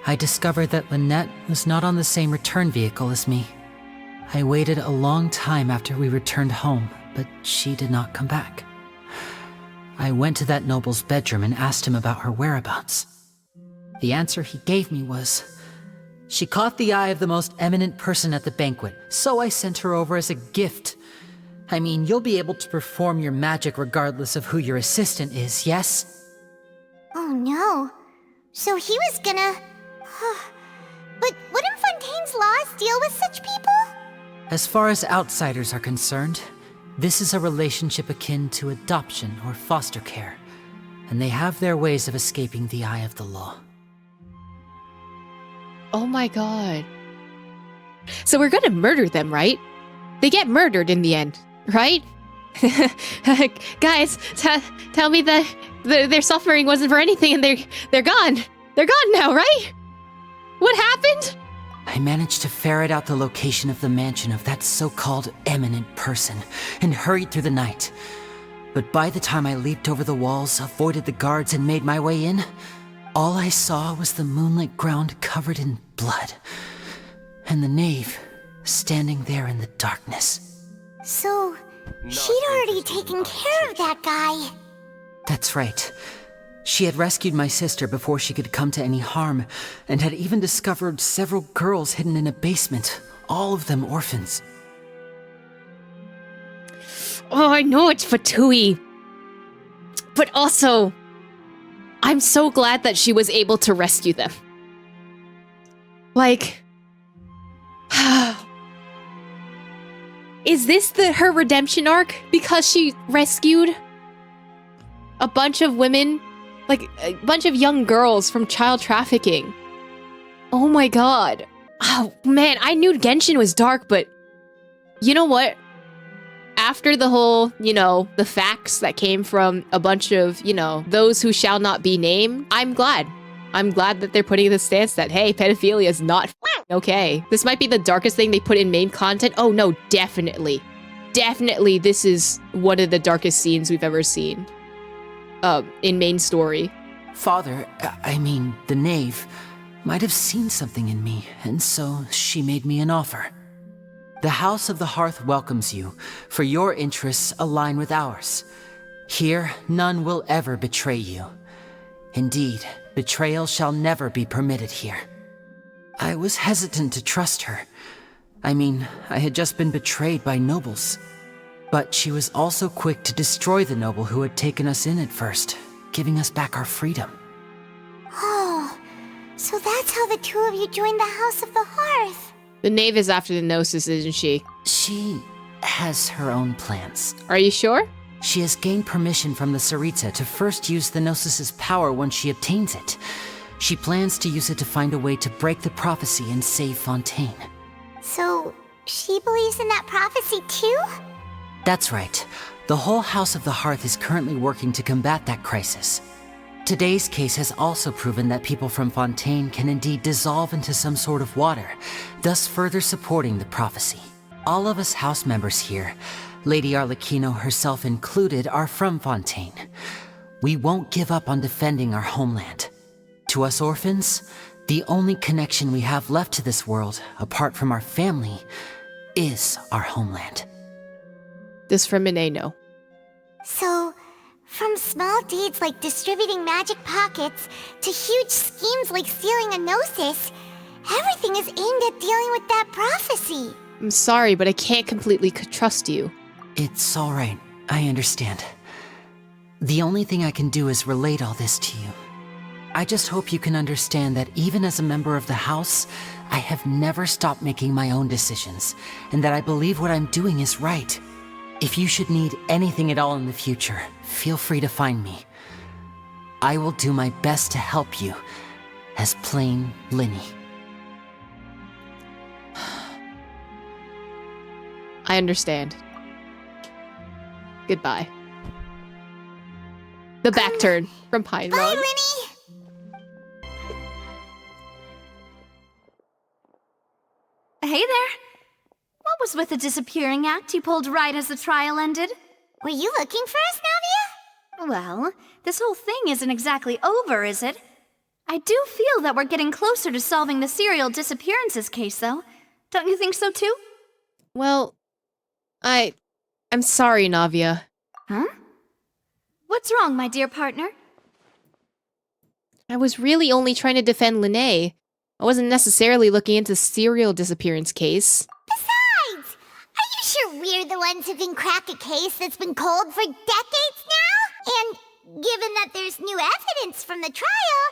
I discovered that Lynette was not on the same return vehicle as me. I waited a long time after we returned home, but she did not come back. I went to that noble's bedroom and asked him about her whereabouts. The answer he gave me was, she caught the eye of the most eminent person at the banquet, so I sent her over as a gift. I mean, you'll be able to perform your magic regardless of who your assistant is, yes? Oh no. So he was gonna... But wouldn't Fontaine's laws deal with such people? As far as outsiders are concerned, this is a relationship akin to adoption or foster care, and they have their ways of escaping the eye of the law. Oh my god. So we're gonna murder them, right? They get murdered in the end, right? Guys, tell me that their suffering wasn't for anything and they're gone. They're gone now, right? What happened? I managed to ferret out the location of the mansion of that so-called eminent person and hurried through the night. But by the time I leaped over the walls, avoided the guards, and made my way in, all I saw was the moonlit ground covered in blood, and the knave standing there in the darkness. So, she'd already taken care of that guy. That's right. She had rescued my sister before she could come to any harm, and had even discovered several girls hidden in a basement, all of them orphans. Oh, I know it's Fatui. But also, I'm so glad that she was able to rescue them. Like... Is this her redemption arc? Because she rescued a bunch of women, like a bunch of young girls from child trafficking. Oh my god. Oh man, I knew Genshin was dark, but you know what? After the whole, the facts that came from a bunch of, those who shall not be named, I'm glad. I'm glad that they're putting the stance that, hey, pedophilia is not okay. This might be the darkest thing they put in main content. Oh no, definitely. Definitely this is one of the darkest scenes we've ever seen. In main story. Father, the knave, might have seen something in me, and so she made me an offer. The House of the Hearth welcomes you, for your interests align with ours. Here, none will ever betray you. Indeed, betrayal shall never be permitted here. I was hesitant to trust her. I had just been betrayed by nobles. But she was also quick to destroy the noble who had taken us in at first, giving us back our freedom. Oh, so that's how the two of you joined the House of the Hearth. The knave is after the Gnosis, isn't she? She has her own plans. Are you sure? She has gained permission from the Tsaritsa to first use the Gnosis' power once she obtains it. She plans to use it to find a way to break the prophecy and save Fontaine. So, she believes in that prophecy too? That's right. The whole House of the Hearth is currently working to combat that crisis. Today's case has also proven that people from Fontaine can indeed dissolve into some sort of water, thus further supporting the prophecy. All of us house members here, Lady Arlecchino herself included, are from Fontaine. We won't give up on defending our homeland. To us orphans, the only connection we have left to this world, apart from our family, is our homeland. This from Mineno. So, from small deeds like distributing magic pockets to huge schemes like stealing a Gnosis, everything is aimed at dealing with that prophecy. I'm sorry, but I can't completely trust you. It's all right. I understand. The only thing I can do is relate all this to you. I just hope you can understand that even as a member of the House, I have never stopped making my own decisions, and that I believe what I'm doing is right. If you should need anything at all in the future, feel free to find me. I will do my best to help you, as plain Linny. I understand. Goodbye. The back turn from Pine Road. Bye, Linny! Hey there. What was with the disappearing act you pulled right as the trial ended? Were you looking for us, Navia? Well, this whole thing isn't exactly over, is it? I do feel that we're getting closer to solving the serial disappearances case, though. Don't you think so, too? Well, I'm sorry, Navia. Huh? What's wrong, my dear partner? I was really only trying to defend Linné. I wasn't necessarily looking into serial disappearance case. Besides, are you sure we're the ones who can crack a case that's been cold for decades now? And given that there's new evidence from the trial,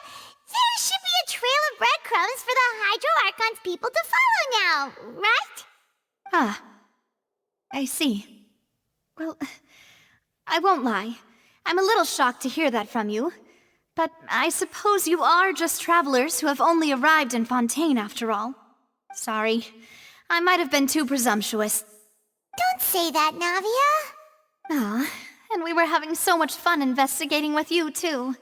there should be a trail of breadcrumbs for the Hydro Archon's people to follow now, right? Ah, I see. Well, I won't lie. I'm a little shocked to hear that from you. But I suppose you are just travelers who have only arrived in Fontaine after all. Sorry, I might have been too presumptuous. Don't say that, Navia. Ah, and we were having so much fun investigating with you, too.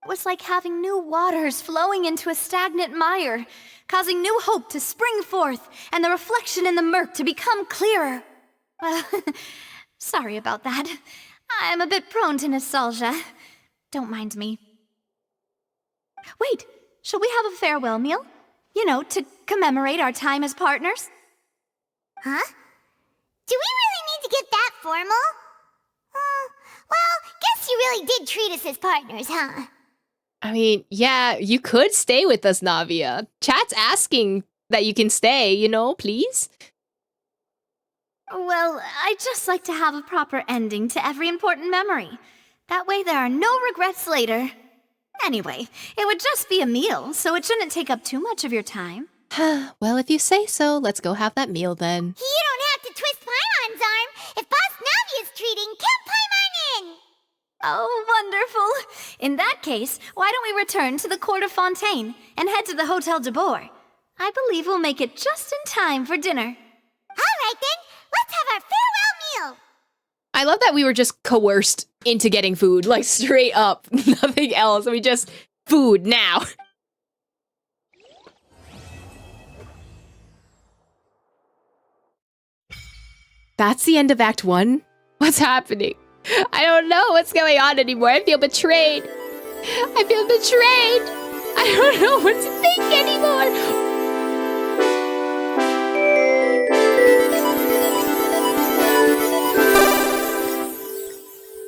It was like having new waters flowing into a stagnant mire, causing new hope to spring forth, and the reflection in the murk to become clearer. Sorry about that. I'm a bit prone to nostalgia. Don't mind me. Wait, shall we have a farewell meal? You know, to commemorate our time as partners? Huh? Do we really need to get that formal? Well, guess you really did treat us as partners, huh? I mean, yeah, you could stay with us, Navia. Chat's asking that you can stay, you know, please? Well, I'd just like to have a proper ending to every important memory. That way there are no regrets later. Anyway, it would just be a meal, so it shouldn't take up too much of your time. Well, if you say so, let's go have that meal then. You don't have to twist Paimon's arm. If Boss Navia's treating, count Paimon in! Oh, wonderful. In that case, why don't we return to the court of Fontaine and head to the Hotel de Boer? I believe we'll make it just in time for dinner. All right then, let's have our farewell meal. I love that we were just coerced into getting food, like straight up, nothing else. We just, food now. That's the end of Act 1? What's happening? I don't know what's going on anymore. I feel betrayed. I feel betrayed. I don't know what to think anymore.